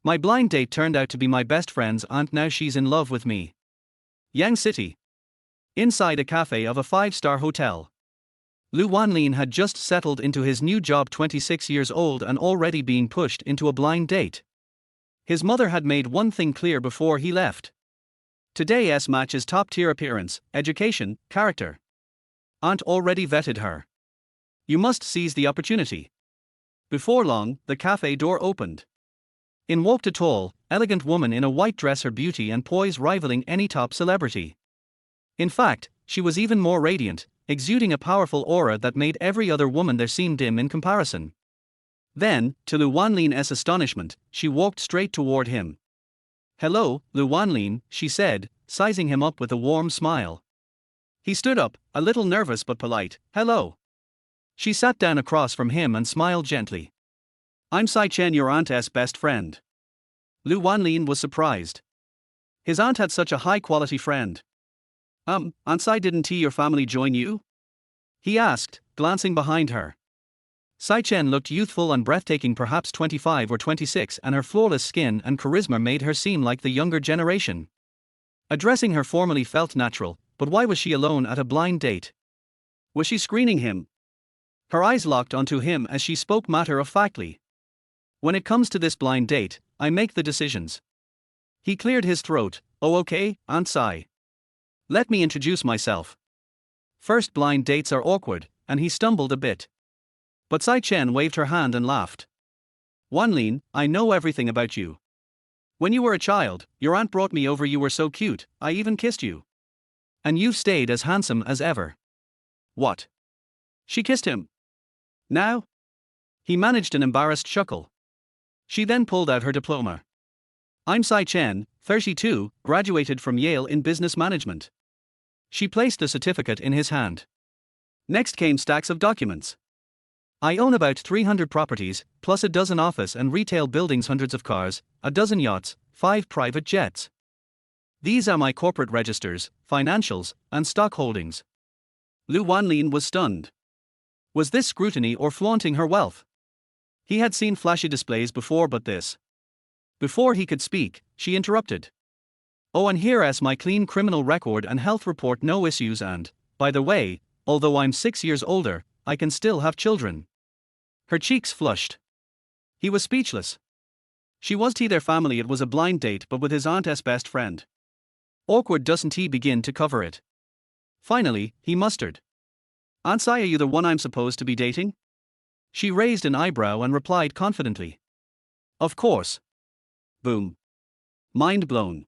My blind date turned out to be my best friend's aunt. Now she's in love with me. Yang City. Inside a cafe of a 5-star hotel. Lu Wanlin had just settled into his new job, 26 years old and already being pushed into a blind date. His mother had made one thing clear before he left. Today's match is top-tier appearance, education, character. Aunt already vetted her. You must seize the opportunity. Before long, the cafe door opened. In walked a tall, elegant woman in a white dress, her beauty and poise rivaling any top celebrity. In fact, she was even more radiant, exuding a powerful aura that made every other woman there seem dim in comparison. Then, to Lu Wanlin's astonishment, she walked straight toward him. "Hello, Lu Wanlin," she said, sizing him up with a warm smile. He stood up, a little nervous but polite. "Hello." She sat down across from him and smiled gently. "I'm Sai Chen, your aunt's best friend." Lu Wanlin was surprised. His aunt had such a high-quality friend. Aunt Sai, didn't your family join you?" he asked, glancing behind her. Sai Chen looked youthful and breathtaking, perhaps 25 or 26, and her flawless skin and charisma made her seem like the younger generation. Addressing her formally felt natural, but why was she alone at a blind date? Was she screening him? Her eyes locked onto him as she spoke matter-of-factly. "When it comes to this blind date, I make the decisions." He cleared his throat. "Oh, okay, Aunt Sai. Let me introduce myself." First blind dates are awkward, and he stumbled a bit. But Sai Chen waved her hand and laughed. "Wanlin, I know everything about you. When you were a child, your aunt brought me over. You were so cute, I even kissed you. And you've stayed as handsome as ever." "What?" She kissed him. "Now?" He managed an embarrassed chuckle. She then pulled out her diploma. "I'm Sai Chen, 32, graduated from Yale in business management." She placed the certificate in his hand. Next came stacks of documents. "I own about 300 properties, plus a dozen office and retail buildings, hundreds of cars, a dozen yachts, 5 private jets. These are my corporate registers, financials, and stock holdings." Lu Wanlin was stunned. Was this scrutiny or flaunting her wealth? He had seen flashy displays before, but this. Before he could speak, she interrupted. "Oh, and here's my clean criminal record and health report, no issues, and, by the way, although I'm 6 years older, I can still have children." Her cheeks flushed. He was speechless. She wasn't their family, it was a blind date, but with his aunt's best friend. Awkward, doesn't he begin to cover it? Finally, he mustered. "Aunt Sai, are you the one I'm supposed to be dating?" She raised an eyebrow and replied confidently. "Of course." Boom. Mind blown.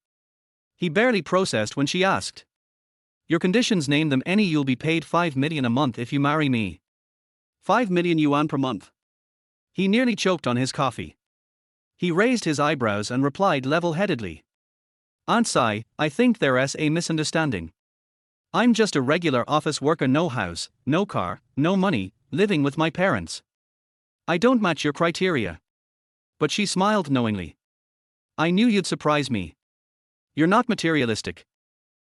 He barely processed when she asked. "Your conditions, name them any. You'll be paid 5 million a month if you marry me." 5 million yuan per month. He nearly choked on his coffee. He raised his eyebrows and replied level-headedly. "Aunt Sai, I think there's a misunderstanding. I'm just a regular office worker, no house, no car, no money, living with my parents. I don't match your criteria." But she smiled knowingly. "I knew you'd surprise me. You're not materialistic."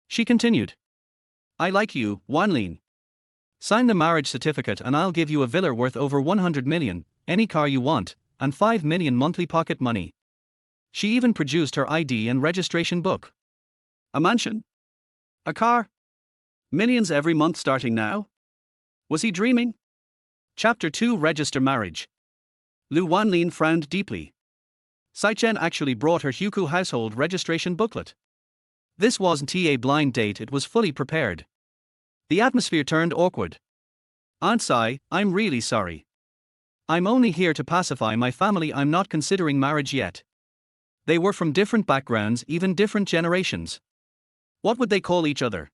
She continued. "I like you, Wanlin. Sign the marriage certificate and I'll give you a villa worth over 100 million, any car you want, and 5 million monthly pocket money." She even produced her ID and registration book. A mansion? A car? Millions every month starting now? Was he dreaming? Chapter 2: Register Marriage. Lu Wanlin frowned deeply. Sai Chen actually brought her Huku household registration booklet. This wasn't a blind date, it was fully prepared. The atmosphere turned awkward. "Aunt Sai, I'm really sorry. I'm only here to pacify my family. I'm not considering marriage yet." They were from different backgrounds, even different generations. What would they call each other?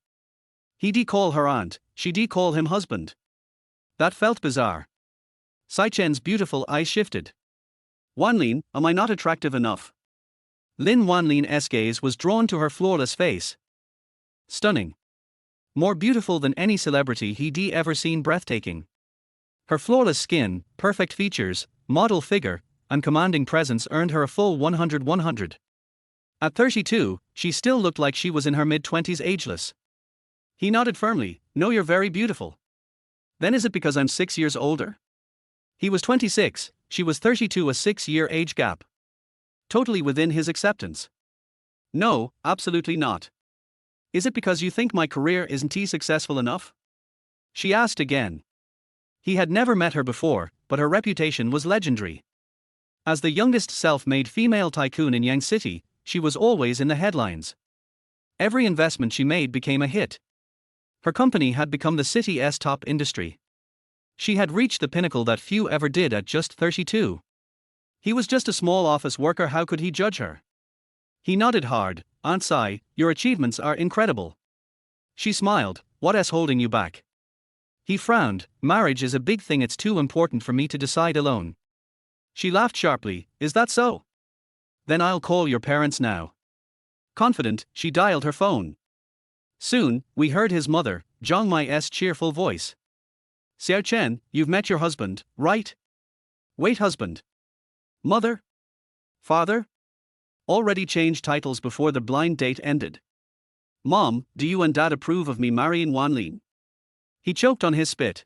He'd call her aunt, she'd call him husband. That felt bizarre. Sai Chen's beautiful eyes shifted. "Wanlin, am I not attractive enough?" Lin Wanlin's gaze was drawn to her flawless face. Stunning. More beautiful than any celebrity he'd ever seen, breathtaking. Her flawless skin, perfect features, model figure, and commanding presence earned her a full 100/100. At 32, she still looked like she was in her mid-20s, ageless. He nodded firmly. "No, you're very beautiful." "Then is it because I'm 6 years older?" He was 26, she was 32, a 6-year age gap. totally within his acceptance. No, absolutely not. Is it because you think my career isn't successful enough? She asked again. He had never met her before, but her reputation was legendary. As the youngest self-made female tycoon in Yang City, she was always in the headlines. Every investment she made became a hit. Her company had become the city's top industry. She had reached the pinnacle that few ever did at just 32. He was just a small office worker. How could he judge her? He nodded hard. Aunt Sai, your achievements are incredible. She smiled. What's holding you back? He frowned. Marriage is a big thing. It's too important for me to decide alone. She laughed sharply. Is that so? Then I'll call your parents now. Confident, she dialed her phone. Soon, we heard his mother, Zhang Mai's cheerful voice. Xiao Chen, you've met your husband, right? Wait, husband. Mother? Father? Already changed titles before the blind date ended. Mom, do you and Dad approve of me marrying Wanlin? He choked on his spit.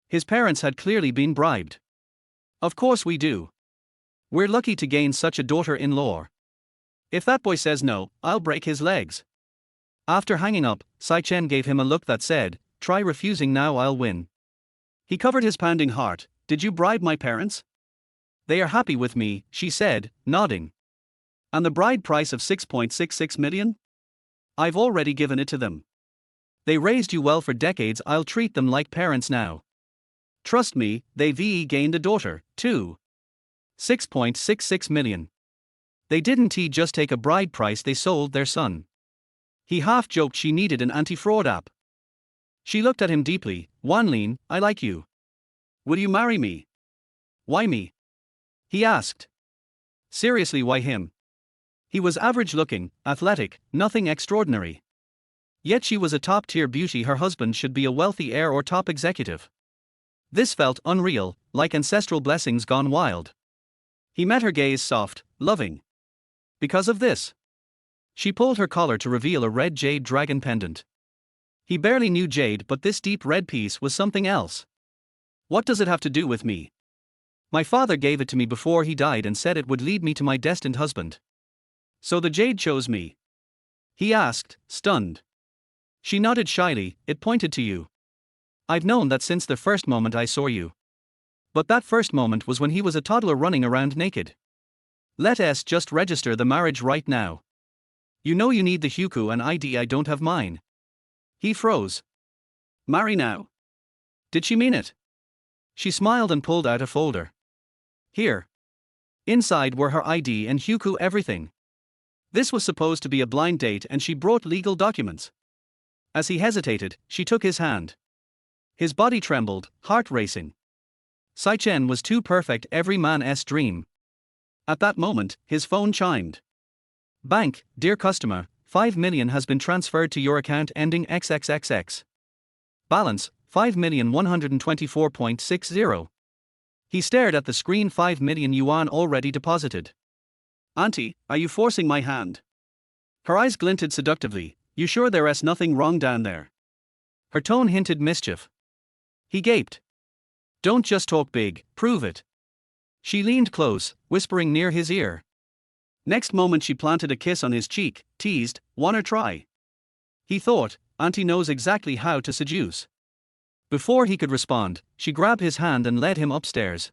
His parents had clearly been bribed. Of course we do. We're lucky to gain such a daughter-in-law. If that boy says no, I'll break his legs. After hanging up, Sai Chen gave him a look that said, try refusing now, I'll win. He covered his pounding heart. Did you bribe my parents? They are happy with me, she said, nodding. And the bride price of 6.66 million? I've already given it to them. They raised you well for decades. I'll treat them like parents now. Trust me, they've gained a daughter, too. 6.66 million. They didn't just take a bride price, they sold their son. He half joked she needed an anti-fraud app. She looked at him deeply. Wanlin, I like you. Will you marry me? Why me? He asked. Seriously, why him? He was average looking, athletic, nothing extraordinary. Yet she was a top-tier beauty. Her husband should be a wealthy heir or top executive. This felt unreal, like ancestral blessings gone wild. He met her gaze soft, loving. Because of this. She pulled her collar to reveal a red jade dragon pendant. He barely knew jade, but this deep red piece was something else. What does it have to do with me? My father gave it to me before he died and said it would lead me to my destined husband. So the jade chose me? He asked, stunned. She nodded shyly. It pointed to you. I've known that since the first moment I saw you. But that first moment was when he was a toddler running around naked. Let's just register the marriage right now. You know you need the Huku and ID. I don't have mine. He froze. Marry now. Did she mean it? She smiled and pulled out a folder. Here. Inside were her ID and Huku, everything. This was supposed to be a blind date and she brought legal documents. As he hesitated, she took his hand. His body trembled, heart racing. Sai Chen was too perfect, every man's dream. At that moment, his phone chimed. Bank, dear customer, 5 million has been transferred to your account ending XXXX. Balance, 5,124.60. He stared at the screen. 5 million yuan already deposited. Auntie, are you forcing my hand? Her eyes glinted seductively. You sure there's nothing wrong down there? Her tone hinted mischief. He gaped. Don't just talk big, prove it. She leaned close, whispering near his ear. Next moment she planted a kiss on his cheek, teased, wanna try? He thought, Auntie knows exactly how to seduce. Before he could respond, she grabbed his hand and led him upstairs.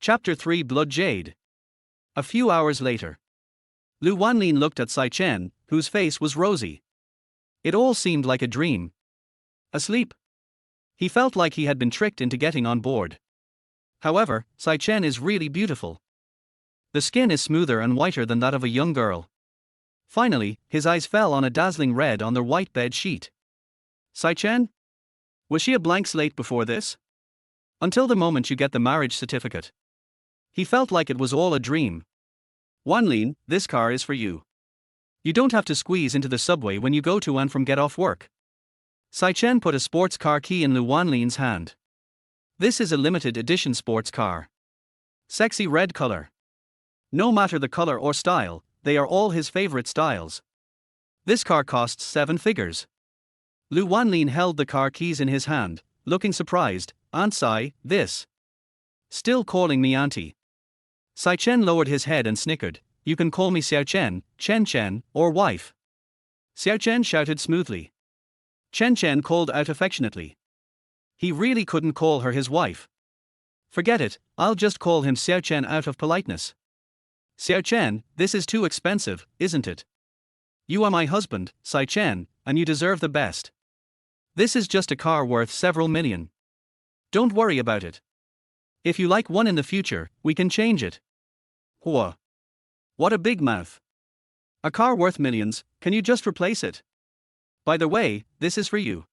Chapter 3 Blood Jade. A few hours later. Lu Wanlin looked at Sai Chen, whose face was rosy. It all seemed like a dream. Asleep? He felt like he had been tricked into getting on board. However, Sai Chen is really beautiful. The skin is smoother and whiter than that of a young girl. Finally, his eyes fell on a dazzling red on the white bed sheet. Sai Chen? Was she a blank slate before this? Until the moment you get the marriage certificate. He felt like it was all a dream. Wanlin, this car is for you. You don't have to squeeze into the subway when you go to and from get off work. Sai Chen put a sports car key in Lu Wanlin's hand. This is a limited edition sports car. Sexy red color. No matter the color or style, they are all his favorite styles. This car costs 7 figures. Lu Wanlin held the car keys in his hand, looking surprised. Aunt Sai, this. Still calling me auntie. Sai Chen lowered his head and snickered. you can call me Xiao Chen, Chen Chen, or wife. Xiao Chen shouted smoothly. Chen Chen called out affectionately. He really couldn't call her his wife. Forget it, I'll just call him Xiao Chen out of politeness. Xiao Chen, this is too expensive, isn't it? You are my husband, Sai Chen, and you deserve the best. This is just a car worth several million. Don't worry about it. If you like one in the future, we can change it. Hua. What a big mouth. A car worth millions, can you just replace it? By the way, this is for you.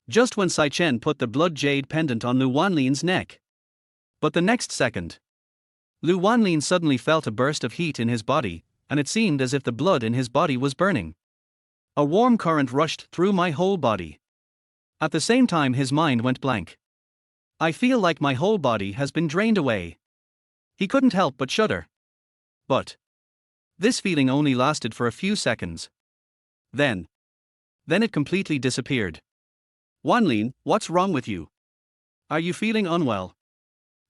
Just when Sai Chen put the blood jade pendant on Lu Wanlin's neck. But the next second, Lu Wanlin suddenly felt a burst of heat in his body, and it seemed as if the blood in his body was burning. A warm current rushed through my whole body. At the same time his mind went blank. I feel like my whole body has been drained away. He couldn't help but shudder. But this feeling only lasted for a few seconds. Then it completely disappeared. Wanlin, what's wrong with you? Are you feeling unwell?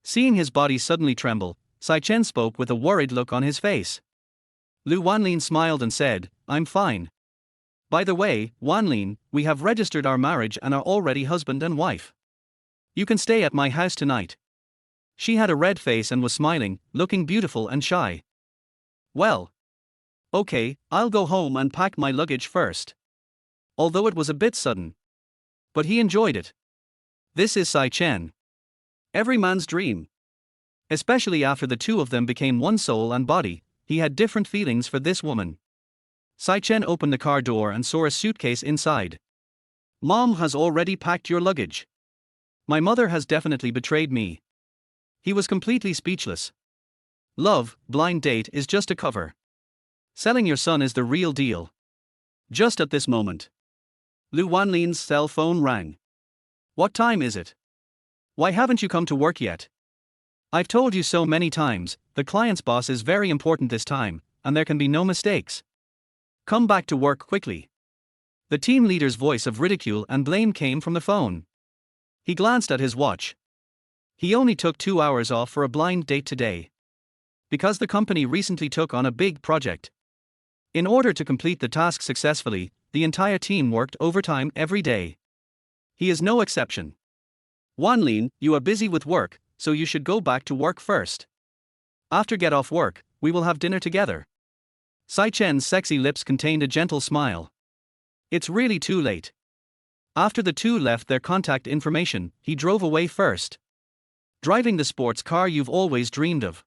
Seeing his body suddenly tremble, Sai Chen spoke with a worried look on his face. Lu Wanlin smiled and said, I'm fine. By the way, Wanlin, we have registered our marriage and are already husband and wife. You can stay at my house tonight. She had a red face and was smiling, looking beautiful and shy. Well. Okay, I'll go home and pack my luggage first. Although it was a bit sudden. But he enjoyed it. This is Sai Chen. Every man's dream. Especially after the two of them became one soul and body, he had different feelings for this woman. Sai Chen opened the car door and saw a suitcase inside. Mom has already packed your luggage. My mother has definitely betrayed me. He was completely speechless. Love, blind date is just a cover. Selling your son is the real deal. Just at this moment, Lu Wanlin's cell phone rang. What time is it? Why haven't you come to work yet? I've told you so many times, the client's boss is very important this time, and there can be no mistakes. Come back to work quickly. The team leader's voice of ridicule and blame came from the phone. He glanced at his watch. He only took 2 hours off for a blind date today. Because the company recently took on a big project. In order to complete the task successfully, the entire team worked overtime every day. He is no exception. Wanlin, you are busy with work, so you should go back to work first. After get off work, we will have dinner together. Sai Chen's sexy lips contained a gentle smile. It's really too late. After the two left their contact information, he drove away first. Driving the sports car you've always dreamed of.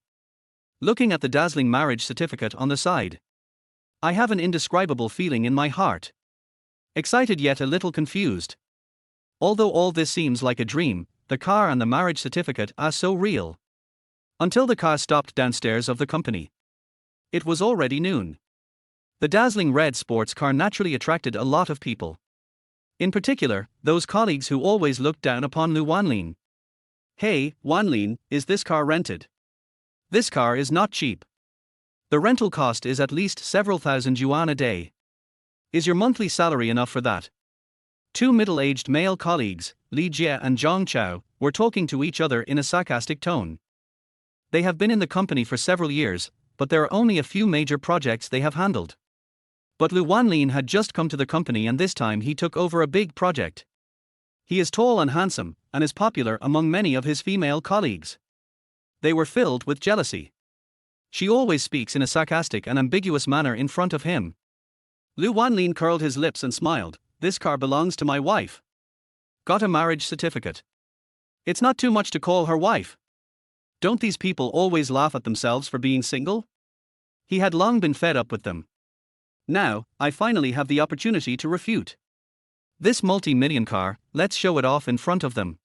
Looking at the dazzling marriage certificate on the side. I have an indescribable feeling in my heart. Excited yet a little confused. Although all this seems like a dream, the car and the marriage certificate are so real. Until the car stopped downstairs of the company. It was already noon. The dazzling red sports car naturally attracted a lot of people. In particular, those colleagues who always looked down upon Lu Wanlin. Hey, Wanlin, is this car rented? This car is not cheap. The rental cost is at least several thousand yuan a day. Is your monthly salary enough for that? Two middle-aged male colleagues, Li Jie and Zhang Chao, were talking to each other in a sarcastic tone. They have been in the company for several years, but there are only a few major projects they have handled. But Lu Wanlin had just come to the company and this time he took over a big project. He is tall and handsome, and is popular among many of his female colleagues. They were filled with jealousy. She always speaks in a sarcastic and ambiguous manner in front of him. Lu Wanlin curled his lips and smiled. This car belongs to my wife. Got a marriage certificate. It's not too much to call her wife. Don't these people always laugh at themselves for being single? He had long been fed up with them. Now, I finally have the opportunity to refute. This multi-million car, let's show it off in front of them.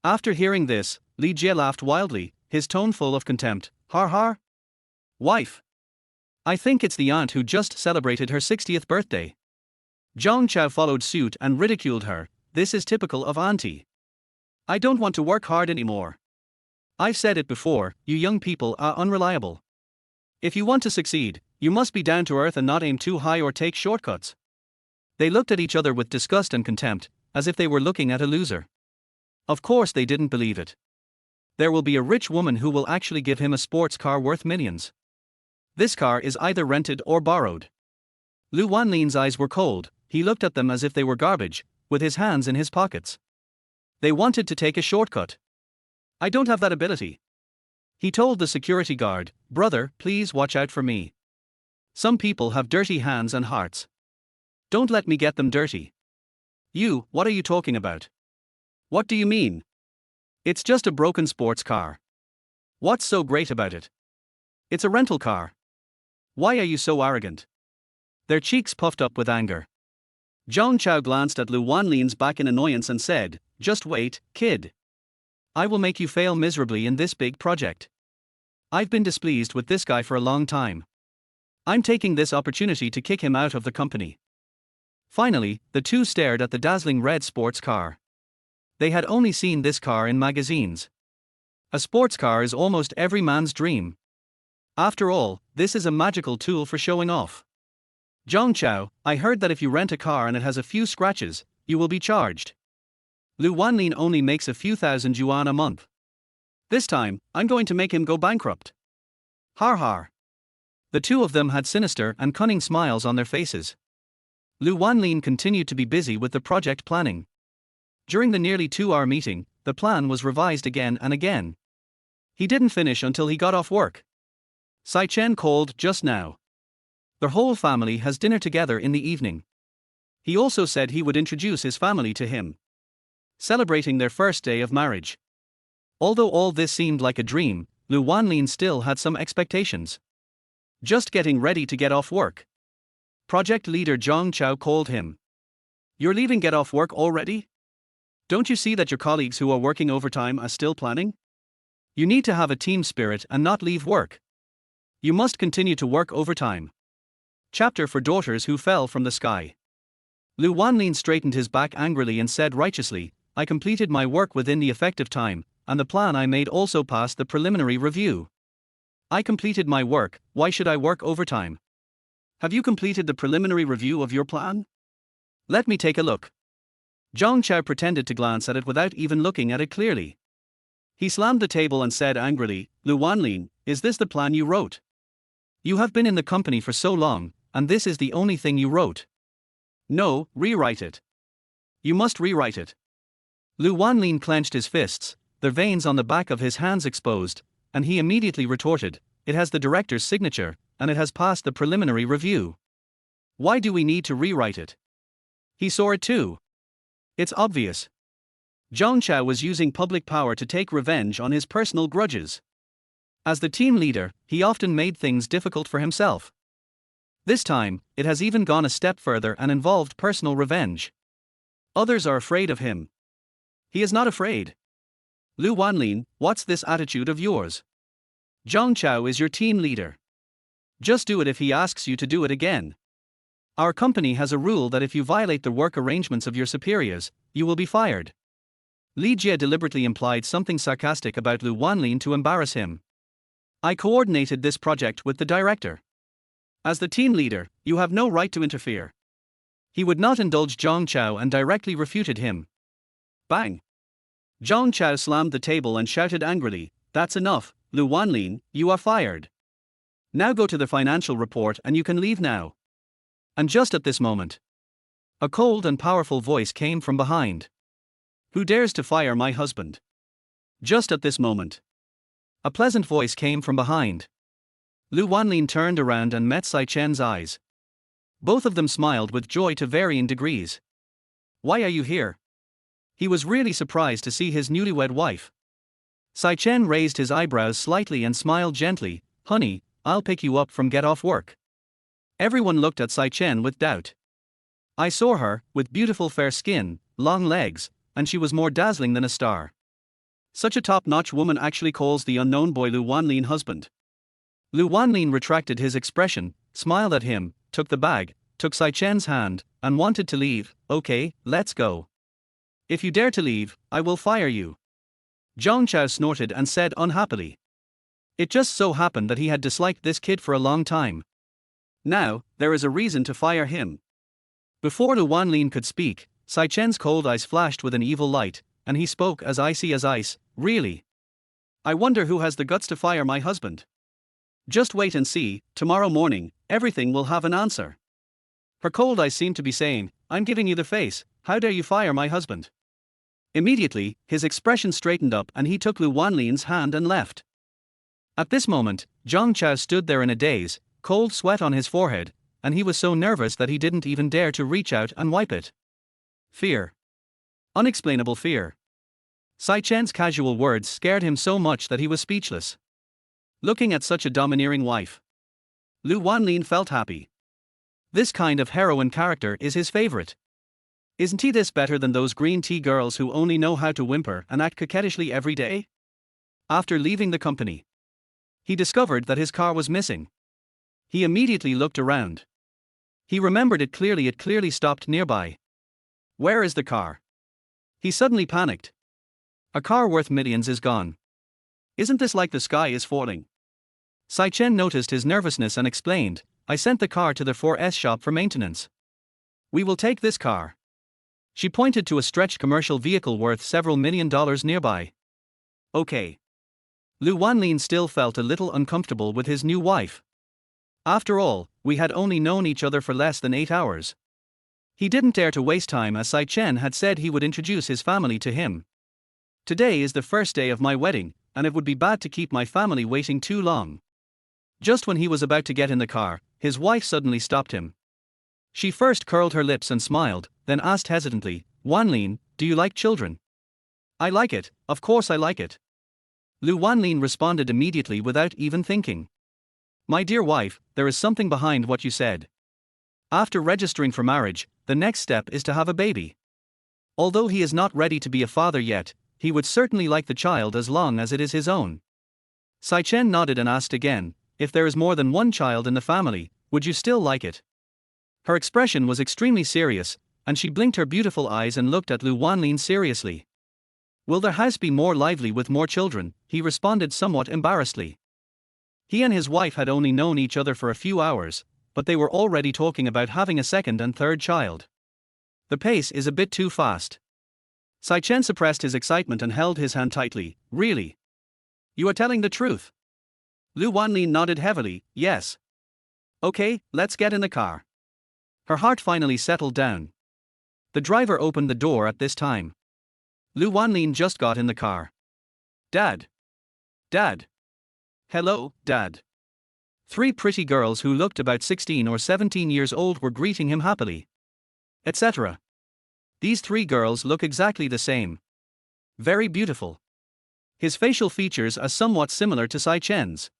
After hearing this, Li Jie laughed wildly, his tone full of contempt. Har har? Wife. I think it's the aunt who just celebrated her 60th birthday. Zhang Chao followed suit and ridiculed her. This is typical of auntie. I don't want to work hard anymore. I've said it before, you young people are unreliable. If you want to succeed, you must be down to earth and not aim too high or take shortcuts. They looked at each other with disgust and contempt, as if they were looking at a loser. Of course they didn't believe it. There will be a rich woman who will actually give him a sports car worth millions. This car is either rented or borrowed. Lu Wanlin's eyes were cold, he looked at them as if they were garbage, with his hands in his pockets. They wanted to take a shortcut. I don't have that ability. He told the security guard, brother, please watch out for me. Some people have dirty hands and hearts. Don't let me get them dirty. You, what are you talking about? What do you mean? It's just a broken sports car. What's so great about it? It's a rental car. Why are you so arrogant? Their cheeks puffed up with anger. Zhang Chao glanced at Lu Wanlin's back in annoyance and said, just wait, kid. I will make you fail miserably in this big project. I've been displeased with this guy for a long time. I'm taking this opportunity to kick him out of the company. Finally, the two stared at the dazzling red sports car. They had only seen this car in magazines. A sports car is almost every man's dream. After all, this is a magical tool for showing off. Zhang Chao, I heard that if you rent a car and it has a few scratches, you will be charged. Lu Wanlin only makes a few thousand yuan a month. This time, I'm going to make him go bankrupt. Har har. The two of them had sinister and cunning smiles on their faces. Lu Wanlin continued to be busy with the project planning. During the nearly 2-hour meeting, the plan was revised again and again. He didn't finish until he got off work. Sai Chen called just now. Their whole family has dinner together in the evening. He also said he would introduce his family to him, celebrating their first day of marriage. Although all this seemed like a dream, Lu Wanlin still had some expectations. Just getting ready to get off work. Project leader Zhang Chao called him. You're leaving get off work already? Don't you see that your colleagues who are working overtime are still planning? You need to have a team spirit and not leave work. You must continue to work overtime. Chapter for daughters who fell from the sky. Lu Wanlin straightened his back angrily and said righteously, I completed my work within the effective time, and the plan I made also passed the preliminary review. I completed my work, why should I work overtime? Have you completed the preliminary review of your plan? Let me take a look. Zhang Chao pretended to glance at it without even looking at it clearly. He slammed the table and said angrily, Lu Wanlin, is this the plan you wrote? You have been in the company for so long, and this is the only thing you wrote. No, rewrite it. You must rewrite it. Lu Wanlin clenched his fists, the veins on the back of his hands exposed, and he immediately retorted, it has the director's signature, and it has passed the preliminary review. Why do we need to rewrite it? He saw it too. It's obvious. Zhang Chao was using public power to take revenge on his personal grudges. As the team leader, he often made things difficult for himself. This time, it has even gone a step further and involved personal revenge. Others are afraid of him. He is not afraid. Lu Wanlin, what's this attitude of yours? Zhang Chao is your team leader. Just do it if he asks you to do it again. Our company has a rule that if you violate the work arrangements of your superiors, you will be fired. Li Jie deliberately implied something sarcastic about Lu Wanlin to embarrass him. I coordinated this project with the director. As the team leader, you have no right to interfere. He would not indulge Zhang Chao and directly refuted him. Bang! Zhang Chao slammed the table and shouted angrily, that's enough, Lu Wanlin, you are fired. Now go to the financial report and you can leave now. And just at this moment, a cold and powerful voice came from behind. Who dares to fire my husband? Just at this moment, a pleasant voice came from behind. Lu Wanlin turned around and met Sai Chen's eyes. Both of them smiled with joy to varying degrees. Why are you here? He was really surprised to see his newlywed wife. Sai Chen raised his eyebrows slightly and smiled gently, honey, I'll pick you up from get off work. Everyone looked at Sai Chen with doubt. I saw her, with beautiful fair skin, long legs, and she was more dazzling than a star. Such a top-notch woman actually calls the unknown boy Lu Wanlin husband. Lu Wanlin retracted his expression, smiled at him, took the bag, took Sai Chen's hand, and wanted to leave. Okay, let's go. If you dare to leave, I will fire you. Zhang Chao snorted and said unhappily. It just so happened that he had disliked this kid for a long time. Now, there is a reason to fire him. Before Lu Wanlin could speak, Sai Chen's cold eyes flashed with an evil light, and he spoke as icy as ice, really? I wonder who has the guts to fire my husband. Just wait and see, tomorrow morning, everything will have an answer. Her cold eyes seemed to be saying, I'm giving you the face, how dare you fire my husband? Immediately, his expression straightened up and he took Lu Wanlin's hand and left. At this moment, Zhang Chao stood there in a daze, cold sweat on his forehead, and he was so nervous that he didn't even dare to reach out and wipe it. Fear. Unexplainable fear. Sai Chen's casual words scared him so much that he was speechless. Looking at such a domineering wife, Lu Wanlin felt happy. This kind of heroine character is his favorite. Isn't he this better than those green tea girls who only know how to whimper and act coquettishly every day? After leaving the company, he discovered that his car was missing. He immediately looked around. He remembered it clearly stopped nearby. Where is the car? He suddenly panicked. A car worth millions is gone. Isn't this like the sky is falling? Sai Chen noticed his nervousness and explained, I sent the car to the 4S shop for maintenance. We will take this car. She pointed to a stretched commercial vehicle worth several $1 million nearby. Okay. Lu Wanlin still felt a little uncomfortable with his new wife. After all, we had only known each other for less than 8 hours. He didn't dare to waste time as Sai Chen had said he would introduce his family to him. Today is the first day of my wedding, and it would be bad to keep my family waiting too long. Just when he was about to get in the car, his wife suddenly stopped him. She first curled her lips and smiled, then asked hesitantly, Wanlin, do you like children? I like it, of course I like it. Lu Wanlin responded immediately without even thinking. My dear wife, there is something behind what you said. After registering for marriage, the next step is to have a baby. Although he is not ready to be a father yet, he would certainly like the child as long as it is his own. Sai Chen nodded and asked again, if there is more than one child in the family, would you still like it? Her expression was extremely serious, and she blinked her beautiful eyes and looked at Lu Wanlin seriously. Will their house be more lively with more children? He responded somewhat embarrassedly. He and his wife had only known each other for a few hours, but they were already talking about having a second and third child. The pace is a bit too fast. Sai Chen suppressed his excitement and held his hand tightly. Really? You are telling the truth? Lu Wanlin nodded heavily, yes. Okay, let's get in the car. Her heart finally settled down. The driver opened the door at this time. Lu Wanlin just got in the car. Dad. Dad. Hello, Dad. 3 pretty girls who looked about 16 or 17 years old were greeting him happily. Etc. These 3 girls look exactly the same. Very beautiful. His facial features are somewhat similar to Sai Chen's.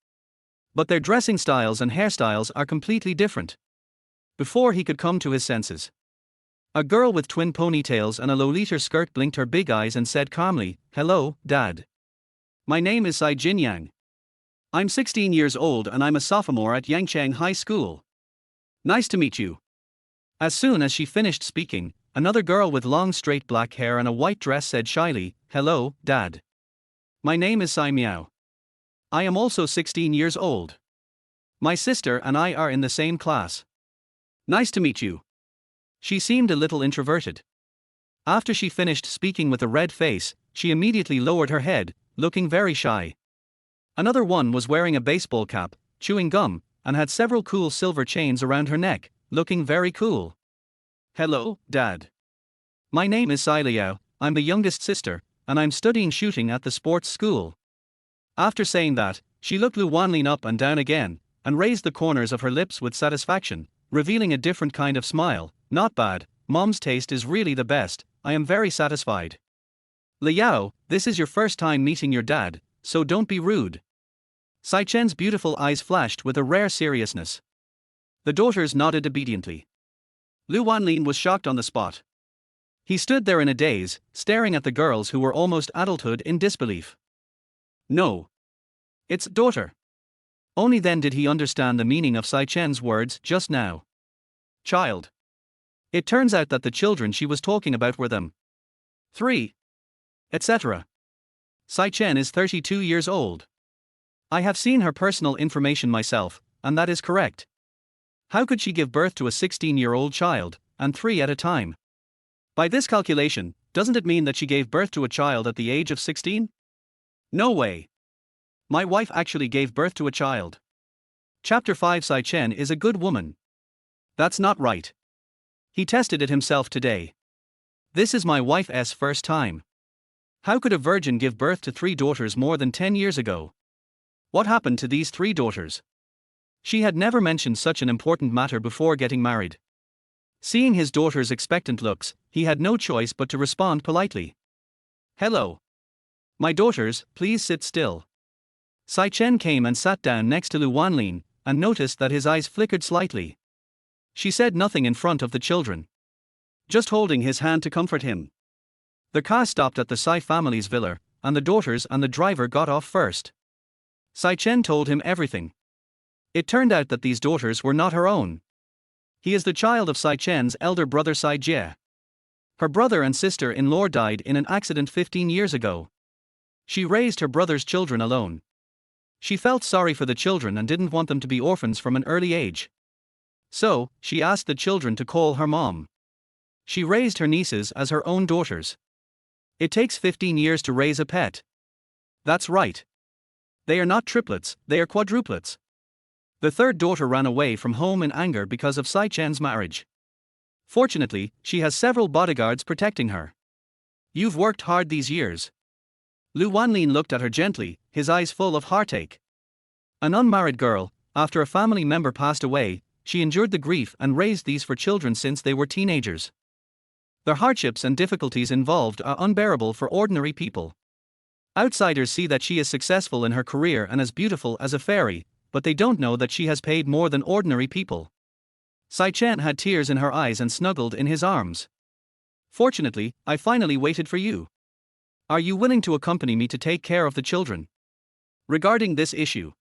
But their dressing styles and hairstyles are completely different. Before he could come to his senses, a girl with twin ponytails and a low-liter skirt blinked her big eyes and said calmly, Hello, Dad. My name is Sai Jinyang. I'm 16 years old and I'm a sophomore at Yangchang High School. Nice to meet you. As soon as she finished speaking, another girl with long straight black hair and a white dress said shyly, Hello, Dad. My name is Sai Miao. I am also 16 years old. My sister and I are in the same class. Nice to meet you. She seemed a little introverted. After she finished speaking with a red face, she immediately lowered her head, looking very shy. Another one was wearing a baseball cap, chewing gum, and had several cool silver chains around her neck, looking very cool. Hello, Dad. My name is Sai Liao, I'm the youngest sister, and I'm studying shooting at the sports school. After saying that, she looked Lu Wanlin up and down again, and raised the corners of her lips with satisfaction, revealing a different kind of smile. Not bad, Mom's taste is really the best, I am very satisfied. Liao, this is your first time meeting your dad, so don't be rude. Sai Chen's beautiful eyes flashed with a rare seriousness. The daughters nodded obediently. Lu Wanlin was shocked on the spot. He stood there in a daze, staring at the girls who were almost adulthood in disbelief. No. It's daughter. Only then did he understand the meaning of Sai Chen's words just now. Child. It turns out that the children she was talking about were them. 3. Etc. Sai Chen is 32 years old. I have seen her personal information myself, and that is correct. How could she give birth to a 16-year-old child, and 3 at a time? By this calculation, doesn't it mean that she gave birth to a child at the age of 16? No way. My wife actually gave birth to a child. Chapter 5 Sai Chen is a good woman. That's not right. He tested it himself today. This is my wife's first time. How could a virgin give birth to 3 daughters more than 10 years ago? What happened to these 3 daughters? She had never mentioned such an important matter before getting married. Seeing his daughter's expectant looks, he had no choice but to respond politely. Hello. My daughters, please sit still. Sai Chen came and sat down next to Lu Wanlin, and noticed that his eyes flickered slightly. She said nothing in front of the children, just holding his hand to comfort him. The car stopped at the Sai family's villa, and the daughters and the driver got off first. Sai Chen told him everything. It turned out that these daughters were not her own. He is the child of Sai Chen's elder brother Sai Jie. Her brother and sister-in-law died in an accident 15 years ago. She raised her brother's children alone. She felt sorry for the children and didn't want them to be orphans from an early age. So, she asked the children to call her mom. She raised her nieces as her own daughters. It takes 15 years to raise a pet. That's right. They are not triplets, they are quadruplets. The third daughter ran away from home in anger because of Sai Chen's marriage. Fortunately, she has several bodyguards protecting her. You've worked hard these years. Lu Wanlin looked at her gently, his eyes full of heartache. An unmarried girl, after a family member passed away, she endured the grief and raised these 4 children since they were teenagers. The hardships and difficulties involved are unbearable for ordinary people. Outsiders see that she is successful in her career and as beautiful as a fairy, but they don't know that she has paid more than ordinary people. Sai Chen had tears in her eyes and snuggled in his arms. Fortunately, I finally waited for you. Are you willing to accompany me to take care of the children? Regarding this issue,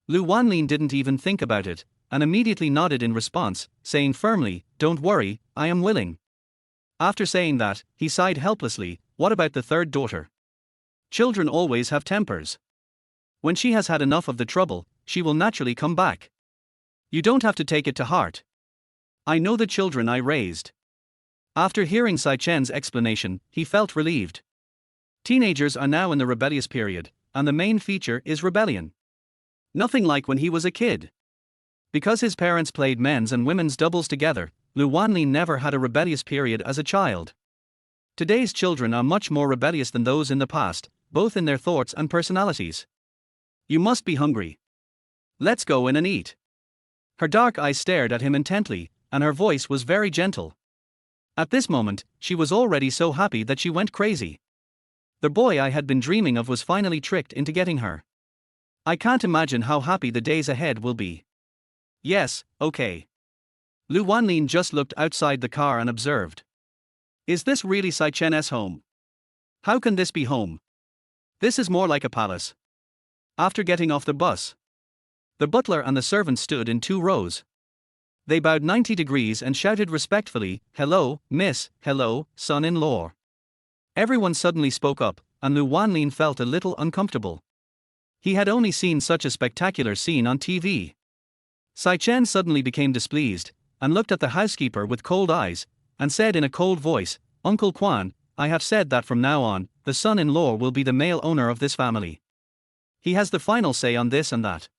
Lu Wanlin didn't even think about it, and immediately nodded in response, saying firmly, "Don't worry, I am willing." After saying that, he sighed helplessly. What about the third daughter? Children always have tempers. When she has had enough of the trouble, she will naturally come back. You don't have to take it to heart. I know the children I raised. After hearing Sai Chen's explanation, he felt relieved. Teenagers are now in the rebellious period, and the main feature is rebellion. Nothing like when he was a kid. Because his parents played men's and women's doubles together, Lu Wanlin never had a rebellious period as a child. Today's children are much more rebellious than those in the past, both in their thoughts and personalities. You must be hungry. Let's go in and eat. Her dark eyes stared at him intently, and her voice was very gentle. At this moment, she was already so happy that she went crazy. The boy I had been dreaming of was finally tricked into getting her. I can't imagine how happy the days ahead will be. Yes, okay. Lu Wanlin just looked outside the car and observed. Is this really Sai Chen's home? How can this be home? This is more like a palace. After getting off the bus, the butler and the servant stood in 2 rows. They bowed 90 degrees and shouted respectfully, "Hello, miss, hello, son-in-law." Everyone suddenly spoke up, and Lu Wanlin felt a little uncomfortable. He had only seen such a spectacular scene on TV. Sai Chen suddenly became displeased, and looked at the housekeeper with cold eyes, and said in a cold voice, "Uncle Quan, I have said that from now on, the son-in-law will be the male owner of this family. He has the final say on this and that."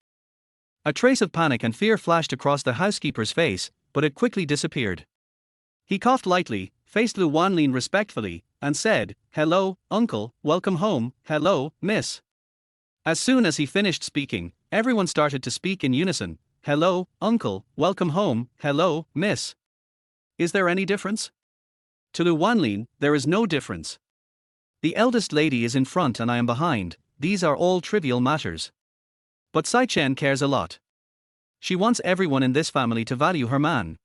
A trace of panic and fear flashed across the housekeeper's face, but it quickly disappeared. He coughed lightly, faced Lu Wanlin respectfully, and said, "Hello, uncle, welcome home, hello, miss." As soon as he finished speaking, everyone started to speak in unison, "Hello, uncle, welcome home, hello, miss." Is there any difference? To Lu Wanlin, there is no difference. The eldest lady is in front and I am behind, these are all trivial matters. But Sai Chen cares a lot. She wants everyone in this family to value her man.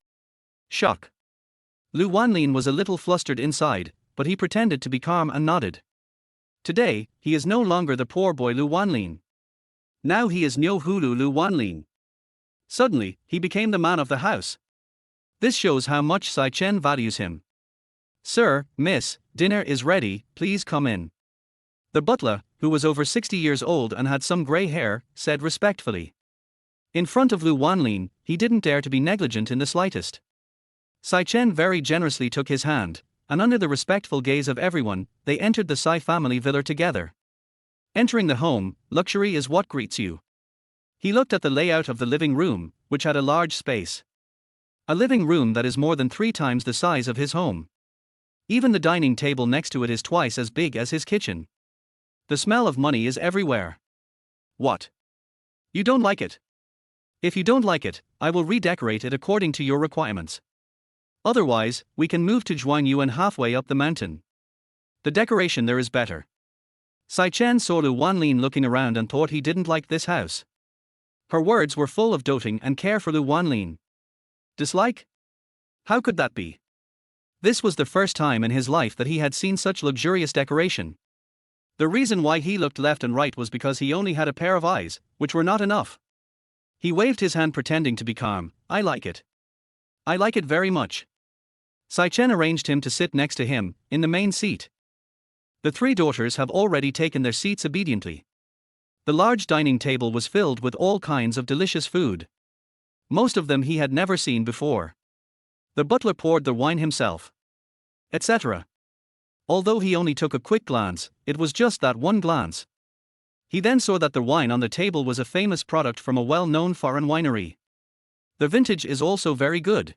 Shock. Lu Wanlin was a little flustered inside, but he pretended to be calm and nodded. Today, he is no longer the poor boy Lu Wanlin. Now he is Nyo Hulu Lu Wanlin. Suddenly, he became the man of the house. This shows how much Sai Chen values him. "Sir, miss, dinner is ready, please come in." The butler, who was over 60 years old and had some grey hair, said respectfully. In front of Lu Wanlin, he didn't dare to be negligent in the slightest. Sai Chen very generously took his hand, and under the respectful gaze of everyone, they entered the Sai family villa together. Entering the home, luxury is what greets you. He looked at the layout of the living room, which had a large space. A living room that is more than 3 times the size of his home. Even the dining table next to it is twice as big as his kitchen. The smell of money is everywhere. What? You don't like it? If you don't like it, I will redecorate it according to your requirements. Otherwise, we can move to Zhuangyuan halfway up the mountain. The decoration there is better. Sai Chen saw Lu Wanlin looking around and thought he didn't like this house. Her words were full of doting and care for Lu Wanlin. Dislike? How could that be? This was the first time in his life that he had seen such luxurious decoration. The reason why he looked left and right was because he only had a pair of eyes, which were not enough. He waved his hand pretending to be calm. I like it. I like it very much. Sai Chen arranged him to sit next to him, in the main seat. The 3 daughters have already taken their seats obediently. The large dining table was filled with all kinds of delicious food. Most of them he had never seen before. The butler poured the wine himself, etc. Although he only took a quick glance, it was just that one glance. He then saw that the wine on the table was a famous product from a well-known foreign winery. The vintage is also very good.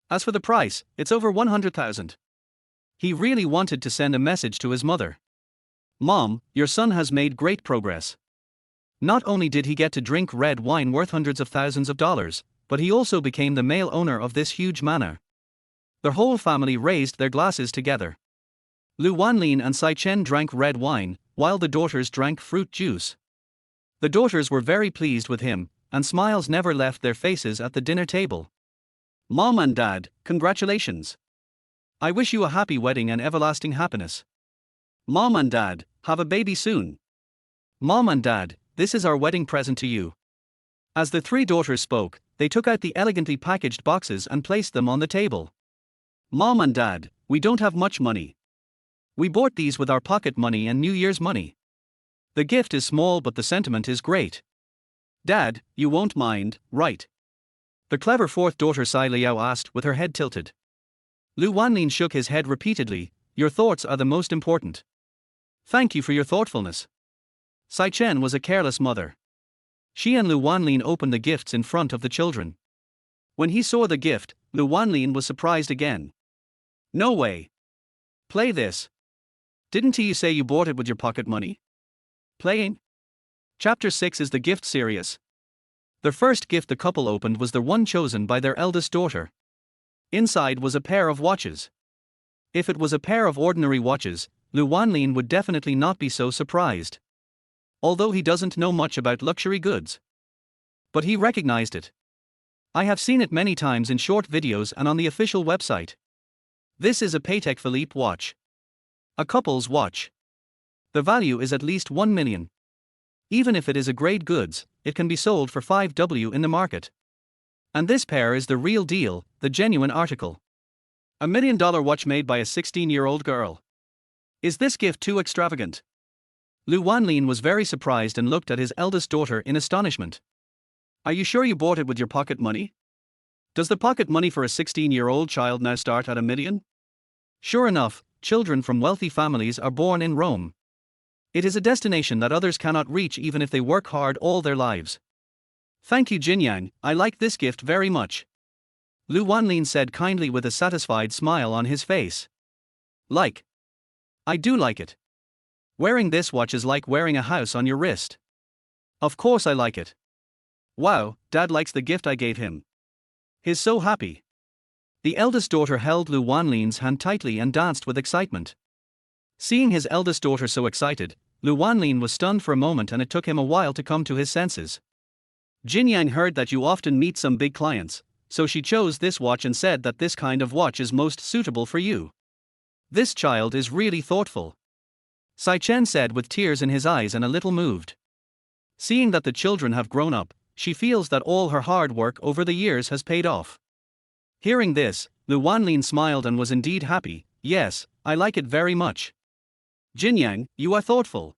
As for the price, it's over 100,000. He really wanted to send a message to his mother. Mom, your son has made great progress. Not only did he get to drink red wine worth hundreds of thousands of dollars, but he also became the male owner of this huge manor. The whole family raised their glasses together. Lu Wanlin and Sai Chen drank red wine, while the daughters drank fruit juice. The daughters were very pleased with him, and smiles never left their faces at the dinner table. Mom and Dad, congratulations. I wish you a happy wedding and everlasting happiness. Mom and Dad, have a baby soon. Mom and Dad, this is our wedding present to you. As the 3 daughters spoke, they took out the elegantly packaged boxes and placed them on the table. Mom and Dad, we don't have much money. We bought these with our pocket money and New Year's money. The gift is small but the sentiment is great. Dad, you won't mind, right? The clever 4th daughter Sai Liao asked with her head tilted. Lu Wanlin shook his head repeatedly. Your thoughts are the most important. Thank you for your thoughtfulness. Sai Chen was a careless mother. She and Lu Wanlin opened the gifts in front of the children. When he saw the gift, Lu Wanlin was surprised again. No way. Play this. Didn't you say you bought it with your pocket money? Playing? Chapter 6 is the gift series. The first gift the couple opened was the one chosen by their eldest daughter. Inside was a pair of watches. If it was a pair of ordinary watches, Lu Wanlin would definitely not be so surprised. Although he doesn't know much about luxury goods. But he recognized it. I have seen it many times in short videos and on the official website. This is a Patek Philippe watch. A couple's watch. The value is at least 1 million. Even if it is a grade goods, it can be sold for 5W in the market. And this pair is the real deal, the genuine article. $1 million watch made by a 16-year-old girl. Is this gift too extravagant? Lu Wanlin was very surprised and looked at his eldest daughter in astonishment. Are you sure you bought it with your pocket money? Does the pocket money for a 16-year-old child now start at $1 million? Sure enough, children from wealthy families are born in Rome. It is a destination that others cannot reach even if they work hard all their lives. Thank you Jinyang, I like this gift very much. Lu Wanlin said kindly with a satisfied smile on his face. Like. I do like it. Wearing this watch is like wearing a house on your wrist. Of course I like it. Wow, Dad likes the gift I gave him. He's so happy. The eldest daughter held Lu Wanlin's hand tightly and danced with excitement. Seeing his eldest daughter so excited, Lu Wanlin was stunned for a moment and it took him a while to come to his senses. Jinyang heard that you often meet some big clients, so she chose this watch and said that this kind of watch is most suitable for you. This child is really thoughtful. Sai Chen said with tears in his eyes and a little moved. Seeing that the children have grown up, she feels that all her hard work over the years has paid off. Hearing this, Lu Wanlin smiled and was indeed happy. Yes, I like it very much. Jinyang, you are thoughtful.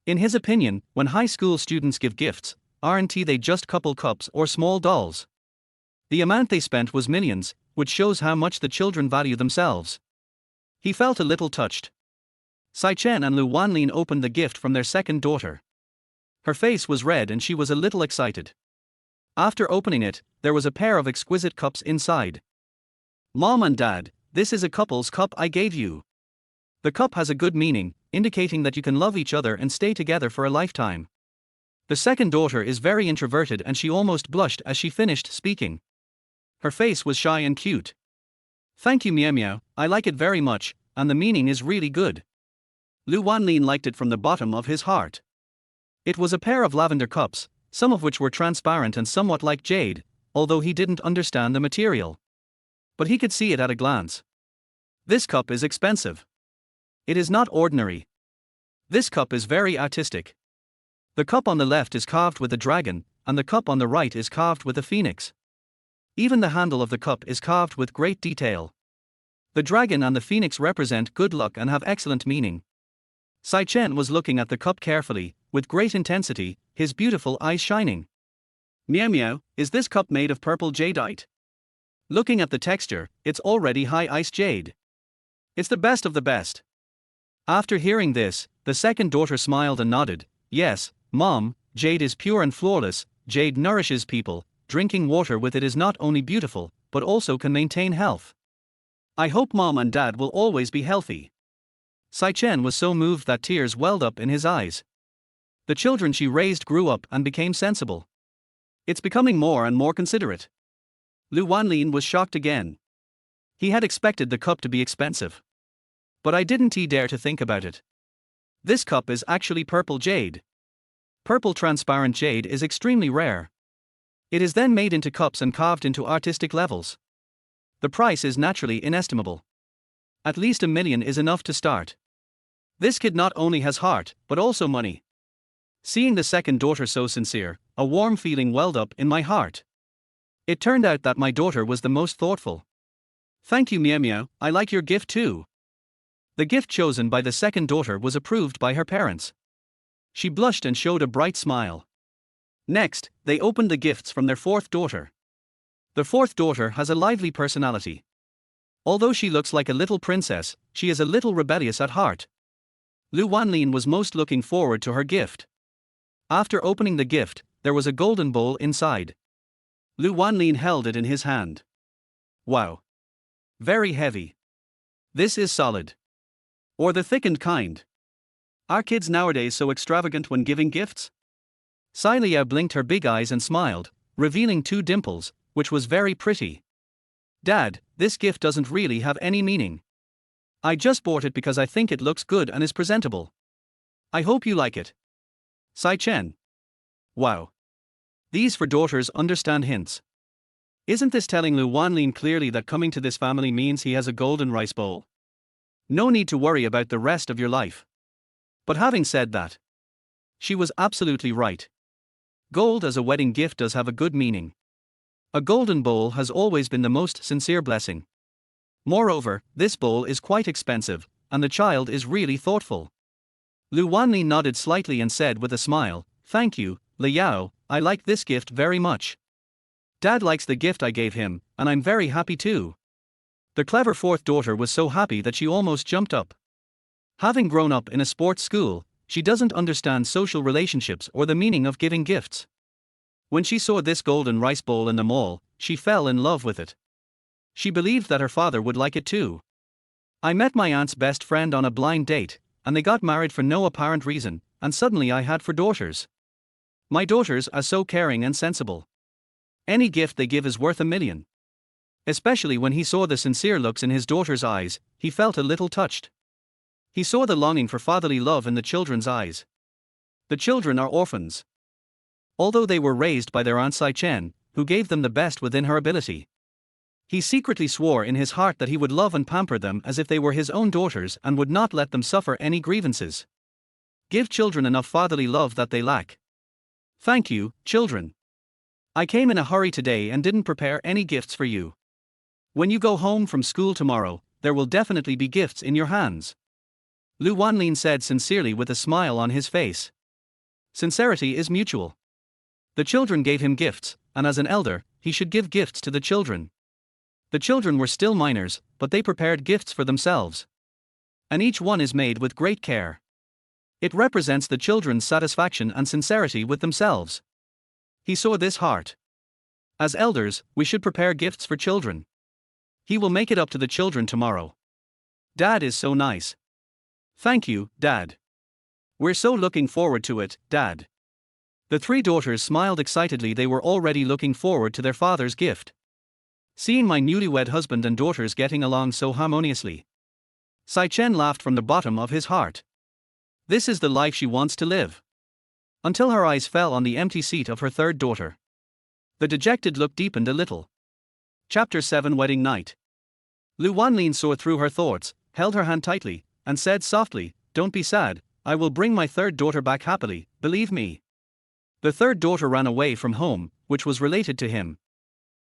In his opinion, when high school students give gifts, aren't they just couple cups or small dolls? The amount they spent was millions, which shows how much the children value themselves. He felt a little touched. Sai Chen and Lu Wanlin opened the gift from their second daughter. Her face was red and she was a little excited. After opening it, there was a pair of exquisite cups inside. Mom and Dad, this is a couple's cup I gave you. The cup has a good meaning, indicating that you can love each other and stay together for a lifetime. The second daughter is very introverted and she almost blushed as she finished speaking. Her face was shy and cute. Thank you Meow Meow, I like it very much, and the meaning is really good. Lu Wanlin liked it from the bottom of his heart. It was a pair of lavender cups, some of which were transparent and somewhat like jade, although he didn't understand the material. But he could see it at a glance. This cup is expensive. It is not ordinary. This cup is very artistic. The cup on the left is carved with a dragon, and the cup on the right is carved with a phoenix. Even the handle of the cup is carved with great detail. The dragon and the phoenix represent good luck and have excellent meaning. Sai Chen was looking at the cup carefully, with great intensity, his beautiful eyes shining. Meow Meow, is this cup made of purple jadeite? Looking at the texture, it's already high ice jade. It's the best of the best. After hearing this, the second daughter smiled and nodded. Yes, Mom, jade is pure and flawless, jade nourishes people, drinking water with it is not only beautiful, but also can maintain health. I hope Mom and Dad will always be healthy. Sai Chen was so moved that tears welled up in his eyes. The children she raised grew up and became sensible. It's becoming more and more considerate. Lu Wanlin was shocked again. He had expected the cup to be expensive. But I didn't dare to think about it. This cup is actually purple jade. Purple transparent jade is extremely rare. It is then made into cups and carved into artistic levels. The price is naturally inestimable. At least $1 million is enough to start. This kid not only has heart, but also money. Seeing the second daughter so sincere, a warm feeling welled up in my heart. It turned out that my daughter was the most thoughtful. Thank you Meow Meow, I like your gift too. The gift chosen by the second daughter was approved by her parents. She blushed and showed a bright smile. Next, they opened the gifts from their fourth daughter. The fourth daughter has a lively personality. Although she looks like a little princess, she is a little rebellious at heart. Lu Wanlin was most looking forward to her gift. After opening the gift, there was a golden bowl inside. Lu Wanlin held it in his hand. Wow! Very heavy. This is solid. Or the thickened kind. Are kids nowadays so extravagant when giving gifts? Sai Liao blinked her big eyes and smiled, revealing 2 dimples, which was very pretty. Dad, this gift doesn't really have any meaning. I just bought it because I think it looks good and is presentable. I hope you like it. Sai Chen. Wow. These for daughters understand hints. Isn't this telling Lu Wanlin clearly that coming to this family means he has a golden rice bowl? No need to worry about the rest of your life. But having said that, she was absolutely right. Gold as a wedding gift does have a good meaning. A golden bowl has always been the most sincere blessing. Moreover, this bowl is quite expensive, and the child is really thoughtful. Lu Wanlin nodded slightly and said with a smile, Thank you, Liao, I like this gift very much. Dad likes the gift I gave him, and I'm very happy too. The clever fourth daughter was so happy that she almost jumped up. Having grown up in a sports school, she doesn't understand social relationships or the meaning of giving gifts. When she saw this golden rice bowl in the mall, she fell in love with it. She believed that her father would like it too. I met my aunt's best friend on a blind date, and they got married for no apparent reason, and suddenly I had 4 daughters. My daughters are so caring and sensible. Any gift they give is worth $1 million. Especially when he saw the sincere looks in his daughter's eyes, he felt a little touched. He saw the longing for fatherly love in the children's eyes. The children are orphans. Although they were raised by their aunt Sai Chen, who gave them the best within her ability. He secretly swore in his heart that he would love and pamper them as if they were his own daughters and would not let them suffer any grievances. Give children enough fatherly love that they lack. Thank you, children. I came in a hurry today and didn't prepare any gifts for you. When you go home from school tomorrow, there will definitely be gifts in your hands. Lu Wanlin said sincerely with a smile on his face. Sincerity is mutual. The children gave him gifts, and as an elder, he should give gifts to the children. The children were still minors, but they prepared gifts for themselves. And each one is made with great care. It represents the children's satisfaction and sincerity with themselves. He saw this heart. As elders, we should prepare gifts for children. He will make it up to the children tomorrow. Dad is so nice. Thank you, Dad. We're so looking forward to it, Dad. The three daughters smiled excitedly. They were already looking forward to their father's gift. Seeing my newlywed husband and daughters getting along so harmoniously, Sai Chen laughed from the bottom of his heart. This is the life she wants to live. Until her eyes fell on the empty seat of her third daughter. The dejected look deepened a little. Chapter 7 Wedding Night. Lu Wanlin saw through her thoughts, held her hand tightly, and said softly, "Don't be sad, I will bring my third daughter back happily, believe me." The third daughter ran away from home, which was related to him.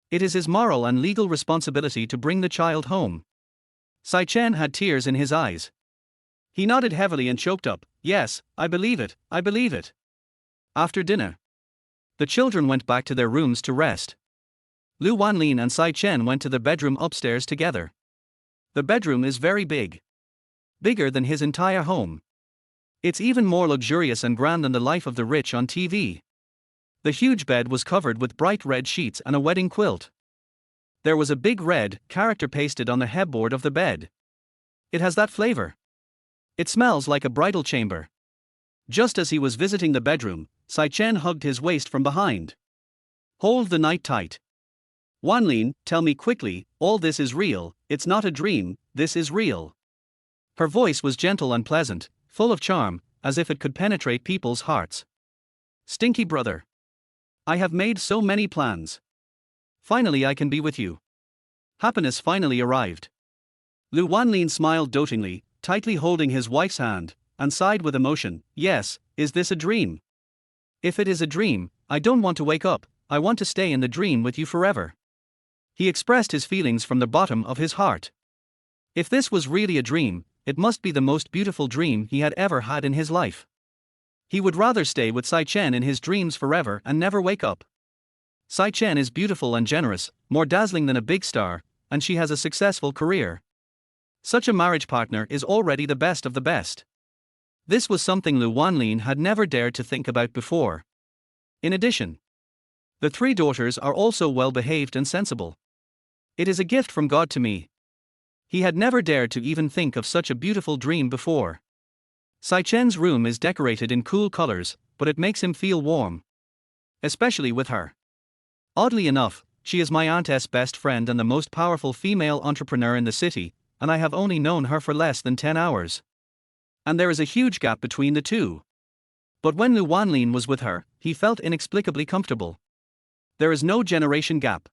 It is his moral and legal responsibility to bring the child home. Sai Chen had tears in his eyes. He nodded heavily and choked up, "Yes, I believe it, I believe it." After dinner, the children went back to their rooms to rest. Lu Wanlin and Sai Chen went to the bedroom upstairs together. The bedroom is very big. Bigger than his entire home. It's even more luxurious and grand than the life of the rich on TV. The huge bed was covered with bright red sheets and a wedding quilt. There was a big red character pasted on the headboard of the bed. It has that flavor. It smells like a bridal chamber. Just as he was visiting the bedroom, Sai Chen hugged his waist from behind. Hold the night tight. Wanlin, tell me quickly, all this is real, it's not a dream, this is real. Her voice was gentle and pleasant, full of charm, as if it could penetrate people's hearts. Stinky brother. I have made so many plans. Finally I can be with you. Happiness finally arrived. Lu Wanlin smiled dotingly, tightly holding his wife's hand, and sighed with emotion, "Yes, is this a dream? If it is a dream, I don't want to wake up, I want to stay in the dream with you forever." He expressed his feelings from the bottom of his heart. If this was really a dream, it must be the most beautiful dream he had ever had in his life. He would rather stay with Sai Chen in his dreams forever and never wake up. Sai Chen is beautiful and generous, more dazzling than a big star, and she has a successful career. Such a marriage partner is already the best of the best. This was something Lu Wanlin had never dared to think about before. In addition, the three daughters are also well behaved and sensible. It is a gift from God to me. He had never dared to even think of such a beautiful dream before. Sai Chen's room is decorated in cool colors, but it makes him feel warm. Especially with her. Oddly enough, she is my aunt's best friend and the most powerful female entrepreneur in the city, and I have only known her for less than 10 hours. And there is a huge gap between the two. But when Lu Wanlin was with her, he felt inexplicably comfortable. There is no generation gap.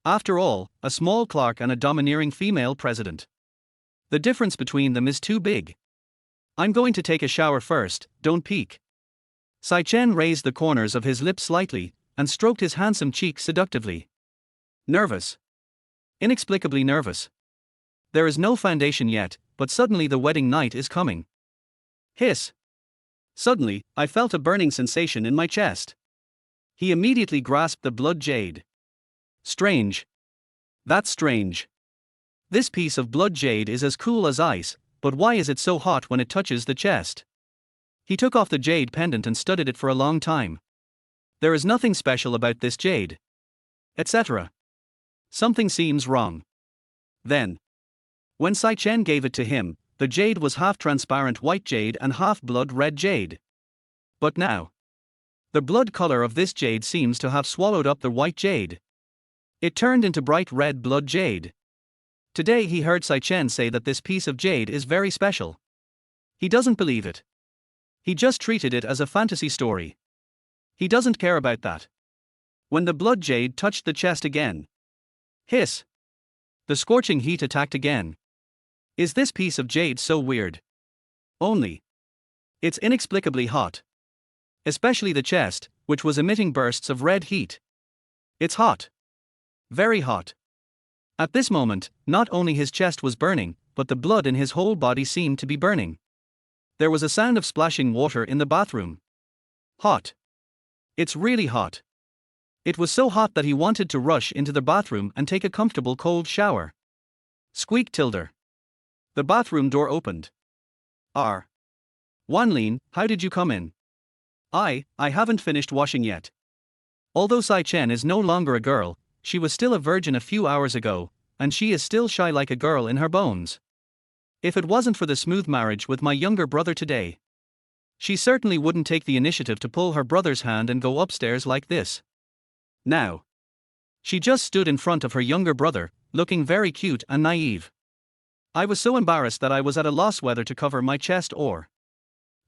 After all, a small clerk and a domineering female president. The difference between them is too big. I'm going to take a shower first, don't peek. Sai Chen raised the corners of his lips slightly, and stroked his handsome cheek seductively. Nervous. Inexplicably nervous. There is no foundation yet, but suddenly the wedding night is coming. Hiss. Suddenly, I felt a burning sensation in my chest. He immediately grasped the blood jade. Strange. That's strange. This piece of blood jade is as cool as ice, but why is it so hot when it touches the chest? He took off the jade pendant and studied it for a long time. There is nothing special about this jade. Etc. Something seems wrong. Then, when Sai Chen gave it to him, the jade was half transparent white jade and half blood red jade. But now, the blood color of this jade seems to have swallowed up the white jade. It turned into bright red blood jade. Today he heard Sai Chen say that this piece of jade is very special. He doesn't believe it. He just treated it as a fantasy story. He doesn't care about that. When the blood jade touched the chest again. Hiss. The scorching heat attacked again. Is this piece of jade so weird? Only. It's inexplicably hot. Especially the chest, which was emitting bursts of red heat. It's hot. Very hot. At this moment, not only his chest was burning, but the blood in his whole body seemed to be burning. There was a sound of splashing water in the bathroom. Hot. It's really hot. It was so hot that he wanted to rush into the bathroom and take a comfortable cold shower. Squeak tilde. The bathroom door opened. R. Wanlin, how did you come in? I haven't finished washing yet. Although Sai Chen is no longer a girl, she was still a virgin a few hours ago, and she is still shy like a girl in her bones. If it wasn't for the smooth marriage with my younger brother today, she certainly wouldn't take the initiative to pull her brother's hand and go upstairs like this. Now, she just stood in front of her younger brother, looking very cute and naive. I was so embarrassed that I was at a loss whether to cover my chest or.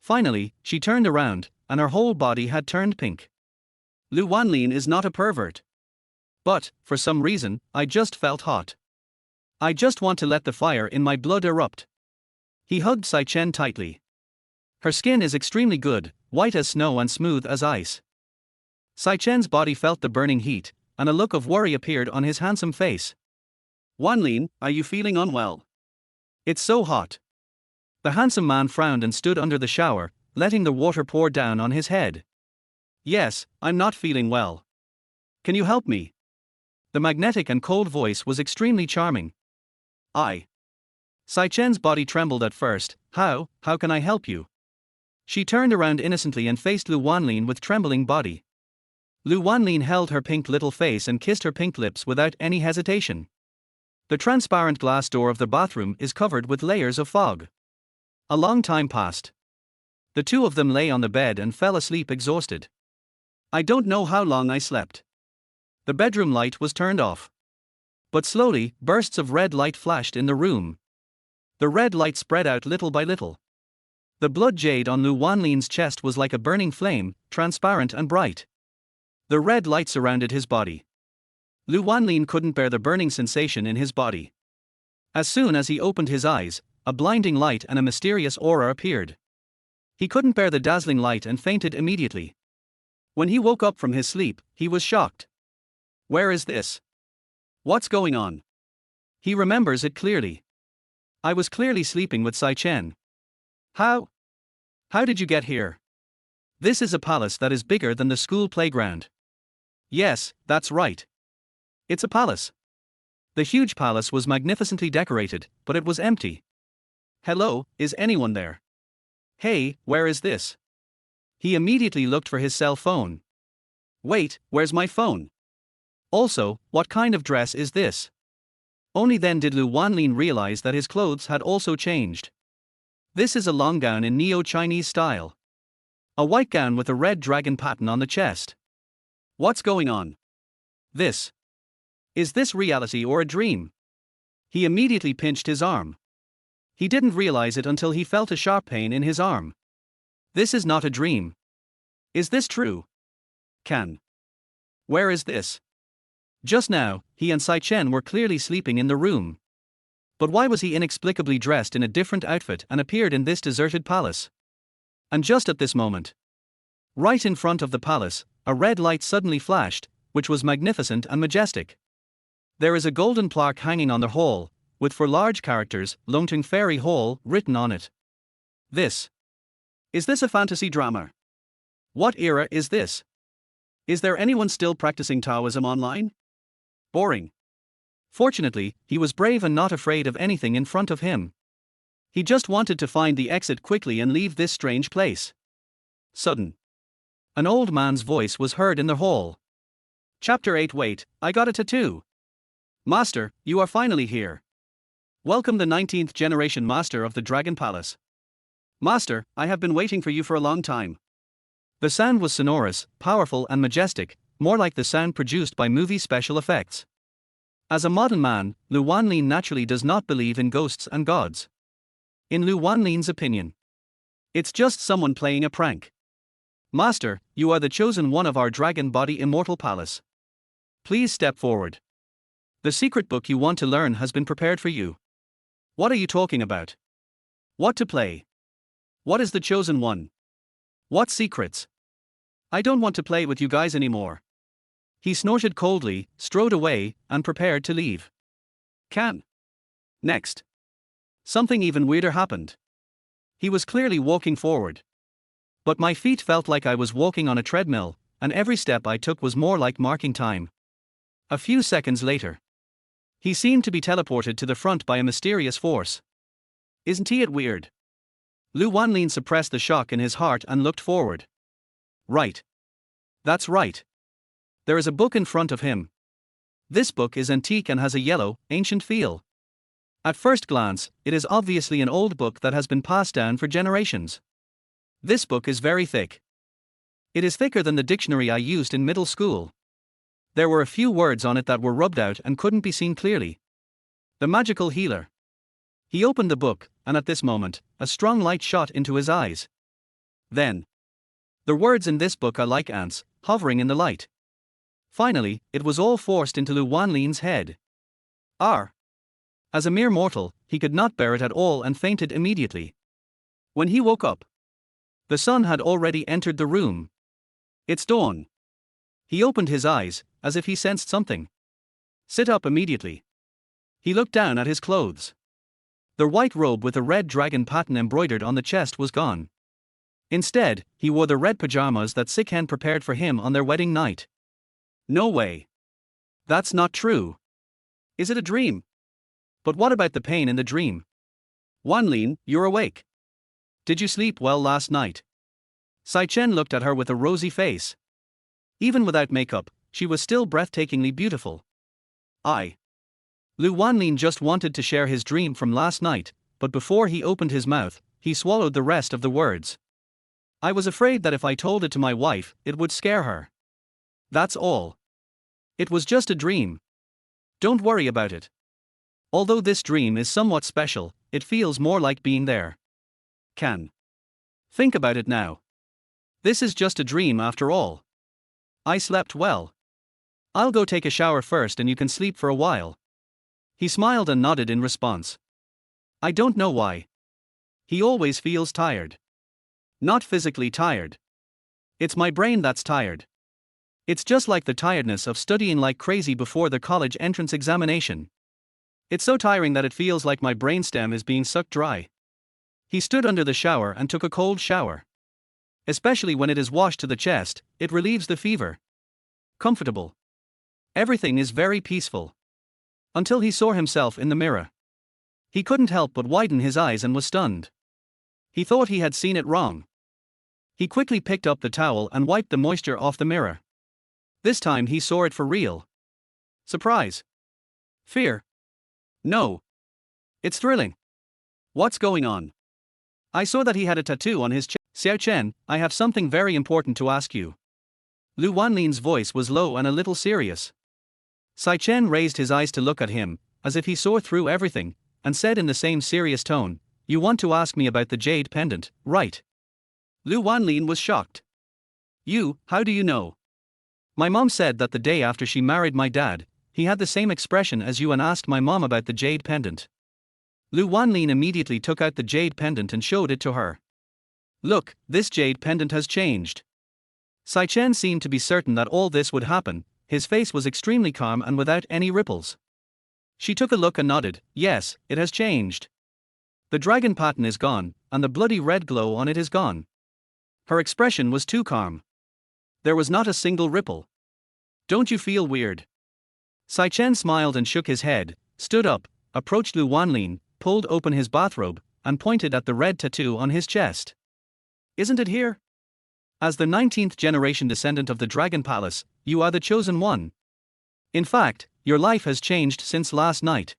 Finally, she turned around, and her whole body had turned pink. Lu Wanlin is not a pervert. But, for some reason, I just felt hot. I just want to let the fire in my blood erupt. He hugged Sai Chen tightly. Her skin is extremely good, white as snow and smooth as ice. Sai Chen's body felt the burning heat, and a look of worry appeared on his handsome face. Wanlin, are you feeling unwell? It's so hot. The handsome man frowned and stood under the shower, letting the water pour down on his head. Yes, I'm not feeling well. Can you help me? The magnetic and cold voice was extremely charming. Sai Chen's body trembled at first. How can I help you? She turned around innocently and faced Lu Wanlin with trembling body. Lu Wanlin held her pink little face and kissed her pink lips without any hesitation. The transparent glass door of the bathroom is covered with layers of fog. A long time passed. The two of them lay on the bed and fell asleep exhausted. I don't know how long I slept. The bedroom light was turned off. But slowly, bursts of red light flashed in the room. The red light spread out little by little. The blood jade on Lu Wanlin's chest was like a burning flame, transparent and bright. The red light surrounded his body. Lu Wanlin couldn't bear the burning sensation in his body. As soon as he opened his eyes, a blinding light and a mysterious aura appeared. He couldn't bear the dazzling light and fainted immediately. When he woke up from his sleep, he was shocked. Where is this? What's going on? He remembers it clearly. I was clearly sleeping with Sai Chen. How did you get here? This is a palace that is bigger than the school playground. Yes, that's right. It's a palace. The huge palace was magnificently decorated, but it was empty. Hello, is anyone there? Hey, where is this? He immediately looked for his cell phone. Wait, where's my phone? Also, what kind of dress is this? Only then did Lu Wanlin realize that his clothes had also changed. This is a long gown in neo-Chinese style. A white gown with a red dragon pattern on the chest. What's going on? Is this reality or a dream? He immediately pinched his arm. He didn't realize it until he felt a sharp pain in his arm. This is not a dream. Is this true? Where is this? Just now, he and Sai Chen were clearly sleeping in the room. But why was he inexplicably dressed in a different outfit and appeared in this deserted palace? And just at this moment, right in front of the palace, a red light suddenly flashed, which was magnificent and majestic. There is a golden plaque hanging on the hall, with for large characters, Longting Fairy Hall, written on it. Is this a fantasy drama? What era is this? Is there anyone still practicing Taoism online? Boring. Fortunately, he was brave and not afraid of anything in front of him. He just wanted to find the exit quickly and leave this strange place. Sudden. An old man's voice was heard in the hall. Chapter 8. Wait, I got a tattoo. Master, you are finally here. Welcome, the 19th generation master of the Dragon Palace. Master, I have been waiting for you for a long time. The sound was sonorous, powerful and majestic, more like the sound produced by movie special effects. As a modern man, Lu Wanlin naturally does not believe in ghosts and gods. In Lu Wanlin's opinion, it's just someone playing a prank. Master, you are the chosen one of our dragon body immortal palace. Please step forward. The secret book you want to learn has been prepared for you. What are you talking about? What to play? What is the chosen one? What secrets? I don't want to play with you guys anymore. He snorted coldly, strode away, and prepared to leave. Next. Something even weirder happened. He was clearly walking forward. But my feet felt like I was walking on a treadmill, and every step I took was more like marking time. A few seconds later, he seemed to be teleported to the front by a mysterious force. Isn't it weird? Lu Wanlin suppressed the shock in his heart and looked forward. Right. That's right. There is a book in front of him. This book is antique and has a yellow, ancient feel. At first glance, it is obviously an old book that has been passed down for generations. This book is very thick. It is thicker than the dictionary I used in middle school. There were a few words on it that were rubbed out and couldn't be seen clearly. The magical healer. He opened the book, and at this moment, a strong light shot into his eyes. Then, the words in this book are like ants, hovering in the light. Finally, it was all forced into Lu Wanlin's head. R. As a mere mortal, he could not bear it at all and fainted immediately. When he woke up, the sun had already entered the room. It's dawn. He opened his eyes, as if he sensed something. Sit up immediately. He looked down at his clothes. The white robe with a red dragon pattern embroidered on the chest was gone. Instead, he wore the red pajamas that Sikhen prepared for him on their wedding night. No way. That's not true. Is it a dream? But what about the pain in the dream? Wanlin, you're awake. Did you sleep well last night? Sai Chen looked at her with a rosy face. Even without makeup, she was still breathtakingly beautiful. Lu Wanlin just wanted to share his dream from last night, but before he opened his mouth, he swallowed the rest of the words. I was afraid that if I told it to my wife, it would scare her. That's all. It was just a dream. Don't worry about it. Although this dream is somewhat special, it feels more like being there. Think about it now. This is just a dream after all. I slept well. I'll go take a shower first and you can sleep for a while. He smiled and nodded in response. I don't know why. He always feels tired. Not physically tired. It's my brain that's tired. It's just like the tiredness of studying like crazy before the college entrance examination. It's so tiring that it feels like my brainstem is being sucked dry. He stood under the shower and took a cold shower. Especially when it is washed to the chest, it relieves the fever. Comfortable. Everything is very peaceful. Until he saw himself in the mirror. He couldn't help but widen his eyes and was stunned. He thought he had seen it wrong. He quickly picked up the towel and wiped the moisture off the mirror. This time he saw it for real. Surprise. Fear. No. It's thrilling. What's going on? I saw that he had a tattoo on his chest. Xiao Chen, I have something very important to ask you. Lu Wanlin's voice was low and a little serious. Sai Chen raised his eyes to look at him, as if he saw through everything, and said in the same serious tone, You want to ask me about the jade pendant, right? Lu Wanlin was shocked. How do you know? My mom said that the day after she married my dad, he had the same expression as you and asked my mom about the jade pendant. Lu Wanlin immediately took out the jade pendant and showed it to her. Look, this jade pendant has changed. Sai Chen seemed to be certain that all this would happen. His face was extremely calm and without any ripples. She took a look and nodded, yes, it has changed. The dragon pattern is gone, and the bloody red glow on it is gone. Her expression was too calm. There was not a single ripple. Don't you feel weird? Sai Chen smiled and shook his head, stood up, approached Lu Wanlin, pulled open his bathrobe, and pointed at the red tattoo on his chest. Isn't it here? As the 19th generation descendant of the Dragon Palace, you are the chosen one. In fact, your life has changed since last night.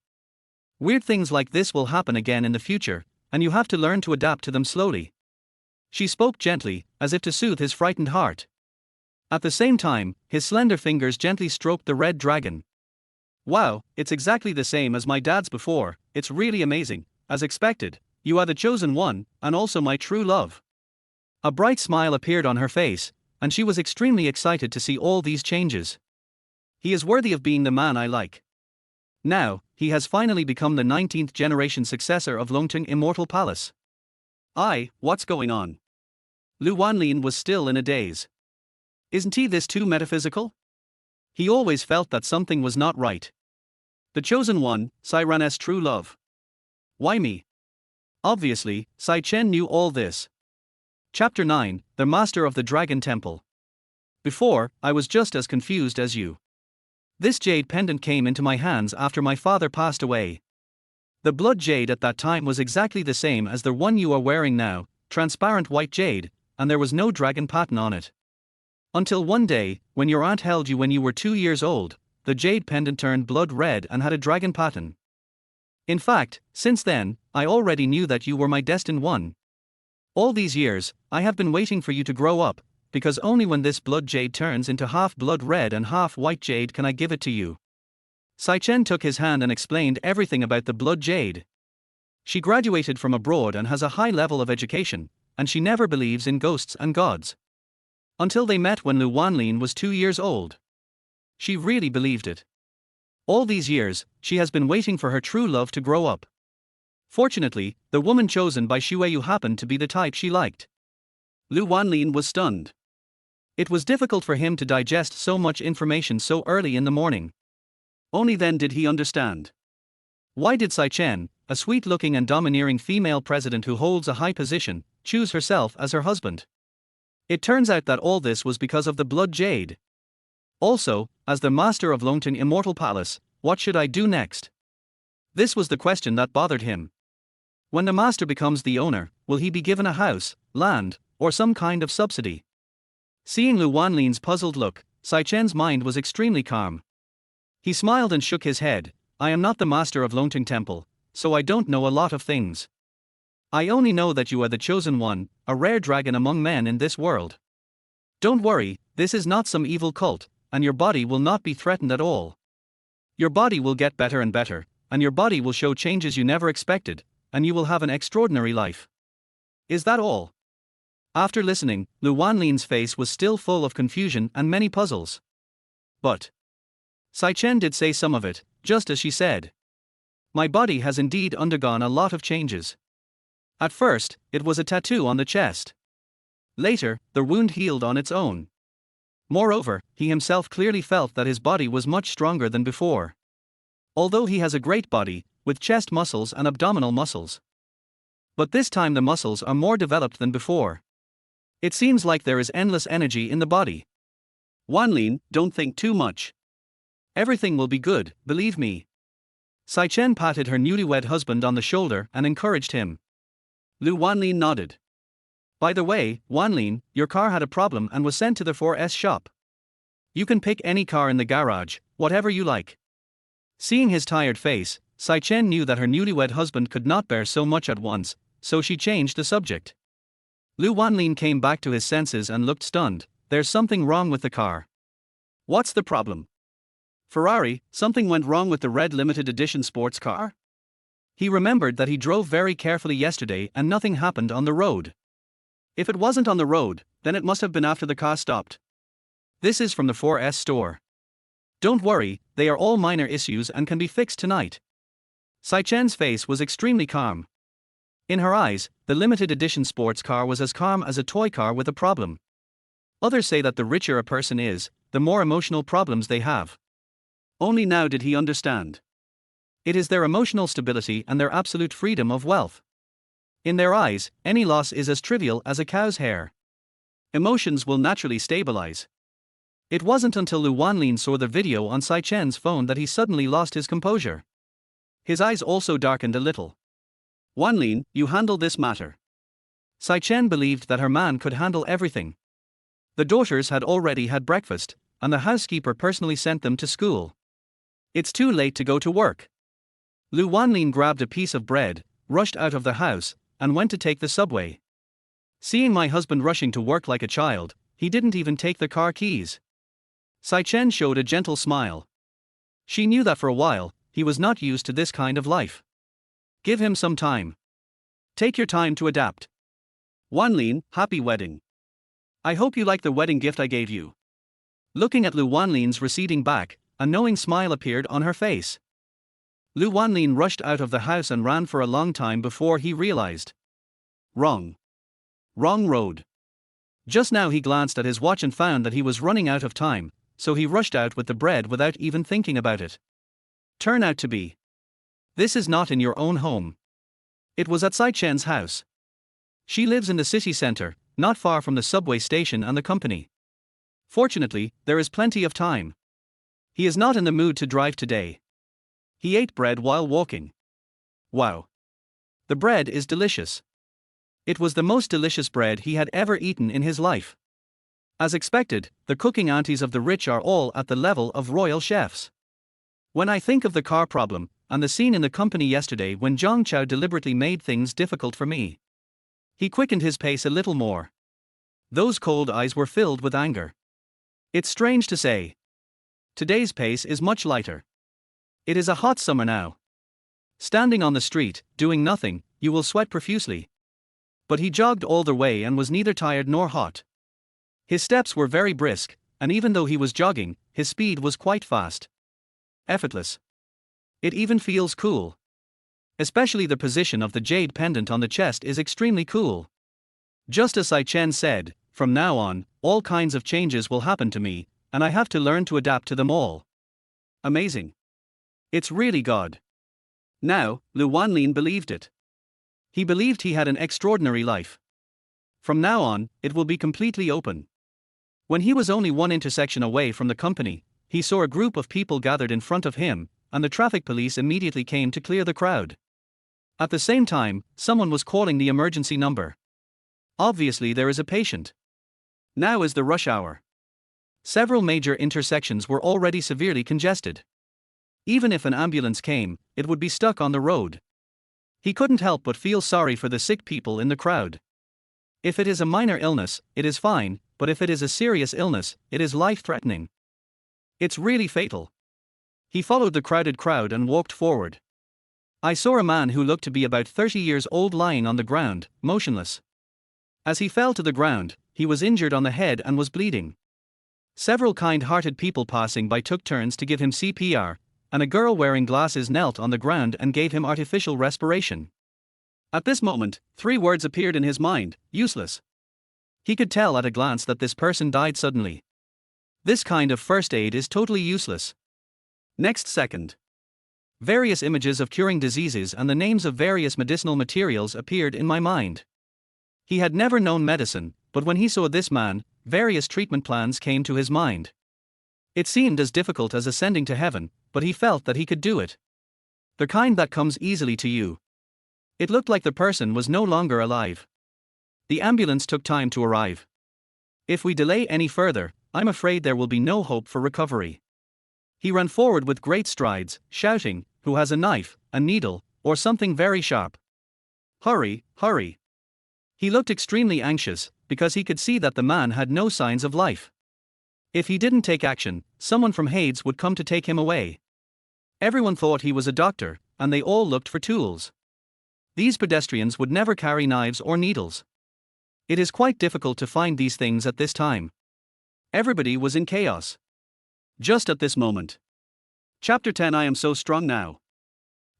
Weird things like this will happen again in the future, and you have to learn to adapt to them slowly. She spoke gently, as if to soothe his frightened heart. At the same time, his slender fingers gently stroked the red dragon. Wow, it's exactly the same as my dad's before, it's really amazing, as expected, you are the chosen one, and also my true love. A bright smile appeared on her face, and she was extremely excited to see all these changes. He is worthy of being the man I like. Now, he has finally become the 19th generation successor of Longting Immortal Palace. What's going on? Lu Wanlin was still in a daze. Isn't he this too metaphysical? He always felt that something was not right. The chosen one, Sai Ran's true love. Why me? Obviously, Sai Chen knew all this. Chapter 9, The Master of the Dragon Temple. Before, I was just as confused as you. This jade pendant came into my hands after my father passed away. The blood jade at that time was exactly the same as the one you are wearing now, transparent white jade, and there was no dragon pattern on it. Until one day, when your aunt held you when you were 2 years old, the jade pendant turned blood red and had a dragon pattern. In fact, since then, I already knew that you were my destined one. All these years, I have been waiting for you to grow up, because only when this blood jade turns into half blood red and half white jade can I give it to you. Sai-Chen took his hand and explained everything about the blood jade. She graduated from abroad and has a high level of education, and she never believes in ghosts and gods. Until they met when Lu Wanlin was 2 years old. She really believed it. All these years, she has been waiting for her true love to grow up. Fortunately, the woman chosen by Xueyu happened to be the type she liked. Lu Wanlin was stunned. It was difficult for him to digest so much information so early in the morning. Only then did he understand. Why did Sai-Chen, a sweet-looking and domineering female president who holds a high position, choose herself as her husband? It turns out that all this was because of the blood jade. Also, as the master of Longtan Immortal Palace, what should I do next? This was the question that bothered him. When the master becomes the owner, will he be given a house, land, or some kind of subsidy? Seeing Lu Wanlin's puzzled look, Sai-Chen's mind was extremely calm. He smiled and shook his head. I am not the master of Longtan Temple, so I don't know a lot of things. I only know that you are the chosen one, a rare dragon among men in this world. Don't worry, this is not some evil cult, and your body will not be threatened at all. Your body will get better and better, and your body will show changes you never expected, and you will have an extraordinary life. Is that all? After listening, Lu Wanlin's face was still full of confusion and many puzzles. But Sai-Chen did say some of it, just as she said. My body has indeed undergone a lot of changes. At first, it was a tattoo on the chest. Later, the wound healed on its own. Moreover, he himself clearly felt that his body was much stronger than before. Although he has a great body, with chest muscles and abdominal muscles. But this time the muscles are more developed than before. It seems like there is endless energy in the body. Wanlin, don't think too much. Everything will be good, believe me. Sai-Chen patted her newlywed husband on the shoulder and encouraged him. Lu Wanlin nodded. By the way, Wanlin, your car had a problem and was sent to the 4S shop. You can pick any car in the garage, whatever you like. Seeing his tired face, Sai-Chen knew that her newlywed husband could not bear so much at once, so she changed the subject. Lu Wanlin came back to his senses and looked stunned. There's something wrong with the car. What's the problem? Ferrari, something went wrong with the red limited edition sports car? He remembered that he drove very carefully yesterday and nothing happened on the road. If it wasn't on the road, then it must have been after the car stopped. This is from the 4S store. Don't worry, they are all minor issues and can be fixed tonight. Sai-Chen's face was extremely calm. In her eyes, the limited edition sports car was as calm as a toy car with a problem. Others say that the richer a person is, the more emotional problems they have. Only now did he understand. It is their emotional stability and their absolute freedom of wealth. In their eyes, any loss is as trivial as a cow's hair. Emotions will naturally stabilize. It wasn't until Lu Wanlin saw the video on Sai-Chen's phone that he suddenly lost his composure. His eyes also darkened a little. Wanlin, you handle this matter. Sai-Chen believed that her man could handle everything. The daughters had already had breakfast, and the housekeeper personally sent them to school. It's too late to go to work. Lu Wanlin grabbed a piece of bread, rushed out of the house, and went to take the subway. Seeing my husband rushing to work like a child, he didn't even take the car keys. Sai-Chen showed a gentle smile. She knew that for a while, he was not used to this kind of life. Give him some time. Take your time to adapt. Wanlin, happy wedding. I hope you like the wedding gift I gave you. Looking at Lu Wanlin's receding back, a knowing smile appeared on her face. Lu Wanlin rushed out of the house and ran for a long time before he realized. Wrong road. Just now he glanced at his watch and found that he was running out of time, so he rushed out with the bread without even thinking about it. Turn out to be. This is not in your own home. It was at Sai-Chen's house. She lives in the city center, not far from the subway station and the company. Fortunately, there is plenty of time. He is not in the mood to drive today. He ate bread while walking. Wow. The bread is delicious. It was the most delicious bread he had ever eaten in his life. As expected, the cooking aunties of the rich are all at the level of royal chefs. When I think of the car problem, and the scene in the company yesterday when Zhang Chao deliberately made things difficult for me. He quickened his pace a little more. Those cold eyes were filled with anger. It's strange to say. Today's pace is much lighter. It is a hot summer now. Standing on the street, doing nothing, you will sweat profusely. But he jogged all the way and was neither tired nor hot. His steps were very brisk, and even though he was jogging, his speed was quite fast. Effortless. It even feels cool. Especially the position of the jade pendant on the chest is extremely cool. Just as Sai Chen said, from now on, all kinds of changes will happen to me, and I have to learn to adapt to them all. Amazing. It's really God. Now, Lu Wanlin believed it. He believed he had an extraordinary life. From now on, it will be completely open. When he was only one intersection away from the company, he saw a group of people gathered in front of him, and the traffic police immediately came to clear the crowd. At the same time, someone was calling the emergency number. Obviously, there is a patient. Now is the rush hour. Several major intersections were already severely congested. Even if an ambulance came, it would be stuck on the road. He couldn't help but feel sorry for the sick people in the crowd. If it is a minor illness, it is fine, but if it is a serious illness, it is life-threatening. It's really fatal. He followed the crowded crowd and walked forward. I saw a man who looked to be about 30 years old lying on the ground, motionless. As he fell to the ground, he was injured on the head and was bleeding. Several kind-hearted people passing by took turns to give him CPR, and a girl wearing glasses knelt on the ground and gave him artificial respiration. At this moment, 3 words appeared in his mind: useless. He could tell at a glance that this person died suddenly. This kind of first aid is totally useless. Next second, various images of curing diseases and the names of various medicinal materials appeared in my mind. He had never known medicine, but when he saw this man, various treatment plans came to his mind. It seemed as difficult as ascending to heaven, but he felt that he could do it. The kind that comes easily to you. It looked like the person was no longer alive. The ambulance took time to arrive. If we delay any further, I'm afraid there will be no hope for recovery. He ran forward with great strides, shouting, "Who has a knife, a needle, or something very sharp? Hurry, hurry." He looked extremely anxious, because he could see that the man had no signs of life. If he didn't take action, someone from Hades would come to take him away. Everyone thought he was a doctor, and they all looked for tools. These pedestrians would never carry knives or needles. It is quite difficult to find these things at this time. Everybody was in chaos. Just at this moment. Chapter 10. I am so strong now.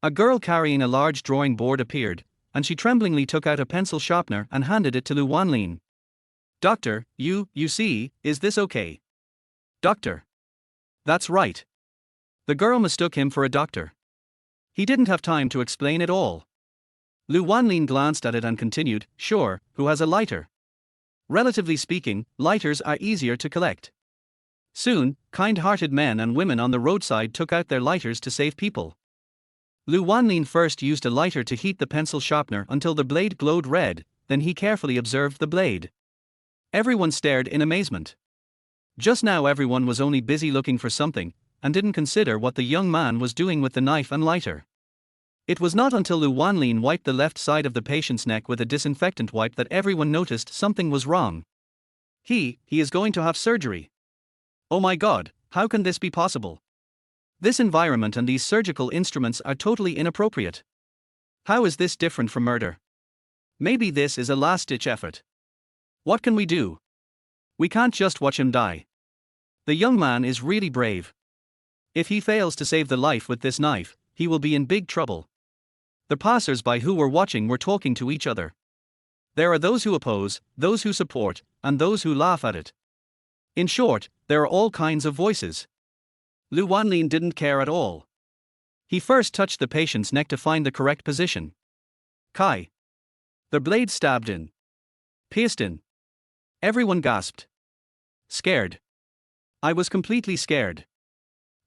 A girl carrying a large drawing board appeared, and she tremblingly took out a pencil sharpener and handed it to Lu Wanlin. "Doctor, you see, is this okay?" "Doctor." "That's right." The girl mistook him for a doctor. He didn't have time to explain it all. Lu Wanlin glanced at it and continued, "Sure, who has a lighter?" Relatively speaking, lighters are easier to collect. Soon, kind-hearted men and women on the roadside took out their lighters to save people. Lu Wanlin first used a lighter to heat the pencil sharpener until the blade glowed red, then he carefully observed the blade. Everyone stared in amazement. Just now everyone was only busy looking for something, and didn't consider what the young man was doing with the knife and lighter. It was not until Lu Wanlin wiped the left side of the patient's neck with a disinfectant wipe that everyone noticed something was wrong. He is going to have surgery. Oh my God, how can this be possible? This environment and these surgical instruments are totally inappropriate. How is this different from murder? Maybe this is a last-ditch effort. What can we do? We can't just watch him die. The young man is really brave. If he fails to save the life with this knife, he will be in big trouble. The passers-by who were watching were talking to each other. There are those who oppose, those who support, and those who laugh at it. In short, there are all kinds of voices. Lu Wanlin didn't care at all. He first touched the patient's neck to find the correct position. Kai. The blade stabbed in. Pierced in. Everyone gasped. Scared. I was completely scared.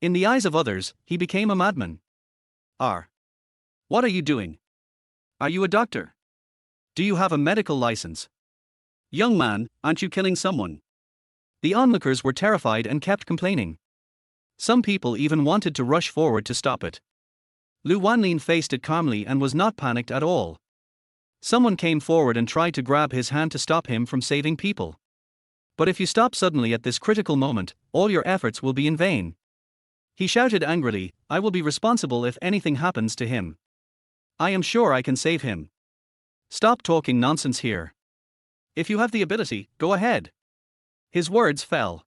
In the eyes of others, he became a madman. R. What are you doing? Are you a doctor? Do you have a medical license? Young man, aren't you killing someone? The onlookers were terrified and kept complaining. Some people even wanted to rush forward to stop it. Lu Wanlin faced it calmly and was not panicked at all. Someone came forward and tried to grab his hand to stop him from saving people. But if you stop suddenly at this critical moment, all your efforts will be in vain. He shouted angrily, I will be responsible if anything happens to him. I am sure I can save him. Stop talking nonsense here. If you have the ability, go ahead. His words fell.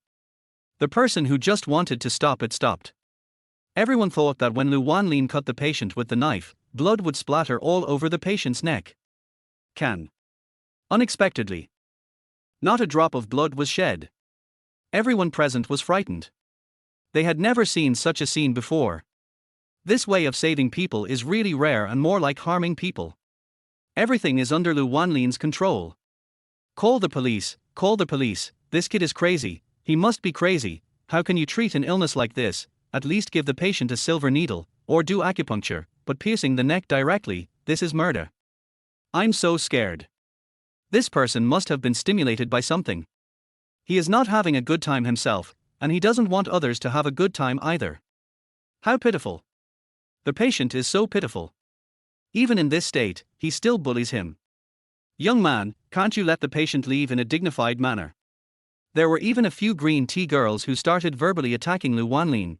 The person who just wanted to stop it stopped. Everyone thought that when Lu Wanlin cut the patient with the knife, blood would splatter all over the patient's neck. Unexpectedly, not a drop of blood was shed. Everyone present was frightened. They had never seen such a scene before. This way of saving people is really rare and more like harming people. Everything is under Lu Wanlin's control. Call the police, this kid is crazy, he must be crazy, how can you treat an illness like this? At least give the patient a silver needle, or do acupuncture, but piercing the neck directly, this is murder. I'm so scared. This person must have been stimulated by something. He is not having a good time himself, and he doesn't want others to have a good time either. How pitiful. The patient is so pitiful. Even in this state, he still bullies him. Young man, can't you let the patient leave in a dignified manner? There were even a few green tea girls who started verbally attacking Lu Wanlin.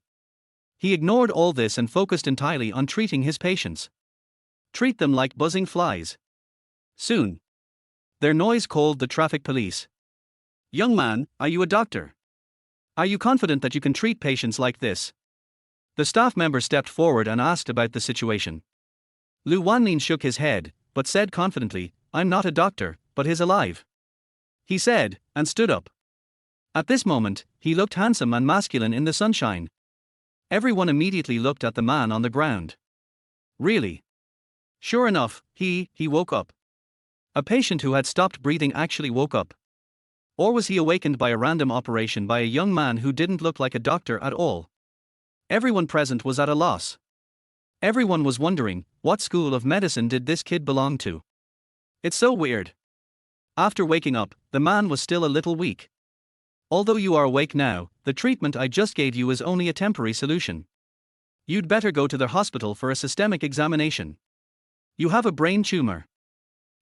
He ignored all this and focused entirely on treating his patients. Treat them like buzzing flies. Soon, their noise called the traffic police. Young man, are you a doctor? Are you confident that you can treat patients like this? The staff member stepped forward and asked about the situation. Lu Wanlin shook his head, but said confidently, I'm not a doctor, but he's alive. He said, and stood up. At this moment, he looked handsome and masculine in the sunshine. Everyone immediately looked at the man on the ground. Really? Sure enough, he woke up. A patient who had stopped breathing actually woke up. Or was he awakened by a random operation by a young man who didn't look like a doctor at all? Everyone present was at a loss. Everyone was wondering, what school of medicine did this kid belong to? It's so weird. After waking up, the man was still a little weak. Although you are awake now, the treatment I just gave you is only a temporary solution. You'd better go to the hospital for a systemic examination. You have a brain tumor.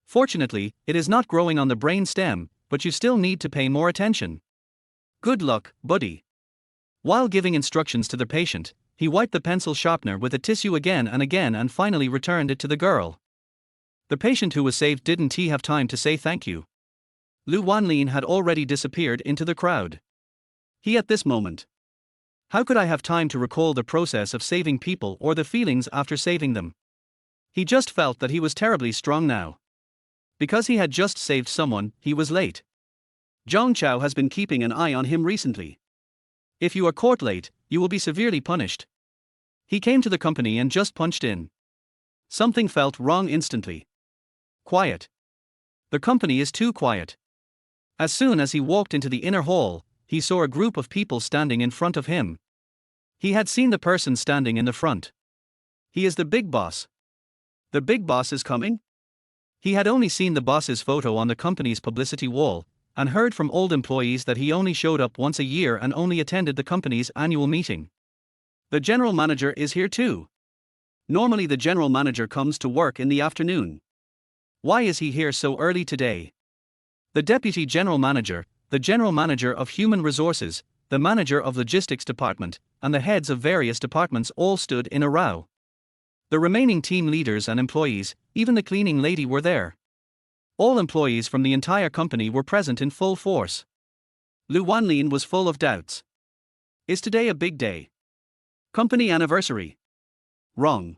Fortunately, it is not growing on the brain stem, but you still need to pay more attention. Good luck, buddy. While giving instructions to the patient, he wiped the pencil sharpener with a tissue again and finally returned it to the girl. The patient who was saved didn't have time to say thank you. Lu Wanlin had already disappeared into the crowd. He at this moment. How could I have time to recall the process of saving people or the feelings after saving them? He just felt that he was terribly strong now. Because he had just saved someone, he was late. Zhang Chao has been keeping an eye on him recently. If you are caught late, you will be severely punished. He came to the company and just punched in. Something felt wrong instantly. Quiet. The company is too quiet. As soon as he walked into the inner hall, he saw a group of people standing in front of him. He had seen the person standing in the front. He is the big boss. The big boss is coming? He had only seen the boss's photo on the company's publicity wall, and heard from old employees that he only showed up once a year and only attended the company's annual meeting. The general manager is here too. Normally the general manager comes to work in the afternoon. Why is he here so early today? The deputy general manager, the general manager of human resources, the manager of logistics department, and the heads of various departments all stood in a row. The remaining team leaders and employees, even the cleaning lady, were there. All employees from the entire company were present in full force. Lu Wanlin was full of doubts. Is today a big day? Company anniversary? Wrong.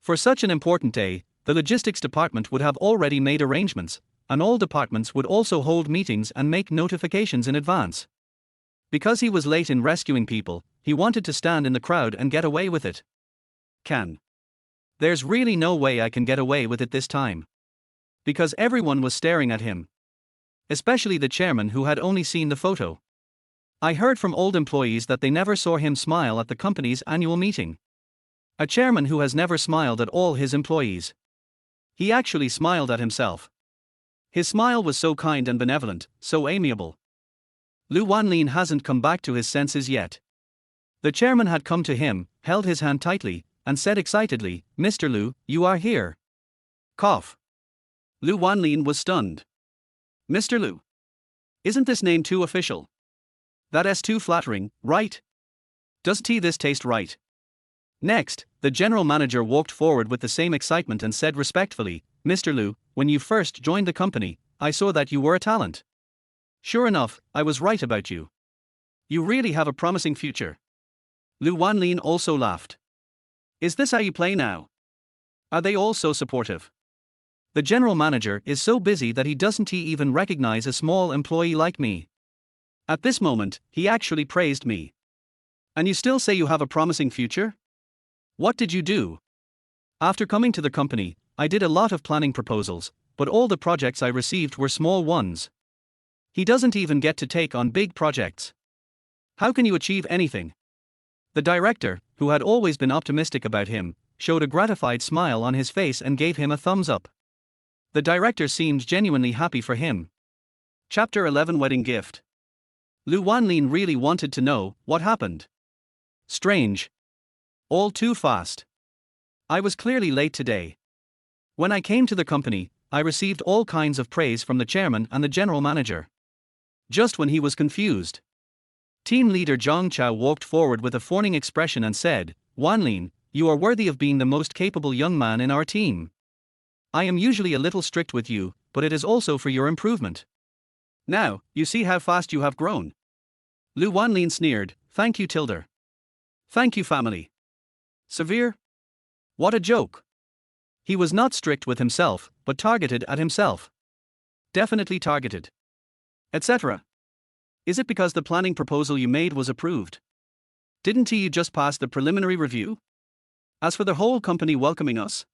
For such an important day, the logistics department would have already made arrangements, and all departments would also hold meetings and make notifications in advance. Because he was late in rescuing people, he wanted to stand in the crowd and get away with it. There's really no way I can get away with it this time. Because everyone was staring at him. Especially the chairman who had only seen the photo. I heard from old employees that they never saw him smile at the company's annual meeting. A chairman who has never smiled at all his employees. He actually smiled at himself. His smile was so kind and benevolent, so amiable. Lu Wanlin hasn't come back to his senses yet. The chairman had come to him, held his hand tightly, and said excitedly, "Mr. Lu, you are here." Cough. Lu Wanlin was stunned. Mr. Lu. Isn't this name too official? That's too flattering, right? Doesn't this taste right? Next, the general manager walked forward with the same excitement and said respectfully, "Mr. Lu, when you first joined the company, I saw that you were a talent. Sure enough, I was right about you. You really have a promising future." Lu Wanlin also laughed. Is this how you play now? Are they all so supportive? The general manager is so busy that he doesn't even recognize a small employee like me. At this moment, he actually praised me. And you still say you have a promising future? What did you do? After coming to the company, I did a lot of planning proposals, but all the projects I received were small ones. He doesn't even get to take on big projects. How can you achieve anything? The director, who had always been optimistic about him, showed a gratified smile on his face and gave him a thumbs up. The director seemed genuinely happy for him. Chapter 11 Wedding Gift. Lu Wanlin really wanted to know what happened. Strange. All too fast. I was clearly late today. When I came to the company, I received all kinds of praise from the chairman and the general manager. Just when he was confused, team leader Zhang Chao walked forward with a fawning expression and said, "Wanlin, you are worthy of being the most capable young man in our team. I am usually a little strict with you, but it is also for your improvement. Now, you see how fast you have grown." Lu Wanlin sneered, "Thank you, Tilder. Thank you, family." Severe? What a joke. He was not strict with himself, but targeted at himself. Definitely targeted. Etc. Is it because the planning proposal you made was approved? Didn't you just pass the preliminary review? As for the whole company welcoming us,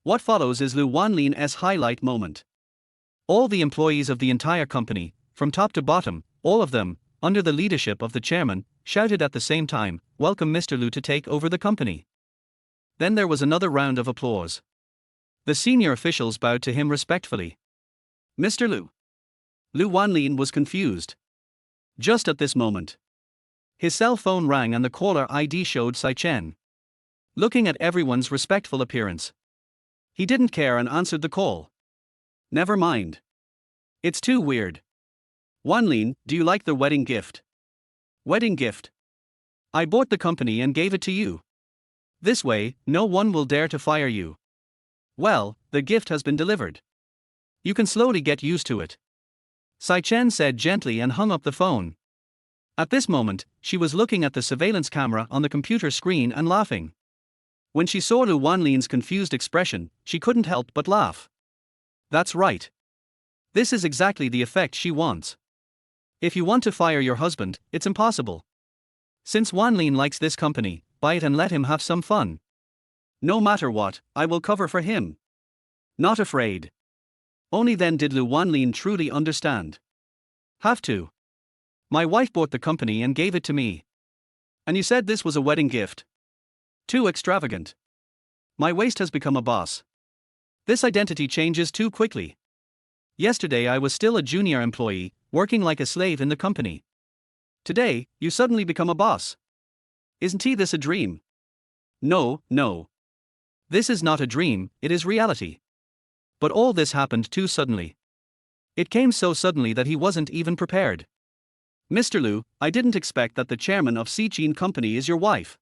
what follows is Lu Wanlin's highlight moment. All the employees of the entire company, from top to bottom, all of them, under the leadership of the chairman, shouted at the same time, "Welcome Mr. Lu to take over the company." Then there was another round of applause. The senior officials bowed to him respectfully. Mr. Lu. Lu Wanlin was confused. Just at this moment, his cell phone rang and the caller ID showed Sai Chen. Looking at everyone's respectful appearance, he didn't care and answered the call. Never mind. It's too weird. Wanlin, do you like the wedding gift? Wedding gift. I bought the company and gave it to you. This way, no one will dare to fire you. Well, the gift has been delivered. You can slowly get used to it. Sai Chen said gently and hung up the phone. At this moment, she was looking at the surveillance camera on the computer screen and laughing. When she saw Lu Wanlin's confused expression, she couldn't help but laugh. That's right. This is exactly the effect she wants. If you want to fire your husband, it's impossible. Since Wanlin likes this company, buy it and let him have some fun. No matter what, I will cover for him. Not afraid. Only then did Lu Wanlin truly understand. Have to. My wife bought the company and gave it to me. And you said this was a wedding gift. Too extravagant. My waist has become a boss. This identity changes too quickly. Yesterday I was still a junior employee, working like a slave in the company. Today, you suddenly become a boss. Isn't this a dream? No. This is not a dream, it is reality. But all this happened too suddenly. It came so suddenly that he wasn't even prepared. Mr. Lu, I didn't expect that the chairman of Xijin Company is your wife.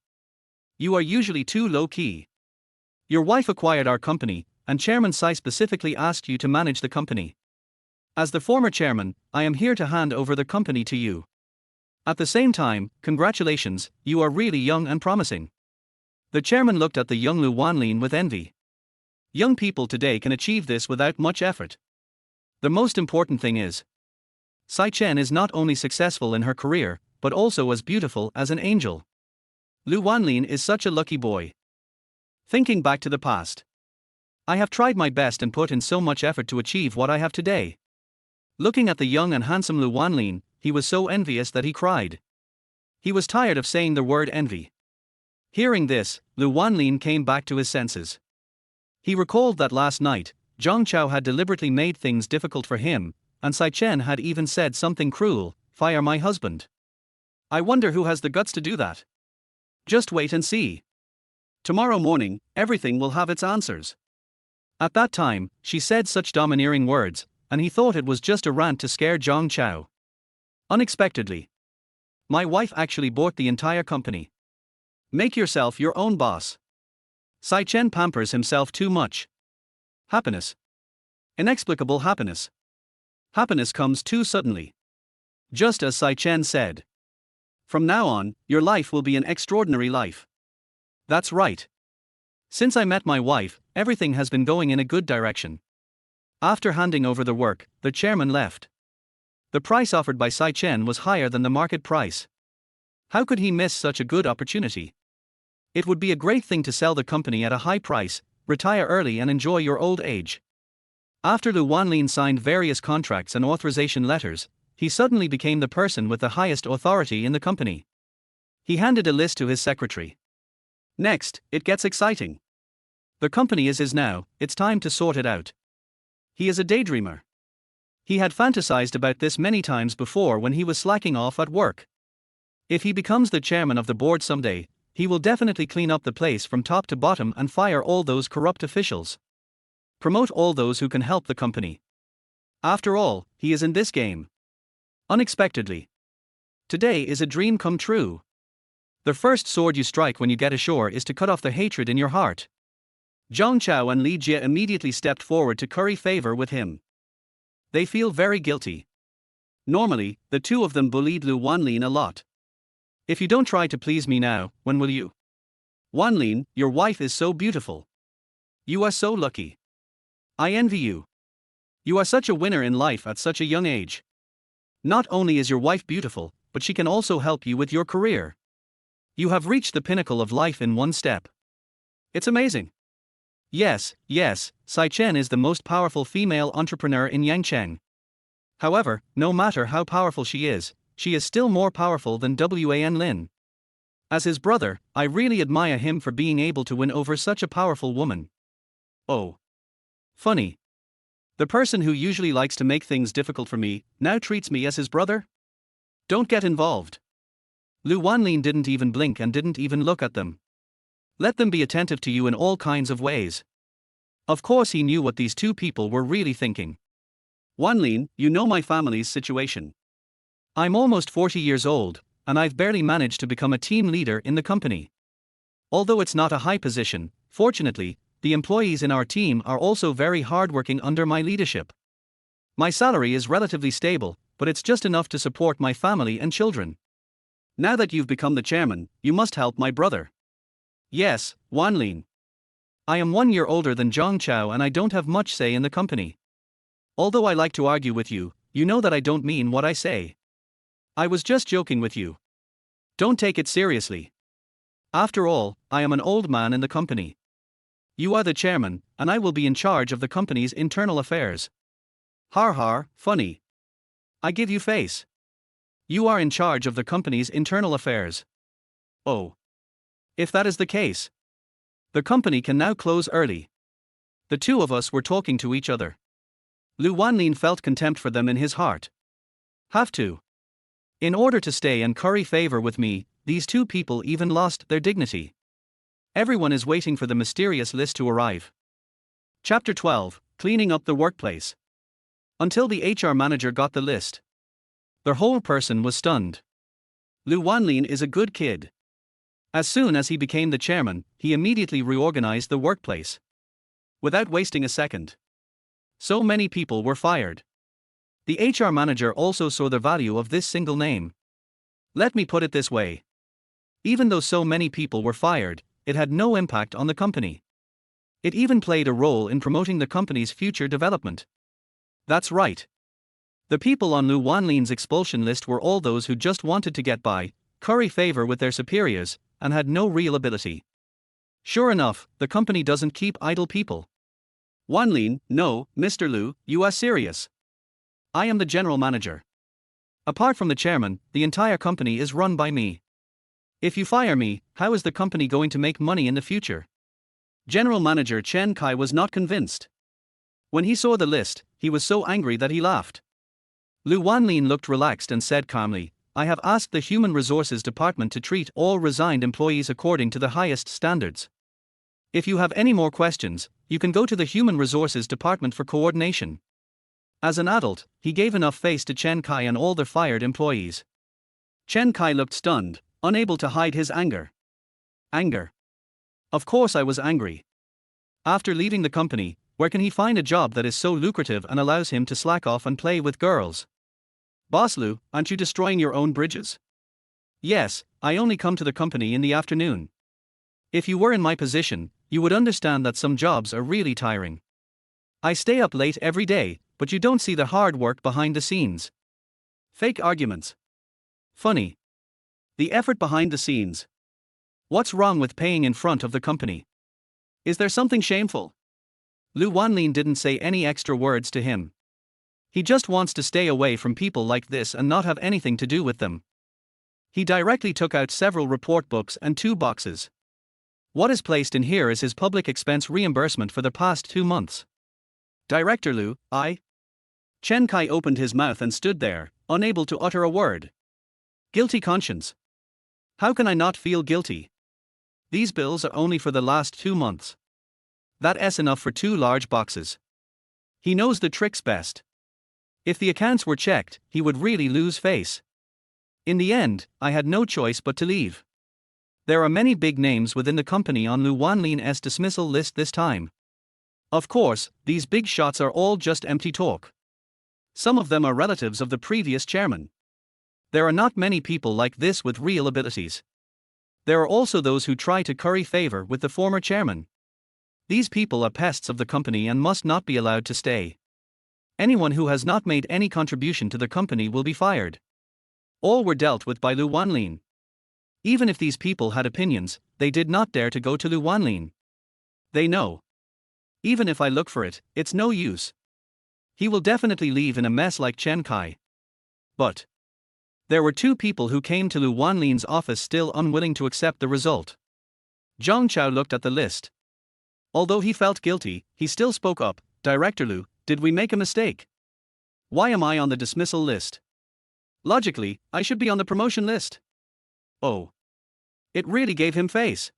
You are usually too low-key. Your wife acquired our company, and Chairman Sai specifically asked you to manage the company. As the former chairman, I am here to hand over the company to you. At the same time, congratulations, you are really young and promising. The chairman looked at the young Lu Wanlin with envy. Young people today can achieve this without much effort. The most important thing is, Sai Chen is not only successful in her career, but also as beautiful as an angel. Lu Wanlin is such a lucky boy. Thinking back to the past, I have tried my best and put in so much effort to achieve what I have today. Looking at the young and handsome Lu Wanlin, he was so envious that he cried. He was tired of saying the word envy. Hearing this, Lu Wanlin came back to his senses. He recalled that last night, Zhang Chao had deliberately made things difficult for him, and Sai Chen had even said something cruel, "Fire my husband." I wonder who has the guts to do that. Just wait and see. Tomorrow morning, everything will have its answers. At that time, she said such domineering words, and he thought it was just a rant to scare Zhang Chao. Unexpectedly, my wife actually bought the entire company. Make yourself your own boss. Sai Chen pampers himself too much. Happiness. Inexplicable happiness. Happiness comes too suddenly. Just as Sai Chen said. From now on, your life will be an extraordinary life. That's right. Since I met my wife, everything has been going in a good direction. After handing over the work, the chairman left. The price offered by Sai Chen was higher than the market price. How could he miss such a good opportunity? It would be a great thing to sell the company at a high price, retire early and enjoy your old age. After Lu Wanlin signed various contracts and authorization letters, he suddenly became the person with the highest authority in the company. He handed a list to his secretary. Next, it gets exciting. The company is his now, it's time to sort it out. He is a daydreamer. He had fantasized about this many times before when he was slacking off at work. If he becomes the chairman of the board someday, he will definitely clean up the place from top to bottom and fire all those corrupt officials. Promote all those who can help the company. After all, he is in this game. Unexpectedly. Today is a dream come true. The first sword you strike when you get ashore is to cut off the hatred in your heart. Zhang Chao and Li Jie immediately stepped forward to curry favor with him. They feel very guilty. Normally, the two of them bullied Lu Wanlin a lot. If you don't try to please me now, when will you? Wanlin, your wife is so beautiful. You are so lucky. I envy you. You are such a winner in life at such a young age. Not only is your wife beautiful, but she can also help you with your career. You have reached the pinnacle of life in one step. It's amazing. Yes, Sai Chen is the most powerful female entrepreneur in Yangcheng. However, no matter how powerful she is still more powerful than Wanlin. As his brother, I really admire him for being able to win over such a powerful woman. Oh. Funny. The person who usually likes to make things difficult for me, now treats me as his brother? Don't get involved. Lu Wanlin didn't even blink and didn't even look at them. Let them be attentive to you in all kinds of ways. Of course he knew what these two people were really thinking. Wanlin, you know my family's situation. I'm almost 40 years old, and I've barely managed to become a team leader in the company. Although it's not a high position, fortunately, the employees in our team are also very hardworking under my leadership. My salary is relatively stable, but it's just enough to support my family and children. Now that you've become the chairman, you must help my brother. Yes, Wanlin. I am 1 year older than Zhang Chao and I don't have much say in the company. Although I like to argue with you, you know that I don't mean what I say. I was just joking with you. Don't take it seriously. After all, I am an old man in the company. You are the chairman, and I will be in charge of the company's internal affairs. Har har, funny. I give you face. You are in charge of the company's internal affairs. Oh. If that is the case, the company can now close early. The two of us were talking to each other. Lu Wanlin felt contempt for them in his heart. Have to. In order to stay and curry favor with me, these two people even lost their dignity. Everyone is waiting for the mysterious list to arrive. Chapter 12, Cleaning Up the Workplace. Until the HR manager got the list, the whole person was stunned. Lu Wanlin is a good kid. As soon as he became the chairman, he immediately reorganized the workplace. Without wasting a second. So many people were fired. The HR manager also saw the value of this single name. Let me put it this way. Even though so many people were fired, it had no impact on the company. It even played a role in promoting the company's future development. That's right. The people on Lu Wanlin's expulsion list were all those who just wanted to get by, curry favor with their superiors, and had no real ability. Sure enough, the company doesn't keep idle people. Wanlin, no, Mr. Lu, you are serious. I am the general manager. Apart from the chairman, the entire company is run by me. If you fire me, how is the company going to make money in the future? General Manager Chen Kai was not convinced. When he saw the list, he was so angry that he laughed. Lu Wanlin looked relaxed and said calmly, I have asked the Human Resources Department to treat all resigned employees according to the highest standards. If you have any more questions, you can go to the Human Resources Department for coordination. As an adult, he gave enough face to Chen Kai and all the fired employees. Chen Kai looked stunned, unable to hide his anger. Anger. Of course I was angry. After leaving the company, where can he find a job that is so lucrative and allows him to slack off and play with girls? Boss Lu, aren't you destroying your own bridges? Yes, I only come to the company in the afternoon. If you were in my position, you would understand that some jobs are really tiring. I stay up late every day, but you don't see the hard work behind the scenes. Fake arguments. Funny. The effort behind the scenes. What's wrong with paying in front of the company? Is there something shameful? Lu Wanlin didn't say any extra words to him. He just wants to stay away from people like this and not have anything to do with them. He directly took out several report books and 2 boxes. What is placed in here is his public expense reimbursement for the past 2 months. Director Lu, Chen Kai opened his mouth and stood there, unable to utter a word. Guilty conscience. How can I not feel guilty? These bills are only for the last 2 months. That's enough for 2 large boxes. He knows the tricks best. If the accounts were checked, he would really lose face. In the end, I had no choice but to leave. There are many big names within the company on Lu Wanlin's dismissal list this time. Of course, these big shots are all just empty talk. Some of them are relatives of the previous chairman. There are not many people like this with real abilities. There are also those who try to curry favor with the former chairman. These people are pests of the company and must not be allowed to stay. Anyone who has not made any contribution to the company will be fired. All were dealt with by Lu Wanlin. Even if these people had opinions, they did not dare to go to Lu Wanlin. They know. Even if I look for it, it's no use. He will definitely leave in a mess like Chen Kai. But there were 2 people who came to Lu Wanlin's office still unwilling to accept the result. Zhang Chao looked at the list. Although he felt guilty, he still spoke up, Director Lu, did we make a mistake? Why am I on the dismissal list? Logically, I should be on the promotion list. Oh. It really gave him face.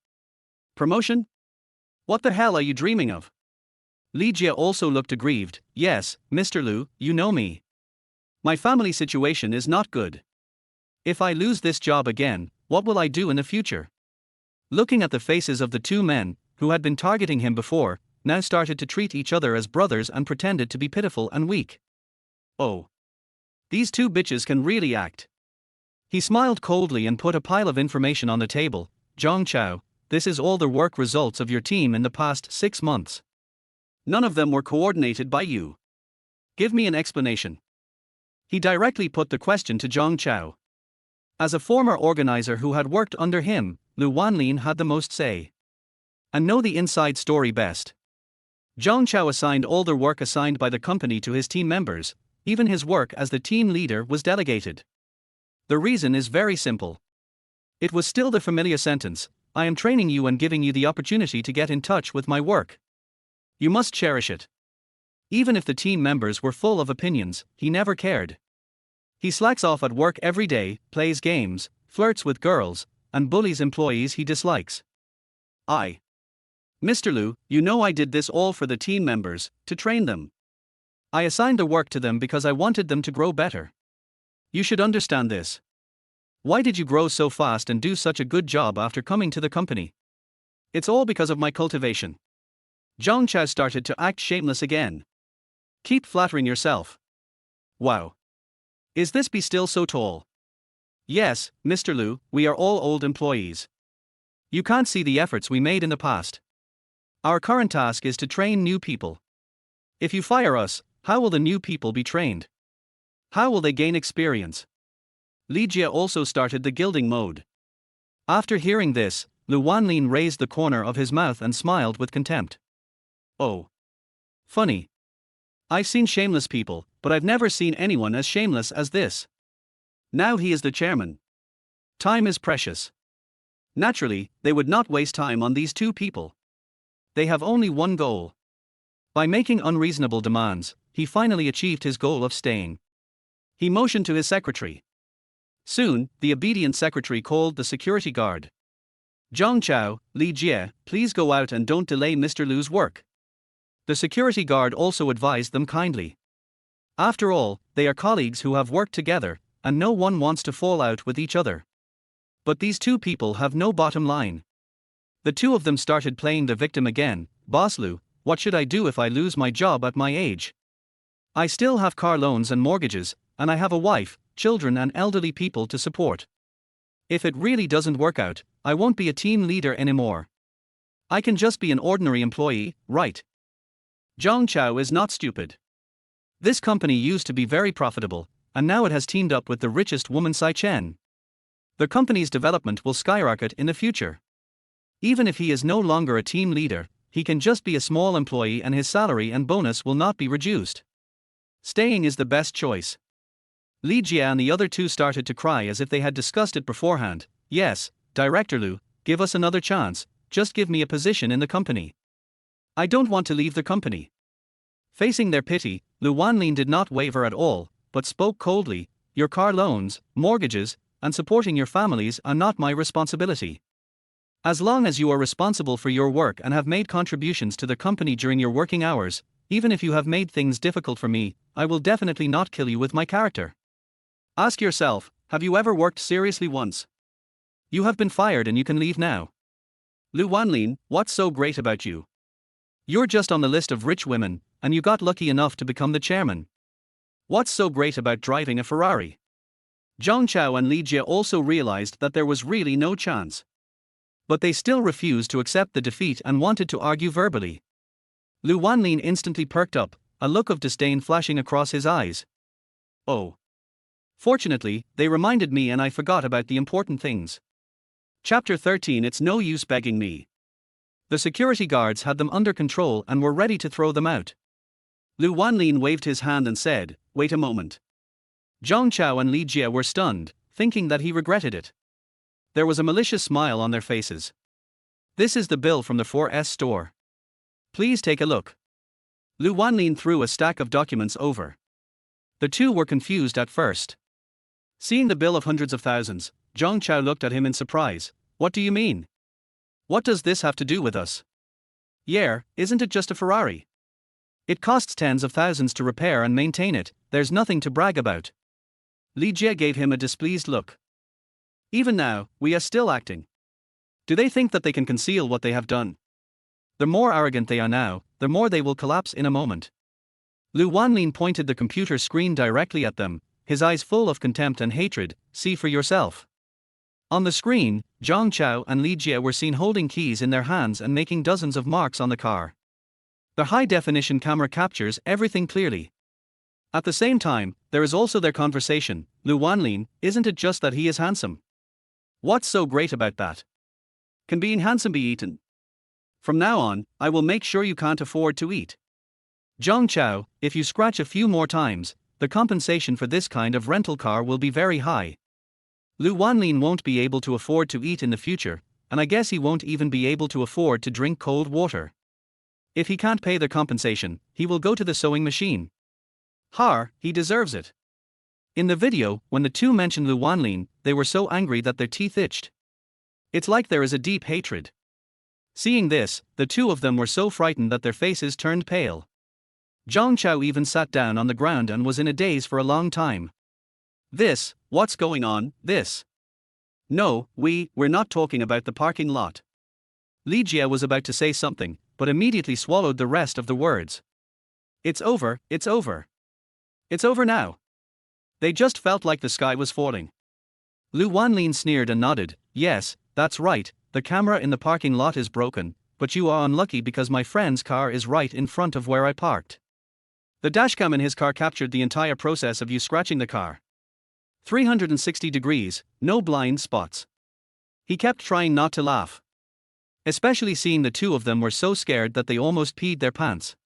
Promotion? What the hell are you dreaming of? Li Jie also looked aggrieved. Yes, Mr. Lu, you know me. My family situation is not good. If I lose this job again, what will I do in the future? Looking at the faces of the 2 men, who had been targeting him before, now started to treat each other as brothers and pretended to be pitiful and weak. Oh. These 2 bitches can really act. He smiled coldly and put a pile of information on the table. Zhang Chao, this is all the work results of your team in the past 6 months. None of them were coordinated by you. Give me an explanation. He directly put the question to Zhang Chao. As a former organizer who had worked under him, Lu Wanlin had the most say. And know the inside story best. Zhang Chao assigned all the work assigned by the company to his team members, even his work as the team leader was delegated. The reason is very simple. It was still the familiar sentence, I am training you and giving you the opportunity to get in touch with my work. You must cherish it. Even if the team members were full of opinions, he never cared. He slacks off at work every day, plays games, flirts with girls, and bullies employees he dislikes. Mr. Lu, you know I did this all for the team members, to train them. I assigned the work to them because I wanted them to grow better. You should understand this. Why did you grow so fast and do such a good job after coming to the company? It's all because of my cultivation. Zhang Chao started to act shameless again. Keep flattering yourself. Wow. Is this be still so tall? Yes, Mr. Lu, we are all old employees. You can't see the efforts we made in the past. Our current task is to train new people. If you fire us, how will the new people be trained? How will they gain experience? Li Jie also started the gilding mode. After hearing this, Lu Wanlin raised the corner of his mouth and smiled with contempt. Oh. Funny. I've seen shameless people, but I've never seen anyone as shameless as this. Now he is the chairman. Time is precious. Naturally, they would not waste time on these two people. They have only one goal. By making unreasonable demands, he finally achieved his goal of staying. He motioned to his secretary. Soon, the obedient secretary called the security guard. Zhang Chao, Li Jie, please go out and don't delay Mr. Lu's work. The security guard also advised them kindly. After all, they are colleagues who have worked together, and no one wants to fall out with each other. But these two people have no bottom line. The two of them started playing the victim again. Boss Lu, what should I do if I lose my job at my age? I still have car loans and mortgages, and I have a wife, children and elderly people to support. If it really doesn't work out, I won't be a team leader anymore. I can just be an ordinary employee, right? Zhang Chao is not stupid. This company used to be very profitable, and now it has teamed up with the richest woman Sai Chen. The company's development will skyrocket in the future. Even if he is no longer a team leader, he can just be a small employee and his salary and bonus will not be reduced. Staying is the best choice. Li Jie and the other two started to cry as if they had discussed it beforehand. Yes, Director Lu, give us another chance, just give me a position in the company. I don't want to leave the company. Facing their pity, Lu Wanlin did not waver at all, but spoke coldly. Your car loans, mortgages, and supporting your families are not my responsibility. As long as you are responsible for your work and have made contributions to the company during your working hours, even if you have made things difficult for me, I will definitely not kill you with my character. Ask yourself, have you ever worked seriously once? You have been fired and you can leave now. Lu Wanlin, what's so great about you? You're just on the list of rich women, and you got lucky enough to become the chairman. What's so great about driving a Ferrari? Zhang Chao and Li Jie also realized that there was really no chance. But they still refused to accept the defeat and wanted to argue verbally. Lu Wanlin instantly perked up, a look of disdain flashing across his eyes. Oh. Fortunately, they reminded me and I forgot about the important things. Chapter 13. It's no use begging me. The security guards had them under control and were ready to throw them out. Lu Wanlin waved his hand and said, wait a moment. Zhang Chao and Li Jie were stunned, thinking that he regretted it. There was a malicious smile on their faces. This is the bill from the 4S store. Please take a look. Lu Wanlin threw a stack of documents over. The two were confused at first. Seeing the bill of hundreds of thousands, Zhang Chao looked at him in surprise. What do you mean? What does this have to do with us? Yeah, isn't it just a Ferrari? It costs tens of thousands to repair and maintain it, there's nothing to brag about. Li Jie gave him a displeased look. Even now, we are still acting. Do they think that they can conceal what they have done? The more arrogant they are now, the more they will collapse in a moment. Lu Wanlin pointed the computer screen directly at them, his eyes full of contempt and hatred. See for yourself. On the screen, Zhang Chao and Li Jie were seen holding keys in their hands and making dozens of marks on the car. The high-definition camera captures everything clearly. At the same time, there is also their conversation. Lu Wanlin, isn't it just that he is handsome? What's so great about that? Can being handsome be eaten? From now on, I will make sure you can't afford to eat. Zhang Chao, if you scratch a few more times, the compensation for this kind of rental car will be very high. Lu Wanlin won't be able to afford to eat in the future, and I guess he won't even be able to afford to drink cold water. If he can't pay the compensation, he will go to the sewing machine. He deserves it. In the video, when the two mentioned Lu Wanlin, they were so angry that their teeth itched. It's like there is a deep hatred. Seeing this, the two of them were so frightened that their faces turned pale. Zhang Chao even sat down on the ground and was in a daze for a long time. What's going on, this? No, we're not talking about the parking lot. Li Jie was about to say something, but immediately swallowed the rest of the words. It's over, it's over. It's over now. They just felt like the sky was falling. Lu Wanlin sneered and nodded. Yes, that's right, the camera in the parking lot is broken, but you are unlucky because my friend's car is right in front of where I parked. The dashcam in his car captured the entire process of you scratching the car. 360 degrees, no blind spots. He kept trying not to laugh. Especially seeing the two of them were so scared that they almost peed their pants.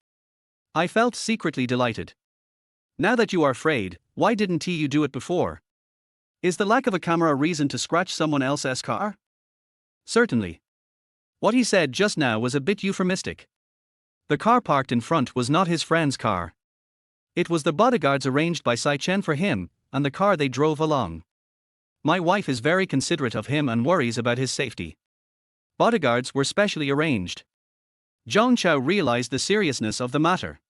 I felt secretly delighted. Now that you are afraid, why didn't you do it before? Is the lack of a camera a reason to scratch someone else's car? Certainly. What he said just now was a bit euphemistic. The car parked in front was not his friend's car. It was the bodyguards arranged by Sai Chen for him, and the car they drove along. My wife is very considerate of him and worries about his safety. Bodyguards were specially arranged. Zhang Chao realized the seriousness of the matter.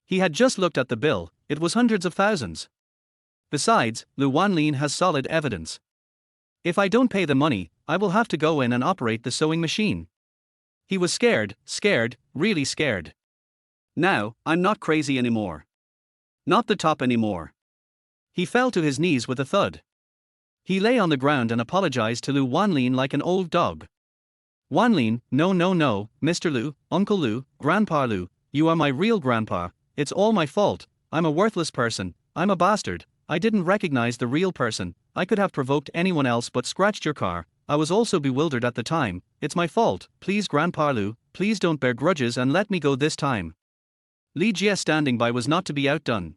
He had just looked at the bill, it was hundreds of thousands. Besides, Lu Wanlin has solid evidence. If I don't pay the money, I will have to go in and operate the sewing machine. He was scared, really scared. Now, I'm not crazy anymore. Not the top anymore. He fell to his knees with a thud. He lay on the ground and apologized to Lu Wanlin like an old dog. Wanlin, no, Mr. Lu, Uncle Lu, Grandpa Lu, you are my real grandpa, it's all my fault, I'm a worthless person, I'm a bastard, I didn't recognize the real person, I could have provoked anyone else but scratched your car, I was also bewildered at the time, it's my fault, please Grandpa Lu, please don't bear grudges and let me go this time. Li Jie standing by was not to be outdone.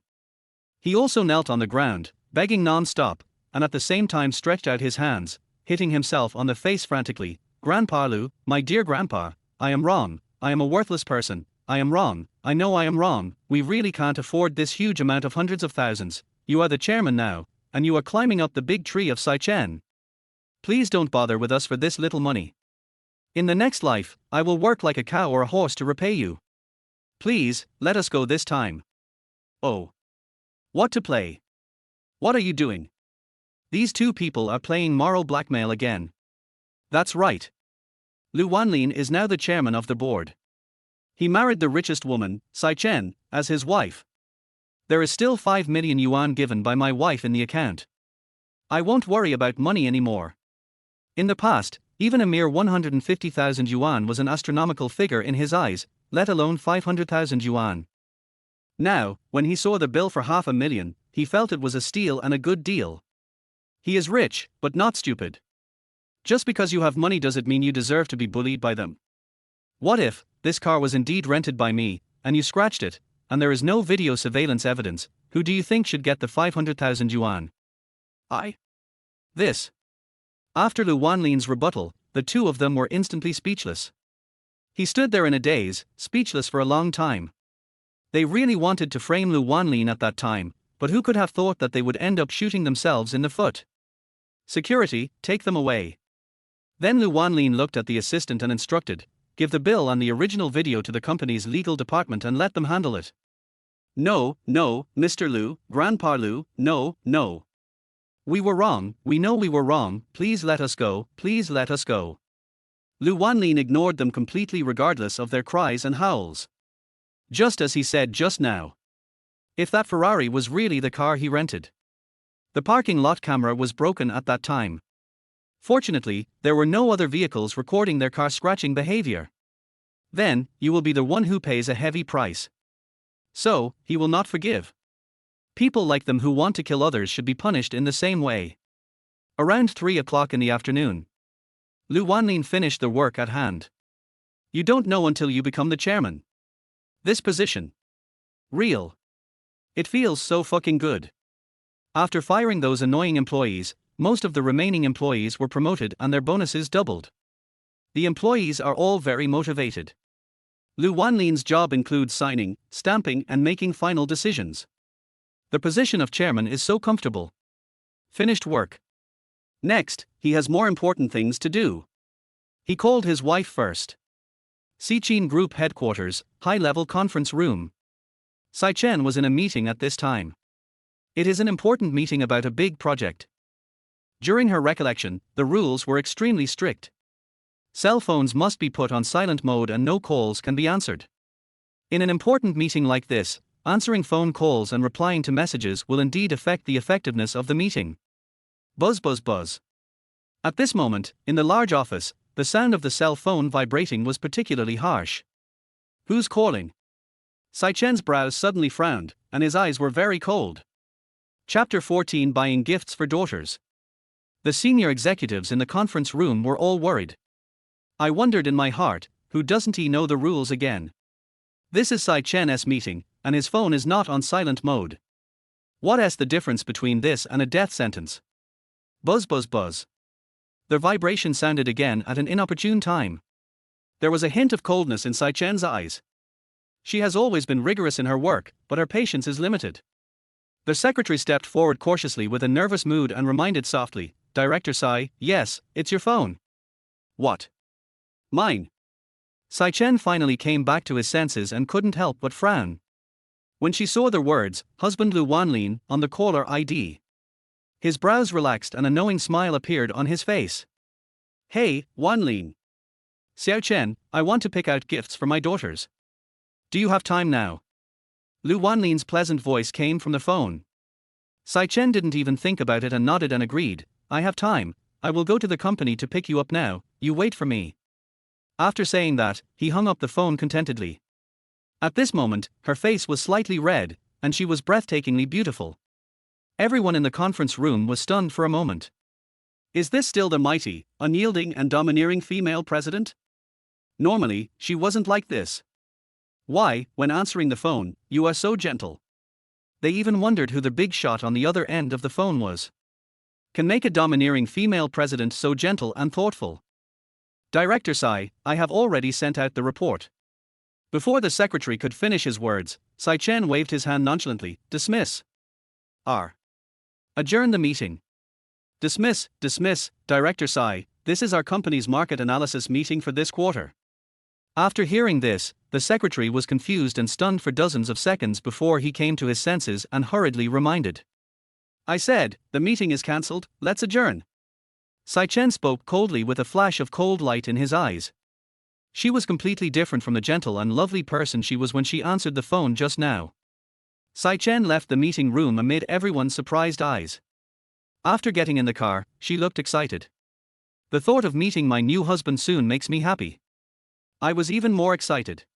He also knelt on the ground, begging non-stop, and at the same time stretched out his hands, hitting himself on the face frantically. Grandpa Lu, my dear grandpa, I am wrong, I am a worthless person, I am wrong, I know I am wrong, we really can't afford this huge amount of hundreds of thousands, you are the chairman now, and you are climbing up the big tree of Sai Chen. Please don't bother with us for this little money. In the next life, I will work like a cow or a horse to repay you. Please, let us go this time. Oh. What to play? What are you doing? These two people are playing moral blackmail again. That's right. Lu Wanlin is now the chairman of the board. He married the richest woman, Sai Chen, as his wife. There is still 5 million yuan given by my wife in the account. I won't worry about money anymore. In the past, even a mere 150,000 yuan was an astronomical figure in his eyes, let alone 500,000 yuan. Now, when he saw the bill for 500,000, he felt it was a steal and a good deal. He is rich, but not stupid. Just because you have money does it mean you deserve to be bullied by them? What if this car was indeed rented by me, and you scratched it, and there is no video surveillance evidence? Who do you think should get the 500,000 yuan? I? This. After Lu Wanlin's rebuttal, the two of them were instantly speechless. He stood there in a daze, speechless for a long time. They really wanted to frame Lu Wanlin at that time, but who could have thought that they would end up shooting themselves in the foot? Security, take them away. Then Lu Wanlin looked at the assistant and instructed, give the bill and the original video to the company's legal department and let them handle it. No, Mr. Lu, Grandpa Lu, no. We were wrong, we know we were wrong, please let us go, please let us go. Lu Wanlin ignored them completely regardless of their cries and howls. Just as he said just now. If that Ferrari was really the car he rented. The parking lot camera was broken at that time. Fortunately, there were no other vehicles recording their car scratching behavior. Then, you will be the one who pays a heavy price. So, he will not forgive. People like them who want to kill others should be punished in the same way. Around 3 o'clock in the afternoon, Lu Wanlin finished the work at hand. You don't know until you become the chairman. This position. Real. It feels so fucking good. After firing those annoying employees, most of the remaining employees were promoted and their bonuses doubled. The employees are all very motivated. Lu Wanlin's job includes signing, stamping, and making final decisions. The position of chairman is so comfortable. Finished work. Next, he has more important things to do. He called his wife first. Sichin Group Headquarters, high-level conference room. Sai Chen was in a meeting at this time. It is an important meeting about a big project. During her recollection, the rules were extremely strict. Cell phones must be put on silent mode and no calls can be answered. In an important meeting like this, answering phone calls and replying to messages will indeed affect the effectiveness of the meeting. Buzz buzz buzz. At this moment, in the large office, the sound of the cell phone vibrating was particularly harsh. Who's calling? Sai Chen's brows suddenly frowned, and his eyes were very cold. Chapter 14 Buying Gifts for Daughters. The senior executives in the conference room were all worried. I wondered in my heart, who doesn't he know the rules again? This is Sai Chen's meeting, and his phone is not on silent mode. What is the difference between this and a death sentence? Buzz buzz buzz. Their vibration sounded again at an inopportune time. There was a hint of coldness in Sai Chen's eyes. She has always been rigorous in her work, but her patience is limited. The secretary stepped forward cautiously with a nervous mood and reminded softly, "Director Sai, yes, it's your phone." "What? Mine?" Sai Chen finally came back to his senses and couldn't help but frown. When she saw the words, "Husband Lu Wanlin," on the caller ID. His brows relaxed and a knowing smile appeared on his face. "Hey, Wanlin. Xiao Chen, I want to pick out gifts for my daughters. Do you have time now?" Lu Wanlin's pleasant voice came from the phone. Sai Chen didn't even think about it and nodded and agreed, "I have time, I will go to the company to pick you up now, you wait for me." After saying that, he hung up the phone contentedly. At this moment, her face was slightly red, and she was breathtakingly beautiful. Everyone in the conference room was stunned for a moment. Is this still the mighty, unyielding and domineering female president? Normally, she wasn't like this. Why, when answering the phone, you are so gentle? They even wondered who the big shot on the other end of the phone was. Can make a domineering female president so gentle and thoughtful. "Director Sai, I have already sent out the report." Before the secretary could finish his words, Sai Chen waved his hand nonchalantly, "Dismiss." R. Adjourn the meeting. Dismiss, Director Sai, this is our company's market analysis meeting for this quarter." After hearing this, the secretary was confused and stunned for dozens of seconds before he came to his senses and hurriedly reminded. "I said, the meeting is cancelled, let's adjourn." Sai Chen spoke coldly with a flash of cold light in his eyes. She was completely different from the gentle and lovely person she was when she answered the phone just now. Sai Chen left the meeting room amid everyone's surprised eyes. After getting in the car, she looked excited. "The thought of meeting my new husband soon makes me happy." I was even more excited.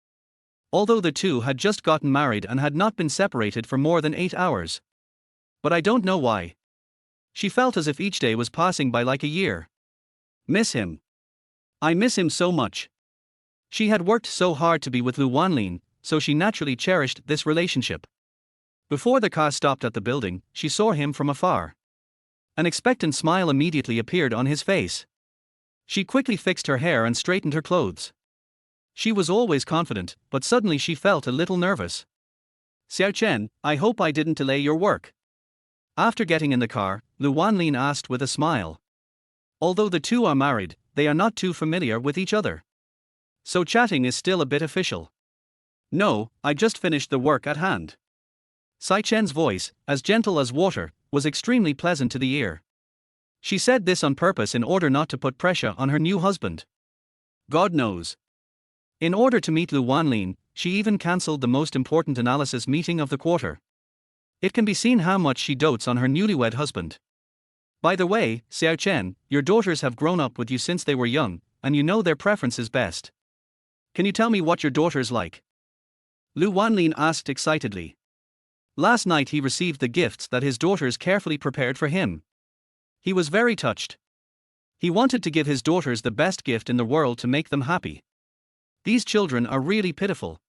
Although the two had just gotten married and had not been separated for more than 8 hours. But I don't know why. She felt as if each day was passing by like a year. Miss him. I miss him so much. She had worked so hard to be with Lu Wanlin, so she naturally cherished this relationship. Before the car stopped at the building, she saw him from afar. An expectant smile immediately appeared on his face. She quickly fixed her hair and straightened her clothes. She was always confident, but suddenly she felt a little nervous. "Xiao Chen, I hope I didn't delay your work." After getting in the car, Lu Wanlin asked with a smile. Although the two are married, they are not too familiar with each other. So chatting is still a bit official. "No, I just finished the work at hand." Sai Chen's voice, as gentle as water, was extremely pleasant to the ear. She said this on purpose in order not to put pressure on her new husband. God knows. In order to meet Lu Wanlin, she even cancelled the most important analysis meeting of the quarter. It can be seen how much she dotes on her newlywed husband. "By the way, Xiao Chen, your daughters have grown up with you since they were young, and you know their preferences best. Can you tell me what your daughters like?" Lu Wanlin asked excitedly. Last night he received the gifts that his daughters carefully prepared for him. He was very touched. He wanted to give his daughters the best gift in the world to make them happy. These children are really pitiful.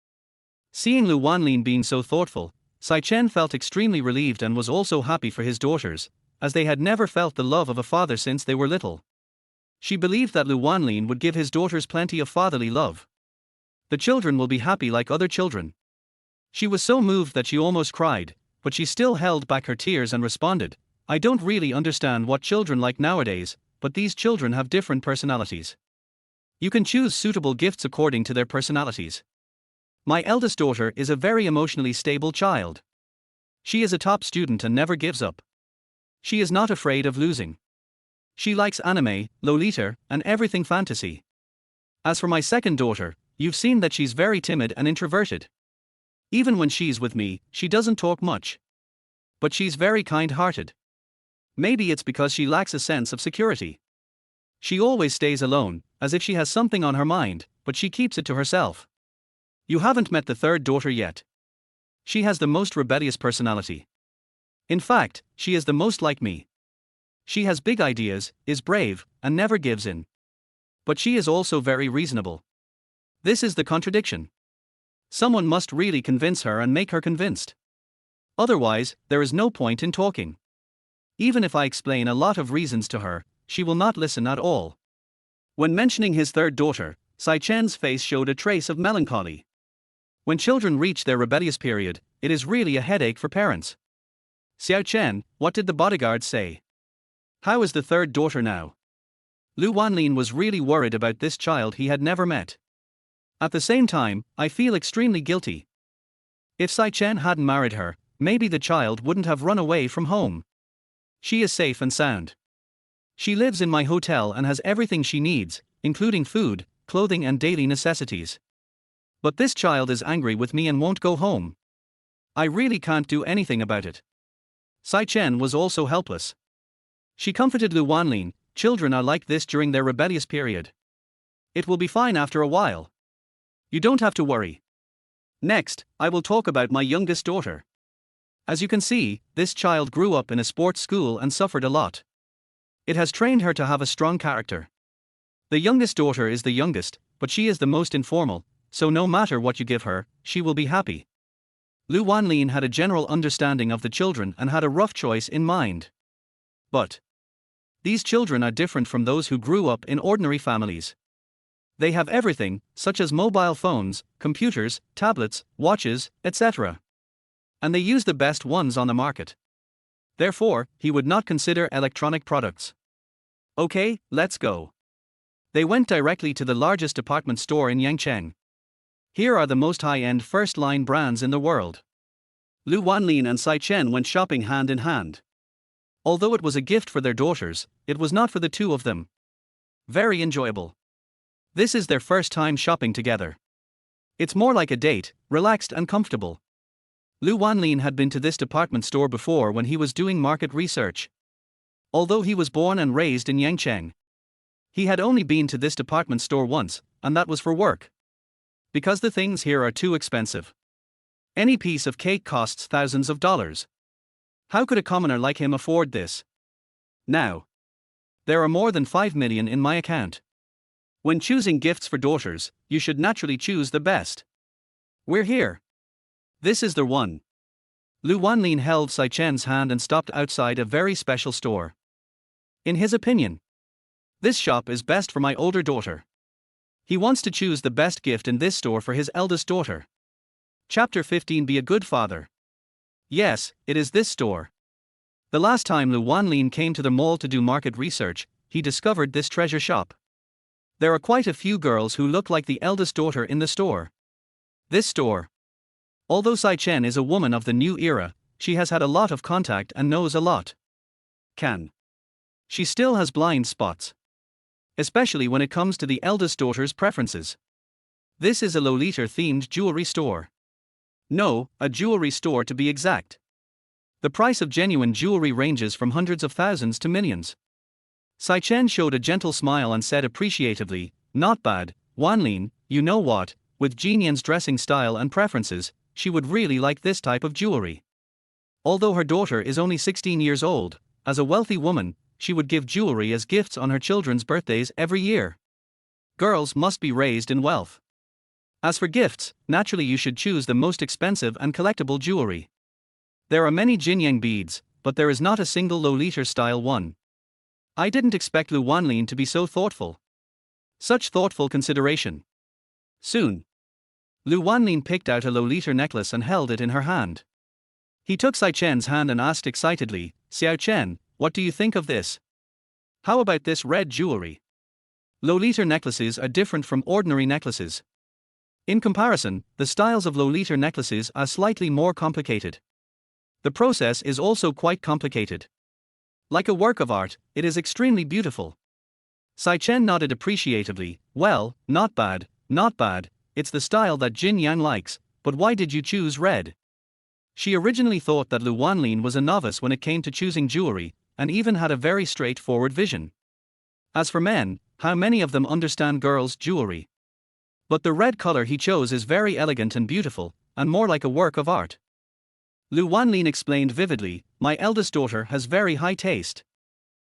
Seeing Lu Wanlin being so thoughtful, Sai Chen felt extremely relieved and was also happy for his daughters, as they had never felt the love of a father since they were little. She believed that Lu Wanlin would give his daughters plenty of fatherly love. The children will be happy like other children. She was so moved that she almost cried, but she still held back her tears and responded, "I don't really understand what children like nowadays, but these children have different personalities. You can choose suitable gifts according to their personalities. My eldest daughter is a very emotionally stable child. She is a top student and never gives up. She is not afraid of losing. She likes anime, Lolita, and everything fantasy. As for my second daughter, you've seen that she's very timid and introverted. Even when she's with me, she doesn't talk much. But she's very kind-hearted. Maybe it's because she lacks a sense of security. She always stays alone, as if she has something on her mind, but she keeps it to herself. You haven't met the third daughter yet. She has the most rebellious personality. In fact, she is the most like me. She has big ideas, is brave, and never gives in. But she is also very reasonable. This is the contradiction. Someone must really convince her and make her convinced. Otherwise, there is no point in talking. Even if I explain a lot of reasons to her, she will not listen at all. When mentioning his third daughter, Sai Chen's face showed a trace of melancholy. When children reach their rebellious period, it is really a headache for parents. Xiao Chen, what did the bodyguard say? How is the third daughter now? Lu Wanlin was really worried about this child he had never met. At the same time, I feel extremely guilty. If Sai Chen hadn't married her, maybe the child wouldn't have run away from home. She is safe and sound. She lives in my hotel and has everything she needs, including food, clothing and daily necessities. But this child is angry with me and won't go home. I really can't do anything about it. Sai Chen was also helpless. She comforted Lu Wanlin, children are like this during their rebellious period. It will be fine after a while. You don't have to worry. Next, I will talk about my youngest daughter. As you can see, this child grew up in a sports school and suffered a lot. It has trained her to have a strong character. The youngest daughter is the youngest, but she is the most informal, so no matter what you give her, she will be happy. Lu Wanlin had a general understanding of the children and had a rough choice in mind. But these children are different from those who grew up in ordinary families. They have everything, such as mobile phones, computers, tablets, watches, etc. And they use the best ones on the market. Therefore, he would not consider electronic products. Okay, let's go. They went directly to the largest department store in Yangcheng. Here are the most high-end first-line brands in the world. Lu Wanlin and Sai Chen went shopping hand in hand. Although it was a gift for their daughters, it was not for the two of them. Very enjoyable. This is their first time shopping together. It's more like a date, relaxed and comfortable. Lu Wanlin had been to this department store before when he was doing market research. Although he was born and raised in Yangcheng, he had only been to this department store once, and that was for work. Because the things here are too expensive. Any piece of cake costs thousands of dollars. How could a commoner like him afford this? Now, there are more than 5 million in my account. When choosing gifts for daughters, you should naturally choose the best. We're here. This is the one. Lu Wanlin held Sai Chen's hand and stopped outside a very special store. In his opinion, this shop is best for my older daughter. He wants to choose the best gift in this store for his eldest daughter. Chapter 15 Be a Good Father. Yes, it is this store. The last time Lu Wanlin came to the mall to do market research, he discovered this treasure shop. There are quite a few girls who look like the eldest daughter in the store. This store. Although Sai Chen is a woman of the new era, she has had a lot of contact and knows a lot. She still has blind spots. Especially when it comes to the eldest daughter's preferences. This is a Lolita-themed jewelry store. No, a jewelry store to be exact. The price of genuine jewelry ranges from hundreds of thousands to millions. Sai Chen showed a gentle smile and said appreciatively, "Not bad, Wanlin, you know what, with Jinyan's dressing style and preferences, she would really like this type of jewelry." Although her daughter is only 16 years old, as a wealthy woman, she would give jewelry as gifts on her children's birthdays every year. Girls must be raised in wealth. As for gifts, naturally you should choose the most expensive and collectible jewelry. There are many Jinyang beads, but there is not a single Lolita-style one. I didn't expect Lu Wanlin to be so thoughtful. Such thoughtful consideration. Soon, Lu Wanlin picked out a Lolita necklace and held it in her hand. He took Sai Chen's hand and asked excitedly, "Xiao Chen, what do you think of this? How about this red jewelry?" Lolita necklaces are different from ordinary necklaces. In comparison, the styles of Lolita necklaces are slightly more complicated. The process is also quite complicated. Like a work of art, it is extremely beautiful. Sai Chen nodded appreciatively, "Well, not bad, it's the style that Jin Yang likes, but why did you choose red?" She originally thought that Lu Wanlin was a novice when it came to choosing jewelry, and even had a very straightforward vision. As for men, how many of them understand girls' jewelry? But the red color he chose is very elegant and beautiful, and more like a work of art. Lu Wanlin explained vividly, "My eldest daughter has very high taste.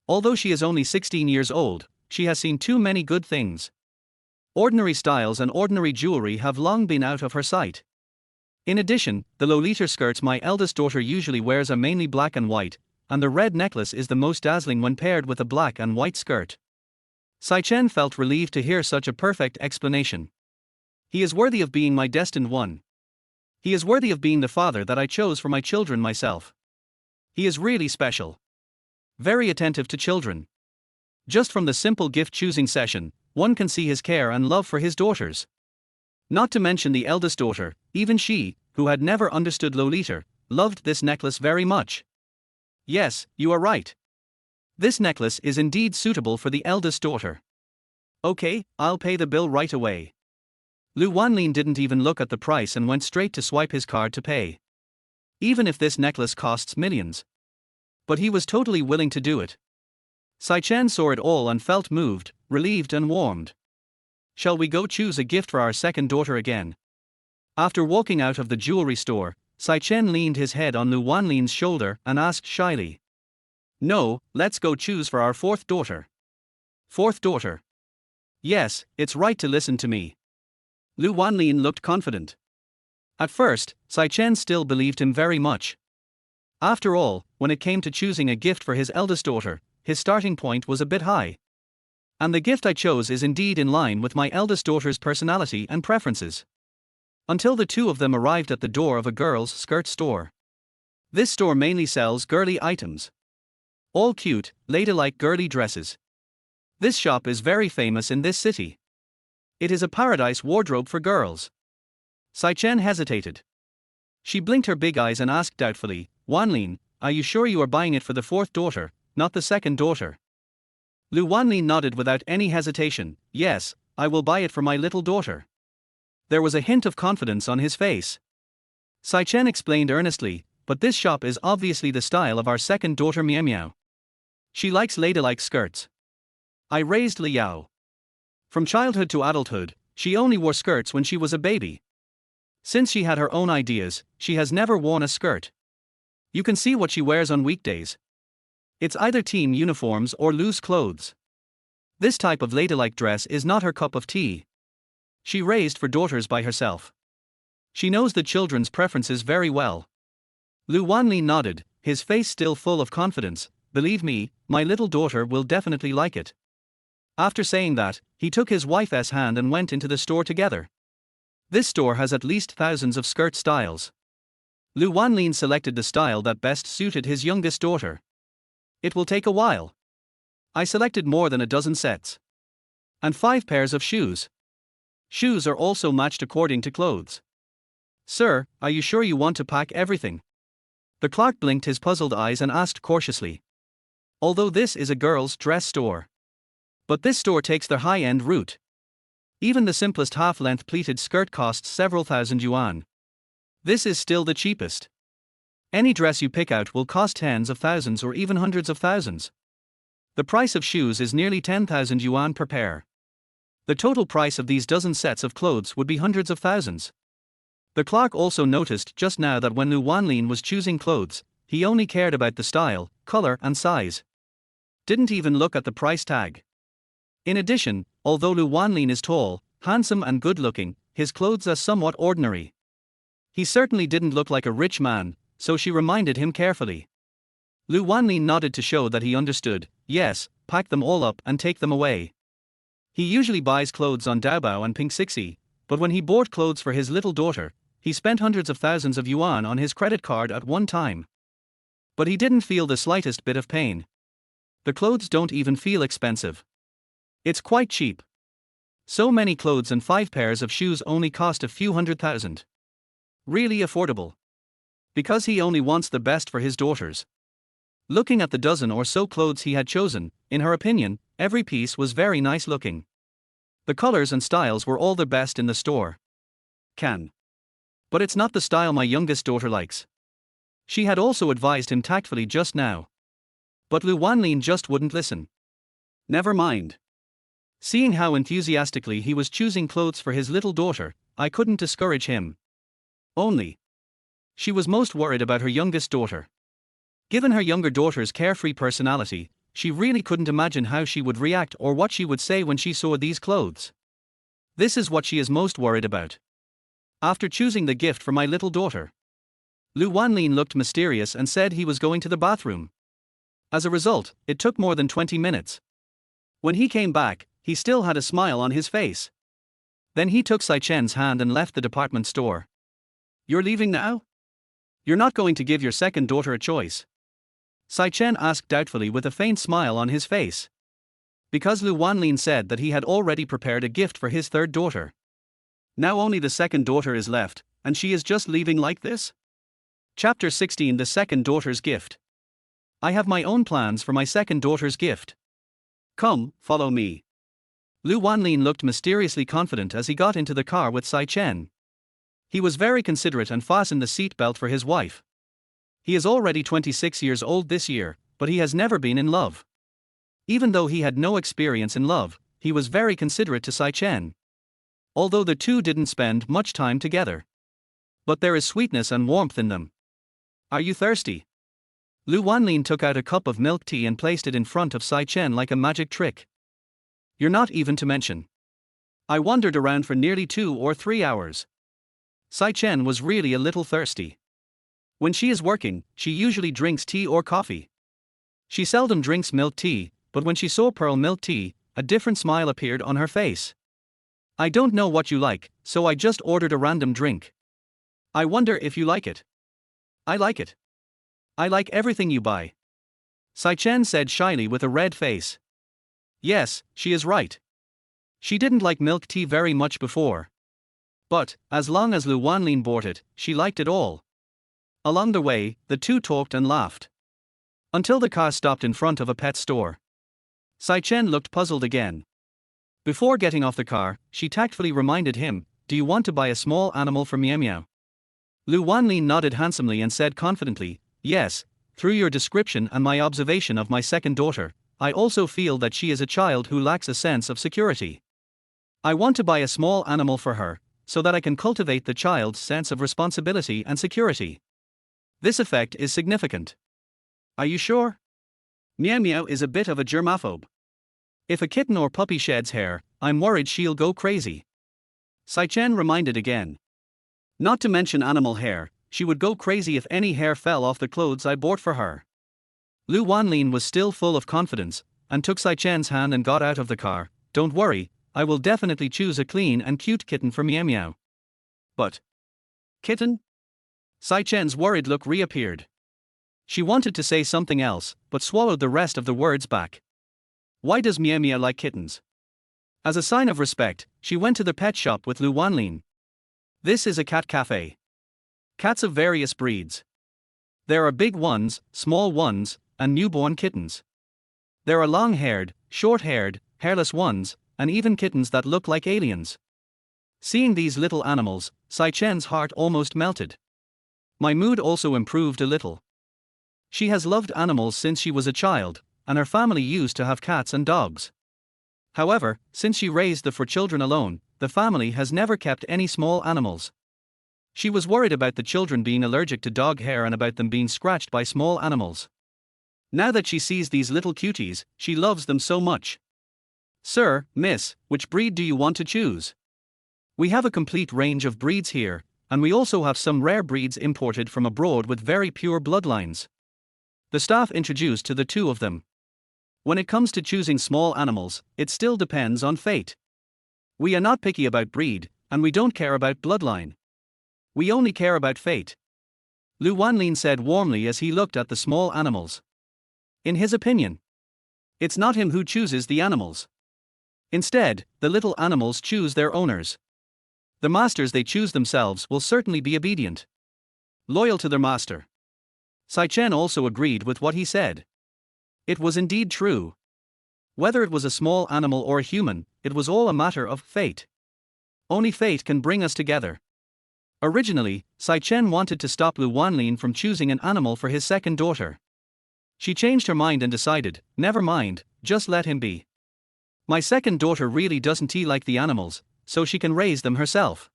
Although she is only 16 years old, she has seen too many good things. Ordinary styles and ordinary jewelry have long been out of her sight. In addition, the Lolita skirts my eldest daughter usually wears are mainly black and white, and the red necklace is the most dazzling when paired with a black and white skirt. Sai Chen felt relieved to hear such a perfect explanation. He is worthy of being my destined one. He is worthy of being the father that I chose for my children myself. He is really special. Very attentive to children. Just from the simple gift choosing session, one can see his care and love for his daughters. Not to mention the eldest daughter, even she, who had never understood Lolita, loved this necklace very much. Yes, you are right. This necklace is indeed suitable for the eldest daughter. Okay, I'll pay the bill right away. Lu Wanlin didn't even look at the price and went straight to swipe his card to pay. Even if this necklace costs millions. But he was totally willing to do it. Sai Chen saw it all and felt moved, relieved and warmed. Shall we go choose a gift for our second daughter again? After walking out of the jewelry store, Sai Chen leaned his head on Lu Wanlin's shoulder and asked shyly. No, let's go choose for our fourth daughter. Fourth daughter. Yes, it's right to listen to me. Lu Wanlin looked confident. At first, Sai Chen still believed him very much. After all, when it came to choosing a gift for his eldest daughter, his starting point was a bit high. And the gift I chose is indeed in line with my eldest daughter's personality and preferences. Until the two of them arrived at the door of a girls' skirt store. This store mainly sells girly items. All cute, ladylike girly dresses. This shop is very famous in this city. It is a paradise wardrobe for girls. Sai Chen hesitated. She blinked her big eyes and asked doubtfully, Wanlin, are you sure you are buying it for the fourth daughter, not the second daughter? Lu Wanlin nodded without any hesitation. Yes, I will buy it for my little daughter. There was a hint of confidence on his face. Sai Chen explained earnestly, but this shop is obviously the style of our second daughter Miao Miao. She likes ladylike skirts. I raised Liao. From childhood to adulthood, she only wore skirts when she was a baby. Since she had her own ideas, she has never worn a skirt. You can see what she wears on weekdays. It's either team uniforms or loose clothes. This type of ladylike dress is not her cup of tea. She raised four daughters by herself. She knows the children's preferences very well. Lu Wanlin nodded, his face still full of confidence. Believe me, my little daughter will definitely like it. After saying that, he took his wife's hand and went into the store together. This store has at least thousands of skirt styles. Lu Wanlin selected the style that best suited his youngest daughter. It will take a while. I selected more than a dozen sets. And 5 pairs of shoes. Shoes are also matched according to clothes. Sir, are you sure you want to pack everything? The clerk blinked his puzzled eyes and asked cautiously. Although this is a girls' dress store. But this store takes the high-end route. Even the simplest half-length pleated skirt costs several thousand yuan. This is still the cheapest. Any dress you pick out will cost tens of thousands or even hundreds of thousands. The price of shoes is nearly 10,000 yuan per pair. The total price of these dozen sets of clothes would be hundreds of thousands. The clerk also noticed just now that when Lu Wanlin was choosing clothes, he only cared about the style, color and size. Didn't even look at the price tag. In addition, although Lu Wanlin is tall, handsome and good-looking, his clothes are somewhat ordinary. He certainly didn't look like a rich man, so she reminded him carefully. Lu Wanlin nodded to show that he understood. Yes, pack them all up and take them away. He usually buys clothes on Taobao and Pink6, but when he bought clothes for his little daughter, he spent hundreds of thousands of yuan on his credit card at one time. But he didn't feel the slightest bit of pain. The clothes don't even feel expensive. It's quite cheap. So many clothes and 5 pairs of shoes only cost a few hundred thousand. Really affordable. Because he only wants the best for his daughters. Looking at the dozen or so clothes he had chosen, in her opinion, every piece was very nice looking. The colors and styles were all the best in the store. But it's not the style my youngest daughter likes. She had also advised him tactfully just now. But Lu Wanlin just wouldn't listen. Never mind. Seeing how enthusiastically he was choosing clothes for his little daughter, I couldn't discourage him. Only. She was most worried about her youngest daughter. Given her younger daughter's carefree personality, she really couldn't imagine how she would react or what she would say when she saw these clothes. This is what she is most worried about. After choosing the gift for my little daughter, Lu Wanlin looked mysterious and said he was going to the bathroom. As a result, it took more than 20 minutes. When he came back, he still had a smile on his face. Then he took Sai Chen's hand and left the department store. "You're leaving now? You're not going to give your second daughter a choice?" Sai Chen asked doubtfully with a faint smile on his face. Because Lu Wanlin said that he had already prepared a gift for his third daughter. Now only the second daughter is left, and she is just leaving like this? Chapter 16: The Second Daughter's Gift. I have my own plans for my second daughter's gift. Come, follow me. Lu Wanlin looked mysteriously confident as he got into the car with Sai Chen. He was very considerate and fastened the seat belt for his wife. He is already 26 years old this year, but he has never been in love. Even though he had no experience in love, he was very considerate to Sai Chen. Although the two didn't spend much time together. But there is sweetness and warmth in them. Are you thirsty? Lu Wanlin took out a cup of milk tea and placed it in front of Sai Chen like a magic trick. You're not even to mention. I wandered around for nearly 2 or 3 hours. Sai Chen was really a little thirsty. When she is working, she usually drinks tea or coffee. She seldom drinks milk tea, but when she saw pearl milk tea, a different smile appeared on her face. I don't know what you like, so I just ordered a random drink. I wonder if you like it. I like it. I like everything you buy. Sai Chen said shyly with a red face. Yes, she is right. She didn't like milk tea very much before. But, as long as Lu Wanlin bought it, she liked it all. Along the way, the two talked and laughed. Until the car stopped in front of a pet store. Sai Chen looked puzzled again. Before getting off the car, she tactfully reminded him, "Do you want to buy a small animal for Miao Miao?" Lu Wanlin nodded handsomely and said confidently, "Yes, through your description and my observation of my second daughter, I also feel that she is a child who lacks a sense of security. I want to buy a small animal for her, so that I can cultivate the child's sense of responsibility and security. This effect is significant." Are you sure? Miao Miao is a bit of a germaphobe. If a kitten or puppy sheds hair, I'm worried she'll go crazy. Sai Chen reminded again. Not to mention animal hair, she would go crazy if any hair fell off the clothes I bought for her. Lu Wanlin was still full of confidence, and took Sai Chen's hand and got out of the car. Don't worry, I will definitely choose a clean and cute kitten for Miao Miao. But kitten? Sai Chen's worried look reappeared. She wanted to say something else, but swallowed the rest of the words back. Why does Miao Miao like kittens? As a sign of respect, she went to the pet shop with Lu Wanlin. This is a cat café. Cats of various breeds. There are big ones, small ones, and newborn kittens. There are long-haired, short-haired, hairless ones, and even kittens that look like aliens. Seeing these little animals, Sai Chen's heart almost melted. My mood also improved a little. She has loved animals since she was a child, and her family used to have cats and dogs. However, since she raised the 4 children alone, the family has never kept any small animals. She was worried about the children being allergic to dog hair and about them being scratched by small animals. Now that she sees these little cuties, she loves them so much. Sir, miss, which breed do you want to choose? We have a complete range of breeds here, and we also have some rare breeds imported from abroad with very pure bloodlines. The staff introduced to the two of them. When it comes to choosing small animals, it still depends on fate. We are not picky about breed, and we don't care about bloodline. We only care about fate. Lu Wanlin said warmly as he looked at the small animals. In his opinion, it's not him who chooses the animals. Instead, the little animals choose their owners. The masters they choose themselves will certainly be obedient, loyal to their master. Sai Chen also agreed with what he said. It was indeed true. Whether it was a small animal or a human, it was all a matter of fate. Only fate can bring us together. Originally, Sai Chen wanted to stop Lu Wanlin from choosing an animal for his second daughter. She changed her mind and decided, never mind, just let him be. My second daughter really doesn't like the animals, so she can raise them herself.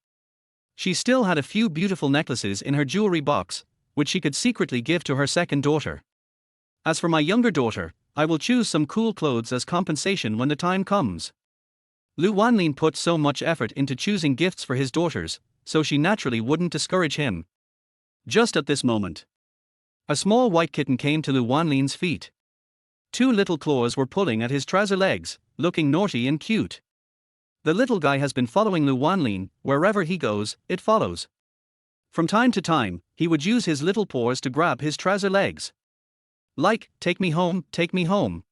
She still had a few beautiful necklaces in her jewelry box, which she could secretly give to her second daughter. As for my younger daughter, I will choose some cool clothes as compensation when the time comes. Lu Wanlin put so much effort into choosing gifts for his daughters, so she naturally wouldn't discourage him. Just at this moment, a small white kitten came to Lu Wanlin's feet. Two little claws were pulling at his trouser legs, looking naughty and cute. The little guy has been following Lu Wanlin, wherever he goes, it follows. From time to time, he would use his little paws to grab his trouser legs. Like, take me home, take me home.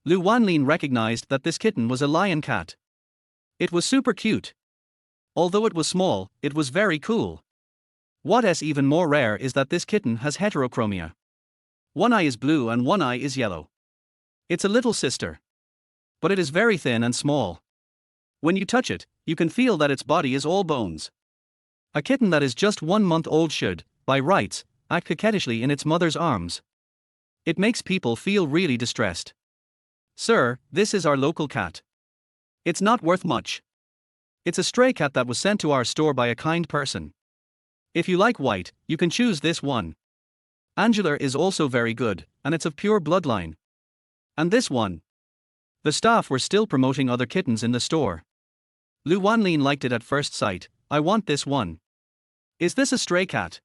Lu Wanlin recognized that this kitten was a lion cat. It was super cute. Although it was small, it was very cool. What's even more rare is that this kitten has heterochromia. One eye is blue and one eye is yellow. It's a little sister. But it is very thin and small. When you touch it, you can feel that its body is all bones. A kitten that is just 1 month old should, by rights, act coquettishly in its mother's arms. It makes people feel really distressed. Sir, this is our local cat. It's not worth much. It's a stray cat that was sent to our store by a kind person. If you like white, you can choose this one. Angular is also very good, and it's of pure bloodline. And this one. The staff were still promoting other kittens in the store. Lu Wanlin liked it at first sight. I want this one. Is this a stray cat?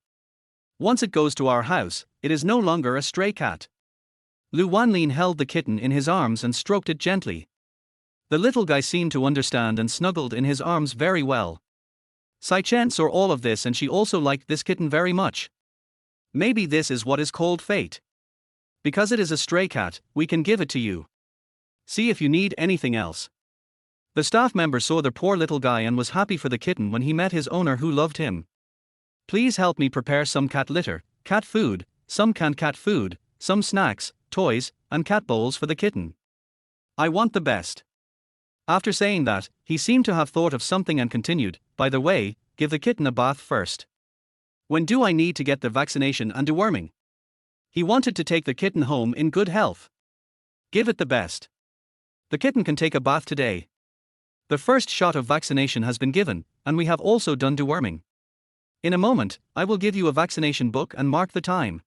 Once it goes to our house, it is no longer a stray cat. Lu Wanlin held the kitten in his arms and stroked it gently. The little guy seemed to understand and snuggled in his arms very well. Sai-chen saw all of this and she also liked this kitten very much. Maybe this is what is called fate. Because it is a stray cat, we can give it to you. See if you need anything else. The staff member saw the poor little guy and was happy for the kitten when he met his owner who loved him. Please help me prepare some cat litter, cat food, some canned cat food, some snacks, toys, and cat bowls for the kitten. I want the best. After saying that, he seemed to have thought of something and continued, by the way, give the kitten a bath first. When do I need to get the vaccination and deworming? He wanted to take the kitten home in good health. Give it the best. The kitten can take a bath today. The first shot of vaccination has been given, and we have also done deworming. In a moment, I will give you a vaccination book and mark the time.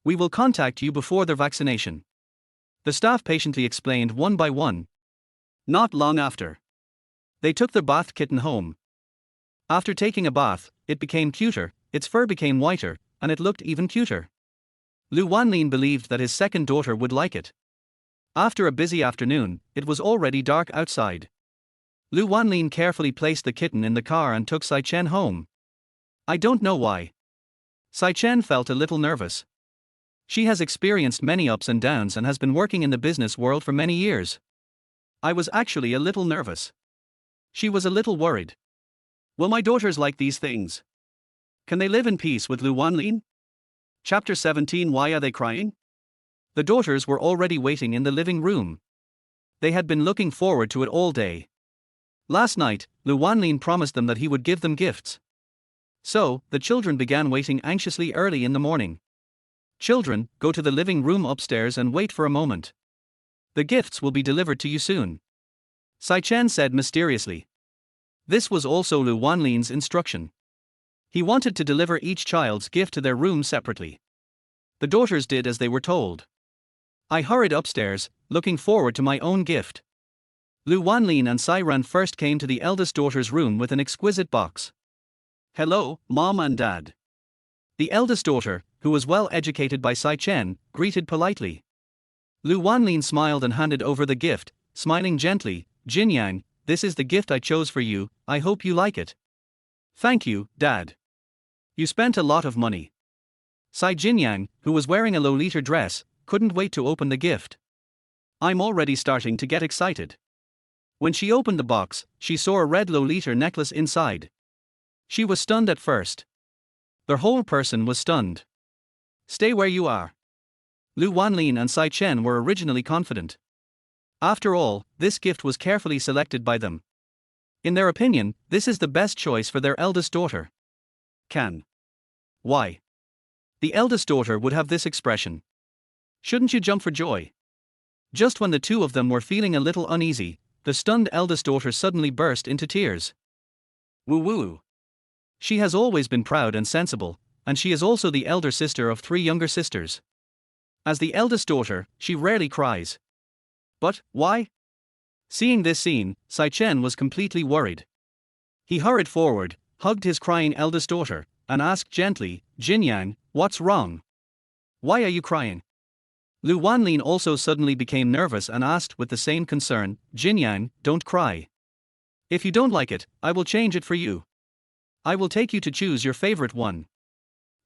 We will contact you before the vaccination. The staff patiently explained one by one. Not long after, they took the bath kitten home. After taking a bath, it became cuter, its fur became whiter, and it looked even cuter. Lu Wanlin believed that his second daughter would like it. After a busy afternoon, it was already dark outside. Lu Wanlin carefully placed the kitten in the car and took Sai-chen home. I don't know why. Sai-chen felt a little nervous. She has experienced many ups and downs and has been working in the business world for many years. I was actually a little nervous. She was a little worried. Will my daughters like these things? Can they live in peace with Lu Wanlin? Chapter 17. Why are they crying? The daughters were already waiting in the living room. They had been looking forward to it all day. Last night, Lu Wanlin promised them that he would give them gifts. So, the children began waiting anxiously early in the morning. Children, go to the living room upstairs and wait for a moment. The gifts will be delivered to you soon. Sai-chen said mysteriously. This was also Lu Wanlin's instruction. He wanted to deliver each child's gift to their room separately. The daughters did as they were told. I hurried upstairs, looking forward to my own gift. Lu Wanlin and Sai-ran first came to the eldest daughter's room with an exquisite box. Hello, Mom and Dad. The eldest daughter, who was well educated by Sai-chen, greeted politely. Lu Wanlin smiled and handed over the gift, smiling gently. Jinyang, this is the gift I chose for you, I hope you like it. Thank you, Dad. You spent a lot of money. Sai Jinyang, who was wearing a Lolita dress, couldn't wait to open the gift. I'm already starting to get excited. When she opened the box, she saw a red Lolita necklace inside. She was stunned at first. The whole person was stunned. Stay where you are. Lu Wanlin and Sai-chen were originally confident. After all, this gift was carefully selected by them. In their opinion, this is the best choice for their eldest daughter. Can. Why? The eldest daughter would have this expression. Shouldn't you jump for joy? Just when the two of them were feeling a little uneasy, the stunned eldest daughter suddenly burst into tears. Woo-woo. She has always been proud and sensible, and she is also the elder sister of 3 younger sisters. As the eldest daughter, she rarely cries. But, why? Seeing this scene, Sai-chen was completely worried. He hurried forward, hugged his crying eldest daughter, and asked gently, Jinyang, what's wrong? Why are you crying? Lu Wanlin also suddenly became nervous and asked with the same concern, Jinyang, don't cry. If you don't like it, I will change it for you. I will take you to choose your favorite one.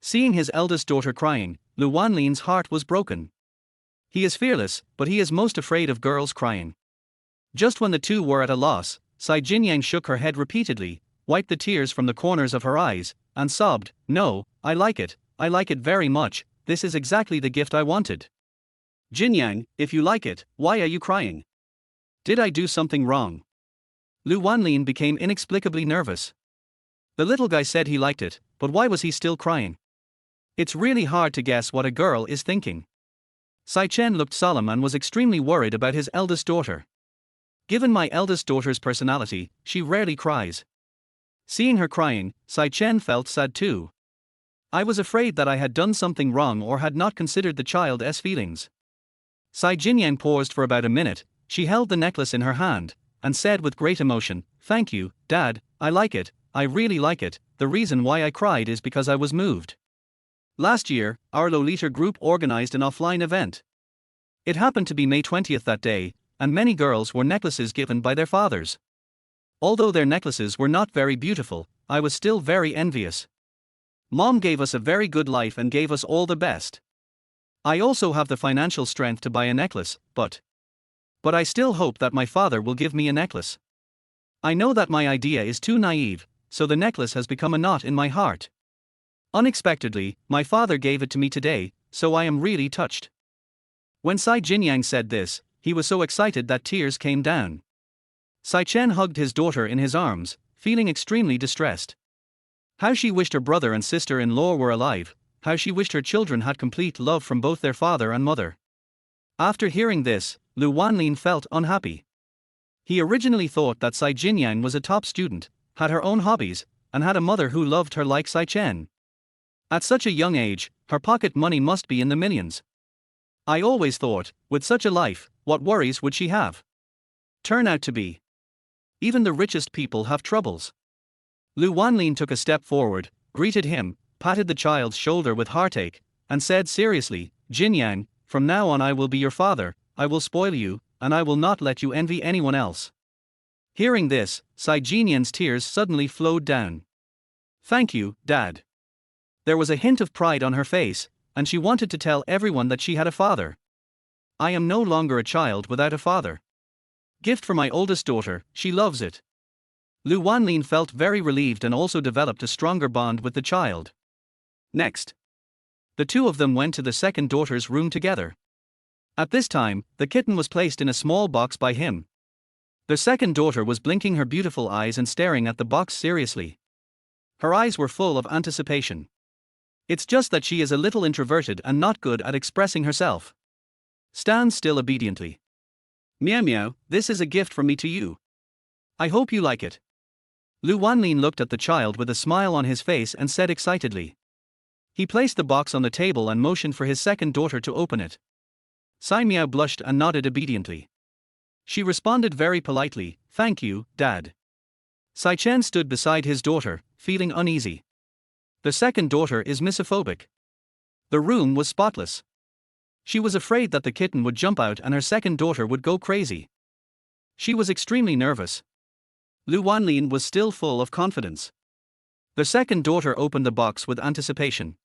Seeing his eldest daughter crying, Lu Wanlin's heart was broken. He is fearless, but he is most afraid of girls crying. Just when the two were at a loss, Sai Jinyang shook her head repeatedly, wiped the tears from the corners of her eyes, and sobbed, no, I like it very much, this is exactly the gift I wanted. Jinyang, if you like it, why are you crying? Did I do something wrong? Lu Wanlin became inexplicably nervous. The little guy said he liked it, but why was he still crying? It's really hard to guess what a girl is thinking. Sai Chen looked solemn and was extremely worried about his eldest daughter. Given my eldest daughter's personality, she rarely cries. Seeing her crying, Sai Chen felt sad too. I was afraid that I had done something wrong or had not considered the child's feelings. Sai Jinyang paused for about a minute. She held the necklace in her hand, and said with great emotion, thank you, Dad, I like it, I really like it, the reason why I cried is because I was moved. Last year, our Lolita group organized an offline event. It happened to be May 20th that day, and many girls wore necklaces given by their fathers. Although their necklaces were not very beautiful, I was still very envious. Mom gave us a very good life and gave us all the best. I also have the financial strength to buy a necklace, but I still hope that my father will give me a necklace. I know that my idea is too naive, so the necklace has become a knot in my heart. Unexpectedly, my father gave it to me today, so I am really touched. When Sai Jinyang said this, he was so excited that tears came down. Sai Chen hugged his daughter in his arms, feeling extremely distressed. How she wished her brother and sister-in-law were alive, how she wished her children had complete love from both their father and mother. After hearing this, Lu Wanlin felt unhappy. He originally thought that Sai Jinyang was a top student, had her own hobbies, and had a mother who loved her like Sai Chen. At such a young age, her pocket money must be in the millions. I always thought, with such a life, what worries would she have? Turn out to be. Even the richest people have troubles. Lu Wanlin took a step forward, greeted him, patted the child's shoulder with heartache, and said seriously, Jinyang, from now on I will be your father, I will spoil you, and I will not let you envy anyone else. Hearing this, Sai Jinyang's tears suddenly flowed down. Thank you, Dad. There was a hint of pride on her face, and she wanted to tell everyone that she had a father. I am no longer a child without a father. Gift for my oldest daughter, she loves it. Lu Wanlin felt very relieved and also developed a stronger bond with the child. Next, the two of them went to the second daughter's room together. At this time, the kitten was placed in a small box by him. The second daughter was blinking her beautiful eyes and staring at the box seriously. Her eyes were full of anticipation. It's just that she is a little introverted and not good at expressing herself. Stand still obediently. Meow meow, this is a gift from me to you. I hope you like it. Lu Wanlin looked at the child with a smile on his face and said excitedly. He placed the box on the table and motioned for his second daughter to open it. Sai Miao blushed and nodded obediently. She responded very politely, thank you, Dad. Sai Chen stood beside his daughter, feeling uneasy. The second daughter is misophobic. The room was spotless. She was afraid that the kitten would jump out and her second daughter would go crazy. She was extremely nervous. Lu Wanlin was still full of confidence. The second daughter opened the box with anticipation.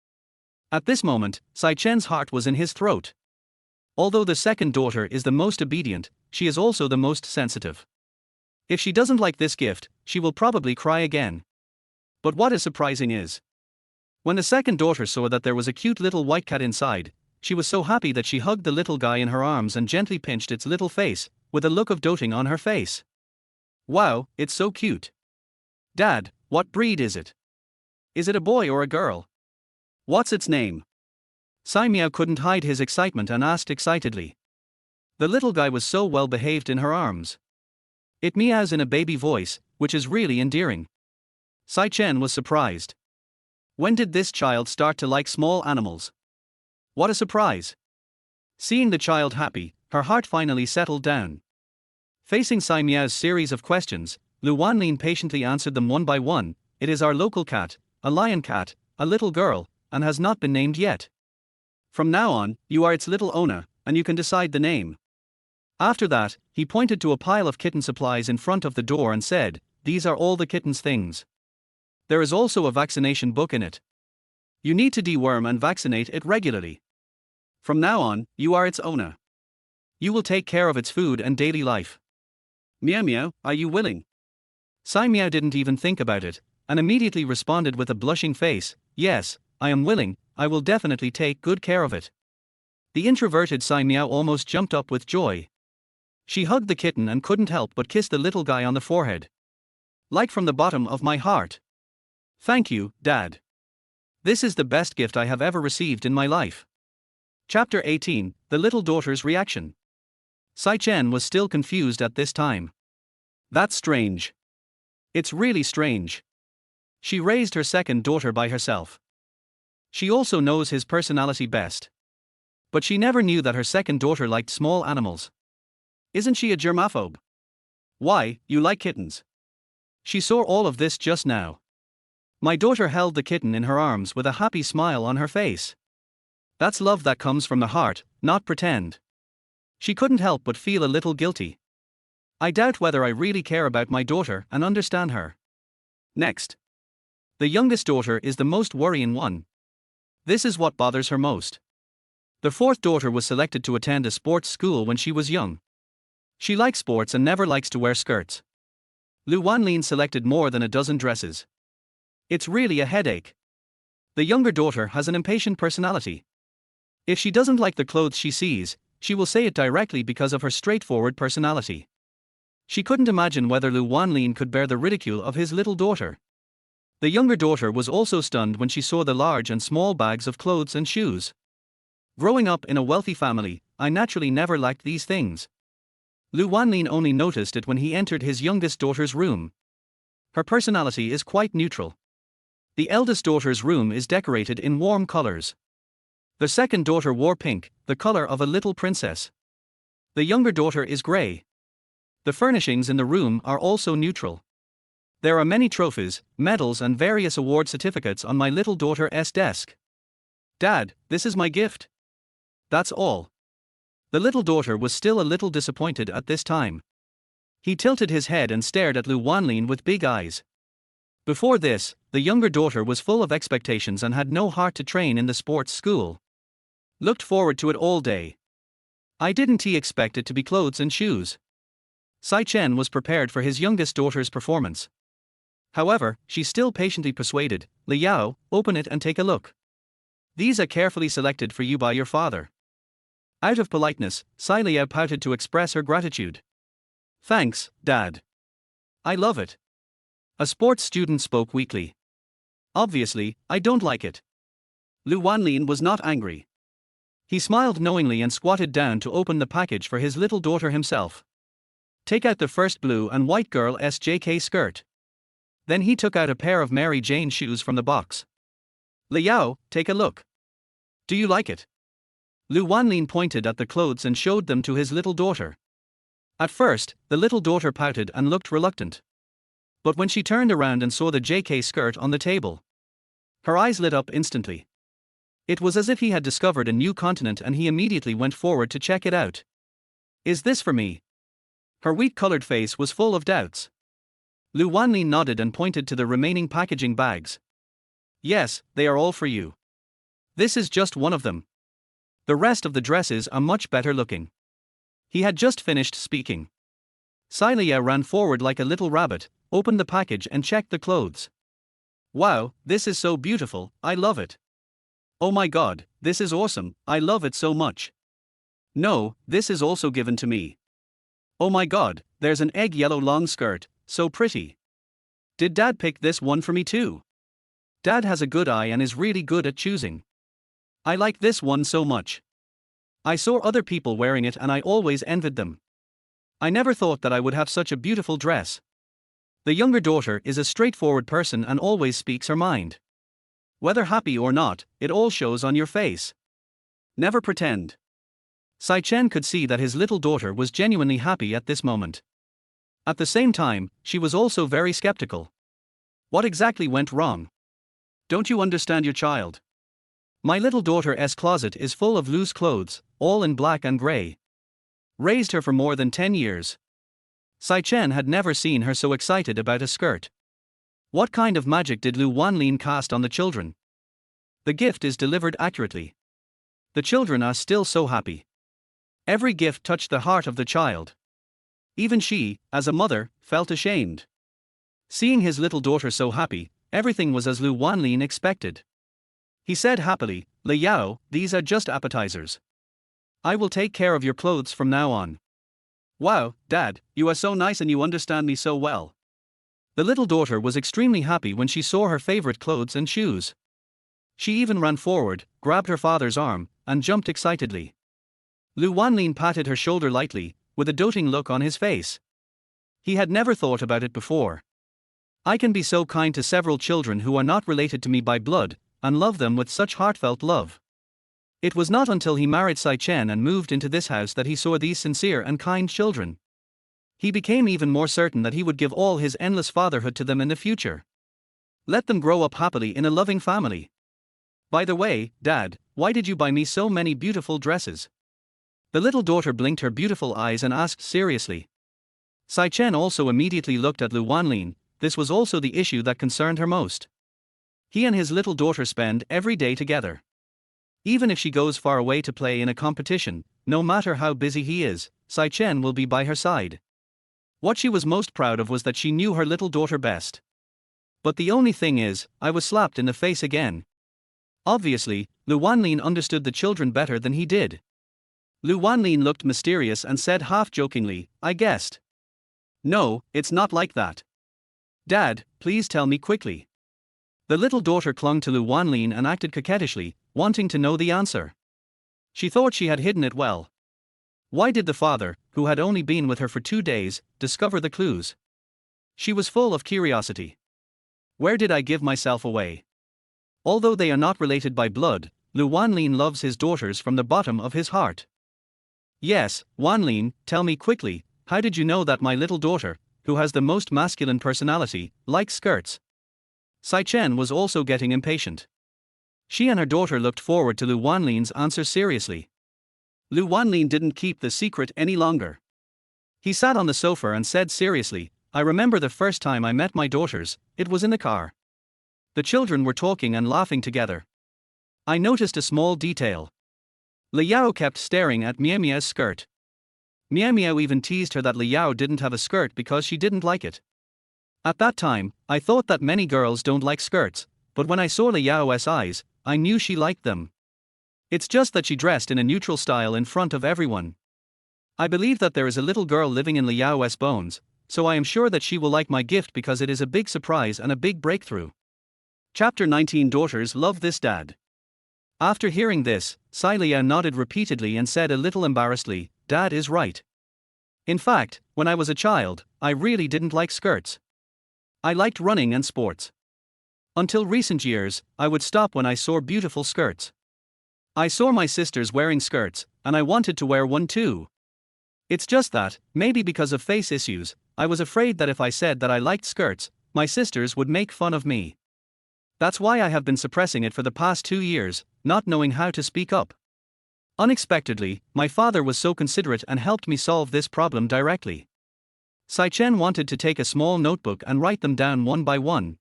At this moment, Sai Chen's heart was in his throat. Although the second daughter is the most obedient, she is also the most sensitive. If she doesn't like this gift, she will probably cry again. But what is surprising is, when the second daughter saw that there was a cute little white cat inside, she was so happy that she hugged the little guy in her arms and gently pinched its little face, with a look of doting on her face. Wow, it's so cute. Dad, what breed is it? Is it a boy or a girl? What's its name? Sai Miao couldn't hide his excitement and asked excitedly. The little guy was so well behaved in her arms. It meows in a baby voice, which is really endearing. Sai Chen was surprised. When did this child start to like small animals? What a surprise! Seeing the child happy, her heart finally settled down. Facing Sai Miao's series of questions, Lu Wanlin patiently answered them one by one. It is our local cat, a lion cat, a little girl, and has not been named yet. From now on, you are its little owner, and you can decide the name. After that, he pointed to a pile of kitten supplies in front of the door and said, "These are all the kitten's things. There is also a vaccination book in it. You need to deworm and vaccinate it regularly. From now on, you are its owner. You will take care of its food and daily life. Meow meow, are you willing?" Sai Meow didn't even think about it, and immediately responded with a blushing face, "Yes, I am willing, I will definitely take good care of it." The introverted Sai Meow almost jumped up with joy. She hugged the kitten and couldn't help but kiss the little guy on the forehead. "Like from the bottom of my heart. Thank you, Dad. This is the best gift I have ever received in my life." Chapter 18, The Little Daughter's Reaction. Sai Chen was still confused at this time. "That's strange. It's really strange." She raised her second daughter by herself. She also knows his personality best. But she never knew that her second daughter liked small animals. Isn't she a germaphobe? Why, you like kittens? She saw all of this just now. My daughter held the kitten in her arms with a happy smile on her face. That's love that comes from the heart, not pretend. She couldn't help but feel a little guilty. I doubt whether I really care about my daughter and understand her. Next. The youngest daughter is the most worrying one. This is what bothers her most. The fourth daughter was selected to attend a sports school when she was young. She likes sports and never likes to wear skirts. Lu Wanlin selected more than a dozen dresses. It's really a headache. The younger daughter has an impatient personality. If she doesn't like the clothes she sees, she will say it directly because of her straightforward personality. She couldn't imagine whether Lu Wanlin could bear the ridicule of his little daughter. The younger daughter was also stunned when she saw the large and small bags of clothes and shoes. Growing up in a wealthy family, I naturally never lacked these things. Lu Wanlin only noticed it when he entered his youngest daughter's room. Her personality is quite neutral. The eldest daughter's room is decorated in warm colors. The second daughter wore pink, the color of a little princess. The younger daughter is gray. The furnishings in the room are also neutral. There are many trophies, medals and various award certificates on my little daughter's desk. "Dad, this is my gift." That's all. The little daughter was still a little disappointed at this time. He tilted his head and stared at Lu Wanlin with big eyes. Before this, the younger daughter was full of expectations and had no heart to train in the sports school. Looked forward to it all day. I didn't expect it to be clothes and shoes. Sai Chen was prepared for his youngest daughter's performance. However, she still patiently persuaded, "Liao, open it and take a look. These are carefully selected for you by your father." Out of politeness, Sai Liao pouted to express her gratitude. "Thanks, Dad. I love it." A sports student spoke weakly. "Obviously, I don't like it." Lu Wanlin was not angry. He smiled knowingly and squatted down to open the package for his little daughter himself. "Take out the first blue and white girl's JK skirt." Then he took out a pair of Mary Jane shoes from the box. "Liao, take a look. Do you like it?" Lu Wanlin pointed at the clothes and showed them to his little daughter. At first, the little daughter pouted and looked reluctant. But when she turned around and saw the JK skirt on the table, her eyes lit up instantly. It was as if he had discovered a new continent and he immediately went forward to check it out. "Is this for me?" Her wheat-colored face was full of doubts. Lu Wanlin nodded and pointed to the remaining packaging bags. "Yes, they are all for you. This is just one of them. The rest of the dresses are much better looking." He had just finished speaking. Sai Liao ran forward like a little rabbit, opened the package and checked the clothes. "Wow, this is so beautiful, I love it. Oh my god, this is awesome, I love it so much. No, this is also given to me. Oh my god, there's an egg yellow long skirt, so pretty. Did Dad pick this one for me too? Dad has a good eye and is really good at choosing. I like this one so much. I saw other people wearing it and I always envied them. I never thought that I would have such a beautiful dress." The younger daughter is a straightforward person and always speaks her mind. Whether happy or not, it all shows on your face. Never pretend. Sai Chen could see that his little daughter was genuinely happy at this moment. At the same time, she was also very skeptical. What exactly went wrong? Don't you understand your child? My little daughter's closet is full of loose clothes, all in black and grey. Raised her for more than 10 years. Sai Chen had never seen her so excited about a skirt. What kind of magic did Lu Wanlin cast on the children? The gift is delivered accurately. The children are still so happy. Every gift touched the heart of the child. Even she, as a mother, felt ashamed. Seeing his little daughter so happy, everything was as Lu Wanlin expected. He said happily, "Li Yao, these are just appetizers. I will take care of your clothes from now on." "Wow, Dad, you are so nice and you understand me so well." The little daughter was extremely happy when she saw her favorite clothes and shoes. She even ran forward, grabbed her father's arm, and jumped excitedly. Lu Wanlin patted her shoulder lightly, with a doting look on his face. He had never thought about it before. I can be so kind to several children who are not related to me by blood, and love them with such heartfelt love. It was not until he married Sai Chen and moved into this house that he saw these sincere and kind children. He became even more certain that he would give all his endless fatherhood to them in the future. Let them grow up happily in a loving family. By the way, Dad, why did you buy me so many beautiful dresses? The little daughter blinked her beautiful eyes and asked seriously. Sai Chen also immediately looked at Lu Wanlin. This was also the issue that concerned her most. He and his little daughter spend every day together. Even if she goes far away to play in a competition, no matter how busy he is, Sai Chen will be by her side. What she was most proud of was that she knew her little daughter best. But the only thing is, I was slapped in the face again. Obviously, Lu Wanlin understood the children better than he did. Lu Wanlin looked mysterious and said half-jokingly, "I guessed." "No, it's not like that. Dad, please tell me quickly." The little daughter clung to Lu Wanlin and acted coquettishly, wanting to know the answer. She thought she had hidden it well. Why did the father, who had only been with her for 2 days, discover the clues? She was full of curiosity. Where did I give myself away? Although they are not related by blood, Lu Wanlin loves his daughters from the bottom of his heart. "Yes, Wanlin, tell me quickly, how did you know that my little daughter, who has the most masculine personality, likes skirts?" Sai Chen was also getting impatient. She and her daughter looked forward to Lu Wanlin's answer seriously. Lu Wanlin didn't keep the secret any longer. He sat on the sofa and said seriously, "I remember the first time I met my daughters, it was in the car. The children were talking and laughing together. I noticed a small detail. Li Yao kept staring at Miao Miao's skirt. Miao Miao even teased her that Li Yao didn't have a skirt because she didn't like it. At that time, I thought that many girls don't like skirts, but when I saw Li Yao's eyes, I knew she liked them. It's just that she dressed in a neutral style in front of everyone. I believe that there is a little girl living in Li Yao's bones, so I am sure that she will like my gift because it is a big surprise and a big breakthrough." Chapter 19. Daughters love this dad. After hearing this, Sai Liao nodded repeatedly and said a little embarrassedly, "Dad is right. In fact, when I was a child, I really didn't like skirts. I liked running and sports. Until recent years, I would stop when I saw beautiful skirts. I saw my sisters wearing skirts, and I wanted to wear one too. It's just that, maybe because of face issues, I was afraid that if I said that I liked skirts, my sisters would make fun of me. That's why I have been suppressing it for the past 2 years, not knowing how to speak up. Unexpectedly, my father was so considerate and helped me solve this problem directly." Sai Chen wanted to take a small notebook and write them down one by one.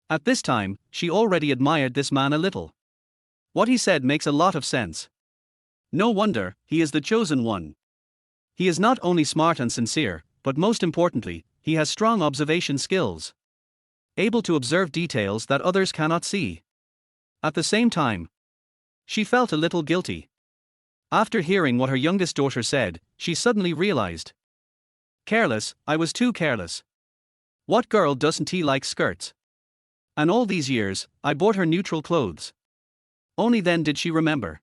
At this time, she already admired this man a little. What he said makes a lot of sense. No wonder, he is the chosen one. He is not only smart and sincere, but most importantly, he has strong observation skills. Able to observe details that others cannot see. At the same time, she felt a little guilty. After hearing what her youngest daughter said, she suddenly realized. Careless, I was too careless. What girl doesn't like skirts? And all these years, I bought her neutral clothes. Only then did she remember.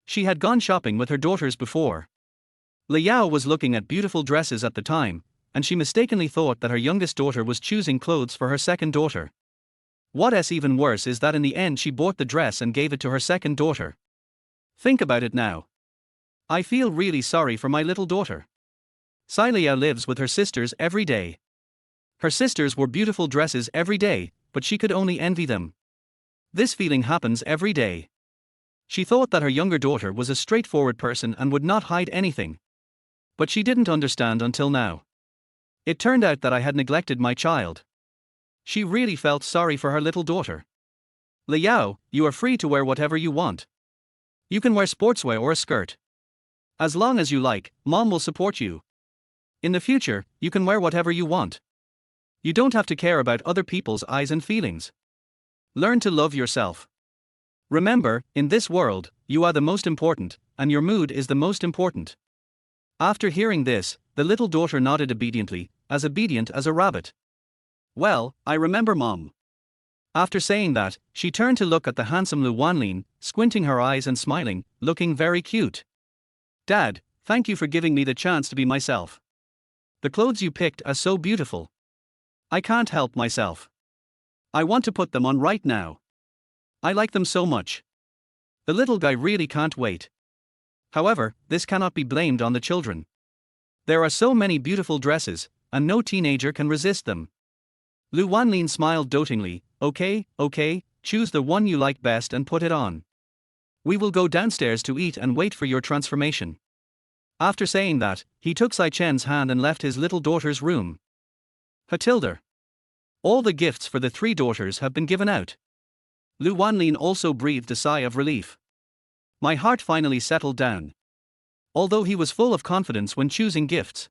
She had gone shopping with her daughters before. Li Yao was looking at beautiful dresses at the time, and she mistakenly thought that her youngest daughter was choosing clothes for her second daughter. What's even worse is that in the end she bought the dress and gave it to her second daughter. Think about it now. I feel really sorry for my little daughter. Sai Liao lives with her sisters every day. Her sisters wore beautiful dresses every day, but she could only envy them. This feeling happens every day. She thought that her younger daughter was a straightforward person and would not hide anything. But she didn't understand until now. It turned out that I had neglected my child. She really felt sorry for her little daughter. Liao, you are free to wear whatever you want. You can wear sportswear or a skirt. As long as you like, Mom will support you. In the future, you can wear whatever you want. You don't have to care about other people's eyes and feelings. Learn to love yourself. Remember, in this world, you are the most important, and your mood is the most important. After hearing this, the little daughter nodded obediently, as obedient as a rabbit. Well, I remember Mom. After saying that, she turned to look at the handsome Lu Wanlin, squinting her eyes and smiling, looking very cute. Dad, thank you for giving me the chance to be myself. The clothes you picked are so beautiful. I can't help myself. I want to put them on right now. I like them so much. The little guy really can't wait. However, this cannot be blamed on the children. There are so many beautiful dresses, and no teenager can resist them. Lu Wanlin smiled dotingly. Okay, choose the one you like best and put it on. We will go downstairs to eat and wait for your transformation. After saying that, he took Sai Chen's hand and left his little daughter's room. Hatilda. All the gifts for the 3 daughters have been given out. Lu Wanlin also breathed a sigh of relief. My heart finally settled down. Although he was full of confidence when choosing gifts.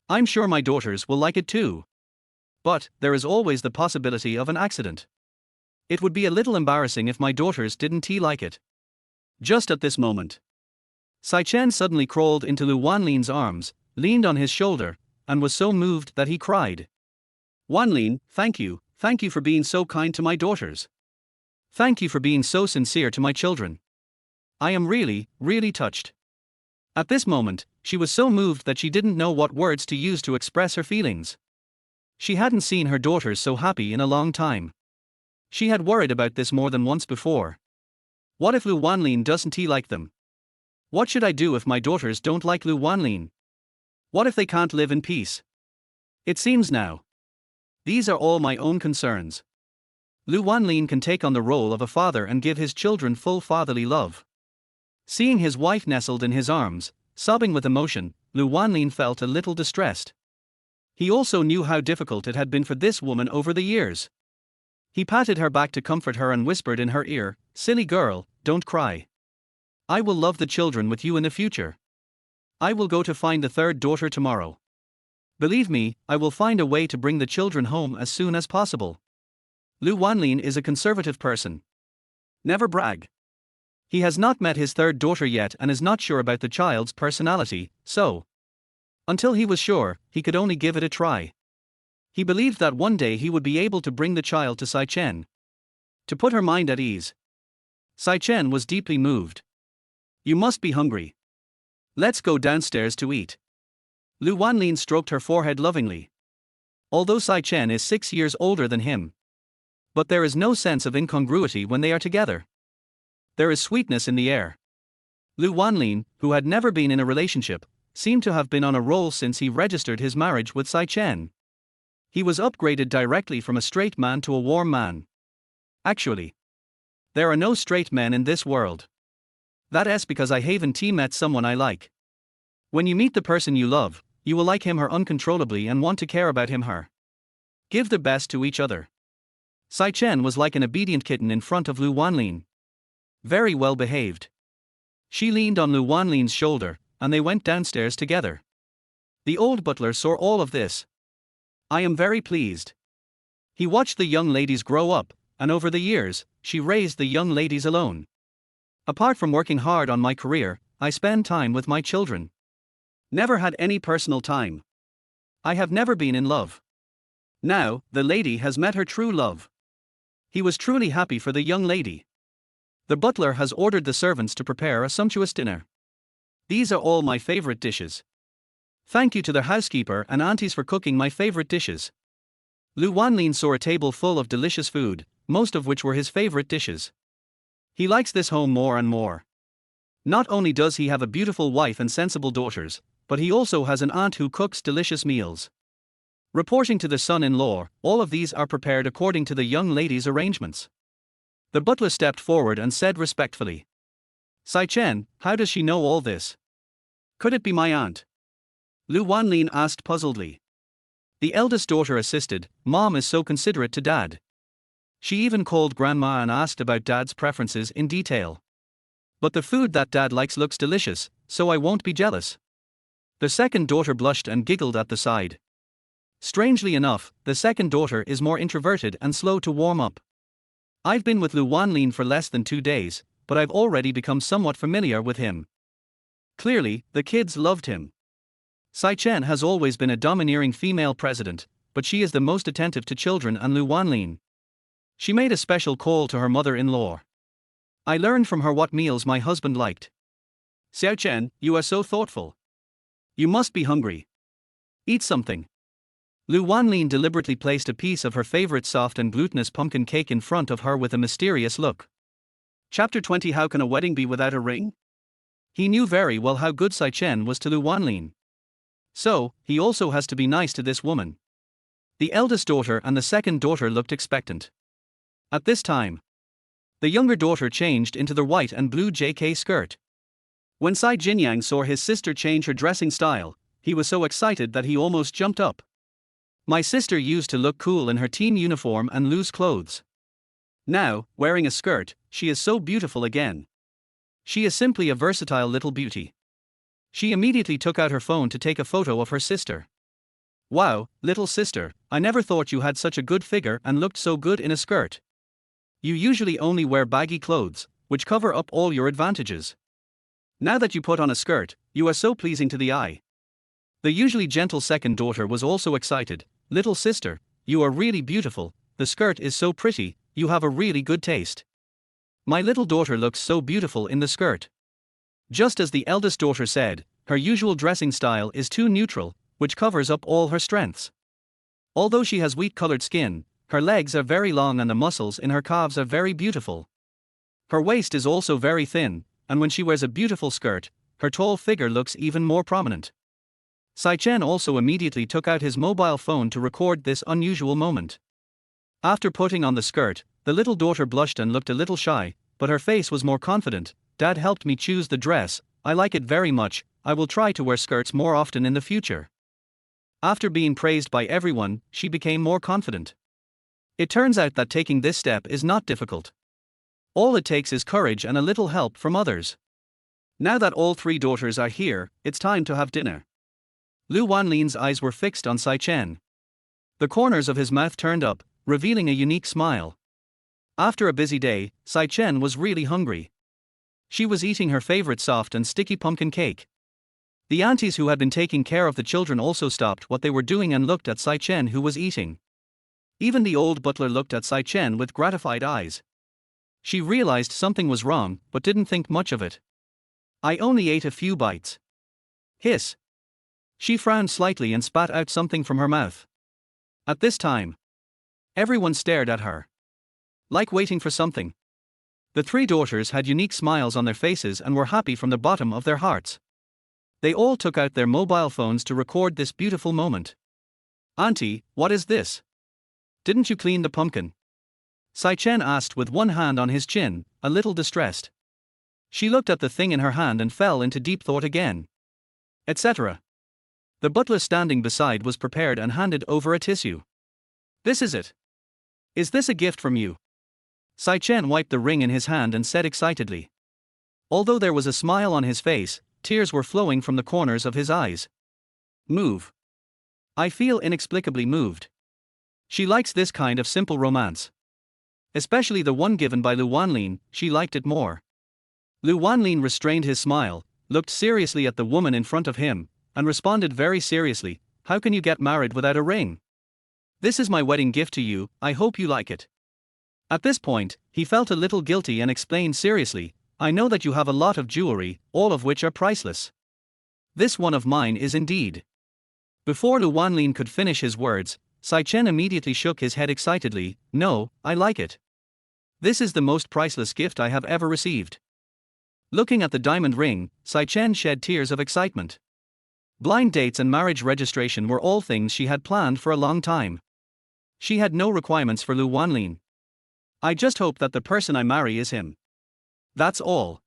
I'm sure my daughters will like it too. But, there is always the possibility of an accident. It would be a little embarrassing if my daughters didn't like it. Just at this moment, Sai Chen suddenly crawled into Lu Wanlin's arms, leaned on his shoulder, and was so moved that he cried. Wanlin, thank you for being so kind to my daughters. Thank you for being so sincere to my children. I am really, really touched. At this moment, she was so moved that she didn't know what words to use to express her feelings. She hadn't seen her daughters so happy in a long time. She had worried about this more than once before. What if Lu Wanlin doesn't like them? What should I do if my daughters don't like Lu Wanlin? What if they can't live in peace? It seems now. These are all my own concerns. Lu Wanlin can take on the role of a father and give his children full fatherly love. Seeing his wife nestled in his arms, sobbing with emotion, Lu Wanlin felt a little distressed. He also knew how difficult it had been for this woman over the years. He patted her back to comfort her and whispered in her ear, "Silly girl, don't cry. I will love the children with you in the future. I will go to find the 3rd daughter tomorrow. Believe me, I will find a way to bring the children home as soon as possible." Lu Wanlin is a conservative person. Never brag. He has not met his 3rd daughter yet and is not sure about the child's personality, so until he was sure, he could only give it a try. He believed that one day he would be able to bring the child to Sai Chen. To put her mind at ease. Sai Chen was deeply moved. You must be hungry. Let's go downstairs to eat. Lu Wanlin stroked her forehead lovingly. Although Sai Chen is 6 years older than him. But there is no sense of incongruity when they are together. There is sweetness in the air. Lu Wanlin, who had never been in a relationship, seemed to have been on a roll since he registered his marriage with Sai Chen. He was upgraded directly from a straight man to a warm man. Actually, there are no straight men in this world. That's because I haven't met someone I like. When you meet the person you love, you will like him or her uncontrollably and want to care about him or her. Give the best to each other. Sai Chen was like an obedient kitten in front of Lu Wanlin. Very well behaved. She leaned on Lu Wanlin's shoulder, and they went downstairs together. The old butler saw all of this. I am very pleased. He watched the young ladies grow up, and over the years, she raised the young ladies alone. Apart from working hard on my career, I spend time with my children. Never had any personal time. I have never been in love. Now, the lady has met her true love. He was truly happy for the young lady. The butler has ordered the servants to prepare a sumptuous dinner. These are all my favorite dishes. Thank you to the housekeeper and aunties for cooking my favorite dishes. Lu Wanlin saw a table full of delicious food, most of which were his favorite dishes. He likes this home more and more. Not only does he have a beautiful wife and sensible daughters, but he also has an aunt who cooks delicious meals. Reporting to the son-in-law, all of these are prepared according to the young lady's arrangements. The butler stepped forward and said respectfully, Sai Chen, how does she know all this? Could it be my aunt? Lu Wanlin asked puzzledly. The eldest daughter assisted, Mom is so considerate to Dad. She even called Grandma and asked about Dad's preferences in detail. But the food that Dad likes looks delicious, so I won't be jealous. The second daughter blushed and giggled at the side. Strangely enough, the second daughter is more introverted and slow to warm up. I've been with Lu Wanlin for less than 2 days, but I've already become somewhat familiar with him. Clearly, the kids loved him. Sai Chen has always been a domineering female president, but she is the most attentive to children and Lu Wanlin. She made a special call to her mother-in-law. I learned from her what meals my husband liked. Xiao Chen, you are so thoughtful. You must be hungry. Eat something. Lu Wanlin deliberately placed a piece of her favorite soft and glutinous pumpkin cake in front of her with a mysterious look. Chapter 20. How can a wedding be without a ring? He knew very well how good Sai Chen was to Lu Wanlin. So, he also has to be nice to this woman. The eldest daughter and the second daughter looked expectant. At this time, the younger daughter changed into the white and blue JK skirt. When Sai Jinyang saw his sister change her dressing style, he was so excited that he almost jumped up. My sister used to look cool in her teen uniform and loose clothes. Now, wearing a skirt, she is so beautiful again. She is simply a versatile little beauty. She immediately took out her phone to take a photo of her sister. Wow, little sister, I never thought you had such a good figure and looked so good in a skirt. You usually only wear baggy clothes, which cover up all your advantages. Now that you put on a skirt, you are so pleasing to the eye. The usually gentle second daughter was also excited. Little sister, you are really beautiful, the skirt is so pretty, you have a really good taste. My little daughter looks so beautiful in the skirt. Just as the eldest daughter said, her usual dressing style is too neutral, which covers up all her strengths. Although she has wheat-colored skin, her legs are very long and the muscles in her calves are very beautiful. Her waist is also very thin, and when she wears a beautiful skirt, her tall figure looks even more prominent. Sai Chen also immediately took out his mobile phone to record this unusual moment. After putting on the skirt, the little daughter blushed and looked a little shy, but her face was more confident. Dad helped me choose the dress, I like it very much, I will try to wear skirts more often in the future. After being praised by everyone, she became more confident. It turns out that taking this step is not difficult. All it takes is courage and a little help from others. Now that all 3 daughters are here, it's time to have dinner. Lu Wanlin's eyes were fixed on Sai Chen. The corners of his mouth turned up, revealing a unique smile. After a busy day, Sai Chen was really hungry. She was eating her favorite soft and sticky pumpkin cake. The aunties who had been taking care of the children also stopped what they were doing and looked at Sai Chen who was eating. Even the old butler looked at Sai Chen with gratified eyes. She realized something was wrong, but didn't think much of it. I only ate a few bites. Hiss. She frowned slightly and spat out something from her mouth. At this time, everyone stared at her, like waiting for something. The 3 daughters had unique smiles on their faces and were happy from the bottom of their hearts. They all took out their mobile phones to record this beautiful moment. Auntie, what is this? Didn't you clean the pumpkin? Sai Chen asked with one hand on his chin, a little distressed. She looked at the thing in her hand and fell into deep thought again. Etc. The butler standing beside was prepared and handed over a tissue. This is it. Is this a gift from you? Sai Chen wiped the ring in his hand and said excitedly. Although there was a smile on his face, tears were flowing from the corners of his eyes. Move. I feel inexplicably moved. She likes this kind of simple romance. Especially the one given by Lu Wanlin, she liked it more. Lu Wanlin restrained his smile, looked seriously at the woman in front of him, and responded very seriously, how can you get married without a ring? This is my wedding gift to you, I hope you like it. At this point, he felt a little guilty and explained seriously, I know that you have a lot of jewelry, all of which are priceless. This one of mine is indeed. Before Lu Wanlin could finish his words, Sai Chen immediately shook his head excitedly, no, I like it. This is the most priceless gift I have ever received. Looking at the diamond ring, Sai Chen shed tears of excitement. Blind dates and marriage registration were all things she had planned for a long time. She had no requirements for Lu Wanlin. I just hope that the person I marry is him. That's all.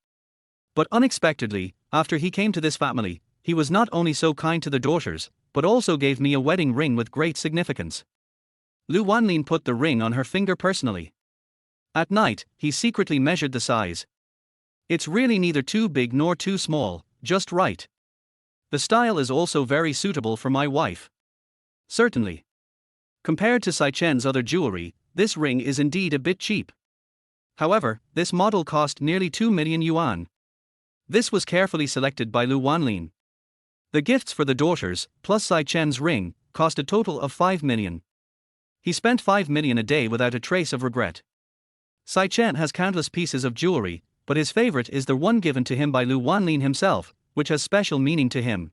But unexpectedly, after he came to this family, he was not only so kind to the daughters, but also gave me a wedding ring with great significance. Lu Wanlin put the ring on her finger personally. At night, he secretly measured the size. It's really neither too big nor too small, just right. The style is also very suitable for my wife. Certainly. Compared to Sai Chen's other jewelry, this ring is indeed a bit cheap. However, this model cost nearly 2 million yuan. This was carefully selected by Lu Wanlin. The gifts for the daughters, plus Sai Chen's ring, cost a total of 5 million. He spent 5 million a day without a trace of regret. Sai Chen has countless pieces of jewelry, but his favorite is the one given to him by Lu Wanlin himself, which has special meaning to him.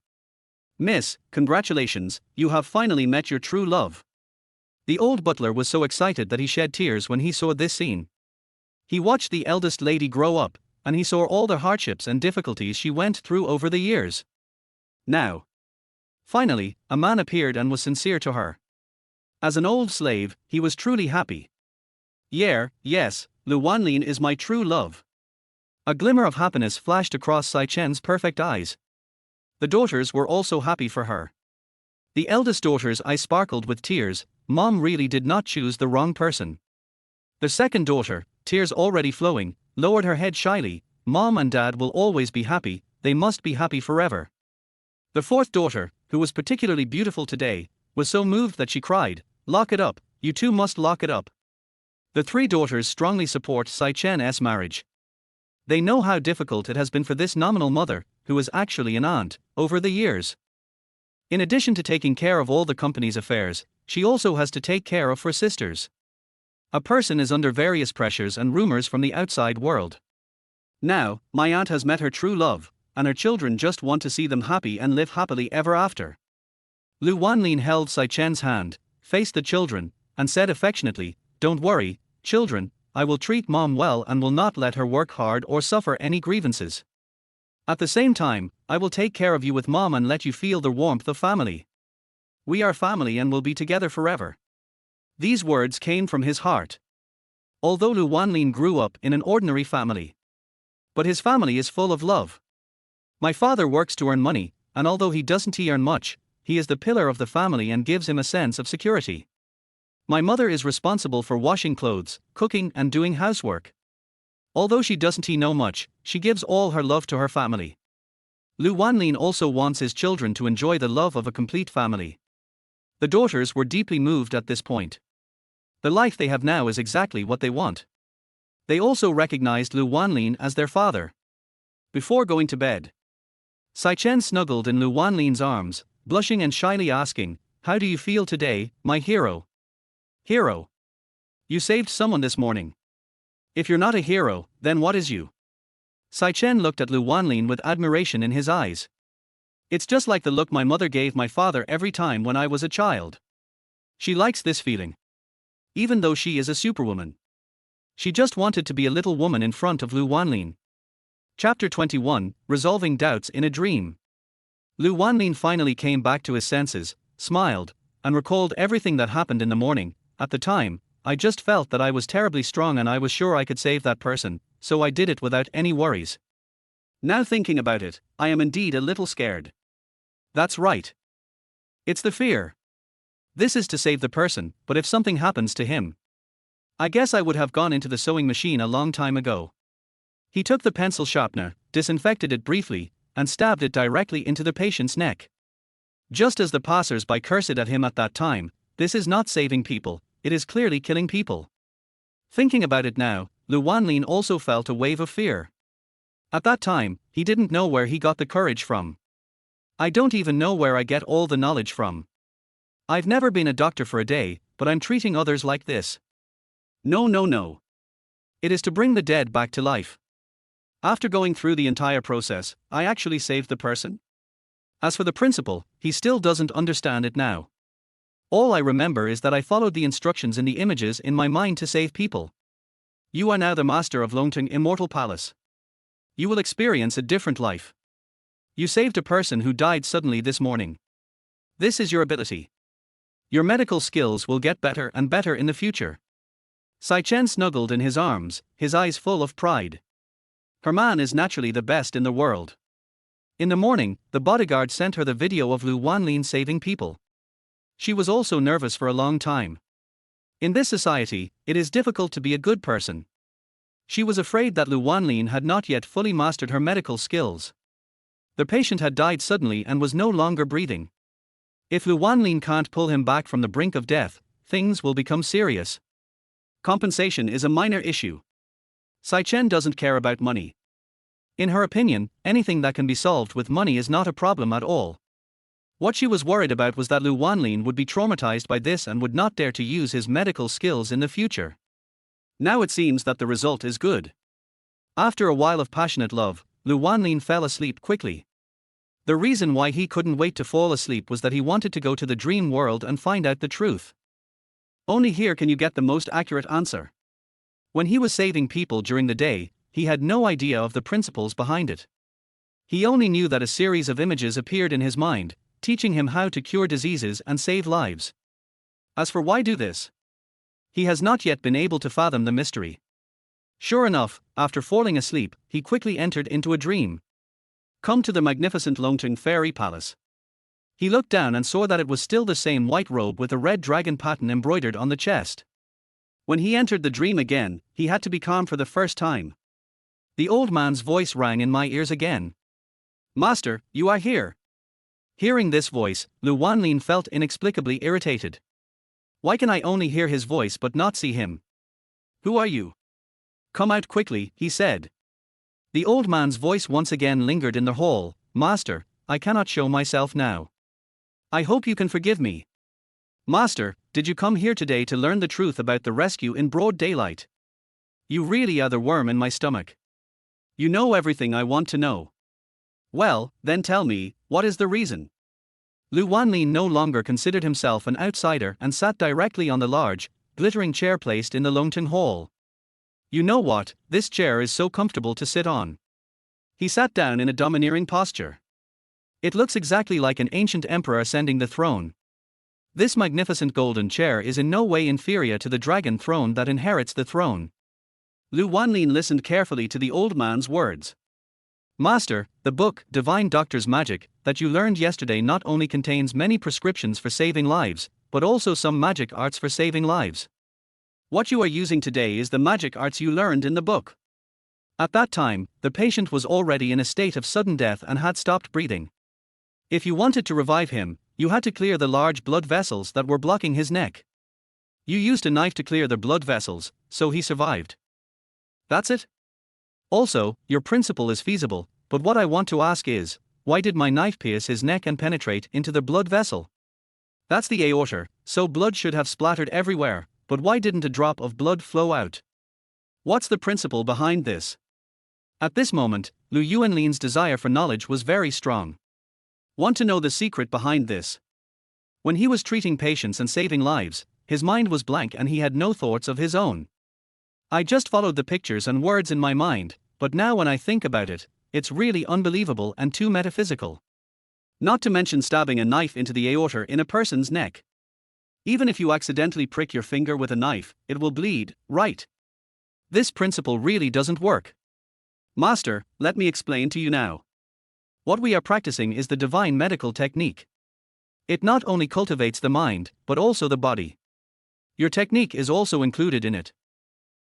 Miss, congratulations, you have finally met your true love. The old butler was so excited that he shed tears when he saw this scene. He watched the eldest lady grow up, and he saw all the hardships and difficulties she went through over the years. Now, finally, a man appeared and was sincere to her. As an old slave, he was truly happy. Yes, Lu Wanlin is my true love. A glimmer of happiness flashed across Sai Chen's perfect eyes. The daughters were also happy for her. The eldest daughter's eyes sparkled with tears. Mom really did not choose the wrong person. The second daughter, tears already flowing, lowered her head shyly. Mom and Dad will always be happy, they must be happy forever. The fourth daughter, who was particularly beautiful today, was so moved that she cried, "Lock it up, you two must lock it up." The three daughters strongly support Sai Chen's marriage. They know how difficult it has been for this nominal mother, who is actually an aunt, over the years. In addition to taking care of all the company's affairs, she also has to take care of her sisters. A person is under various pressures and rumors from the outside world. Now, my aunt has met her true love, and her children just want to see them happy and live happily ever after. Lu Wanlin held Sai Chen's hand, faced the children, and said affectionately, "Don't worry, children, I will treat Mom well and will not let her work hard or suffer any grievances. At the same time, I will take care of you with Mom and let you feel the warmth of family. We are family and will be together forever." These words came from his heart. Although Lu Wanlin grew up in an ordinary family, but his family is full of love. My father works to earn money, and although he doesn't earn much, he is the pillar of the family and gives him a sense of security. My mother is responsible for washing clothes, cooking and doing housework. Although she doesn't know much, she gives all her love to her family. Lu Wanlin also wants his children to enjoy the love of a complete family. The daughters were deeply moved at this point. The life they have now is exactly what they want. They also recognized Lu Wanlin as their father. Before going to bed, Sai Chen snuggled in Lu Wanlin's arms, blushing and shyly asking, "How do you feel today, my hero?" "Hero? You saved someone this morning. If you're not a hero, then what is you?" Sai Chen looked at Lu Wanlin with admiration in his eyes. "It's just like the look my mother gave my father every time when I was a child. She likes this feeling. Even though she is a superwoman. She just wanted to be a little woman in front of Lu Wanlin." Chapter 21, Resolving Doubts in a Dream. Lu Wanlin finally came back to his senses, smiled, and recalled everything that happened in the morning. "At the time, I just felt that I was terribly strong and I was sure I could save that person, so I did it without any worries. Now thinking about it, I am indeed a little scared." "That's right. It's the fear. This is to save the person, but if something happens to him, I guess I would have gone into the sewing machine a long time ago." He took the pencil sharpener, disinfected it briefly, and stabbed it directly into the patient's neck. Just as the passers-by cursed at him at that time, this is not saving people, it is clearly killing people. Thinking about it now, Lu Wanlin also felt a wave of fear. At that time, he didn't know where he got the courage from. "I don't even know where I get all the knowledge from. I've never been a doctor for a day, but I'm treating others like this. No. It is to bring the dead back to life. After going through the entire process, I actually saved the person. As for the principle, he still doesn't understand it now. All I remember is that I followed the instructions in the images in my mind to save people. You are now the master of Longting Immortal Palace. You will experience a different life. You saved a person who died suddenly this morning. This is your ability. Your medical skills will get better and better in the future." Sai Chen snuggled in his arms, his eyes full of pride. Her man is naturally the best in the world. In the morning, the bodyguard sent her the video of Lu Wanlin saving people. She was also nervous for a long time. In this society, it is difficult to be a good person. She was afraid that Lu Wanlin had not yet fully mastered her medical skills. The patient had died suddenly and was no longer breathing. If Lu Wanlin can't pull him back from the brink of death, things will become serious. Compensation is a minor issue. Sai Chen doesn't care about money. In her opinion, anything that can be solved with money is not a problem at all. What she was worried about was that Lu Wanlin would be traumatized by this and would not dare to use his medical skills in the future. Now it seems that the result is good. After a while of passionate love, Lu Wanlin fell asleep quickly. The reason why he couldn't wait to fall asleep was that he wanted to go to the dream world and find out the truth. Only here can you get the most accurate answer. When he was saving people during the day, he had no idea of the principles behind it. He only knew that a series of images appeared in his mind, teaching him how to cure diseases and save lives. As for why do this, he has not yet been able to fathom the mystery. Sure enough, after falling asleep, he quickly entered into a dream. Come to the magnificent Longting fairy palace. He looked down and saw that it was still the same white robe with a red dragon pattern embroidered on the chest. When he entered the dream again, he had to be calm for the first time. The old man's voice rang in my ears again. Master, you are here. Hearing this voice, Lu Wanlin felt inexplicably irritated. Why can I only hear his voice but not see him? Who are you? Come out quickly, he said. The old man's voice once again lingered in the hall. Master, I cannot show myself now. I hope you can forgive me. Master, did you come here today to learn the truth about the rescue in broad daylight? You really are the worm in my stomach. You know everything I want to know. Well, then tell me, what is the reason? Lu Wanlin no longer considered himself an outsider and sat directly on the large, glittering chair placed in the Longting Hall. You know what, this chair is so comfortable to sit on. He sat down in a domineering posture. It looks exactly like an ancient emperor ascending the throne. This magnificent golden chair is in no way inferior to the dragon throne that inherits the throne. Lu Wanlin listened carefully to the old man's words. Master, the book, Divine Doctor's Magic, that you learned yesterday not only contains many prescriptions for saving lives, but also some magic arts for saving lives. What you are using today is the magic arts you learned in the book. At that time, the patient was already in a state of sudden death and had stopped breathing. If you wanted to revive him, you had to clear the large blood vessels that were blocking his neck. You used a knife to clear the blood vessels, so he survived. That's it? Also, your principle is feasible, but what I want to ask is, why did my knife pierce his neck and penetrate into the blood vessel? That's the aorta, so blood should have splattered everywhere, but why didn't a drop of blood flow out? What's the principle behind this? At this moment, Lu Wanlin's desire for knowledge was very strong. Want to know the secret behind this? When he was treating patients and saving lives, his mind was blank and he had no thoughts of his own. I just followed the pictures and words in my mind, but now when I think about it, it's really unbelievable and too metaphysical. Not to mention stabbing a knife into the aorta in a person's neck. Even if you accidentally prick your finger with a knife, it will bleed, right? This principle really doesn't work. Master, let me explain to you now. What we are practicing is the divine medical technique. It not only cultivates the mind, but also the body. Your technique is also included in it.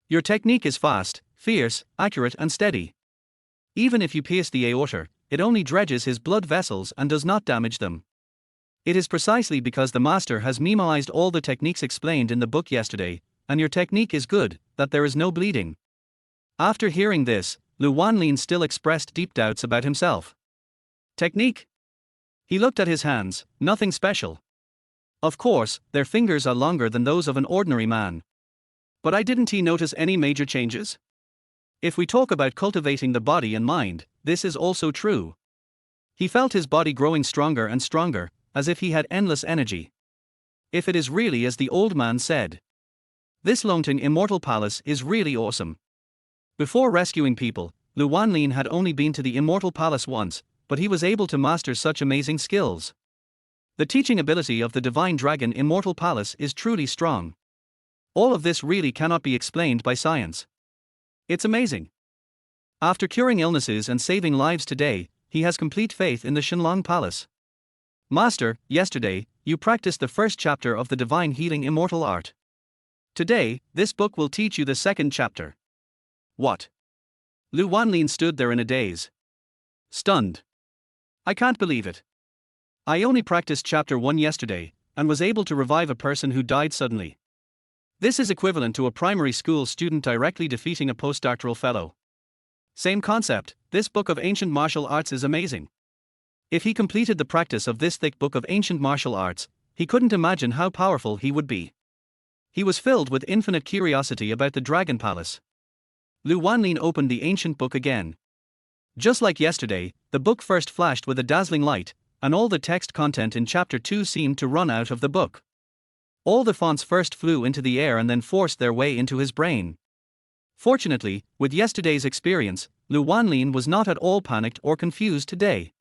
Your technique is fast, fierce, accurate and steady. Even if you pierce the aorta, it only dredges his blood vessels and does not damage them. It is precisely because the master has memoized all the techniques explained in the book yesterday, and your technique is good, that there is no bleeding. After hearing this, Lu Wanlin still expressed deep doubts about himself. Technique? He looked at his hands, nothing special. Of course, their fingers are longer than those of an ordinary man. But didn't he notice any major changes? If we talk about cultivating the body and mind, this is also true. He felt his body growing stronger and stronger, as if he had endless energy. If it is really as the old man said. This Longting Immortal Palace is really awesome. Before rescuing people, Lu Wanlin had only been to the Immortal Palace once, but he was able to master such amazing skills. The teaching ability of the Divine Dragon Immortal Palace is truly strong. All of this really cannot be explained by science. It's amazing. After curing illnesses and saving lives today, he has complete faith in the Shenlong Palace. Master, yesterday, you practiced the first chapter of the divine healing immortal art. Today, this book will teach you the second chapter. What? Lu Wanlin stood there in a daze. Stunned. I can't believe it. I only practiced chapter 1 yesterday, and was able to revive a person who died suddenly. This is equivalent to a primary school student directly defeating a postdoctoral fellow. Same concept, this book of ancient martial arts is amazing. If he completed the practice of this thick book of ancient martial arts, he couldn't imagine how powerful he would be. He was filled with infinite curiosity about the Dragon Palace. Lu Wanlin opened the ancient book again. Just like yesterday, the book first flashed with a dazzling light, and all the text content in chapter 2 seemed to run out of the book. All the fonts first flew into the air and then forced their way into his brain. Fortunately, with yesterday's experience, Lu Wanlin was not at all panicked or confused today.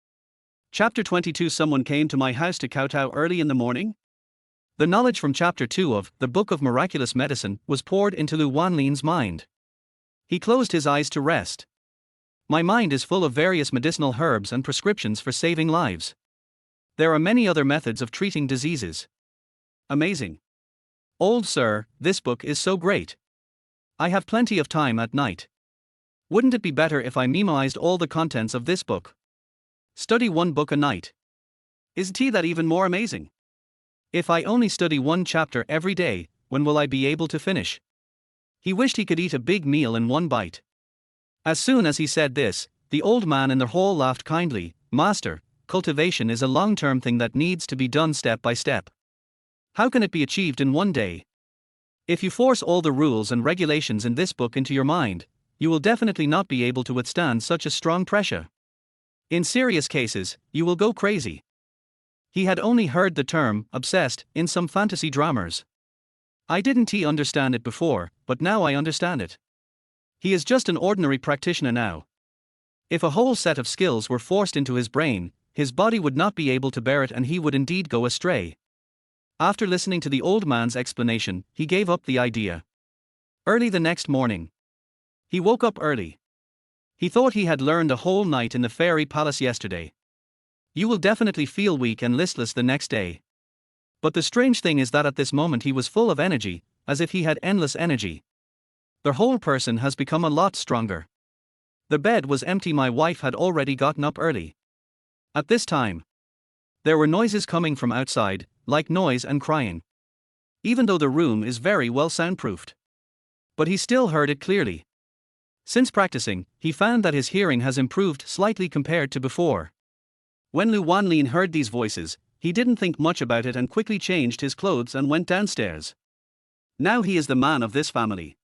Chapter 22. Someone came to my house to kowtow early in the morning? The knowledge from chapter 2 of the Book of Miraculous Medicine was poured into Lu Wanlin's mind. He closed his eyes to rest. My mind is full of various medicinal herbs and prescriptions for saving lives. There are many other methods of treating diseases. Amazing. Old sir, this book is so great. I have plenty of time at night. Wouldn't it be better if I memorized all the contents of this book? Study one book a night. Isn't that even more amazing? If I only study one chapter every day, when will I be able to finish? He wished he could eat a big meal in one bite. As soon as he said this, the old man in the hall laughed kindly. Master, cultivation is a long-term thing that needs to be done step by step. How can it be achieved in one day? If you force all the rules and regulations in this book into your mind, you will definitely not be able to withstand such a strong pressure. In serious cases, you will go crazy. He had only heard the term obsessed in some fantasy dramas. I didn't understand it before, but now I understand it. He is just an ordinary practitioner now. If a whole set of skills were forced into his brain, his body would not be able to bear it and he would indeed go astray. After listening to the old man's explanation, he gave up the idea. Early the next morning, he woke up early. He thought he had learned a whole night in the fairy palace yesterday. You will definitely feel weak and listless the next day. But the strange thing is that at this moment he was full of energy, as if he had endless energy. The whole person has become a lot stronger. The bed was empty. My wife had already gotten up early. At this time, there were noises coming from outside, like noise and crying. Even though the room is very well soundproofed. But he still heard it clearly. Since practicing, he found that his hearing has improved slightly compared to before. When Lu Wanlin heard these voices, he didn't think much about it and quickly changed his clothes and went downstairs. Now he is the man of this family.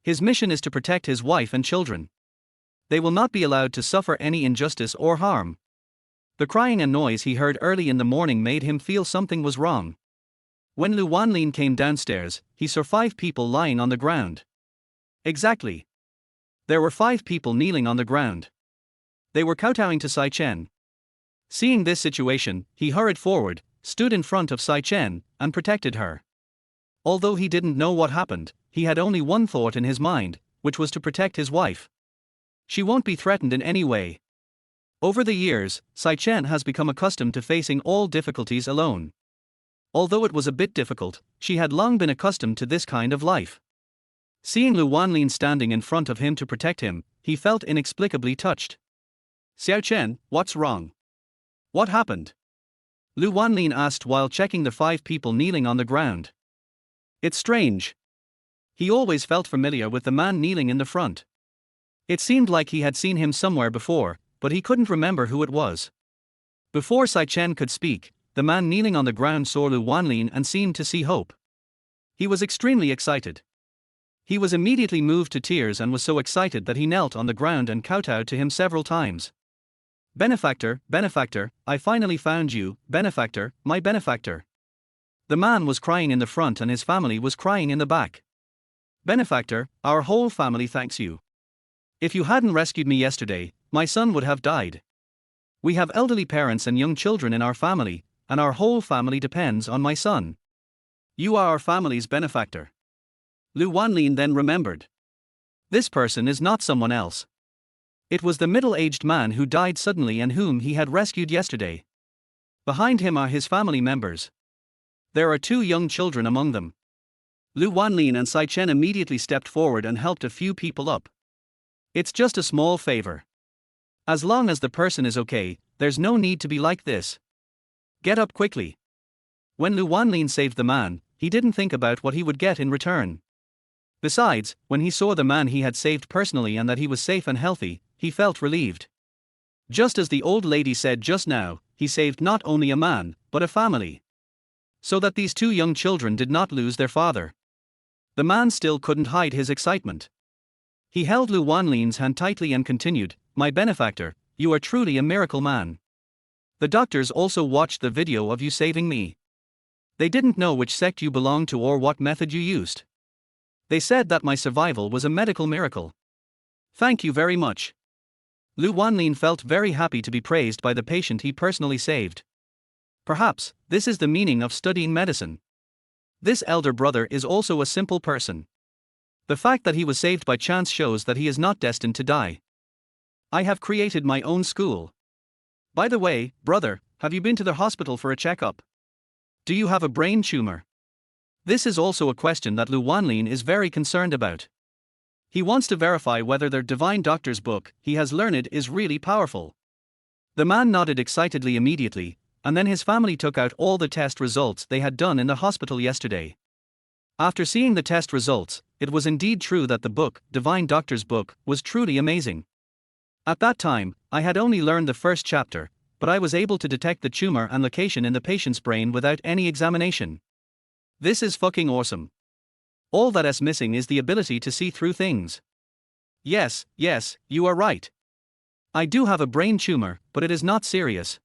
His mission is to protect his wife and children. They will not be allowed to suffer any injustice or harm. The crying and noise he heard early in the morning made him feel something was wrong. When Lu Wanlin came downstairs, he saw 5 people lying on the ground. Exactly. There were 5 people kneeling on the ground. They were kowtowing to Sai Chen. Seeing this situation, he hurried forward, stood in front of Sai Chen, and protected her. Although he didn't know what happened, he had only one thought in his mind, which was to protect his wife. She won't be threatened in any way. Over the years, Sai Chen has become accustomed to facing all difficulties alone. Although it was a bit difficult, she had long been accustomed to this kind of life. Seeing Lu Wanlin standing in front of him to protect him, he felt inexplicably touched. Xiao Chen, what's wrong? What happened? Lu Wanlin asked while checking the 5 people kneeling on the ground. It's strange. He always felt familiar with the man kneeling in the front. It seemed like he had seen him somewhere before, but he couldn't remember who it was. Before Sai Chen could speak, the man kneeling on the ground saw Lu Wanlin and seemed to see hope. He was extremely excited. He was immediately moved to tears and was so excited that he knelt on the ground and kowtowed to him several times. Benefactor, benefactor, I finally found you, benefactor, my benefactor. The man was crying in the front and his family was crying in the back. Benefactor, our whole family thanks you. If you hadn't rescued me yesterday, my son would have died. We have elderly parents and young children in our family, and our whole family depends on my son. You are our family's benefactor. Lu Wanlin then remembered. This person is not someone else. It was the middle-aged man who died suddenly and whom he had rescued yesterday. Behind him are his family members. There are two young children among them. Lu Wanlin and Sai Chen immediately stepped forward and helped a few people up. It's just a small favor. As long as the person is okay, there's no need to be like this. Get up quickly. When Lu Wanlin saved the man, he didn't think about what he would get in return. Besides, when he saw the man he had saved personally and that he was safe and healthy, he felt relieved. Just as the old lady said just now, he saved not only a man, but a family. So that these two young children did not lose their father. The man still couldn't hide his excitement. He held Lu Wanlin's hand tightly and continued, "My benefactor, you are truly a miracle man. The doctors also watched the video of you saving me. They didn't know which sect you belonged to or what method you used. They said that my survival was a medical miracle. Thank you very much." Lu Wanlin felt very happy to be praised by the patient he personally saved. Perhaps, this is the meaning of studying medicine. This elder brother is also a simple person. The fact that he was saved by chance shows that he is not destined to die. I have created my own school. By the way, brother, have you been to the hospital for a checkup? Do you have a brain tumor? This is also a question that Lu Wanlin is very concerned about. He wants to verify whether their divine doctor's book he has learned is really powerful. The man nodded excitedly immediately, and then his family took out all the test results they had done in the hospital yesterday. After seeing the test results, it was indeed true that the book, Divine Doctor's Book, was truly amazing. At that time, I had only learned the first chapter, but I was able to detect the tumor and location in the patient's brain without any examination. This is fucking awesome. All that is missing is the ability to see through things. Yes, you are right. I do have a brain tumor, but it is not serious.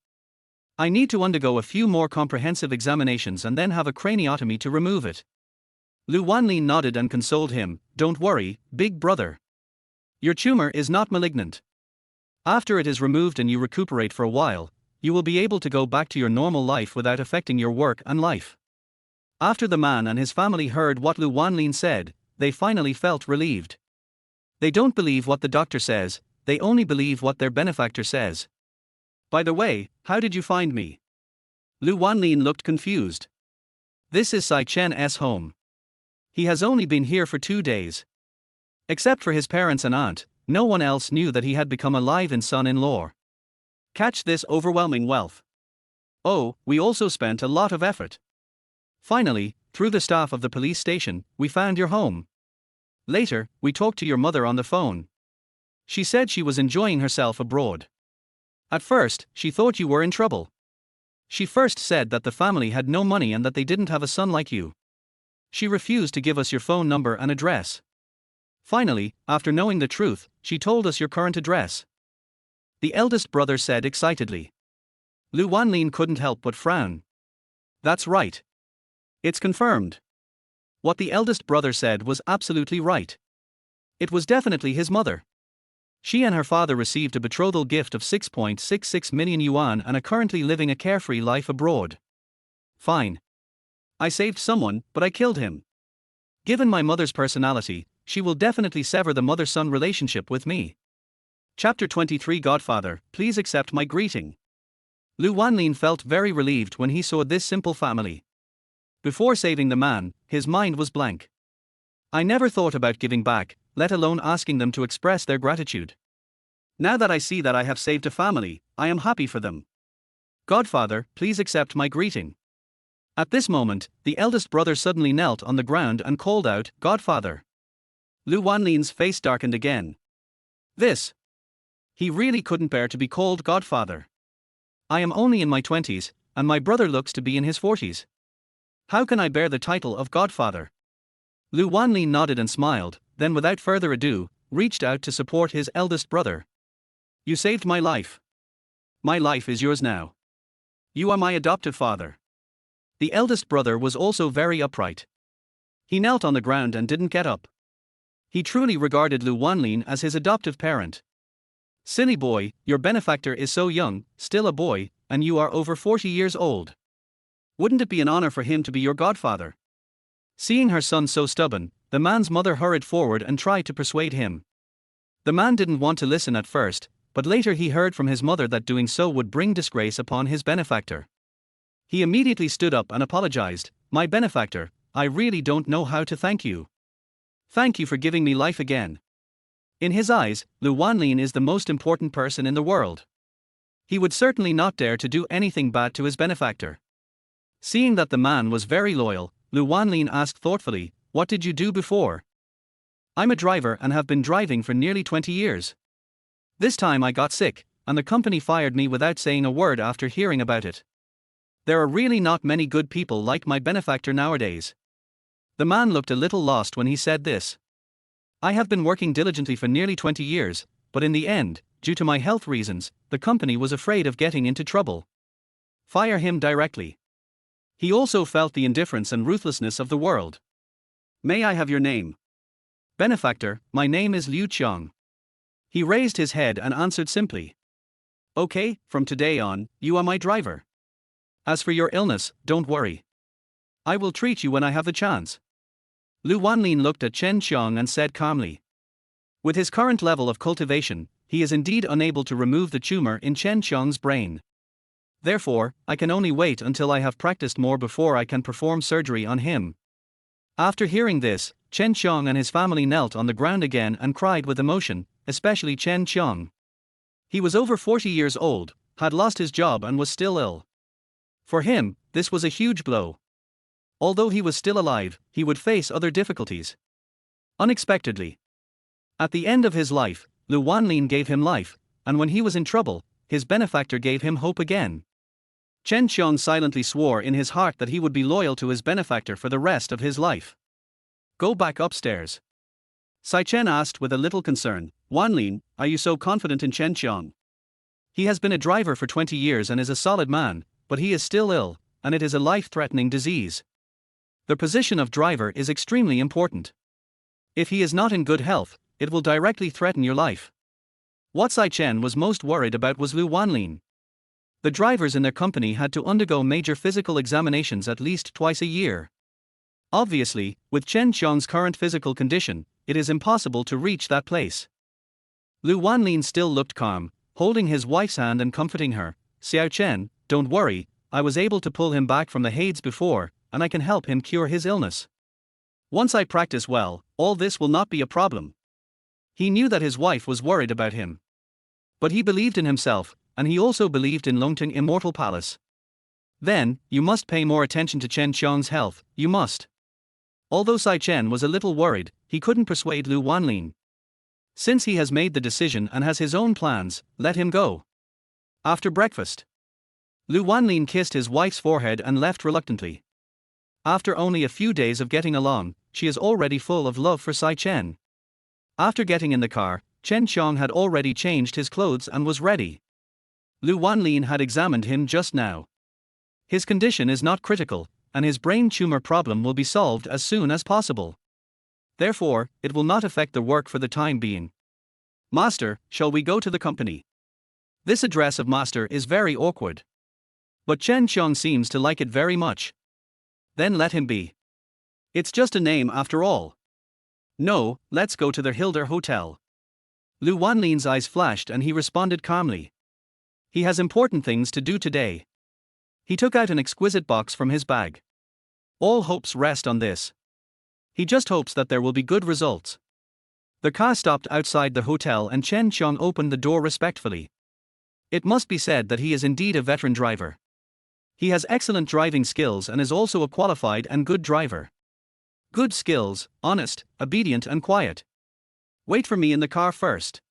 I need to undergo a few more comprehensive examinations and then have a craniotomy to remove it. Lu Wanlin nodded and consoled him, "Don't worry, big brother. Your tumor is not malignant. After it is removed and you recuperate for a while, you will be able to go back to your normal life without affecting your work and life." After the man and his family heard what Lu Wanlin said, they finally felt relieved. They don't believe what the doctor says, they only believe what their benefactor says. "By the way, how did you find me?" Lu Wanlin looked confused. "This is Sai Chen's home. He has only been here for 2 days. Except for his parents and aunt, no one else knew that he had become a live-in son-in-law. Catch this overwhelming wealth. Oh, we also spent a lot of effort. Finally, through the staff of the police station, we found your home. Later, we talked to your mother on the phone. She said she was enjoying herself abroad. At first, she thought you were in trouble. She first said that the family had no money and that they didn't have a son like you. She refused to give us your phone number and address. Finally, after knowing the truth, she told us your current address." The eldest brother said excitedly. Lu Wanlin couldn't help but frown. "That's right. It's confirmed." What the eldest brother said was absolutely right. It was definitely his mother. She and her father received a betrothal gift of 6.66 million yuan and are currently living a carefree life abroad. Fine. I saved someone, but I killed him. Given my mother's personality, she will definitely sever the mother-son relationship with me. Chapter 23 Godfather, please accept my greeting. Lu Wanlin felt very relieved when he saw this simple family. Before saving the man, his mind was blank. I never thought about giving back, let alone asking them to express their gratitude. Now that I see that I have saved a family, I am happy for them. Godfather, please accept my greeting. At this moment, the eldest brother suddenly knelt on the ground and called out, "Godfather." Lu Wanlin's face darkened again. This. He really couldn't bear to be called Godfather. I am only in my 20s, and my brother looks to be in his 40s. How can I bear the title of Godfather? Lu Wanlin nodded and smiled, then without further ado, reached out to support his eldest brother. You saved my life. My life is yours now. You are my adoptive father. The eldest brother was also very upright. He knelt on the ground and didn't get up. He truly regarded Lu Wanlin as his adoptive parent. Silly boy, your benefactor is so young, still a boy, and you are over 40 years old. Wouldn't it be an honor for him to be your godfather? Seeing her son so stubborn, the man's mother hurried forward and tried to persuade him. The man didn't want to listen at first, but later he heard from his mother that doing so would bring disgrace upon his benefactor. He immediately stood up and apologized. "My benefactor, I really don't know how to thank you. Thank you for giving me life again." In his eyes, Lu Wanlin is the most important person in the world. He would certainly not dare to do anything bad to his benefactor. Seeing that the man was very loyal, Lu Wanlin asked thoughtfully, "What did you do before?" "I'm a driver and have been driving for nearly 20 years. This time I got sick, and the company fired me without saying a word after hearing about it. There are really not many good people like my benefactor nowadays." The man looked a little lost when he said this. "I have been working diligently for nearly 20 years, but in the end, due to my health reasons, the company was afraid of getting into trouble. Fire him directly." He also felt the indifference and ruthlessness of the world. "May I have your name?" "Benefactor, my name is Liu Qiang." He raised his head and answered simply. "Okay, from today on, you are my driver. As for your illness, don't worry. I will treat you when I have the chance." Lu Wanlin looked at Chen Qiang and said calmly. With his current level of cultivation, he is indeed unable to remove the tumor in Chen Qiang's brain. Therefore, I can only wait until I have practiced more before I can perform surgery on him. After hearing this, Chen Qiang and his family knelt on the ground again and cried with emotion, especially Chen Qiang. He was over 40 years old, had lost his job and was still ill. For him, this was a huge blow. Although he was still alive, he would face other difficulties. Unexpectedly, at the end of his life, Lu Wanlin gave him life, and when he was in trouble, his benefactor gave him hope again. Chen Qiang silently swore in his heart that he would be loyal to his benefactor for the rest of his life. "Go back upstairs." Sai Chen asked with a little concern, "Wanlin, are you so confident in Chen Qiang? He has been a driver for 20 years and is a solid man, but he is still ill, and it is a life-threatening disease. The position of driver is extremely important. If he is not in good health, it will directly threaten your life." What Sai Chen was most worried about was Lu Wanlin. The drivers in their company had to undergo major physical examinations at least twice a year. Obviously, with Chen Qiang's current physical condition, it is impossible to reach that place. Lu Wanlin still looked calm, holding his wife's hand and comforting her. "Xiao Chen, don't worry, I was able to pull him back from the Hades before, and I can help him cure his illness. Once I practice well, all this will not be a problem." He knew that his wife was worried about him. But he believed in himself, and he also believed in Longting Immortal Palace. "Then, you must pay more attention to Chen Qiang's health, you must." Although Sai Chen was a little worried, he couldn't persuade Lu Wanlin. Since he has made the decision and has his own plans, let him go. After breakfast, Lu Wanlin kissed his wife's forehead and left reluctantly. After only a few days of getting along, she is already full of love for Sai Chen. After getting in the car, Chen Qiang had already changed his clothes and was ready. Lu Wanlin had examined him just now. His condition is not critical, and his brain tumor problem will be solved as soon as possible. Therefore, it will not affect the work for the time being. "Master, shall we go to the company?" This address of master is very awkward. But Chen Qiang seems to like it very much. Then let him be. It's just a name after all. "No, let's go to the Hilder Hotel." Lu Wanlin's eyes flashed and he responded calmly. He has important things to do today. He took out an exquisite box from his bag. All hopes rest on this. He just hopes that there will be good results. The car stopped outside the hotel and Chen Qiang opened the door respectfully. It must be said that he is indeed a veteran driver. He has excellent driving skills and is also a qualified and good driver. Good skills, honest, obedient and quiet. "Wait for me in the car first."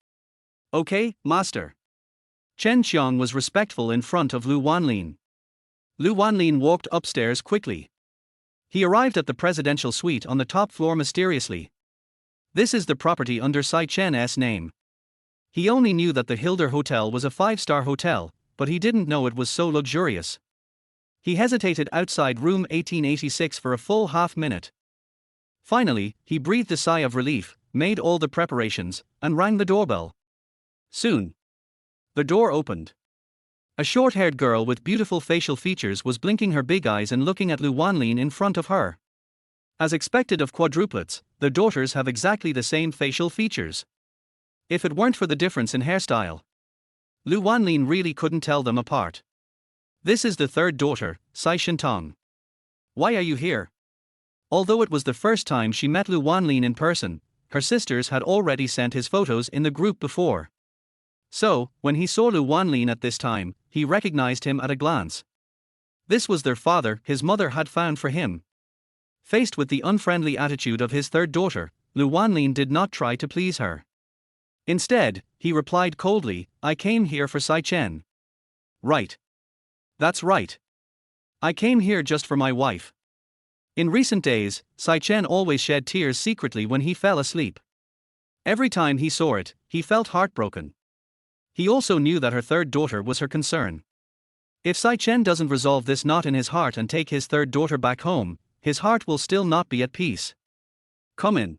"Okay, master." Chen Qiang was respectful in front of Lu Wanlin. Lu Wanlin walked upstairs quickly. He arrived at the presidential suite on the top floor mysteriously. This is the property under Sai Chen's name. He only knew that the Hilder Hotel was a 5-star hotel, but he didn't know it was so luxurious. He hesitated outside room 1886 for a full half-minute. Finally, he breathed a sigh of relief, made all the preparations, and rang the doorbell. Soon, the door opened. A short-haired girl with beautiful facial features was blinking her big eyes and looking at Lu Wanlin in front of her. As expected of quadruplets, their daughters have exactly the same facial features. If it weren't for the difference in hairstyle, Lu Wanlin really couldn't tell them apart. This is the third daughter, Sai Shintong. Why are you here? Although it was the first time she met Lu Wanlin in person, her sisters had already sent his photos in the group before. So, when he saw Lu Wanlin at this time, he recognized him at a glance. This was their father his mother had found for him. Faced with the unfriendly attitude of his third daughter, Lu Wanlin did not try to please her. Instead, he replied coldly, I came here for Sai Chen. Right. That's right. I came here just for my wife. In recent days, Sai Chen always shed tears secretly when he fell asleep. Every time he saw it, he felt heartbroken. He also knew that her third daughter was her concern. If Sai Chen doesn't resolve this knot in his heart and take his third daughter back home, his heart will still not be at peace. Come in.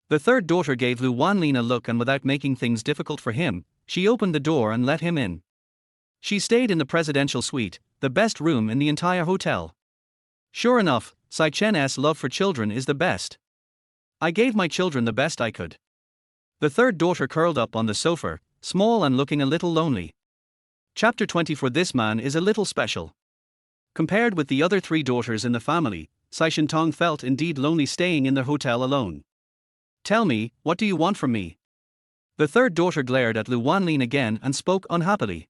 The third daughter gave Lu Wanlin a look, and without making things difficult for him, she opened the door and let him in. She stayed in the presidential suite, the best room in the entire hotel. Sure enough, Sai Chen's love for children is the best. I gave my children the best I could. The third daughter curled up on the sofa, small and looking a little lonely. Chapter 20. For this man is a little special. Compared with the other three daughters in the family, Sai Shintong felt indeed lonely staying in the hotel alone. Tell me, what do you want from me? The third daughter glared at Lu Wanlin again and spoke unhappily.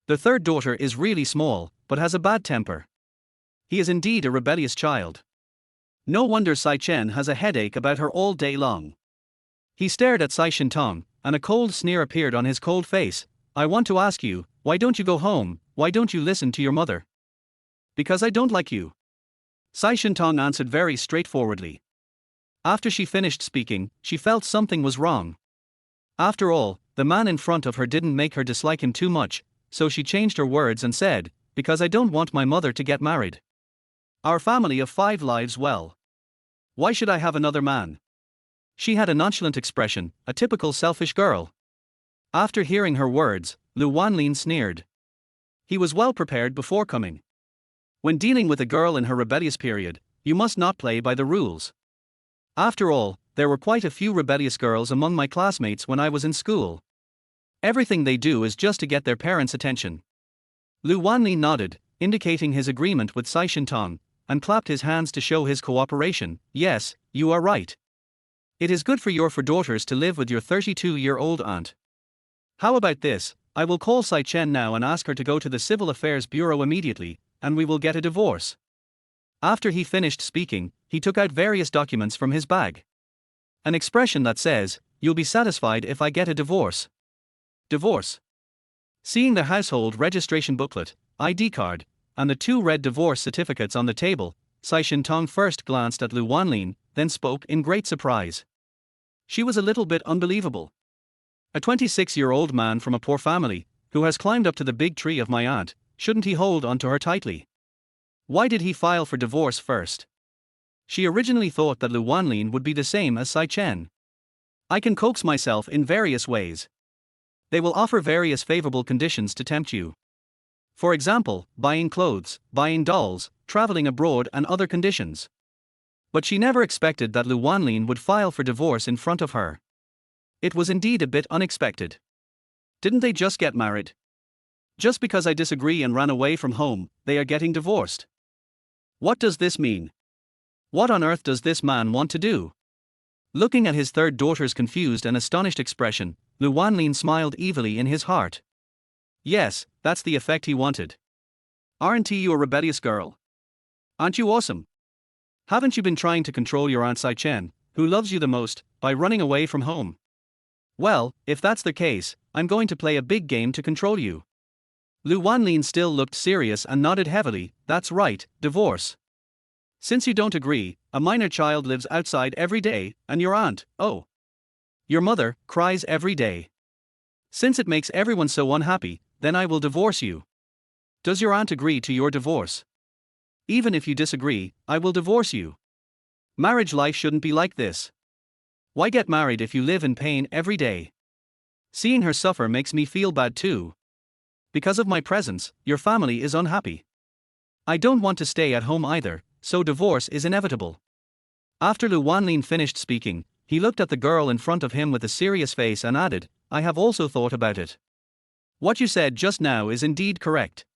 The third daughter is really small, but has a bad temper. He is indeed a rebellious child. No wonder Sai Chen has a headache about her all day long. He stared at Sai Shintong, and a cold sneer appeared on his cold face. I want to ask you, why don't you go home? Why don't you listen to your mother? Because I don't like you. Sai Shintong answered very straightforwardly. After she finished speaking, she felt something was wrong. After all, the man in front of her didn't make her dislike him too much, so she changed her words and said, because I don't want my mother to get married. Our family of 5 lives well. Why should I have another man? She had a nonchalant expression, a typical selfish girl. After hearing her words, Lu Wanlin sneered. He was well prepared before coming. When dealing with a girl in her rebellious period, you must not play by the rules. After all, there were quite a few rebellious girls among my classmates when I was in school. Everything they do is just to get their parents' attention. Lu Wanlin nodded, indicating his agreement with Sai Shintong, and clapped his hands to show his cooperation. Yes, you are right. It is good for your 4 daughters to live with your 32-year-old aunt. How about this? I will call Sai Chen now and ask her to go to the Civil Affairs Bureau immediately, and we will get a divorce. After he finished speaking, he took out various documents from his bag. An expression that says, you'll be satisfied if I get a divorce. Divorce. Seeing the household registration booklet, ID card, and the 2 red divorce certificates on the table, Sai Shintong first glanced at Lu Wanlin, then spoke in great surprise. She was a little bit unbelievable. A 26-year-old man from a poor family, who has climbed up to the big tree of my aunt, shouldn't he hold onto her tightly? Why did he file for divorce first? She originally thought that Lu Wanlin would be the same as Sai Chen. I can coax myself in various ways. They will offer various favorable conditions to tempt you. For example, buying clothes, buying dolls, traveling abroad and other conditions. But she never expected that Lu Wanlin would file for divorce in front of her. It was indeed a bit unexpected. Didn't they just get married? Just because I disagree and ran away from home, they are getting divorced. What does this mean? What on earth does this man want to do? Looking at his third daughter's confused and astonished expression, Lu Wanlin smiled evilly in his heart. Yes, that's the effect he wanted. Aren't you a rebellious girl? Aren't you awesome? Haven't you been trying to control your Aunt Sai Chen, who loves you the most, by running away from home? Well, if that's the case, I'm going to play a big game to control you. Lu Wanlin still looked serious and nodded heavily. That's right, divorce. Since you don't agree, a minor child lives outside every day, and your aunt, oh, your mother, cries every day. Since it makes everyone so unhappy, then I will divorce you. Does your aunt agree to your divorce? Even if you disagree, I will divorce you. Marriage life shouldn't be like this. Why get married if you live in pain every day? Seeing her suffer makes me feel bad too. Because of my presence, your family is unhappy. I don't want to stay at home either, so divorce is inevitable. After Lu Wanlin finished speaking, He looked at the girl in front of him with a serious face and added, I have also thought about it. What you said just now is indeed correct.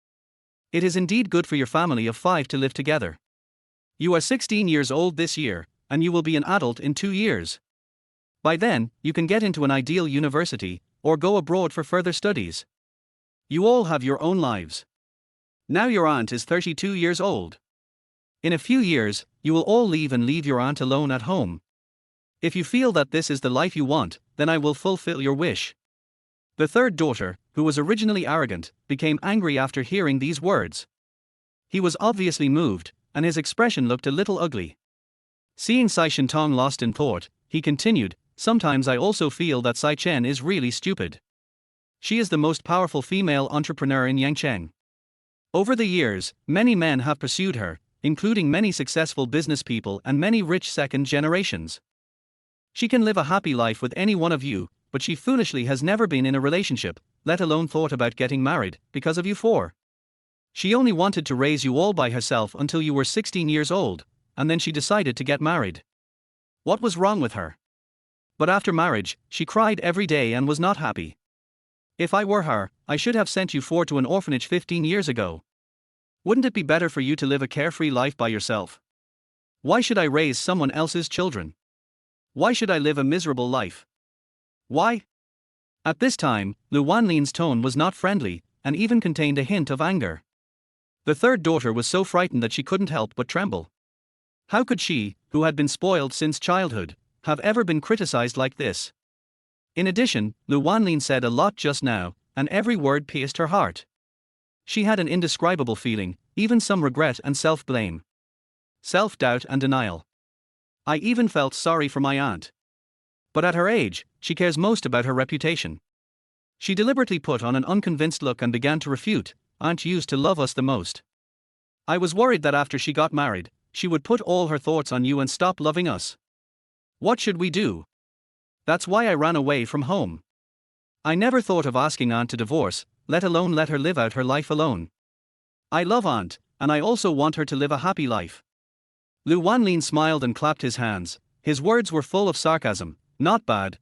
It is indeed good for your family of 5 to live together. You are 16 years old this year, and you will be an adult in 2 years. By then, you can get into an ideal university, or go abroad for further studies. You all have your own lives. Now your aunt is 32 years old. In a few years, you will all leave and leave your aunt alone at home. If you feel that this is the life you want, then I will fulfill your wish. The third daughter, who was originally arrogant, became angry after hearing these words. He was obviously moved, and his expression looked a little ugly. Seeing Sai Shintong lost in thought, he continued, sometimes I also feel that Sai Chen is really stupid. She is the most powerful female entrepreneur in Yangcheng. Over the years, many men have pursued her, including many successful business people and many rich second generations. She can live a happy life with any one of you, but she foolishly has never been in a relationship, let alone thought about getting married, because of you four. She only wanted to raise you all by herself until you were 16 years old, and then she decided to get married. What was wrong with her? But after marriage, she cried every day and was not happy. If I were her, I should have sent you four to an orphanage 15 years ago. Wouldn't it be better for you to live a carefree life by yourself? Why should I raise someone else's children? Why should I live a miserable life? Why? At this time, Lu Wanlin's tone was not friendly, and even contained a hint of anger. The third daughter was so frightened that she couldn't help but tremble. How could she, who had been spoiled since childhood, have ever been criticized like this? In addition, Lu Wanlin said a lot just now, and every word pierced her heart. She had an indescribable feeling, even some regret and self-blame. Self-doubt and denial. I even felt sorry for my aunt. But at her age, she cares most about her reputation. She deliberately put on an unconvinced look and began to refute, Aunt used to love us the most. I was worried that after she got married, she would put all her thoughts on you and stop loving us. What should we do? That's why I ran away from home. I never thought of asking Aunt to divorce, let alone let her live out her life alone. I love Aunt, and I also want her to live a happy life. Lu Wanlin smiled and clapped his hands. His words were full of sarcasm. Not bad,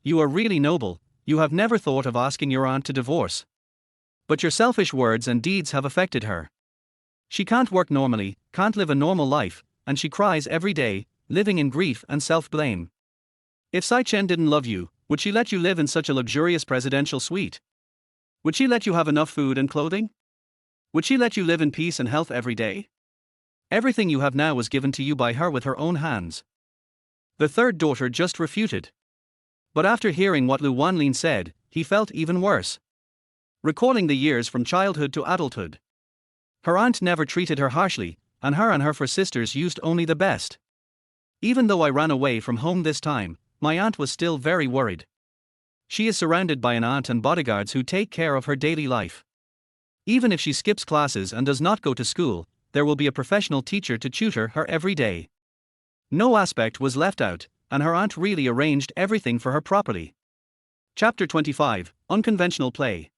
you are really noble, you have never thought of asking your aunt to divorce. But your selfish words and deeds have affected her. She can't work normally, can't live a normal life, and she cries every day, living in grief and self-blame. If Sai Chen didn't love you, would she let you live in such a luxurious presidential suite? Would she let you have enough food and clothing? Would she let you live in peace and health every day? Everything you have now was given to you by her with her own hands. The third daughter just refuted. But after hearing what Lu Wanlin said, he felt even worse. Recalling the years from childhood to adulthood. Her aunt never treated her harshly, and her 4 sisters used only the best. Even though I ran away from home this time, my aunt was still very worried. She is surrounded by an aunt and bodyguards who take care of her daily life. Even if she skips classes and does not go to school, there will be a professional teacher to tutor her every day. No aspect was left out, and her aunt really arranged everything for her properly. Chapter 25, Unconventional Play.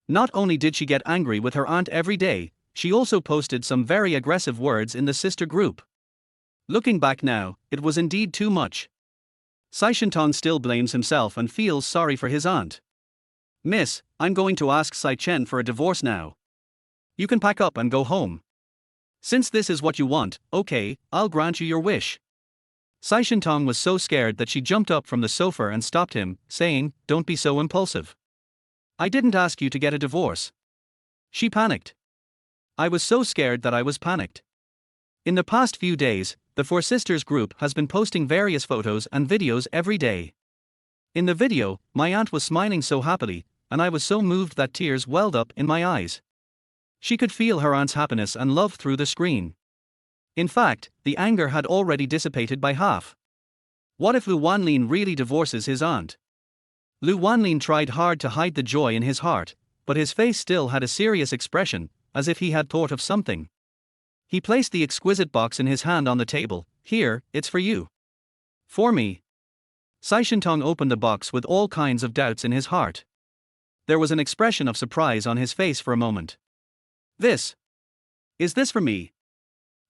Not only did she get angry with her aunt every day, she also posted some very aggressive words in the sister group. Looking back now, it was indeed too much. Sai Shintong still blames himself and feels sorry for his aunt. Miss, I'm going to ask Sai Chen for a divorce now. You can pack up and go home. Since this is what you want, okay, I'll grant you your wish. Sai Shintong was so scared that she jumped up from the sofa and stopped him, saying, Don't be so impulsive. I didn't ask you to get a divorce. She panicked. I was so scared that I was panicked. In the past few days, the 4 Sisters group has been posting various photos and videos every day. In the video, my aunt was smiling so happily, and I was so moved that tears welled up in my eyes. She could feel her aunt's happiness and love through the screen. In fact, the anger had already dissipated by half. What if Lu Wanlin really divorces his aunt? Lu Wanlin tried hard to hide the joy in his heart, but his face still had a serious expression, as if he had thought of something. He placed the exquisite box in his hand on the table. Here, it's for you. For me. Sai Shintong opened the box with all kinds of doubts in his heart. There was an expression of surprise on his face for a moment. This. Is this for me?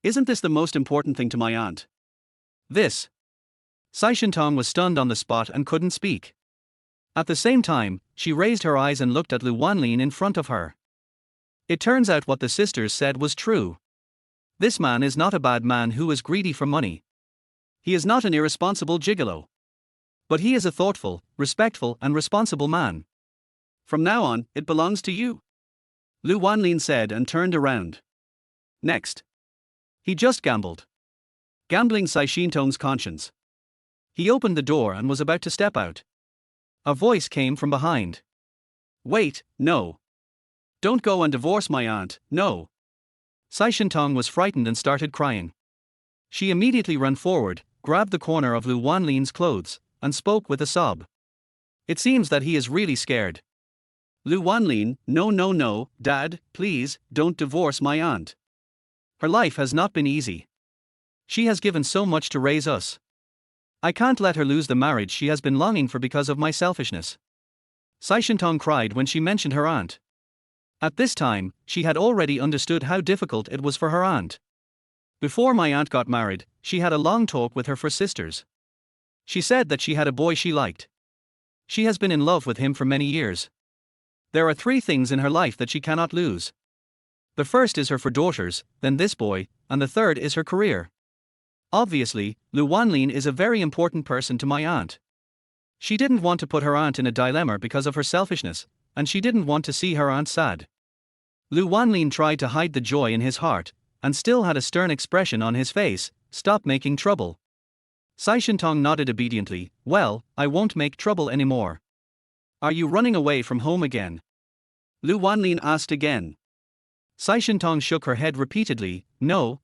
Isn't this the most important thing to my aunt? This. Sai Shintong was stunned on the spot and couldn't speak. At the same time, she raised her eyes and looked at Lu Wanlin in front of her. It turns out what the sisters said was true. This man is not a bad man who is greedy for money. He is not an irresponsible gigolo. But he is a thoughtful, respectful and responsible man. From now on, it belongs to you, Lu Wanlin said and turned around. Next. He just gambled. Gambling Sai Shintong's conscience. He opened the door and was about to step out. A voice came from behind. Wait, no. Don't go and divorce my aunt, no. Sai Shintong was frightened and started crying. She immediately ran forward, grabbed the corner of Lu Wanlin's clothes, and spoke with a sob. It seems that he is really scared. Lu Wanlin, no, Dad, please, don't divorce my aunt. Her life has not been easy. She has given so much to raise us. I can't let her lose the marriage she has been longing for because of my selfishness. Sai Shintong cried when she mentioned her aunt. At this time, she had already understood how difficult it was for her aunt. Before my aunt got married, she had a long talk with her first sisters. She said that she had a boy she liked. She has been in love with him for many years. There are 3 things in her life that she cannot lose. The first is her 4 daughters, then this boy, and the third is her career. Obviously, Lu Wanlin is a very important person to my aunt. She didn't want to put her aunt in a dilemma because of her selfishness, and she didn't want to see her aunt sad. Lu Wanlin tried to hide the joy in his heart, and still had a stern expression on his face. Stop making trouble. Sai Shintong nodded obediently. Well, I won't make trouble anymore. Are you running away from home again? Lu Wanlin asked again. Sai Shintong shook her head repeatedly. No,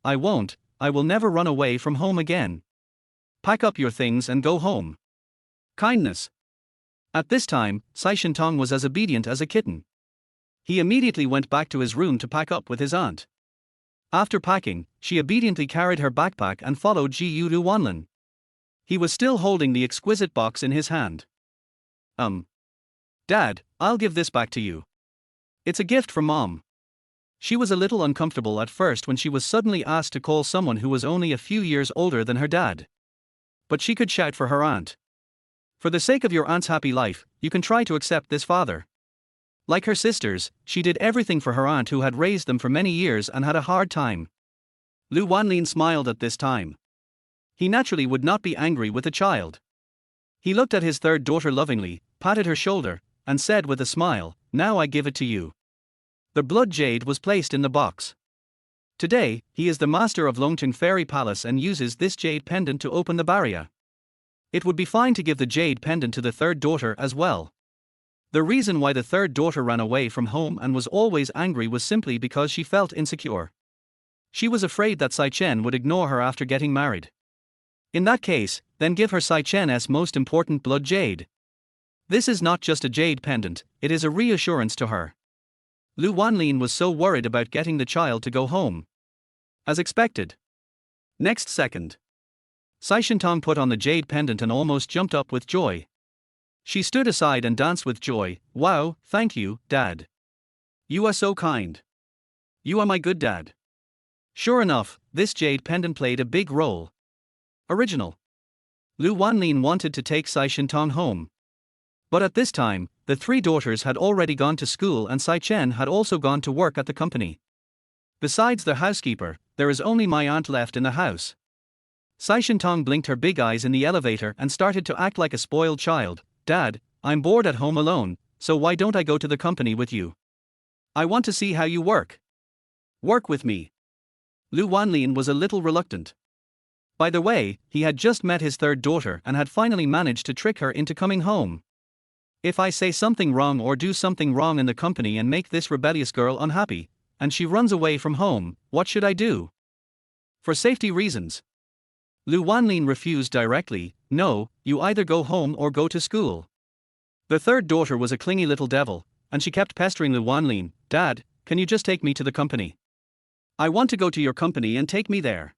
I won't. I will never run away from home again. Pack up your things and go home. Kindness. At this time, Sai Shintong was as obedient as a kitten. He immediately went back to his room to pack up with his aunt. After packing, she obediently carried her backpack and followed Lu Wanlin. He was still holding the exquisite box in his hand. Dad, I'll give this back to you. It's a gift from Mom. She was a little uncomfortable at first when she was suddenly asked to call someone who was only a few years older than her dad. But she could shout for her aunt. For the sake of your aunt's happy life, you can try to accept this father. Like her sisters, she did everything for her aunt who had raised them for many years and had a hard time. Lu Wanlin smiled at this time. He naturally would not be angry with a child. He looked at his 3rd daughter lovingly, patted her shoulder, and said with a smile, now I give it to you. The blood jade was placed in the box. Today, he is the master of Longtung Fairy Palace and uses this jade pendant to open the barrier. It would be fine to give the jade pendant to the 3rd daughter as well. The reason why the 3rd daughter ran away from home and was always angry was simply because she felt insecure. She was afraid that Sai Chen would ignore her after getting married. In that case, then give her Sai Chen's most important blood jade. This is not just a jade pendant, it is a reassurance to her. Lu Wanlin was so worried about getting the child to go home. As expected. Next second. Sai Shintong put on the jade pendant and almost jumped up with joy. She stood aside and danced with joy. Wow, thank you, Dad. You are so kind. You are my good dad. Sure enough, this jade pendant played a big role. Original. Lu Wanlin wanted to take Sai Shintong home. But at this time, the 3 daughters had already gone to school and Sai Chen had also gone to work at the company. Besides the housekeeper, there is only my aunt left in the house. Sai Shintong blinked her big eyes in the elevator and started to act like a spoiled child. Dad, I'm bored at home alone, so why don't I go to the company with you? I want to see how you work. Work with me. Lu Wanlin was a little reluctant. By the way, he had just met his 3rd daughter and had finally managed to trick her into coming home. If I say something wrong or do something wrong in the company and make this rebellious girl unhappy, and she runs away from home, what should I do? For safety reasons. Lu Wanlin refused directly. No, you either go home or go to school. The 3rd daughter was a clingy little devil, and she kept pestering Lu Wanlin. Dad, can you just take me to the company? I want to go to your company and take me there.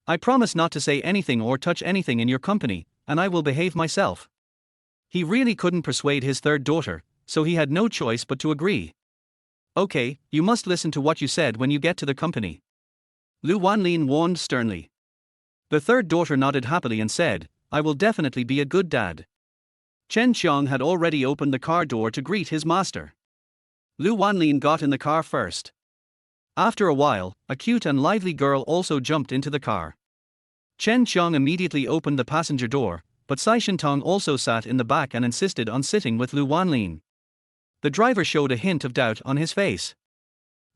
I promise not to say anything or touch anything in your company, and I will behave myself. He really couldn't persuade his 3rd daughter, so he had no choice but to agree. Okay, you must listen to what you said when you get to the company. Lu Wanlin warned sternly. The third daughter nodded happily and said, I will definitely be a good dad. Chen Xiong had already opened the car door to greet his master. Lu Wanlin got in the car first. After a while, a cute and lively girl also jumped into the car. Chen Xiong immediately opened the passenger door, but Sai Shintong also sat in the back and insisted on sitting with Lu Wanlin. The driver showed a hint of doubt on his face.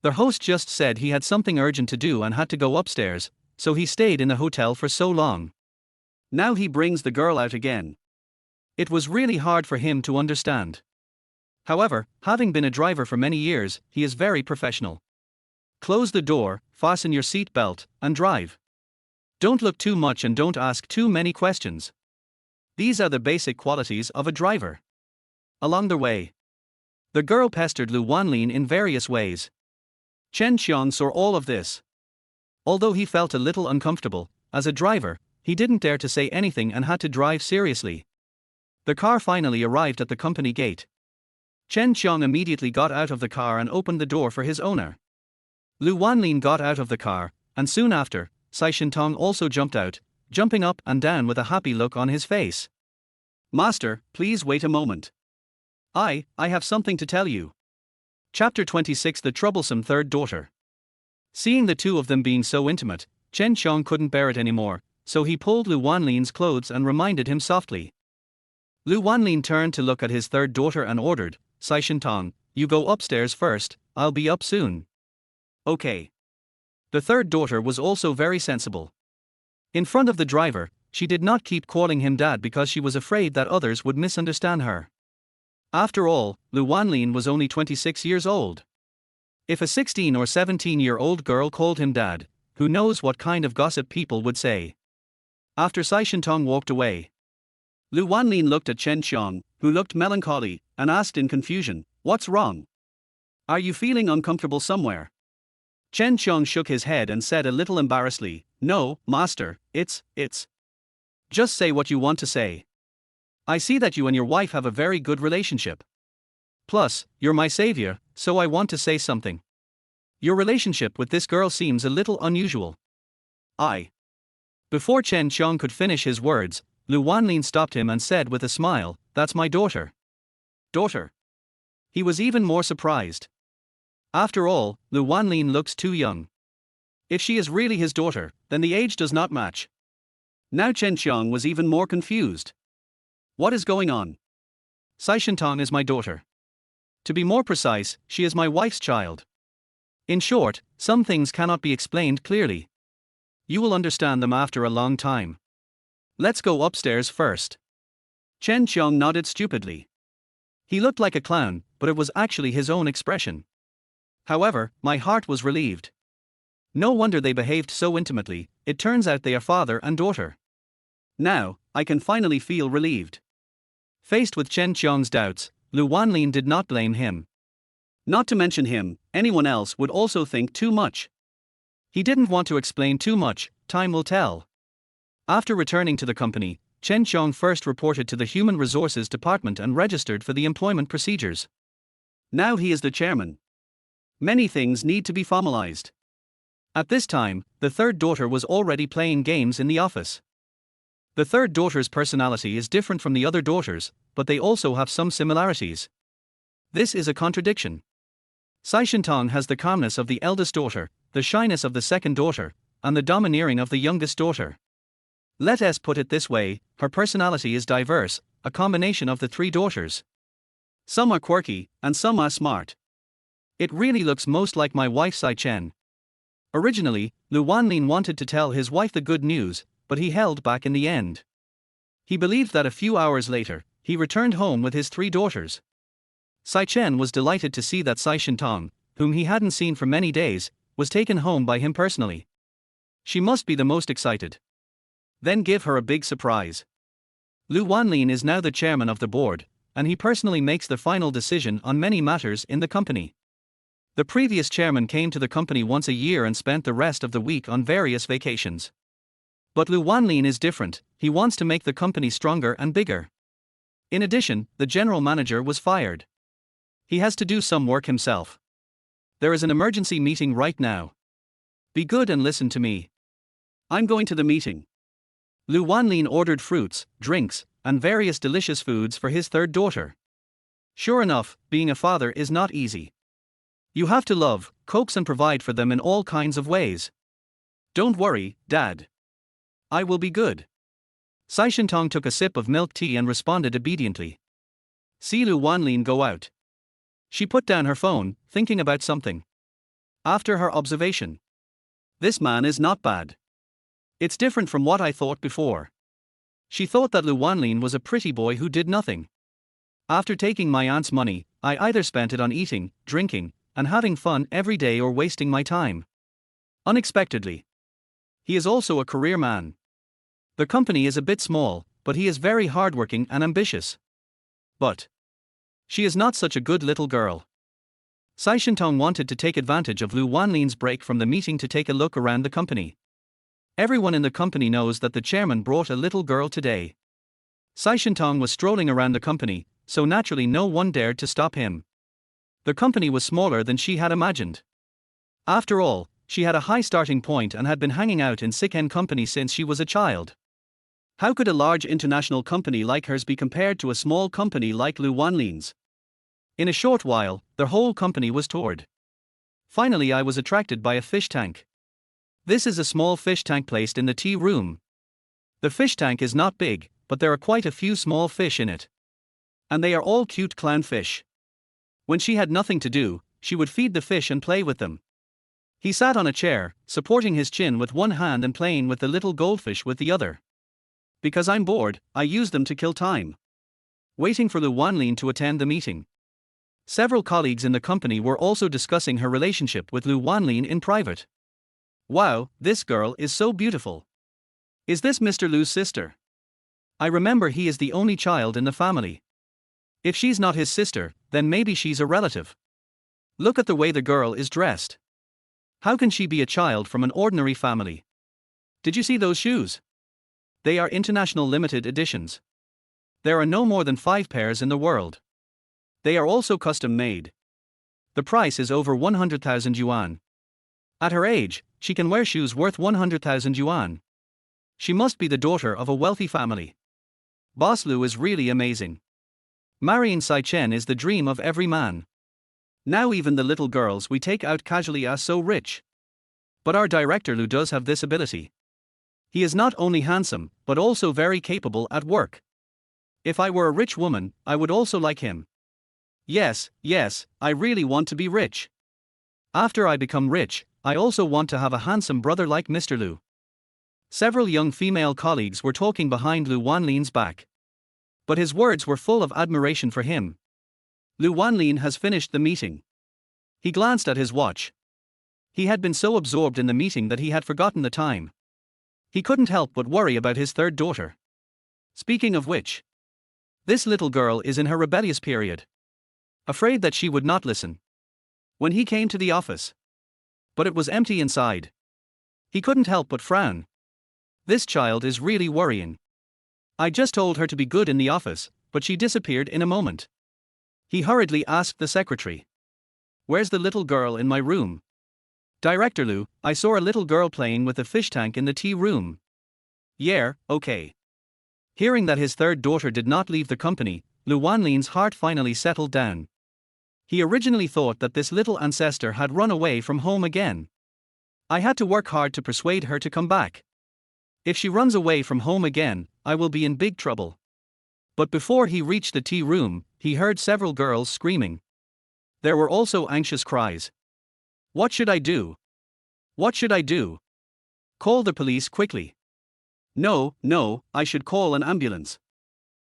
The host just said he had something urgent to do and had to go upstairs, so he stayed in the hotel for so long. Now he brings the girl out again. It was really hard for him to understand. However, having been a driver for many years, he is very professional. Close the door, fasten your seat belt, and drive. Don't look too much and don't ask too many questions. These are the basic qualities of a driver. Along the way, the girl pestered Lu Wanlin in various ways. Chen Xiong saw all of this. Although he felt a little uncomfortable, as a driver, he didn't dare to say anything and had to drive seriously. The car finally arrived at the company gate. Chen Xiong immediately got out of the car and opened the door for his owner. Lu Wanlin got out of the car, and soon after, Sai Shintong also jumped out, jumping up and down with a happy look on his face. Master, please wait a moment. I have something to tell you. Chapter 26 The Troublesome Third Daughter. Seeing the two of them being so intimate, Chen Xiong couldn't bear it anymore, so he pulled Lu Wanlin's clothes and reminded him softly. Lu Wanlin turned to look at his third daughter and ordered, Sai Shintong, you go upstairs first, I'll be up soon. Okay. The third daughter was also very sensible. In front of the driver, she did not keep calling him dad because she was afraid that others would misunderstand her. After all, Lu Wanlin was only 26 years old. If a 16 or 17-year-old girl called him dad, who knows what kind of gossip people would say. After Sai Shintong walked away, Lu Wanlin looked at Chen Xiong, who looked melancholy, and asked in confusion, what's wrong? Are you feeling uncomfortable somewhere? Chen Xiong shook his head and said a little embarrassedly, no, master, it's. Just say what you want to say. I see that you and your wife have a very good relationship. Plus, you're my savior, so I want to say something. Your relationship with this girl seems a little unusual. Before Chen Xiong could finish his words, Lu Wanlin stopped him and said with a smile, that's my daughter. Daughter? He was even more surprised. After all, Lu Wanlin looks too young. If she is really his daughter, then the age does not match. Now Chen Xiong was even more confused. What is going on? Sai Shintong is my daughter. To be more precise, she is my wife's child. In short, some things cannot be explained clearly. You will understand them after a long time. Let's go upstairs first. Chen Xiong nodded stupidly. He looked like a clown, but it was actually his own expression. However, my heart was relieved. No wonder they behaved so intimately, it turns out they are father and daughter. Now, I can finally feel relieved. Faced with Chen Xiong's doubts, Lu Wanlin did not blame him. Not to mention him, anyone else would also think too much. He didn't want to explain too much, time will tell. After returning to the company, Chen Xiong first reported to the Human Resources Department and registered for the employment procedures. Now he is the chairman. Many things need to be formalized. At this time, the third daughter was already playing games in the office. The third daughter's personality is different from the other daughters, but they also have some similarities. This is a contradiction. Sai Shintong has the calmness of the eldest daughter, the shyness of the second daughter, and the domineering of the youngest daughter. Let us put it this way, her personality is diverse, a combination of the three daughters. Some are quirky, and some are smart. It really looks most like my wife Sai Chen. Originally, Lu Wanlin wanted to tell his wife the good news, but he held back in the end. He believed that a few hours later, he returned home with his three daughters. Sai Chen was delighted to see that Sai Shintong, whom he hadn't seen for many days, was taken home by him personally. She must be the most excited. Then give her a big surprise. Lu Wanlin is now the chairman of the board, and he personally makes the final decision on many matters in the company. The previous chairman came to the company once a year and spent the rest of the week on various vacations. But Lu Wanlin is different, he wants to make the company stronger and bigger. In addition, the general manager was fired. He has to do some work himself. There is an emergency meeting right now. Be good and listen to me. I'm going to the meeting. Lu Wanlin ordered fruits, drinks, and various delicious foods for his third daughter. Sure enough, being a father is not easy. You have to love, coax and provide for them in all kinds of ways. Don't worry, Dad. I will be good. Sai Shintong took a sip of milk tea and responded obediently. See Lu Wanlin go out. She put down her phone, thinking about something. After her observation. This man is not bad. It's different from what I thought before. She thought that Lu Wanlin was a pretty boy who did nothing. After taking my aunt's money, I either spent it on eating, drinking, and having fun every day or wasting my time. Unexpectedly. He is also a career man. The company is a bit small, but he is very hardworking and ambitious. But she is not such a good little girl. Sai Shintong wanted to take advantage of Lu Wanlin's break from the meeting to take a look around the company. Everyone in the company knows that the chairman brought a little girl today. Sai Shintong was strolling around the company, so naturally no one dared to stop him. The company was smaller than she had imagined. After all, she had a high starting point and had been hanging out in Siken company since she was a child. How could a large international company like hers be compared to a small company like Lu Wanlin's? In a short while, the whole company was toured. Finally, I was attracted by a fish tank. This is a small fish tank placed in the tea room. The fish tank is not big, but there are quite a few small fish in it. And they are all cute clownfish. When she had nothing to do, she would feed the fish and play with them. He sat on a chair, supporting his chin with one hand and playing with the little goldfish with the other. Because I'm bored, I use them to kill time. Waiting for Lu Wanlin to attend the meeting. Several colleagues in the company were also discussing her relationship with Lu Wanlin in private. Wow, this girl is so beautiful. Is this Mr. Lu's sister? I remember he is the only child in the family. If she's not his sister, then maybe she's a relative. Look at the way the girl is dressed. How can she be a child from an ordinary family? Did you see those shoes? They are international limited editions. There are no more than 5 pairs in the world. They are also custom made. The price is over 100,000 yuan. At her age, she can wear shoes worth 100,000 yuan. She must be the daughter of a wealthy family. Boss Lu is really amazing. Marrying Sai Chen is the dream of every man. Now even the little girls we take out casually are so rich. But our director Lu does have this ability. He is not only handsome, but also very capable at work. If I were a rich woman, I would also like him. Yes, I really want to be rich. After I become rich, I also want to have a handsome brother like Mr. Lu. Several young female colleagues were talking behind Lu Wanlin's back. But his words were full of admiration for him. Lu Wanlin has finished the meeting. He glanced at his watch. He had been so absorbed in the meeting that he had forgotten the time. He couldn't help but worry about his third daughter. Speaking of which, this little girl is in her rebellious period. Afraid that she would not listen. When he came to the office. But it was empty inside. He couldn't help but frown. This child is really worrying. I just told her to be good in the office, but she disappeared in a moment. He hurriedly asked the secretary. Where's the little girl in my room? Director Lu, I saw a little girl playing with a fish tank in the tea room. Yeah, okay. Hearing that his third daughter did not leave the company, Lu Wanlin's heart finally settled down. He originally thought that this little ancestor had run away from home again. I had to work hard to persuade her to come back. If she runs away from home again, I will be in big trouble. But before he reached the tea room, he heard several girls screaming. There were also anxious cries. What should I do? What should I do? Call the police quickly. No, I should call an ambulance.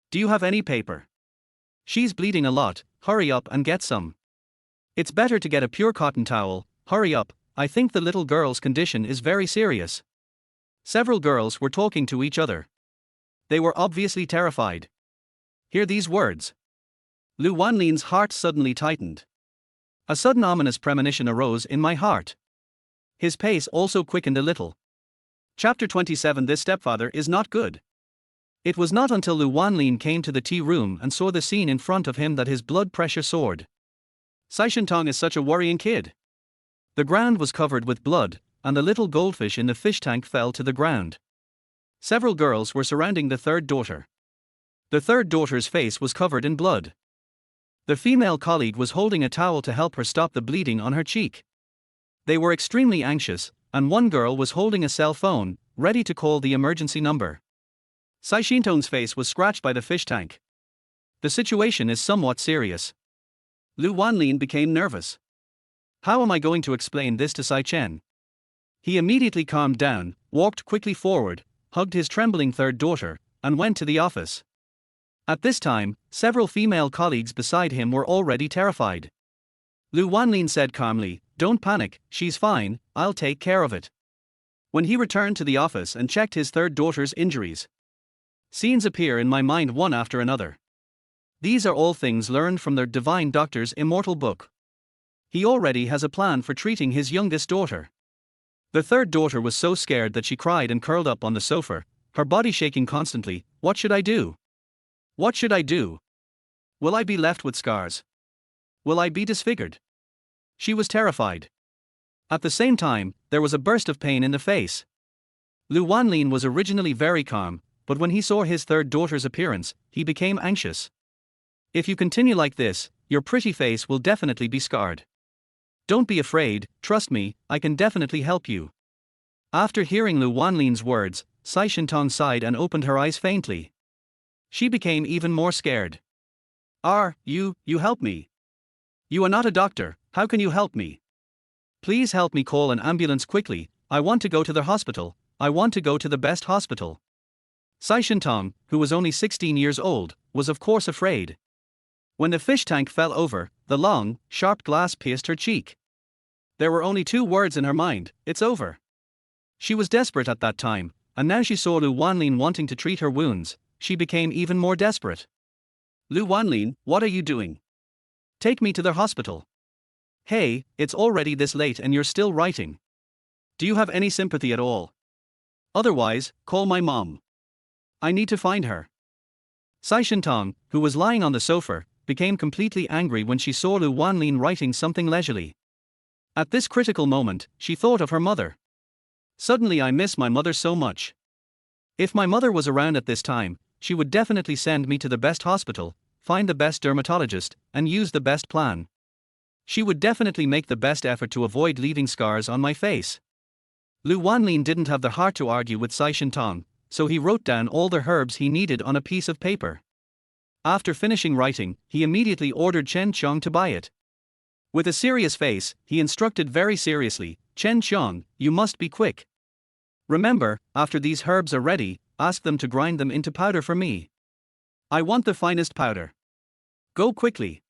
Do you have any paper? She's bleeding a lot, hurry up and get some. It's better to get a pure cotton towel, hurry up, I think the little girl's condition is very serious. Several girls were talking to each other. They were obviously terrified. Hear these words. Lu Wanlin's heart suddenly tightened. A sudden ominous premonition arose in my heart. His pace also quickened a little. Chapter 27. This stepfather is not good. It was not until Lu Wanlin came to the tea room and saw the scene in front of him that his blood pressure soared. Sai Shintong is such a worrying kid. The ground was covered with blood, and the little goldfish in the fish tank fell to the ground. Several girls were surrounding the third daughter. The third daughter's face was covered in blood. The female colleague was holding a towel to help her stop the bleeding on her cheek. They were extremely anxious, and one girl was holding a cell phone, ready to call the emergency number. Sai Shintong's face was scratched by the fish tank. The situation is somewhat serious. Lu Wanlin became nervous. How am I going to explain this to Sai Chen? He immediately calmed down, walked quickly forward, hugged his trembling third daughter, and went to the office. At this time, several female colleagues beside him were already terrified. Lu Wanlin said calmly, "Don't panic, she's fine, I'll take care of it." When he returned to the office and checked his third daughter's injuries, scenes appear in my mind one after another. These are all things learned from the Divine Doctor's immortal book. He already has a plan for treating his youngest daughter. The third daughter was so scared that she cried and curled up on the sofa, her body shaking constantly. What should I do? What should I do? Will I be left with scars? Will I be disfigured? She was terrified. At the same time, there was a burst of pain in the face. Lu Wanlin was originally very calm, but when he saw his third daughter's appearance, he became anxious. If you continue like this, your pretty face will definitely be scarred. Don't be afraid, trust me, I can definitely help you. After hearing Lu Wanlin's words, Sai Shintong sighed and opened her eyes faintly. She became even more scared. You help me. You are not a doctor, how can you help me? Please help me call an ambulance quickly, I want to go to the hospital, I want to go to the best hospital. Sai Shintong, who was only 16 years old, was of course afraid. When the fish tank fell over, the long, sharp glass pierced her cheek. There were only 2 words in her mind, it's over. She was desperate at that time, and now she saw Lu Wanlin wanting to treat her wounds, she became even more desperate. Lu Wanlin, what are you doing? Take me to the hospital. Hey, it's already this late and you're still writing. Do you have any sympathy at all? Otherwise, call my mom. I need to find her. Sai Shintong, who was lying on the sofa, became completely angry when she saw Lu Wanlin writing something leisurely. At this critical moment, she thought of her mother. Suddenly I miss my mother so much. If my mother was around at this time, she would definitely send me to the best hospital, find the best dermatologist, and use the best plan. She would definitely make the best effort to avoid leaving scars on my face. Lu Wanlin didn't have the heart to argue with Sai Shintong, so he wrote down all the herbs he needed on a piece of paper. After finishing writing, he immediately ordered Chen Qiong to buy it. With a serious face, he instructed very seriously, "Chen Qiong, you must be quick. Remember, after these herbs are ready, ask them to grind them into powder for me. I want the finest powder. Go quickly."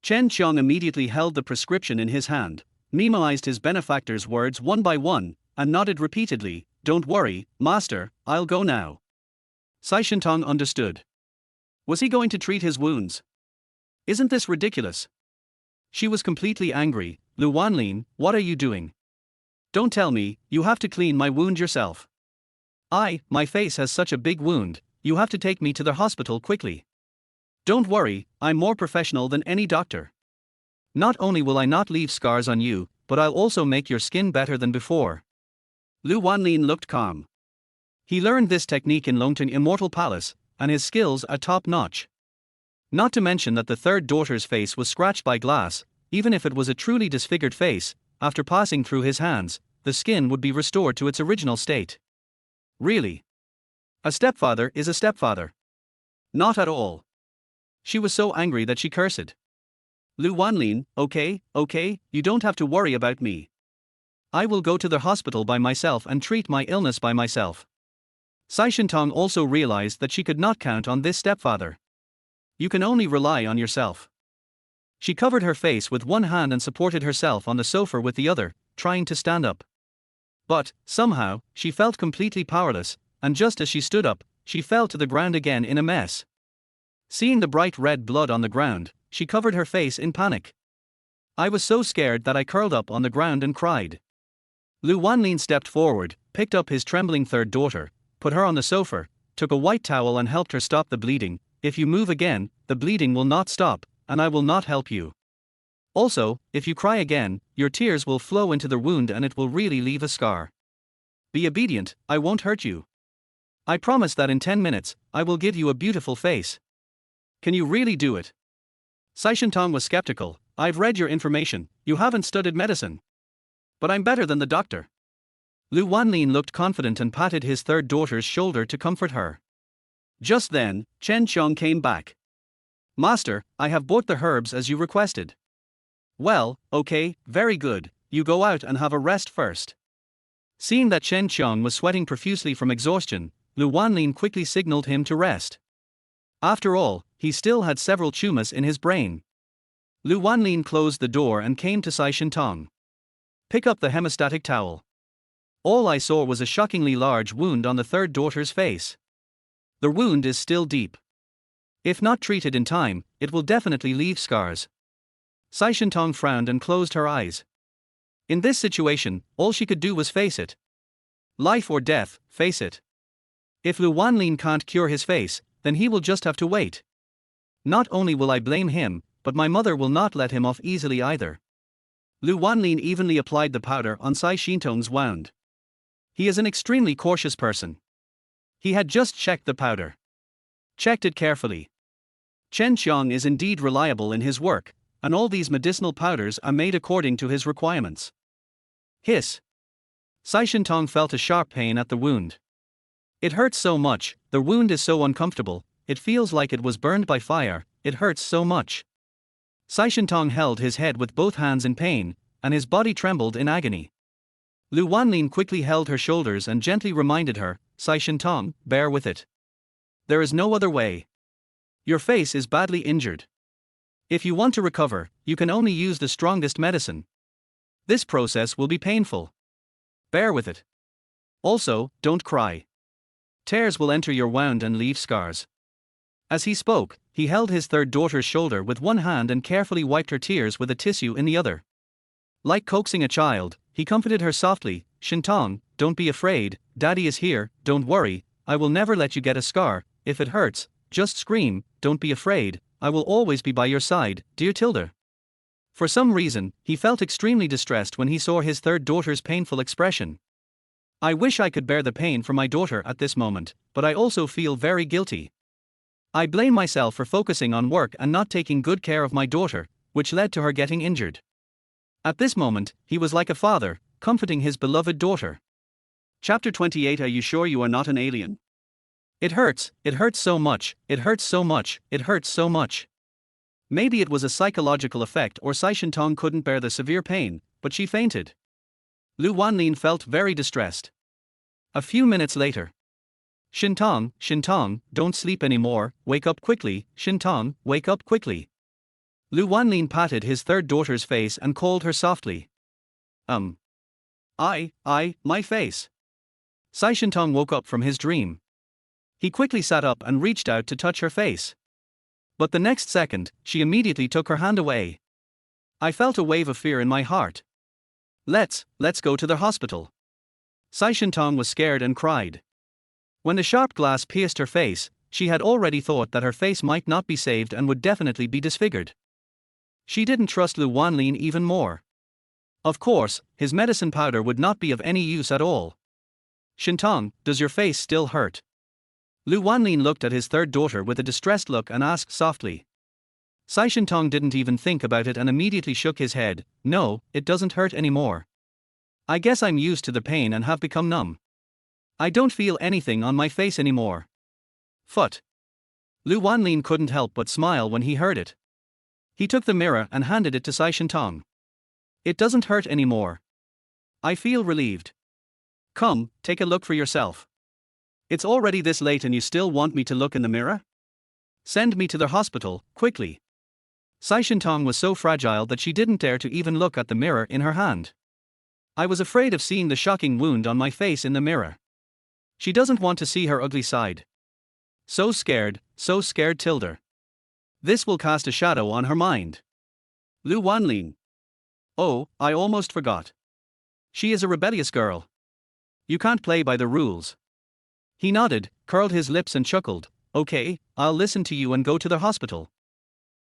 Chen Qiong immediately held the prescription in his hand, memorized his benefactor's words one by one, and nodded repeatedly, "Don't worry, master, I'll go now." Sai Shintong understood. Was he going to treat his wounds? Isn't this ridiculous? She was completely angry. Lu Wanlin, what are you doing? Don't tell me, you have to clean my wound yourself. My face has such a big wound, you have to take me to the hospital quickly. Don't worry, I'm more professional than any doctor. Not only will I not leave scars on you, but I'll also make your skin better than before. Lu Wanlin looked calm. He learned this technique in Longteng Immortal Palace, and his skills are top-notch. Not to mention that the third daughter's face was scratched by glass, even if it was a truly disfigured face, after passing through his hands, the skin would be restored to its original state. Really? A stepfather is a stepfather. Not at all. She was so angry that she cursed. Lu Wanlin, okay, you don't have to worry about me. I will go to the hospital by myself and treat my illness by myself. Sai Shintong also realized that she could not count on this stepfather. You can only rely on yourself. She covered her face with one hand and supported herself on the sofa with the other, trying to stand up. But, somehow, she felt completely powerless, and just as she stood up, she fell to the ground again in a mess. Seeing the bright red blood on the ground, she covered her face in panic. I was so scared that I curled up on the ground and cried. Lu Wanlin stepped forward, picked up his trembling third daughter, put her on the sofa, took a white towel and helped her stop the bleeding. If you move again, the bleeding will not stop, and I will not help you. Also, if you cry again, your tears will flow into the wound and it will really leave a scar. Be obedient, I won't hurt you. I promise that in 10 minutes, I will give you a beautiful face. Can you really do it? Sai Shintong was skeptical. I've read your information, you haven't studied medicine. But I'm better than the doctor. Lu Wanlin looked confident and patted his third daughter's shoulder to comfort her. Just then, Chen Qiong came back. Master, I have bought the herbs as you requested. Well, okay, very good, you go out and have a rest first. Seeing that Chen Qiong was sweating profusely from exhaustion, Lu Wanlin quickly signaled him to rest. After all, he still had several tumas in his brain. Lu Wanlin closed the door and came to Sai Shintong. Pick up the hemostatic towel. All I saw was a shockingly large wound on the third daughter's face. The wound is still deep. If not treated in time, it will definitely leave scars. Sai Shintong frowned and closed her eyes. In this situation, all she could do was face it. Life or death, face it. If Lu Wanlin can't cure his face, then he will just have to wait. Not only will I blame him, but my mother will not let him off easily either. Lu Wanlin evenly applied the powder on Sai Shintong's wound. He is an extremely cautious person. He had just checked the powder. Checked it carefully. Chen Qiong is indeed reliable in his work, and all these medicinal powders are made according to his requirements. Hiss. Sai Shintong felt a sharp pain at the wound. It hurts so much, the wound is so uncomfortable, it feels like it was burned by fire, it hurts so much. Sai Shintong held his head with both hands in pain, and his body trembled in agony. Lu Wanlin quickly held her shoulders and gently reminded her, Sai Shintong, bear with it. There is no other way. Your face is badly injured. If you want to recover, you can only use the strongest medicine. This process will be painful. Bear with it. Also, don't cry. Tears will enter your wound and leave scars. As he spoke, he held his third daughter's shoulder with one hand and carefully wiped her tears with a tissue in the other. Like coaxing a child, he comforted her softly, Shintong, don't be afraid, Daddy is here, don't worry, I will never let you get a scar, if it hurts, just scream, don't be afraid, I will always be by your side, dear Tilda. For some reason, he felt extremely distressed when he saw his third daughter's painful expression. I wish I could bear the pain for my daughter at this moment, but I also feel very guilty. I blame myself for focusing on work and not taking good care of my daughter, which led to her getting injured. At this moment, he was like a father, comforting his beloved daughter. Chapter 28. Are you sure you are not an alien? It hurts so much, it hurts so much, it hurts so much. Maybe it was a psychological effect or Sai Shintong couldn't bear the severe pain, but she fainted. Lu Wanlin felt very distressed. A few minutes later. Shintong, Shintong, don't sleep anymore, wake up quickly, Shintong, wake up quickly. Lu Wanlin patted his third daughter's face and called her softly. My face. Sai Shintong woke up from his dream. He quickly sat up and reached out to touch her face. But the next second, she immediately took her hand away. I felt a wave of fear in my heart. Let's go to the hospital. Sai Shintong was scared and cried. When the sharp glass pierced her face, she had already thought that her face might not be saved and would definitely be disfigured. She didn't trust Lu Wanlin even more. Of course, his medicine powder would not be of any use at all. Shintong, does your face still hurt? Lu Wanlin looked at his third daughter with a distressed look and asked softly. Sai Shintong didn't even think about it and immediately shook his head. No, it doesn't hurt anymore. I guess I'm used to the pain and have become numb. I don't feel anything on my face anymore. Phut. Lu Wanlin couldn't help but smile when he heard it. He took the mirror and handed it to Sai Shintong. It doesn't hurt anymore. I feel relieved. Come, take a look for yourself. It's already this late and you still want me to look in the mirror? Send me to the hospital, quickly. Sai Shintong was so fragile that she didn't dare to even look at the mirror in her hand. I was afraid of seeing the shocking wound on my face in the mirror. She doesn't want to see her ugly side. So scared Tilda. This will cast a shadow on her mind. Lu Wanlin. Oh, I almost forgot. She is a rebellious girl. You can't play by the rules. He nodded, curled his lips and chuckled. Okay, I'll listen to you and go to the hospital.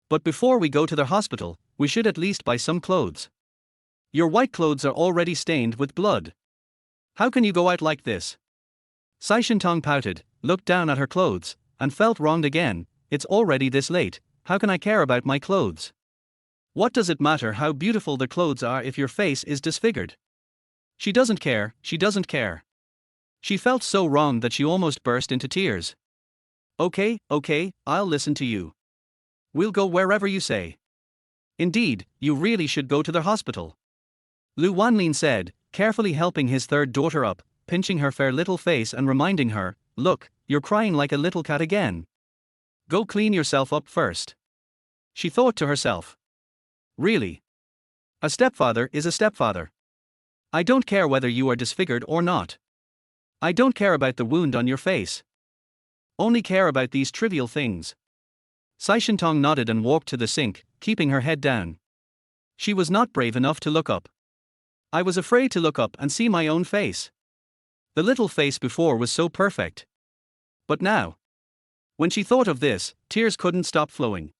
But before we go to the hospital, we should at least buy some clothes. Your white clothes are already stained with blood. How can you go out like this? Sai Shintong pouted. looked down at her clothes, and felt wronged again. It's already this late, how can I care about my clothes? What does it matter how beautiful the clothes are if your face is disfigured? She doesn't care, she doesn't care. She felt so wrong that she almost burst into tears. Okay, I'll listen to you. We'll go wherever you say. Indeed, you really should go to the hospital. Lu Wanlin said, carefully helping his third daughter up, pinching her fair little face and reminding her, look, you're crying like a little cat again. Go clean yourself up first. She thought to herself. Really? A stepfather is a stepfather. I don't care whether you are disfigured or not. I don't care about the wound on your face. Only care about these trivial things. Sai Shintong nodded and walked to the sink, keeping her head down. She was not brave enough to look up. I was afraid to look up and see my own face. The little face before was so perfect. But now, when she thought of this, tears couldn't stop flowing.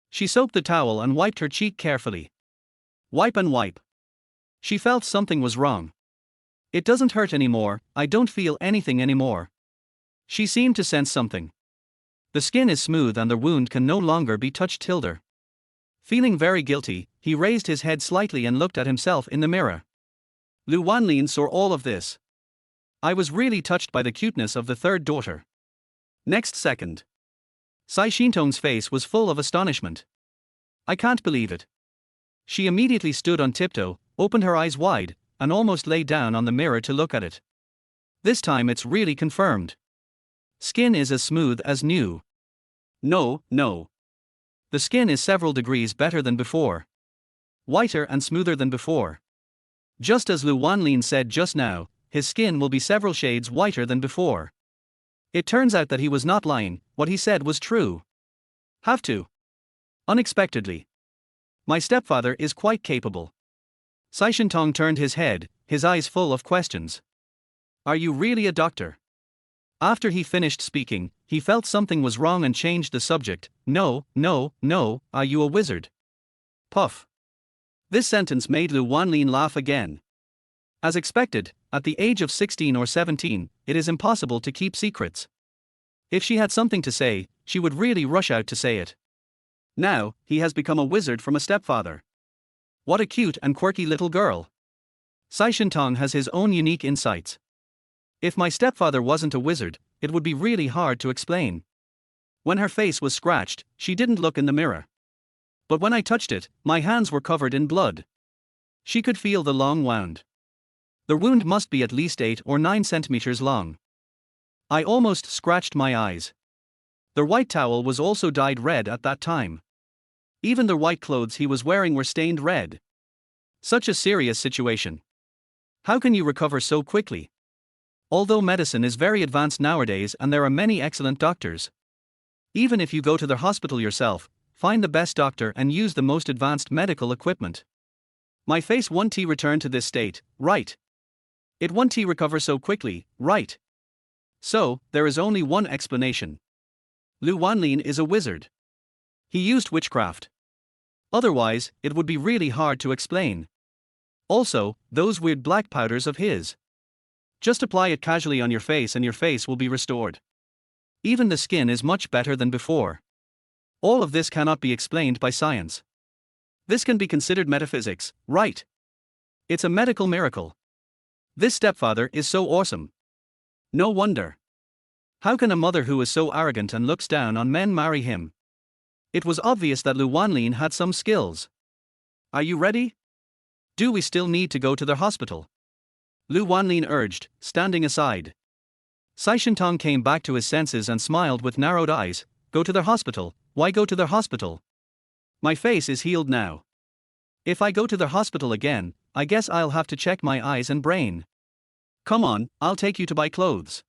She soaked the towel and wiped her cheek carefully. Wipe and wipe. She felt something was wrong. It doesn't hurt anymore, I don't feel anything anymore. She seemed to sense something. The skin is smooth and the wound can no longer be touched. Hilder. Feeling very guilty, he raised his head slightly and looked at himself in the mirror. Lu Wanlin saw all of this. I was really touched by the cuteness of the third daughter. Next second, Sai Shintong's face was full of astonishment. I can't believe it. She immediately stood on tiptoe, opened her eyes wide, and almost lay down on the mirror to look at it. This time it's really confirmed. Skin is as smooth as new. No. The skin is several degrees better than before. Whiter and smoother than before. Just as Lu Wanlin said just now, his skin will be several shades whiter than before. It turns out that he was not lying, what he said was true. Have to. Unexpectedly. My stepfather is quite capable. Sai Shintong turned his head, his eyes full of questions. Are you really a doctor? After he finished speaking, he felt something was wrong and changed the subject. No, are you a wizard? Puff. This sentence made Lu Wanlin laugh again. As expected, at the age of 16 or 17, it is impossible to keep secrets. If she had something to say, she would really rush out to say it. Now, he has become a wizard from a stepfather. What a cute and quirky little girl. Sai Shintong has his own unique insights. If my stepfather wasn't a wizard, it would be really hard to explain. When her face was scratched, she didn't look in the mirror. But when I touched it, my hands were covered in blood. She could feel the long wound. The wound must be at least 8 or 9 centimeters long. I almost scratched my eyes. The white towel was also dyed red at that time. Even the white clothes he was wearing were stained red. Such a serious situation. How can you recover so quickly? Although medicine is very advanced nowadays and there are many excellent doctors. Even if you go to the hospital yourself, find the best doctor and use the most advanced medical equipment. My face won't return to this state, right? It won't recover so quickly, right? So, there is only one explanation. Lu Wanlin is a wizard. He used witchcraft. Otherwise, it would be really hard to explain. Also, those weird black powders of his. Just apply it casually on your face and your face will be restored. Even the skin is much better than before. All of this cannot be explained by science. This can be considered metaphysics, right? It's a medical miracle. This stepfather is so awesome. No wonder. How can a mother who is so arrogant and looks down on men marry him? It was obvious that Lu Wanlin had some skills. Are you ready? Do we still need to go to the hospital? Lu Wanlin urged, standing aside. Sai Shintong came back to his senses and smiled with narrowed eyes. Go to the hospital? Why go to the hospital? My face is healed now. If I go to the hospital again, I guess I'll have to check my eyes and brain. Come on, I'll take you to buy clothes.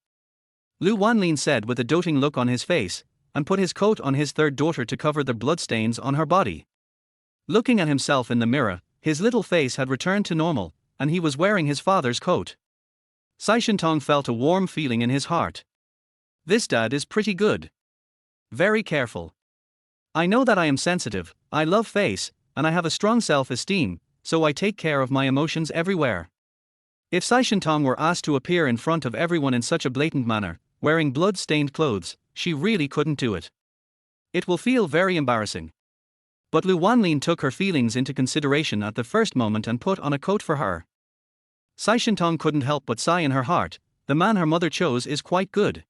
Lu Wanlin said with a doting look on his face, and put his coat on his third daughter to cover the bloodstains on her body. Looking at himself in the mirror, his little face had returned to normal, and he was wearing his father's coat. Sai Shintong felt a warm feeling in his heart. This dad is pretty good. Very careful. I know that I am sensitive, I love face, and I have a strong self-esteem, so I take care of my emotions everywhere. If Sai Shintong were asked to appear in front of everyone in such a blatant manner, wearing blood-stained clothes, she really couldn't do it. It will feel very embarrassing. But Lu Wanlin took her feelings into consideration at the first moment and put on a coat for her. Sai Shintong couldn't help but sigh in her heart, the man her mother chose is quite good.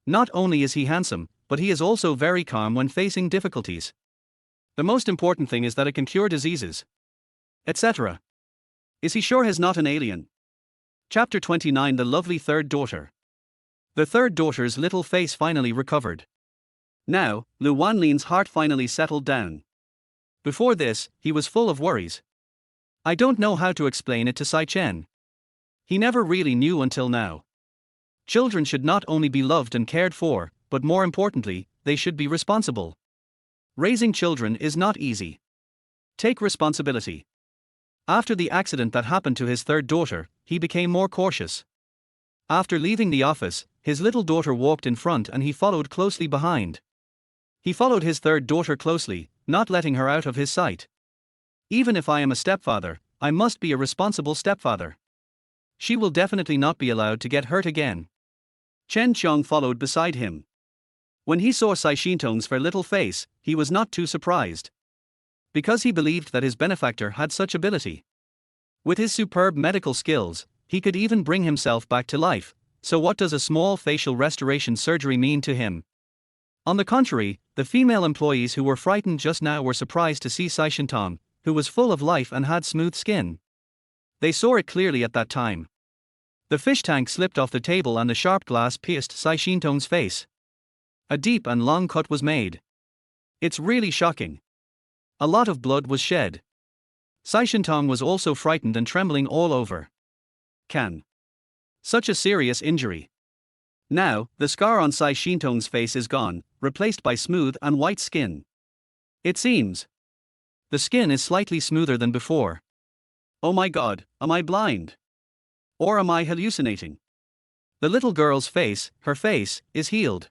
Not only is he handsome, but he is also very calm when facing difficulties. The most important thing is that it can cure diseases, etc. Is he sure he's not an alien? Chapter 29 The Lovely Third Daughter. The third daughter's little face finally recovered. Now, Lu Wanlin's heart finally settled down. Before this, he was full of worries. I don't know how to explain it to Sai Chen. He never really knew until now. Children should not only be loved and cared for, but more importantly, they should be responsible. Raising children is not easy. Take responsibility. After the accident that happened to his third daughter, he became more cautious. After leaving the office, his little daughter walked in front and he followed closely behind. He followed his third daughter closely, not letting her out of his sight. Even if I am a stepfather, I must be a responsible stepfather. She will definitely not be allowed to get hurt again. Chen Qiong followed beside him. When he saw Sai Shintong's fair little face, he was not too surprised. Because he believed that his benefactor had such ability. With his superb medical skills, he could even bring himself back to life, so what does a small facial restoration surgery mean to him? On the contrary, the female employees who were frightened just now were surprised to see Sai Shintong, who was full of life and had smooth skin. They saw it clearly at that time. The fish tank slipped off the table and the sharp glass pierced Sai Shintong's face. A deep and long cut was made. It's really shocking. A lot of blood was shed. Sai Shintong was also frightened and trembling all over. Such a serious injury. Now, the scar on Sai Shintong's face is gone, replaced by smooth and white skin. It seems. The skin is slightly smoother than before. Oh my god, am I blind? Or am I hallucinating? The little girl's face, her face, is healed.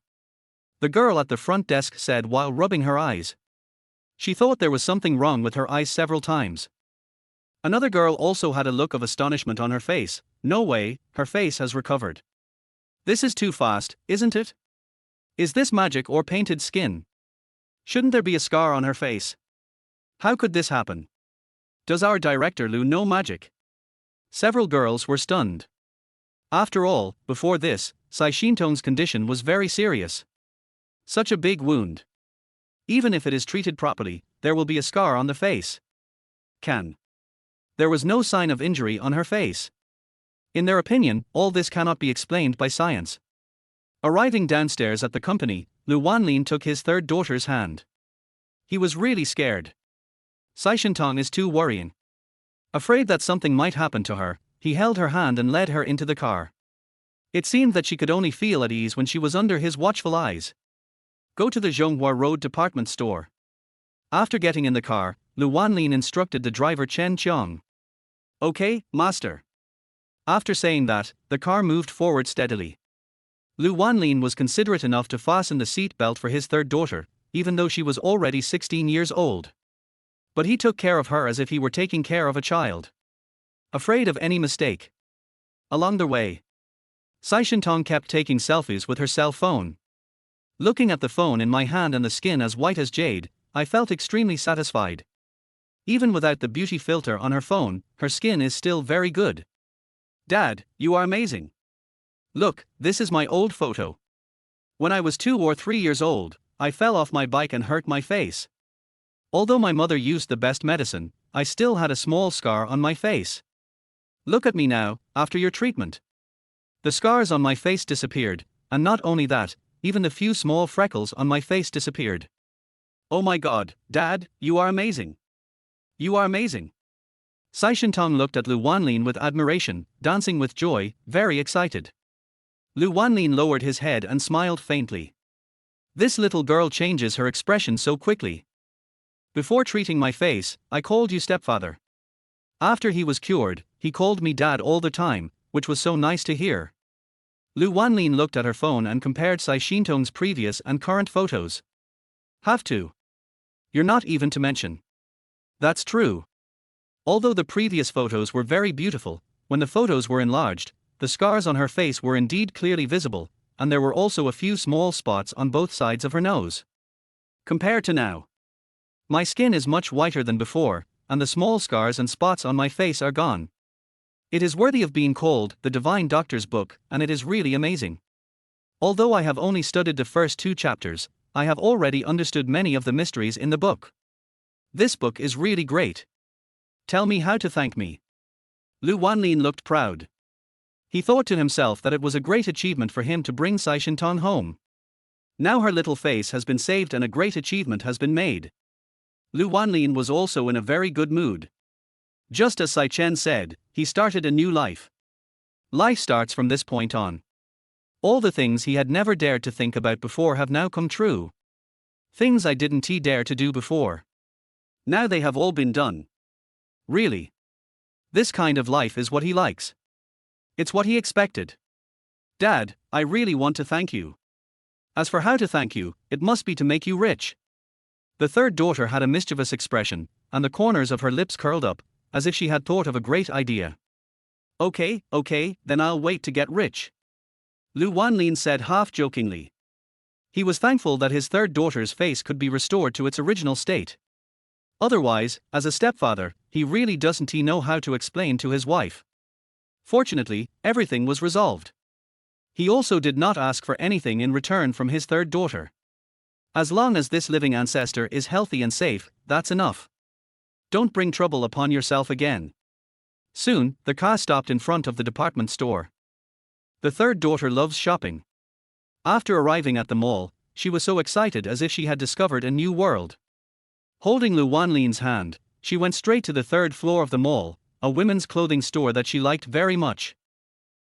The girl at the front desk said while rubbing her eyes. She thought there was something wrong with her eyes several times. Another girl also had a look of astonishment on her face. No way, her face has recovered. This is too fast, isn't it? Is this magic or painted skin? Shouldn't there be a scar on her face? How could this happen? Does our director Lu know magic? Several girls were stunned. After all, before this, Sai Shintong's condition was very serious. Such a big wound. Even if it is treated properly, there will be a scar on the face. There was no sign of injury on her face. In their opinion, all this cannot be explained by science. Arriving downstairs at the company, Lu Wanlin took his third daughter's hand. He was really scared. Sai Shintong is too worrying. Afraid that something might happen to her, he held her hand and led her into the car. It seemed that she could only feel at ease when she was under his watchful eyes. Go to the Zhonghua Road department store. After getting in the car, Lu Wanlin instructed the driver Chen Qiong. Okay, master. After saying that, the car moved forward steadily. Lu Wanlin was considerate enough to fasten the seat belt for his third daughter, even though she was already 16 years old. But he took care of her as if he were taking care of a child. Afraid of any mistake. Along the way, Sai Shintong kept taking selfies with her cell phone. Looking at the phone in my hand and the skin as white as jade, I felt extremely satisfied. Even without the beauty filter on her phone, her skin is still very good. Dad, you are amazing. Look, this is my old photo. When I was 2 or 3 years old, I fell off my bike and hurt my face. Although my mother used the best medicine, I still had a small scar on my face. Look at me now, after your treatment. The scars on my face disappeared, and not only that, even the few small freckles on my face disappeared. Oh my god, Dad, you are amazing. You are amazing. Sai Shintong looked at Lu Wanlin with admiration, dancing with joy, very excited. Lu Wanlin lowered his head and smiled faintly. This little girl changes her expression so quickly. Before treating my face, I called you stepfather. After he was cured, he called me dad all the time, which was so nice to hear. Lu Wanlin looked at her phone and compared Sai Shintong's previous and current photos. Have to. You're not even to mention. That's true. Although the previous photos were very beautiful, when the photos were enlarged, the scars on her face were indeed clearly visible, and there were also a few small spots on both sides of her nose. Compared to now, my skin is much whiter than before, and the small scars and spots on my face are gone. It is worthy of being called the Divine Doctor's book, and it is really amazing. Although I have only studied the first 2 chapters, I have already understood many of the mysteries in the book. This book is really great. Tell me how to thank me. Lu Wanlin looked proud. He thought to himself that it was a great achievement for him to bring Sai Shinton home. Now her little face has been saved and a great achievement has been made. Lu Wanlin was also in a very good mood. Just as Sai Chen said, he started a new life. Life starts from this point on. All the things he had never dared to think about before have now come true. Things I didn't dare to do before. Now they have all been done. Really. This kind of life is what he likes. It's what he expected. Dad, I really want to thank you. As for how to thank you, it must be to make you rich. The third daughter had a mischievous expression, and the corners of her lips curled up, as if she had thought of a great idea. Okay, then I'll wait to get rich. Lu Wanlin said half-jokingly. He was thankful that his third daughter's face could be restored to its original state. Otherwise, as a stepfather, he really doesn't know how to explain to his wife. Fortunately, everything was resolved. He also did not ask for anything in return from his third daughter. As long as this living ancestor is healthy and safe, that's enough. Don't bring trouble upon yourself again. Soon, the car stopped in front of the department store. The third daughter loves shopping. After arriving at the mall, she was so excited as if she had discovered a new world. Holding Lu Wanlin's hand, she went straight to the 3rd floor of the mall, a women's clothing store that she liked very much.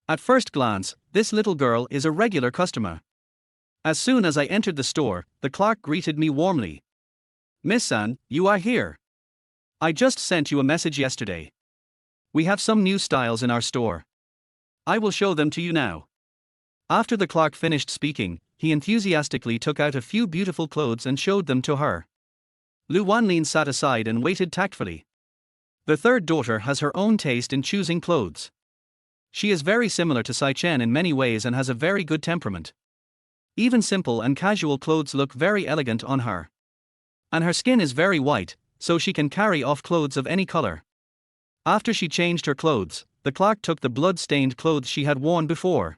At first glance, this little girl is a regular customer. As soon as I entered the store, the clerk greeted me warmly. Miss San, you are here. I just sent you a message yesterday. We have some new styles in our store. I will show them to you now. After the clerk finished speaking, he enthusiastically took out a few beautiful clothes and showed them to her. Lu Wanlin sat aside and waited tactfully. The third daughter has her own taste in choosing clothes. She is very similar to Sai Chen in many ways and has a very good temperament. Even simple and casual clothes look very elegant on her. And her skin is very white, so she can carry off clothes of any color. After she changed her clothes, the clerk took the blood-stained clothes she had worn before.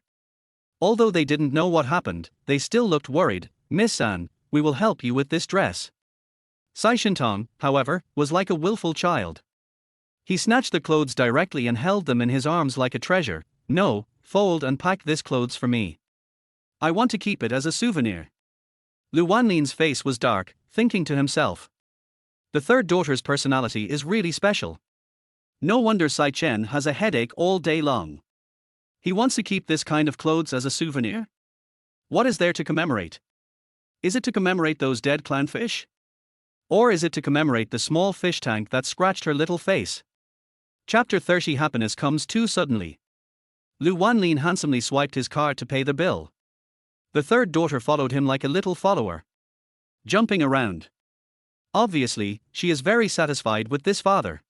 Although they didn't know what happened, they still looked worried. Miss San, we will help you with this dress. Sai Shintong, however, was like a willful child. He snatched the clothes directly and held them in his arms like a treasure. No, fold and pack this clothes for me. I want to keep it as a souvenir. Lu Wanlin's face was dark, thinking to himself. The third daughter's personality is really special. No wonder Sai Chen has a headache all day long. He wants to keep this kind of clothes as a souvenir? What is there to commemorate? Is it to commemorate those dead clownfish? Or is it to commemorate the small fish tank that scratched her little face? Chapter 30 Happiness comes too suddenly. Lu Wanlin handsomely swiped his card to pay the bill. The third daughter followed him like a little follower, jumping around. Obviously, she is very satisfied with this father.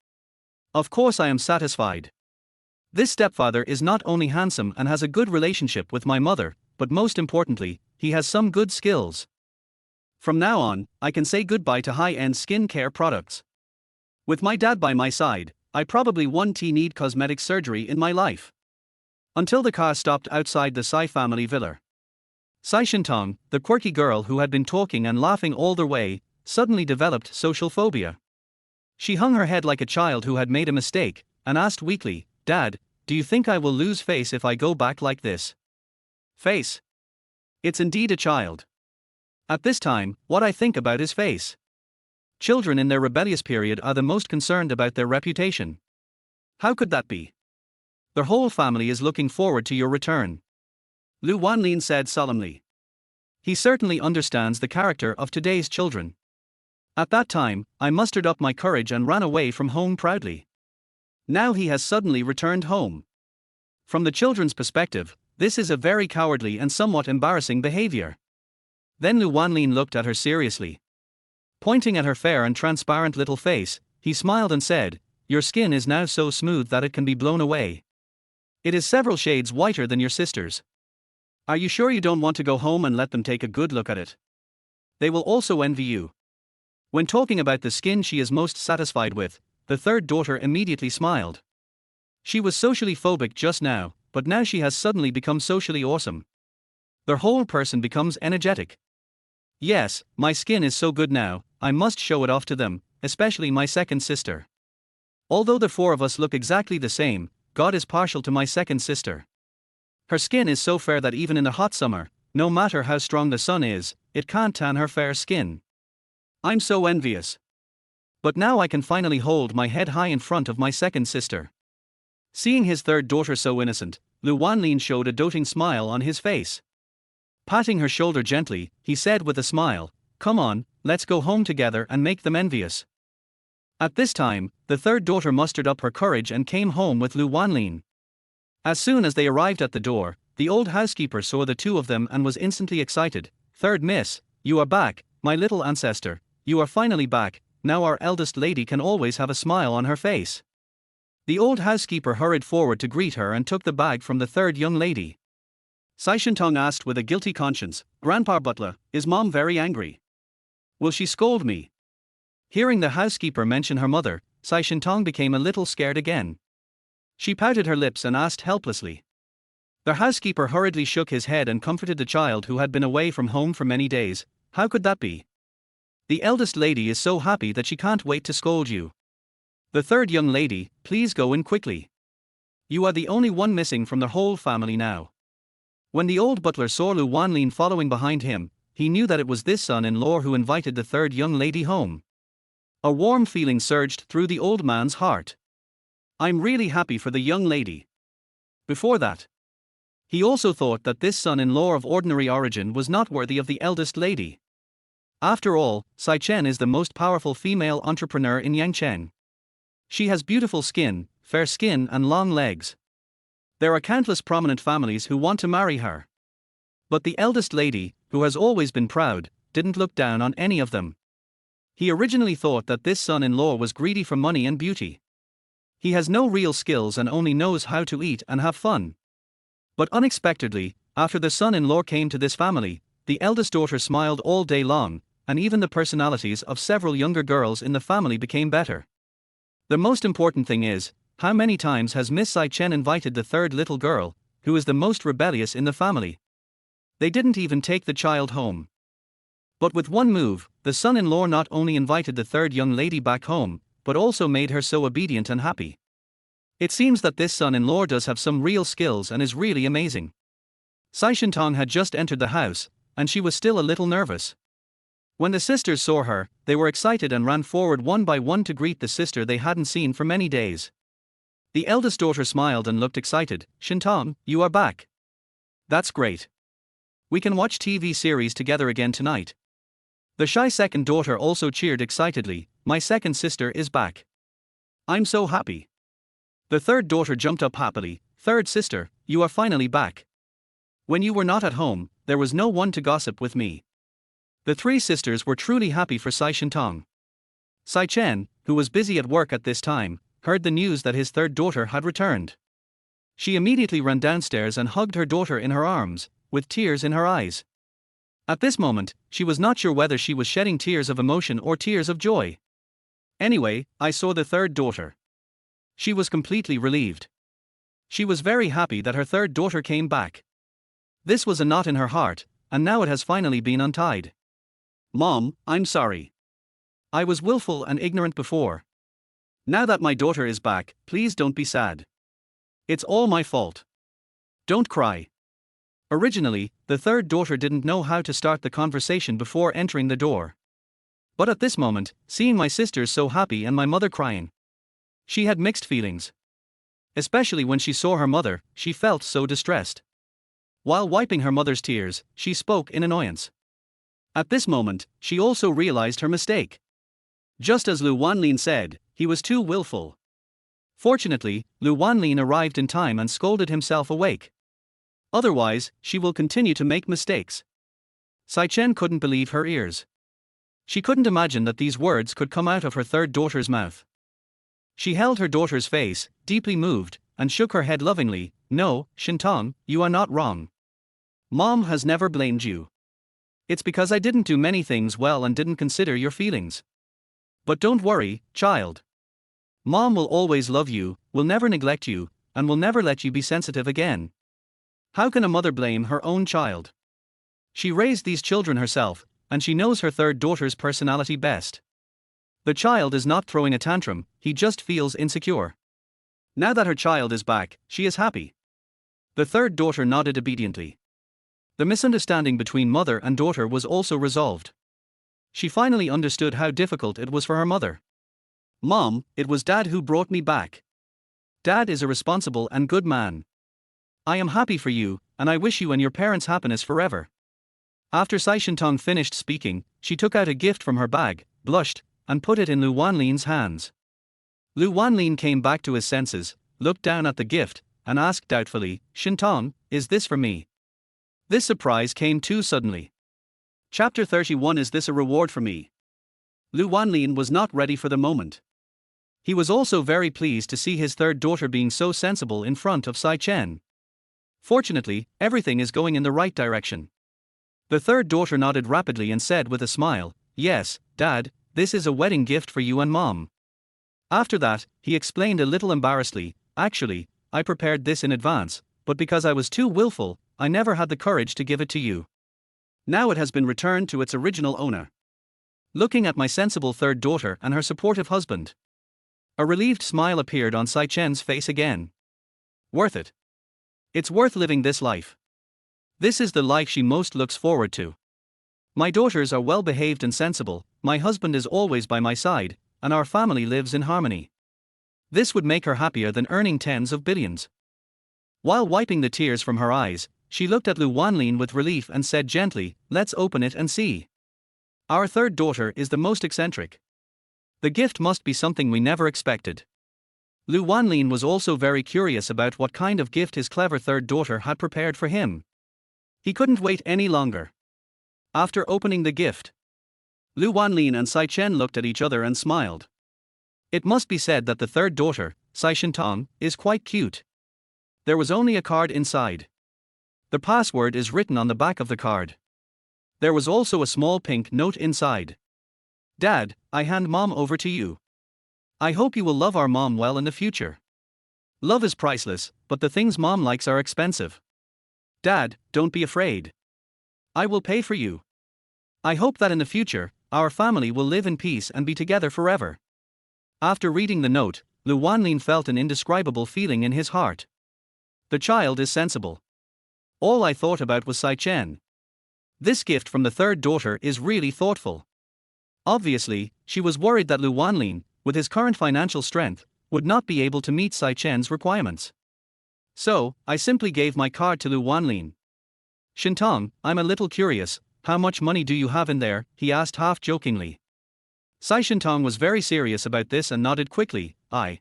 Of course I am satisfied. This stepfather is not only handsome and has a good relationship with my mother, but most importantly, he has some good skills. From now on, I can say goodbye to high-end skincare products. With my dad by my side, I probably won't need cosmetic surgery in my life. Until the car stopped outside the Sai family villa. Sai Shintong, the quirky girl who had been talking and laughing all the way, suddenly developed social phobia. She hung her head like a child who had made a mistake, and asked weakly, Dad, do you think I will lose face if I go back like this? Face? It's indeed a child. At this time, what I think about is face. Children in their rebellious period are the most concerned about their reputation. How could that be? Their whole family is looking forward to your return. Lu Wanlin said solemnly. He certainly understands the character of today's children. At that time, I mustered up my courage and ran away from home proudly. Now he has suddenly returned home. From the children's perspective, this is a very cowardly and somewhat embarrassing behavior. Then Lu Wanlin looked at her seriously. Pointing at her fair and transparent little face, he smiled and said, Your skin is now so smooth that it can be blown away. It is several shades whiter than your sister's. Are you sure you don't want to go home and let them take a good look at it? They will also envy you. When talking about the skin she is most satisfied with, the third daughter immediately smiled. She was socially phobic just now, but now she has suddenly become socially awesome. Their whole person becomes energetic. Yes, my skin is so good now, I must show it off to them, especially my second sister. Although the four of us look exactly the same, God is partial to my second sister. Her skin is so fair that even in the hot summer, no matter how strong the sun is, it can't tan her fair skin. I'm so envious. But now I can finally hold my head high in front of my second sister. Seeing his third daughter so innocent, Lu Wanlin showed a doting smile on his face. Patting her shoulder gently, he said with a smile, "Come on, let's go home together and make them envious." At this time, the third daughter mustered up her courage and came home with Lu Wanlin. As soon as they arrived at the door, the old housekeeper saw the two of them and was instantly excited. "Third miss, you are back, my little ancestor, you are finally back, now our eldest lady can always have a smile on her face." The old housekeeper hurried forward to greet her and took the bag from the third young lady. Sai Shintong asked with a guilty conscience, "Grandpa Butler, is Mom very angry? Will she scold me?" Hearing the housekeeper mention her mother, Sai Shintong became a little scared again. She pouted her lips and asked helplessly. The housekeeper hurriedly shook his head and comforted the child who had been away from home for many days. "How could that be? The eldest lady is so happy that she can't wait to scold you. The third young lady, please go in quickly. You are the only one missing from the whole family now." When the old butler saw Lu Wanlin following behind him, he knew that it was this son-in-law who invited the third young lady home. A warm feeling surged through the old man's heart. "I'm really happy for the young lady." Before that, he also thought that this son-in-law of ordinary origin was not worthy of the eldest lady. After all, Sai Chen is the most powerful female entrepreneur in Yangcheng. She has beautiful skin, fair skin and long legs. There are countless prominent families who want to marry her. But the eldest lady, who has always been proud, didn't look down on any of them. He originally thought that this son-in-law was greedy for money and beauty. He has no real skills and only knows how to eat and have fun. But unexpectedly, after the son-in-law came to this family, the eldest daughter smiled all day long, and even the personalities of several younger girls in the family became better. The most important thing is, how many times has Miss Sai Chen invited the third little girl, who is the most rebellious in the family? They didn't even take the child home. But with one move, the son-in-law not only invited the third young lady back home, but also made her so obedient and happy. It seems that this son-in-law does have some real skills and is really amazing. Sai Shintong had just entered the house, and she was still a little nervous. When the sisters saw her, they were excited and ran forward one by one to greet the sister they hadn't seen for many days. The eldest daughter smiled and looked excited. "Shintong, you are back. That's great. We can watch TV series together again tonight." The shy second daughter also cheered excitedly. "My second sister is back. I'm so happy." The third daughter jumped up happily. "Third sister, you are finally back. When you were not at home, there was no one to gossip with me." The three sisters were truly happy for Sai Shintong. Sai Chen, who was busy at work at this time, heard the news that his third daughter had returned. She immediately ran downstairs and hugged her daughter in her arms, with tears in her eyes. At this moment, she was not sure whether she was shedding tears of emotion or tears of joy. "Anyway, I saw the third daughter." She was completely relieved. She was very happy that her third daughter came back. This was a knot in her heart, and now it has finally been untied. "Mom, I'm sorry. I was willful and ignorant before. Now that my daughter is back, please don't be sad. It's all my fault. Don't cry." Originally, the third daughter didn't know how to start the conversation before entering the door. But at this moment, seeing my sisters so happy and my mother crying, she had mixed feelings. Especially when she saw her mother, she felt so distressed. While wiping her mother's tears, she spoke in annoyance. At this moment, she also realized her mistake. Just as Lu Wanlin said, he was too willful. Fortunately, Lu Wanlin arrived in time and scolded himself awake. Otherwise, she will continue to make mistakes. Sai Chen couldn't believe her ears. She couldn't imagine that these words could come out of her third daughter's mouth. She held her daughter's face, deeply moved, and shook her head lovingly. "No, Shintong, you are not wrong. Mom has never blamed you. It's because I didn't do many things well and didn't consider your feelings. But don't worry, child. Mom will always love you, will never neglect you, and will never let you be sensitive again. How can a mother blame her own child? She raised these children herself, and she knows her third daughter's personality best. The child is not throwing a tantrum, he just feels insecure. Now that her child is back, she is happy. The third daughter nodded obediently. The misunderstanding between mother and daughter was also resolved. She finally understood how difficult it was for her mother. Mom, it was Dad who brought me back. Dad is a responsible and good man. I am happy for you, and I wish you and your parents happiness forever. After Sai Shintong finished speaking, she took out a gift from her bag, blushed, and put it in Lu Wanlin's hands. Lu Wanlin came back to his senses, looked down at the gift, and asked doubtfully, Shintong, is this for me? This surprise came too suddenly. Chapter 31. Is this a reward for me? Lu Wanlin was not ready for the moment. He was also very pleased to see his third daughter being so sensible in front of Sai Chen. Fortunately, everything is going in the right direction. The third daughter nodded rapidly and said with a smile, Yes, Dad, this is a wedding gift for you and Mom. After that, he explained a little embarrassedly, Actually, I prepared this in advance, but because I was too willful, I never had the courage to give it to you. Now it has been returned to its original owner. Looking at my sensible third daughter and her supportive husband, a relieved smile appeared on Sai Chen's face again. Worth it. It's worth living this life. This is the life she most looks forward to. My daughters are well behaved and sensible, my husband is always by my side, and our family lives in harmony. This would make her happier than earning tens of billions. While wiping the tears from her eyes, she looked at Lu Wanlin with relief and said gently, Let's open it and see. Our third daughter is the most eccentric. The gift must be something we never expected. Lu Wanlin was also very curious about what kind of gift his clever third daughter had prepared for him. He couldn't wait any longer. After opening the gift, Lu Wanlin and Sai Chen looked at each other and smiled. It must be said that the third daughter, Sai Shintong, is quite cute. There was only a card inside. The password is written on the back of the card. There was also a small pink note inside. Dad, I hand Mom over to you. I hope you will love our Mom well in the future. Love is priceless, but the things Mom likes are expensive. Dad, don't be afraid. I will pay for you. I hope that in the future, our family will live in peace and be together forever. After reading the note, Lu Wanlin felt an indescribable feeling in his heart. The child is sensible. All I thought about was Sai Chen. This gift from the third daughter is really thoughtful. Obviously, she was worried that Lu Wanlin, with his current financial strength, would not be able to meet Sai Chen's requirements. So, I simply gave my card to Lu Wanlin. Shintong, I'm a little curious, how much money do you have in there? He asked half-jokingly. Sai Shintong was very serious about this and nodded quickly, I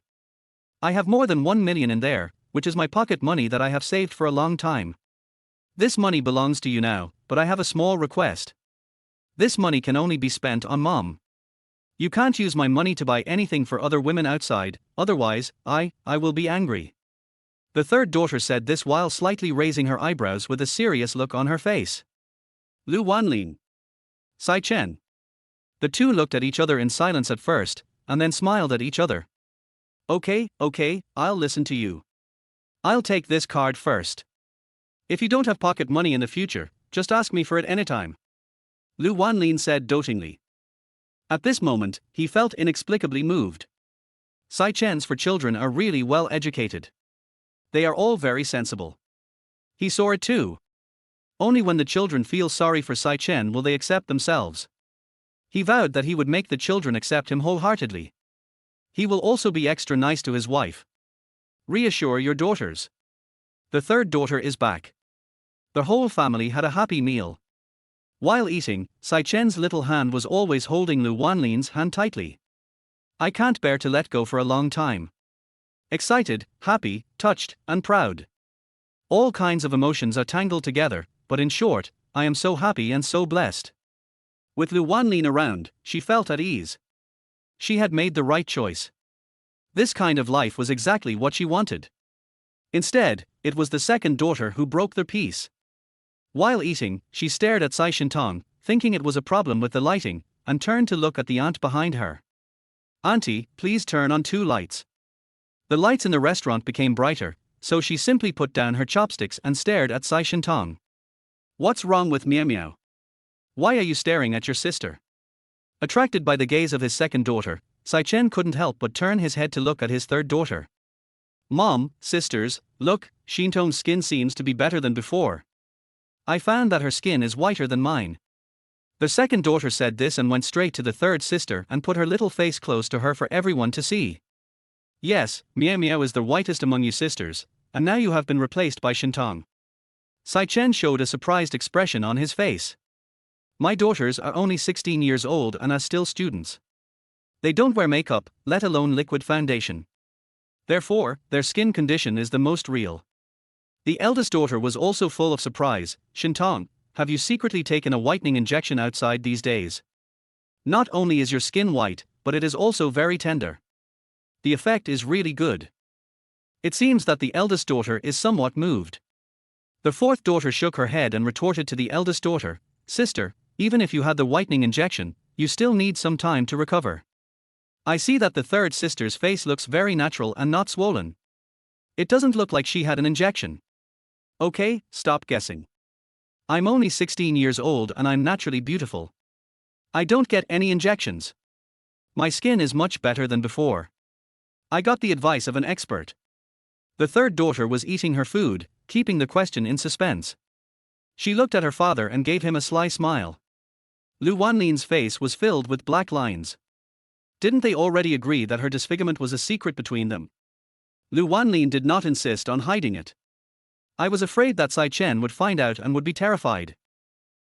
have more than 1 million in there, which is my pocket money that I have saved for a long time. This money belongs to you now, but I have a small request. This money can only be spent on Mom. You can't use my money to buy anything for other women outside, otherwise, I will be angry. The third daughter said this while slightly raising her eyebrows with a serious look on her face. Lu Wanlin. Sai Chen. The two looked at each other in silence at first, and then smiled at each other. Okay, I'll listen to you. I'll take this card first. If you don't have pocket money in the future, just ask me for it anytime. Lu Wanlin said dotingly. At this moment, he felt inexplicably moved. Sai Chens for children are really well educated. They are all very sensible. He saw it too. Only when the children feel sorry for Sai Chen will they accept themselves. He vowed that he would make the children accept him wholeheartedly. He will also be extra nice to his wife. Reassure your daughters. The third daughter is back. The whole family had a happy meal. While eating, Sai Chen's little hand was always holding Lu Wanlin's hand tightly. I can't bear to let go for a long time. Excited, happy, touched, and proud. All kinds of emotions are tangled together, but in short, I am so happy and so blessed. With Lu Wanlin around, she felt at ease. She had made the right choice. This kind of life was exactly what she wanted. Instead, it was the second daughter who broke their peace. While eating, she stared at Sai Shintong, thinking it was a problem with the lighting, and turned to look at the aunt behind her. "Auntie, please turn on 2 lights." The lights in the restaurant became brighter, so she simply put down her chopsticks and stared at Sai Shintong. "What's wrong with Miao Miao? Why are you staring at your sister?" Attracted by the gaze of his second daughter, Sai Chen couldn't help but turn his head to look at his third daughter. "Mom, sisters, look, Shintong's skin seems to be better than before. I found that her skin is whiter than mine." The second daughter said this and went straight to the third sister and put her little face close to her for everyone to see. "Yes, Miao Miao is the whitest among you sisters, and now you have been replaced by Shintong." Sai Chen showed a surprised expression on his face. "My daughters are only 16 years old and are still students. They don't wear makeup, let alone liquid foundation. Therefore, their skin condition is the most real." The eldest daughter was also full of surprise. "Shintong, have you secretly taken a whitening injection outside these days? Not only is your skin white, but it is also very tender. The effect is really good." It seems that the eldest daughter is somewhat moved. The fourth daughter shook her head and retorted to the eldest daughter, "Sister, even if you had the whitening injection, you still need some time to recover. I see that the third sister's face looks very natural and not swollen. It doesn't look like she had an injection. Okay, stop guessing. I'm only 16 years old and I'm naturally beautiful. I don't get any injections. My skin is much better than before. I got the advice of an expert." The third daughter was eating her food, keeping the question in suspense. She looked at her father and gave him a sly smile. Lu Wanlin's face was filled with black lines. Didn't they already agree that her disfigurement was a secret between them? Lu Wanlin did not insist on hiding it. "I was afraid that Sai Chen would find out and would be terrified.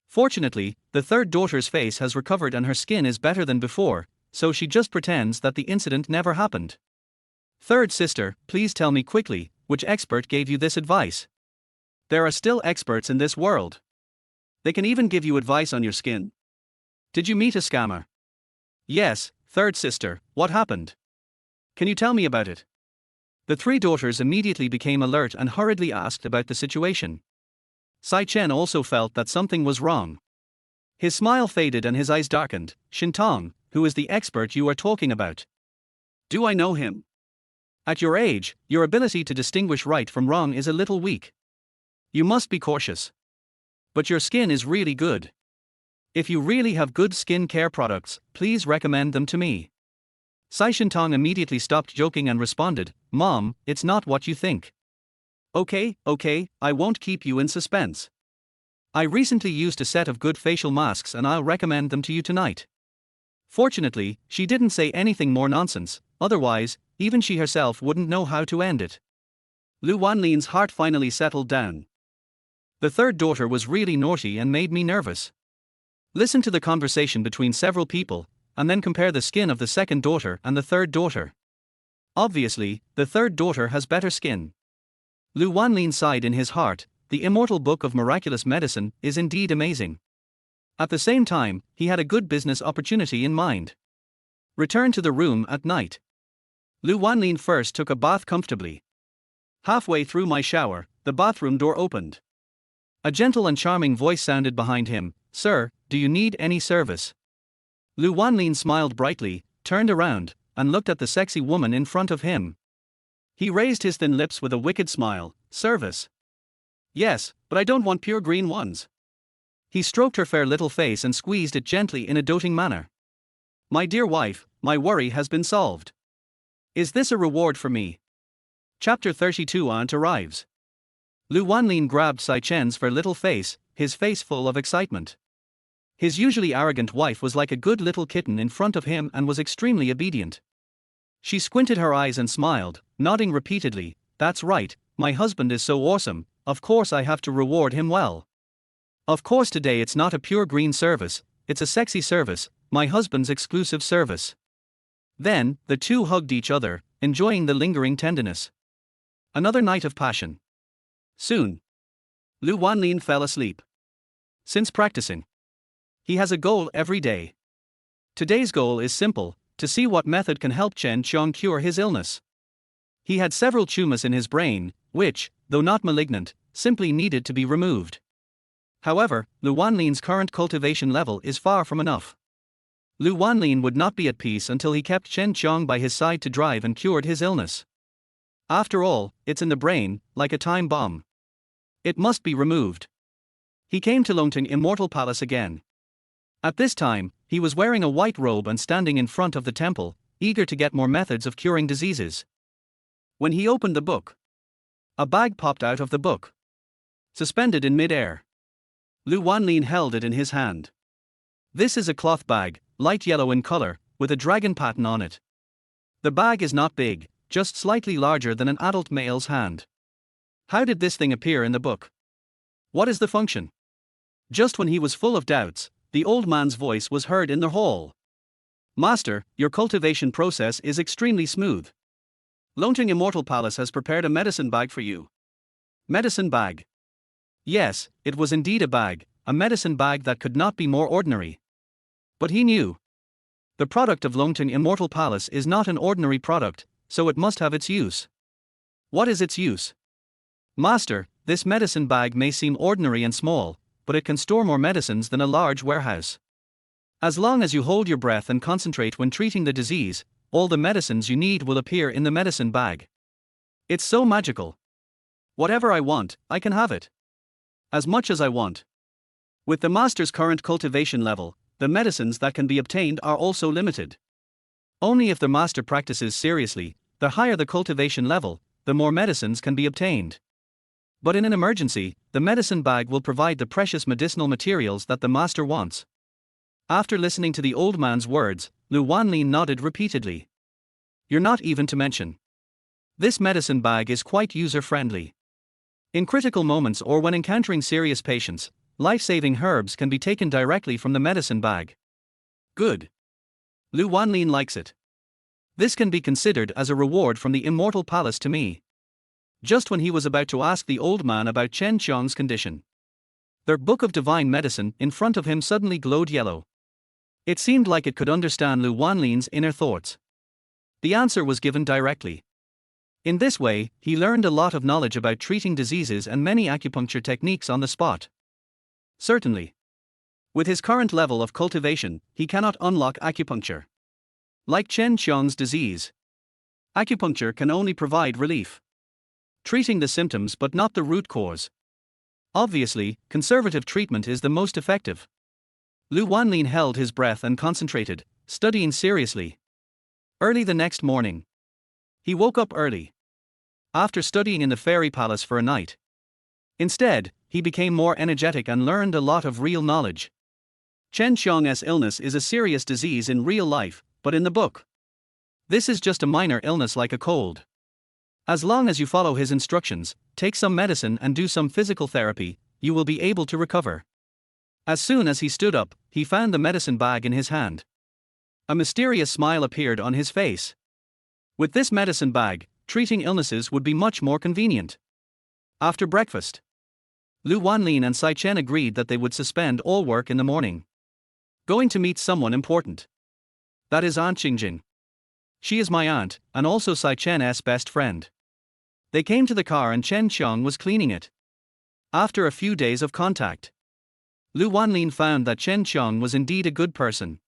Fortunately, the third daughter's face has recovered and her skin is better than before, so she just pretends that the incident never happened." "Third sister, please tell me quickly, which expert gave you this advice? There are still experts in this world. They can even give you advice on your skin. Did you meet a scammer?" "Yes, third sister, what happened? Can you tell me about it?" The 3 daughters immediately became alert and hurriedly asked about the situation. Sai Chen also felt that something was wrong. His smile faded and his eyes darkened. "Shintong, who is the expert you are talking about? Do I know him? At your age, your ability to distinguish right from wrong is a little weak. You must be cautious. But your skin is really good. If you really have good skin care products, please recommend them to me." Sai Shintong immediately stopped joking and responded, "Mom, it's not what you think." Okay, I won't keep you in suspense. I recently used a set of good facial masks and I'll recommend them to you tonight." Fortunately, she didn't say anything more nonsense, otherwise, even she herself wouldn't know how to end it. Lu Wanlin's heart finally settled down. The third daughter was really naughty and made me nervous. Listen to the conversation between several people, and then compare the skin of the second daughter and the third daughter. Obviously, the third daughter has better skin. Lu Wanlin sighed in his heart. The immortal book of miraculous medicine is indeed amazing. At the same time, he had a good business opportunity in mind. Return to the room at night. Lu Wanlin first took a bath comfortably. Halfway through my shower, the bathroom door opened. A gentle and charming voice sounded behind him. "Sir, do you need any service?" Lu Wanlin smiled brightly, turned around, and looked at the sexy woman in front of him. He raised his thin lips with a wicked smile. "Service? Yes, but I don't want pure green ones." He stroked her fair little face and squeezed it gently in a doting manner. "My dear wife, my worry has been solved. Is this a reward for me?" Chapter 32 Aunt arrives. Lu Wanlin grabbed Sai Chen's fair little face, his face full of excitement. His usually arrogant wife was like a good little kitten in front of him and was extremely obedient. She squinted her eyes and smiled, nodding repeatedly. "That's right, my husband is so awesome, of course I have to reward him well. Of course today it's not a pure green service, it's a sexy service, my husband's exclusive service." Then, the two hugged each other, enjoying the lingering tenderness. Another night of passion. Soon, Lu Wanlin fell asleep. Since practicing, he has a goal every day. Today's goal is simple: to see what method can help Chen Qiong cure his illness. He had several tumors in his brain, which, though not malignant, simply needed to be removed. However, Lu Wanlin's current cultivation level is far from enough. Lu Wanlin would not be at peace until he kept Chen Qiang by his side to drive and cured his illness. After all, it's in the brain, like a time bomb. It must be removed. He came to Longting Immortal Palace again. At this time, he was wearing a white robe and standing in front of the temple, eager to get more methods of curing diseases. When he opened the book, a bag popped out of the book, suspended in mid-air. Lu Wanlin held it in his hand. This is a cloth bag, light yellow in color, with a dragon pattern on it. The bag is not big, just slightly larger than an adult male's hand. How did this thing appear in the book? What is the function? Just when he was full of doubts, the old man's voice was heard in the hall. Master, your cultivation process is extremely smooth. Longting Immortal Palace has prepared a medicine bag for you. Medicine bag. Yes, it was indeed a bag, a medicine bag that could not be more ordinary. But he knew. The product of Longting Immortal Palace is not an ordinary product, so it must have its use. What is its use? Master, this medicine bag may seem ordinary and small, but it can store more medicines than a large warehouse. As long as you hold your breath and concentrate when treating the disease, all the medicines you need will appear in the medicine bag. It's so magical. Whatever I want, I can have it. As much as I want. With the master's current cultivation level, the medicines that can be obtained are also limited. Only if the master practices seriously, the higher the cultivation level, the more medicines can be obtained. But in an emergency, the medicine bag will provide the precious medicinal materials that the master wants. After listening to the old man's words, Lu Wanlin nodded repeatedly. You're not even to mention. This medicine bag is quite user-friendly. In critical moments or when encountering serious patients, life-saving herbs can be taken directly from the medicine bag. Good. Lu Wanlin likes it. This can be considered as a reward from the Immortal Palace to me. Just when he was about to ask the old man about Chen Qiang's condition, their book of divine medicine in front of him suddenly glowed yellow. It seemed like it could understand Lu Wanlin's inner thoughts. The answer was given directly. In this way, he learned a lot of knowledge about treating diseases and many acupuncture techniques on the spot. Certainly. With his current level of cultivation, he cannot unlock acupuncture. Like Chen Qiang's disease, acupuncture can only provide relief, treating the symptoms but not the root cause. Obviously, conservative treatment is the most effective. Lu Wanlin held his breath and concentrated, studying seriously. Early the next morning, he woke up early. After studying in the fairy palace for a night, instead, he became more energetic and learned a lot of real knowledge. Chen Qiang's illness is a serious disease in real life, but in the book, this is just a minor illness like a cold. As long as you follow his instructions, take some medicine and do some physical therapy, you will be able to recover. As soon as he stood up, he found the medicine bag in his hand. A mysterious smile appeared on his face. With this medicine bag, treating illnesses would be much more convenient. After breakfast, Lu Wanlin and Sai Chen agreed that they would suspend all work in the morning. Going to meet someone important. That is Aunt Qingjin. She is my aunt, and also Sai Chen's best friend. They came to the car and Chen Qiang was cleaning it. After a few days of contact, Lu Wanlin found that Chen Qiang was indeed a good person.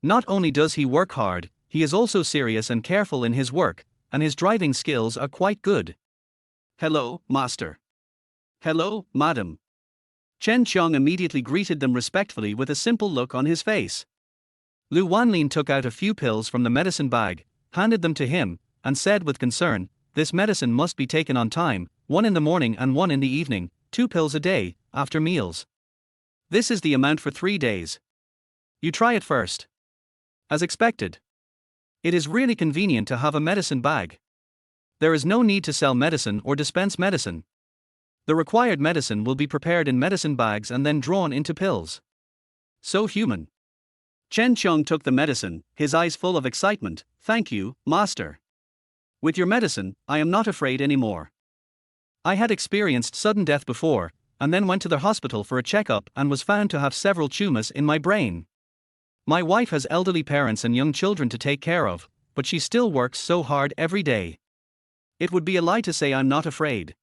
Not only does he work hard, he is also serious and careful in his work, and his driving skills are quite good. Hello, master. Hello, madam. Chen Qiang immediately greeted them respectfully with a simple look on his face. Lu Wanlin took out a few pills from the medicine bag, handed them to him, and said with concern, this medicine must be taken on time, 1 in the morning and 1 in the evening, 2 pills a day, after meals. This is the amount for 3 days. You try it first. As expected. It is really convenient to have a medicine bag. There is no need to sell medicine or dispense medicine. The required medicine will be prepared in medicine bags and then drawn into pills. So human. Chen Qiang took the medicine, his eyes full of excitement. Thank you, master. With your medicine, I am not afraid anymore. I had experienced sudden death before, and then went to the hospital for a checkup and was found to have several tumors in my brain. My wife has elderly parents and young children to take care of, but she still works so hard every day. It would be a lie to say I'm not afraid.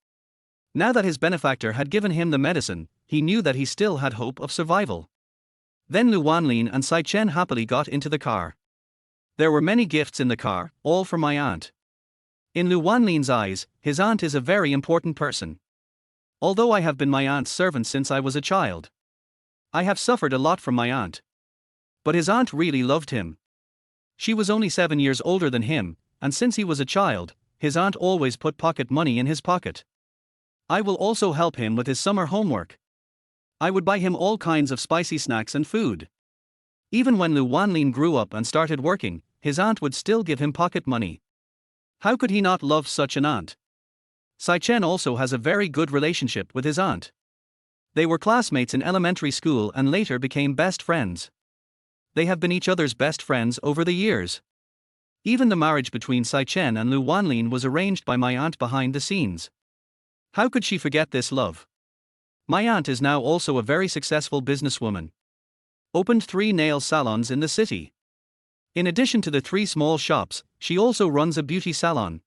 Now that his benefactor had given him the medicine, he knew that he still had hope of survival. Then Lu Wanlin and Sai Chen happily got into the car. There were many gifts in the car, all for my aunt. In Lu Wanlin's eyes, his aunt is a very important person. Although I have been my aunt's servant since I was a child, I have suffered a lot from my aunt. But his aunt really loved him. She was only 7 years older than him, and since he was a child, his aunt always put pocket money in his pocket. I will also help him with his summer homework. I would buy him all kinds of spicy snacks and food. Even when Lu Wanlin grew up and started working, his aunt would still give him pocket money. How could he not love such an aunt? Sai Chen also has a very good relationship with his aunt. They were classmates in elementary school and later became best friends. They have been each other's best friends over the years. Even the marriage between Sai Chen and Lu Wanlin was arranged by my aunt behind the scenes. How could she forget this love? My aunt is now also a very successful businesswoman. Opened 3 nail salons in the city. In addition to the 3 small shops, she also runs a beauty salon.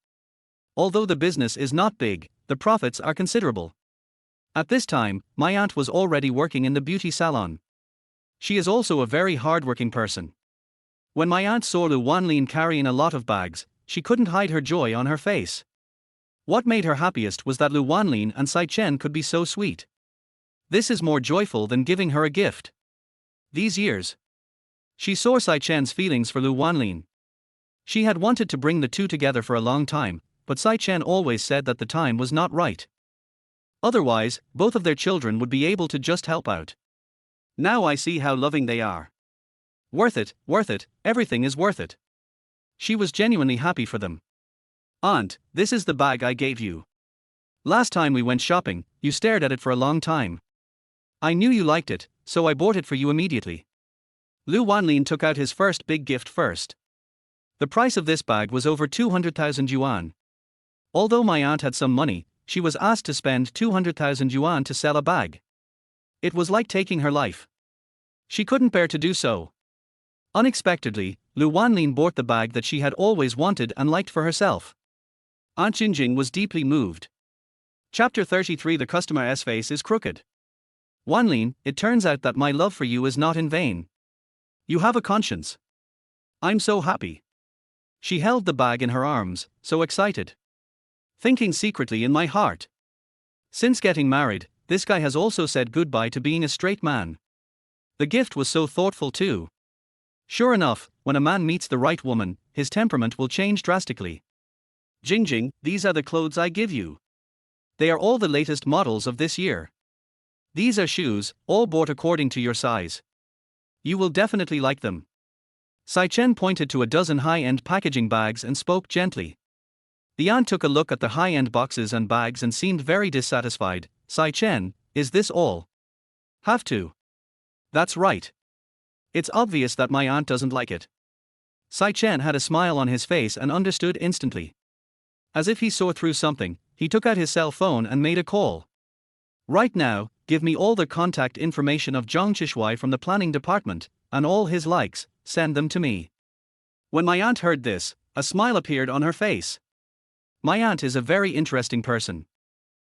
Although the business is not big, the profits are considerable. At this time, my aunt was already working in the beauty salon. She is also a very hardworking person. When my aunt saw Lu Wanlin carrying a lot of bags, she couldn't hide her joy on her face. What made her happiest was that Lu Wanlin and Sai Chen could be so sweet. This is more joyful than giving her a gift. These years, she saw Sai Chen's feelings for Lu Wanlin. She had wanted to bring the two together for a long time, but Sai Chen always said that the time was not right. Otherwise, both of their children would be able to just help out. Now I see how loving they are. Worth it, everything is worth it. She was genuinely happy for them. Aunt, this is the bag I gave you. Last time we went shopping, you stared at it for a long time. I knew you liked it, so I bought it for you immediately. Lu Wanlin took out his first big gift first. The price of this bag was over 200,000 yuan. Although my aunt had some money, she was asked to spend 200,000 yuan to sell a bag. It was like taking her life. She couldn't bear to do so. Unexpectedly, Lu Wanlin bought the bag that she had always wanted and liked for herself. Aunt Jingjing was deeply moved. Chapter 33. The customer's face is crooked. Wanlin, it turns out that my love for you is not in vain. You have a conscience. I'm so happy. She held the bag in her arms, so excited. Thinking secretly in my heart. Since getting married, this guy has also said goodbye to being a straight man. The gift was so thoughtful too. Sure enough, when a man meets the right woman, his temperament will change drastically. Jingjing, these are the clothes I give you. They are all the latest models of this year. These are shoes, all bought according to your size. You will definitely like them. Sai Chen pointed to a dozen high-end packaging bags and spoke gently. The aunt took a look at the high-end boxes and bags and seemed very dissatisfied. Sai Chen, is this all? Have to. That's right. It's obvious that my aunt doesn't like it. Sai Chen had a smile on his face and understood instantly. As if he saw through something, he took out his cell phone and made a call. Right now, give me all the contact information of Zhang Chishui from the planning department, and all his likes, send them to me. When my aunt heard this, a smile appeared on her face. My aunt is a very interesting person.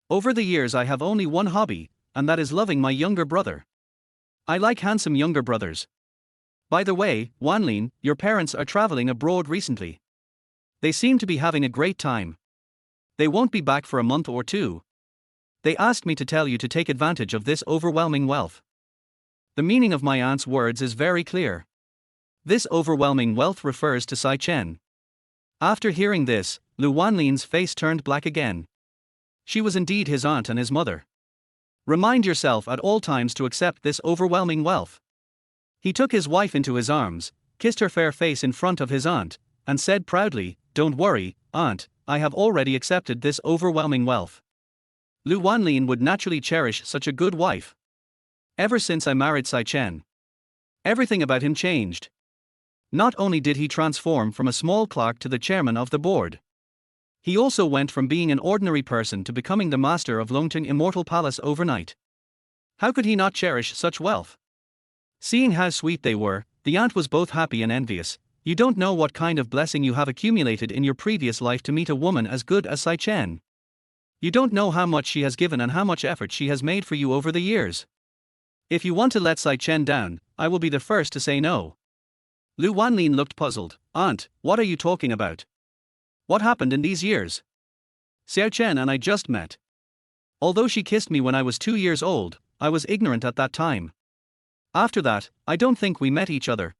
Over the years I have only one hobby, and that is loving my younger brother. I like handsome younger brothers. By the way, Wanlin, your parents are traveling abroad recently. They seem to be having a great time. They won't be back for a month or 2. They asked me to tell you to take advantage of this overwhelming wealth. The meaning of my aunt's words is very clear. This overwhelming wealth refers to Sai Chen. After hearing this, Lu Wanlin's face turned black again. She was indeed his aunt and his mother. Remind yourself at all times to accept this overwhelming wealth. He took his wife into his arms, kissed her fair face in front of his aunt, and said proudly, "Don't worry, aunt, I have already accepted this overwhelming wealth." Lu Wanlin would naturally cherish such a good wife. Ever since I married Sai Chen, everything about him changed. Not only did he transform from a small clerk to the chairman of the board, he also went from being an ordinary person to becoming the master of Longting Immortal Palace overnight. How could he not cherish such wealth? Seeing how sweet they were, the aunt was both happy and envious. You don't know what kind of blessing you have accumulated in your previous life to meet a woman as good as Sai Chen. You don't know how much she has given and how much effort she has made for you over the years. If you want to let Sai Chen down, I will be the first to say no. Lu Wanlin looked puzzled. Aunt, what are you talking about? What happened in these years? Xiao Chen and I just met. Although she kissed me when I was 2 years old, I was ignorant at that time. After that, I don't think we met each other.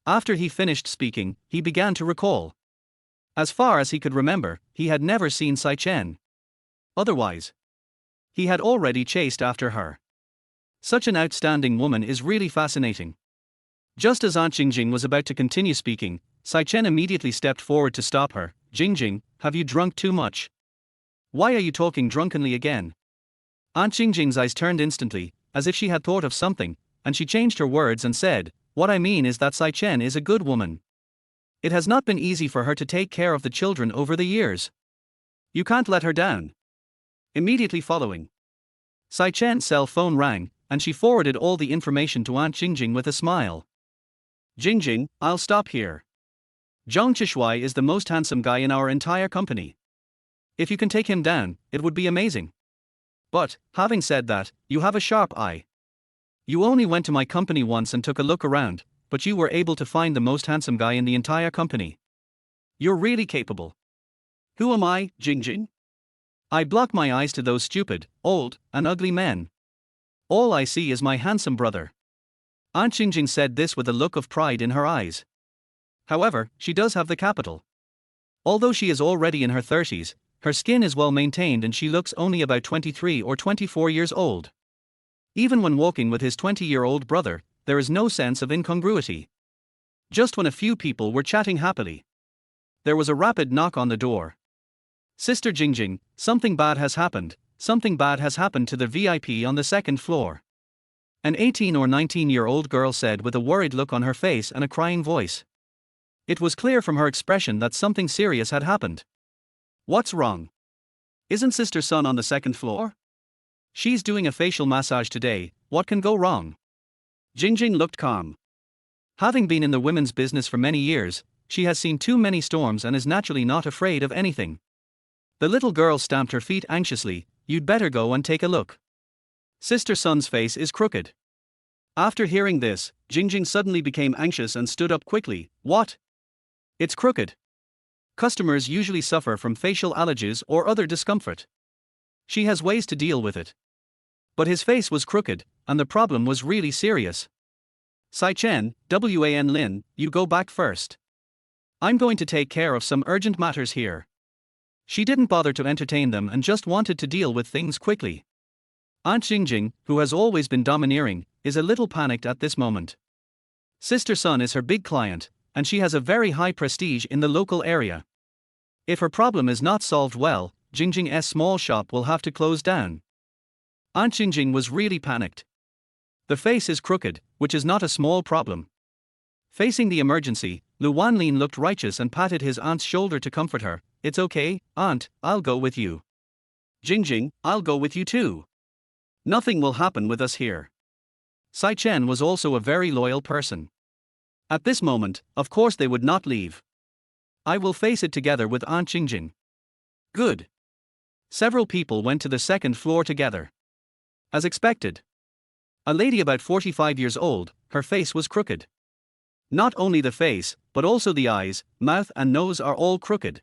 After he finished speaking, he began to recall. As far as he could remember, he had never seen Sai Chen. Otherwise, he had already chased after her. Such an outstanding woman is really fascinating. Just as Aunt Jingjing was about to continue speaking, Sai Chen immediately stepped forward to stop her. Jingjing, have you drunk too much? Why are you talking drunkenly again? Aunt Jingjing's eyes turned instantly, as if she had thought of something, and she changed her words and said, what I mean is that Sai Chen is a good woman. It has not been easy for her to take care of the children over the years. You can't let her down. Immediately following, Sai Chen's cell phone rang, and she forwarded all the information to Aunt Jingjing with a smile. Jingjing, I'll stop here. Zhang Chishui is the most handsome guy in our entire company. If you can take him down, it would be amazing. But, having said that, you have a sharp eye. You only went to my company once and took a look around, but you were able to find the most handsome guy in the entire company. You're really capable. Who am I, Jingjing? I block my eyes to those stupid, old, and ugly men. All I see is my handsome brother. Aunt Jingjing said this with a look of pride in her eyes. However, she does have the capital. Although she is already in her 30s, her skin is well maintained and she looks only about 23 or 24 years old. Even when walking with his 20-year-old brother, there is no sense of incongruity. Just when a few people were chatting happily, there was a rapid knock on the door. Sister Jingjing, something bad has happened. Something bad has happened to the VIP on the second floor. An 18 or 19-year-old girl said with a worried look on her face and a crying voice. It was clear from her expression that something serious had happened. What's wrong? Isn't Sister Sun on the second floor? She's doing a facial massage today, what can go wrong? Jingjing looked calm. Having been in the women's business for many years, she has seen too many storms and is naturally not afraid of anything. The little girl stamped her feet anxiously. You'd better go and take a look. Sister Sun's face is crooked. After hearing this, Jingjing suddenly became anxious and stood up quickly. What? It's crooked. Customers usually suffer from facial allergies or other discomfort. She has ways to deal with it. But his face was crooked, and the problem was really serious. Sai Chen, Wanlin, you go back first. I'm going to take care of some urgent matters here. She didn't bother to entertain them and just wanted to deal with things quickly. Aunt Jingjing, who has always been domineering, is a little panicked at this moment. Sister Sun is her big client, and she has a very high prestige in the local area. If her problem is not solved well, Jingjing's small shop will have to close down. Aunt Jingjing was really panicked. The face is crooked, which is not a small problem. Facing the emergency, Lu Wanlin looked righteous and patted his aunt's shoulder to comfort her. It's okay, Aunt, I'll go with you. Jingjing, I'll go with you too. Nothing will happen with us here. Sai Chen was also a very loyal person. At this moment, of course they would not leave. I will face it together with Aunt Jingjing. Good. Several people went to the second floor together. As expected. A lady about 45 years old, her face was crooked. Not only the face, but also the eyes, mouth and nose are all crooked.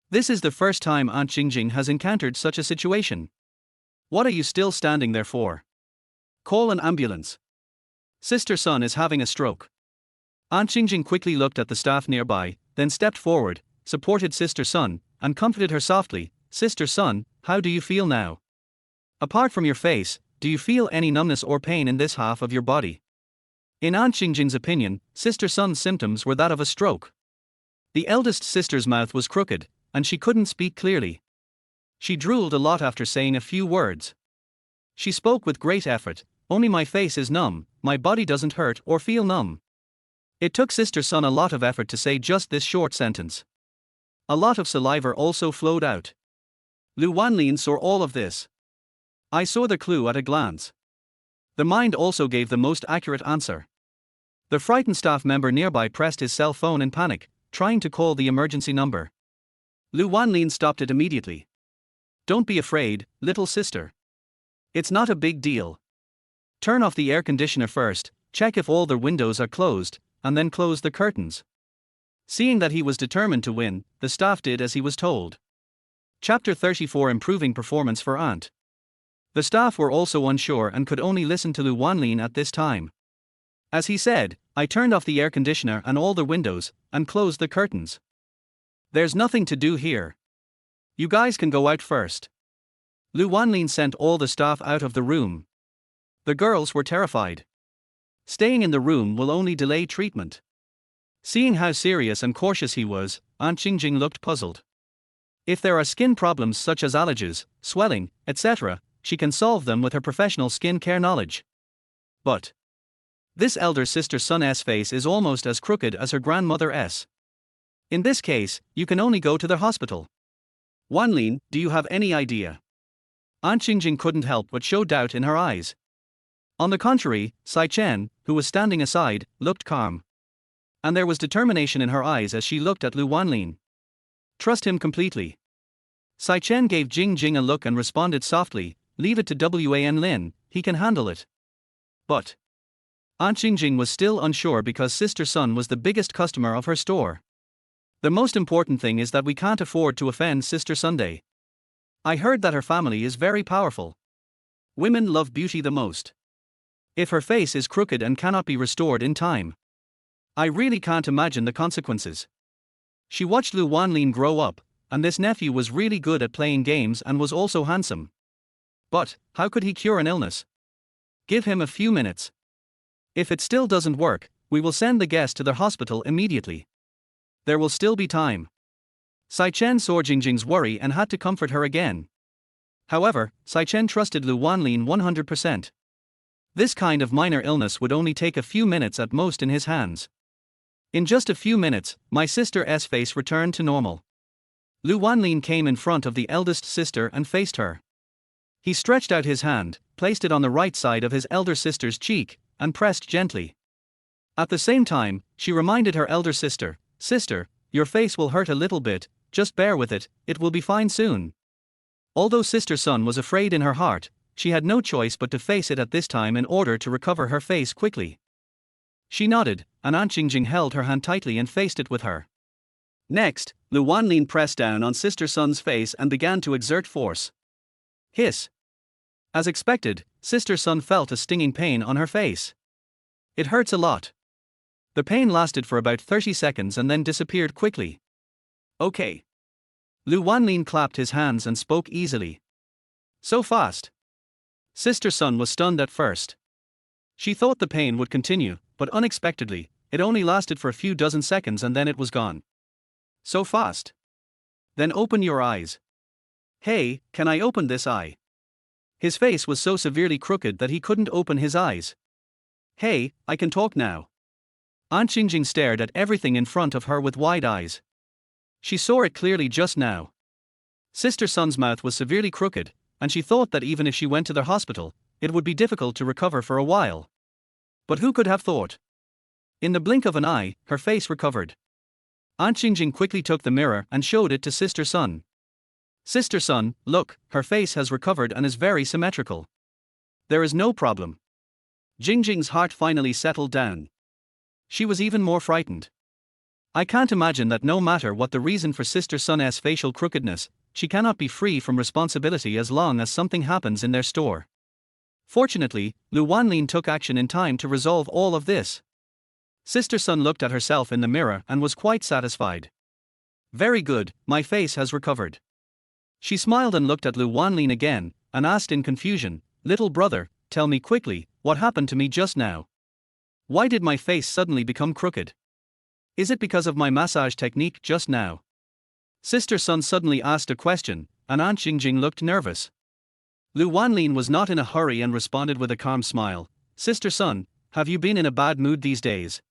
This is the first time Aunt Jingjing has encountered such a situation. What are you still standing there for? Call an ambulance. Sister Sun is having a stroke. Aunt Jingjing quickly looked at the staff nearby, then stepped forward, supported Sister Sun, and comforted her softly. Sister Sun, how do you feel now? Apart from your face, do you feel any numbness or pain in this half of your body? In Aunt Jingjing's opinion, Sister Sun's symptoms were that of a stroke. The eldest sister's mouth was crooked, and she couldn't speak clearly. She drooled a lot after saying a few words. She spoke with great effort. Only my face is numb, my body doesn't hurt or feel numb. It took Sister Sun a lot of effort to say just this short sentence. A lot of saliva also flowed out. Lu Wanlin saw all of this. I saw the clue at a glance. The mind also gave the most accurate answer. The frightened staff member nearby pressed his cell phone in panic, trying to call the emergency number. Lu Wanlin stopped it immediately. Don't be afraid, little sister. It's not a big deal. Turn off the air conditioner first, check if all the windows are closed, and then close the curtains. Seeing that he was determined to win, the staff did as he was told. Chapter 34: Improving Performance for Aunt. The staff were also unsure and could only listen to Lu Wanlin at this time. As he said, I turned off the air conditioner and all the windows, and closed the curtains. There's nothing to do here. You guys can go out first. Lu Wanlin sent all the staff out of the room. The girls were terrified. Staying in the room will only delay treatment. Seeing how serious and cautious he was, Aunt Jingjing looked puzzled. If there are skin problems such as allergies, swelling, etc., she can solve them with her professional skin care knowledge. But this elder sister Sun's face is almost as crooked as her grandmother's. In this case, you can only go to the hospital. Wanlin, do you have any idea? Aunt Jingjing couldn't help but show doubt in her eyes. On the contrary, Sai Chen, who was standing aside, looked calm. And there was determination in her eyes as she looked at Lu Wanlin. Trust him completely. Sai Chen gave Jingjing a look and responded softly, leave it to Wanlin, he can handle it. But Aunt Jingjing was still unsure because Sister Sun was the biggest customer of her store. The most important thing is that we can't afford to offend Sister Sunday. I heard that her family is very powerful. Women love beauty the most. If her face is crooked and cannot be restored in time, I really can't imagine the consequences. She watched Lu Wanlin grow up, and this nephew was really good at playing games and was also handsome. But how could he cure an illness? Give him a few minutes. If it still doesn't work, we will send the guest to the hospital immediately. There will still be time. Sai Chen saw Jingjing's worry and had to comfort her again. However, Sai Chen trusted Lu Wanlin 100%. This kind of minor illness would only take a few minutes at most in his hands. In just a few minutes, my sister's face returned to normal. Lu Wanlin came in front of the eldest sister and faced her. He stretched out his hand, placed it on the right side of his elder sister's cheek, and pressed gently. At the same time, she reminded her elder sister, Sister, your face will hurt a little bit, just bear with it, it will be fine soon. Although Sister Sun was afraid in her heart, she had no choice but to face it at this time in order to recover her face quickly. She nodded, and Aunt Jingjing held her hand tightly and faced it with her. Next, Lu Wanlin pressed down on Sister Sun's face and began to exert force. Hiss. As expected, Sister Sun felt a stinging pain on her face. It hurts a lot. The pain lasted for about 30 seconds and then disappeared quickly. Okay. Lu Wanlin clapped his hands and spoke easily. So fast. Sister Sun was stunned at first. She thought the pain would continue, but unexpectedly, it only lasted for a few dozen seconds and then it was gone. So fast. Then open your eyes. Hey, can I open this eye? His face was so severely crooked that he couldn't open his eyes. Hey, I can talk now. Aunt Jingjing stared at everything in front of her with wide eyes. She saw it clearly just now. Sister Sun's mouth was severely crooked, and she thought that even if she went to the hospital, it would be difficult to recover for a while. But who could have thought? In the blink of an eye, her face recovered. Aunt Jingjing quickly took the mirror and showed it to Sister Sun. Sister Sun, look, her face has recovered and is very symmetrical. There is no problem. Jingjing's heart finally settled down. She was even more frightened. I can't imagine that no matter what the reason for Sister Sun's facial crookedness, she cannot be free from responsibility as long as something happens in their store. Fortunately, Lu Wanlin took action in time to resolve all of this. Sister Sun looked at herself in the mirror and was quite satisfied. Very good, my face has recovered. She smiled and looked at Lu Wanlin again, and asked in confusion, Little brother, tell me quickly, what happened to me just now? Why did my face suddenly become crooked? Is it because of my massage technique just now? Sister Sun suddenly asked a question, and Aunt Jingjing looked nervous. Lu Wanlin was not in a hurry and responded with a calm smile, Sister Sun, have you been in a bad mood these days?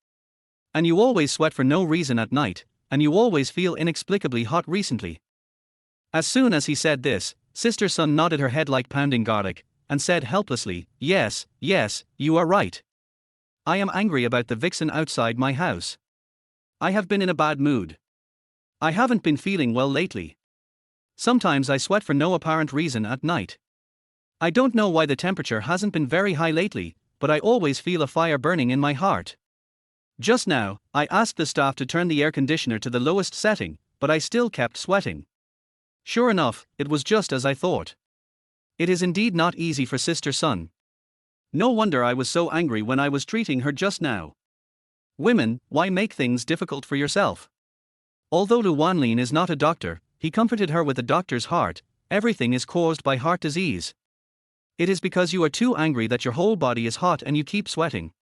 And you always sweat for no reason at night, and you always feel inexplicably hot recently. As soon as he said this, Sister Sun nodded her head like pounding garlic, and said helplessly, Yes, you are right. I am angry about the vixen outside my house. I have been in a bad mood. I haven't been feeling well lately. Sometimes I sweat for no apparent reason at night. I don't know why the temperature hasn't been very high lately, but I always feel a fire burning in my heart. Just now, I asked the staff to turn the air conditioner to the lowest setting, but I still kept sweating. Sure enough, it was just as I thought. It is indeed not easy for Sister Sun. No wonder I was so angry when I was treating her just now. Women, why make things difficult for yourself? Although Lu Wanlin is not a doctor, he comforted her with a doctor's heart. Everything is caused by heart disease. It is because you are too angry that your whole body is hot and you keep sweating.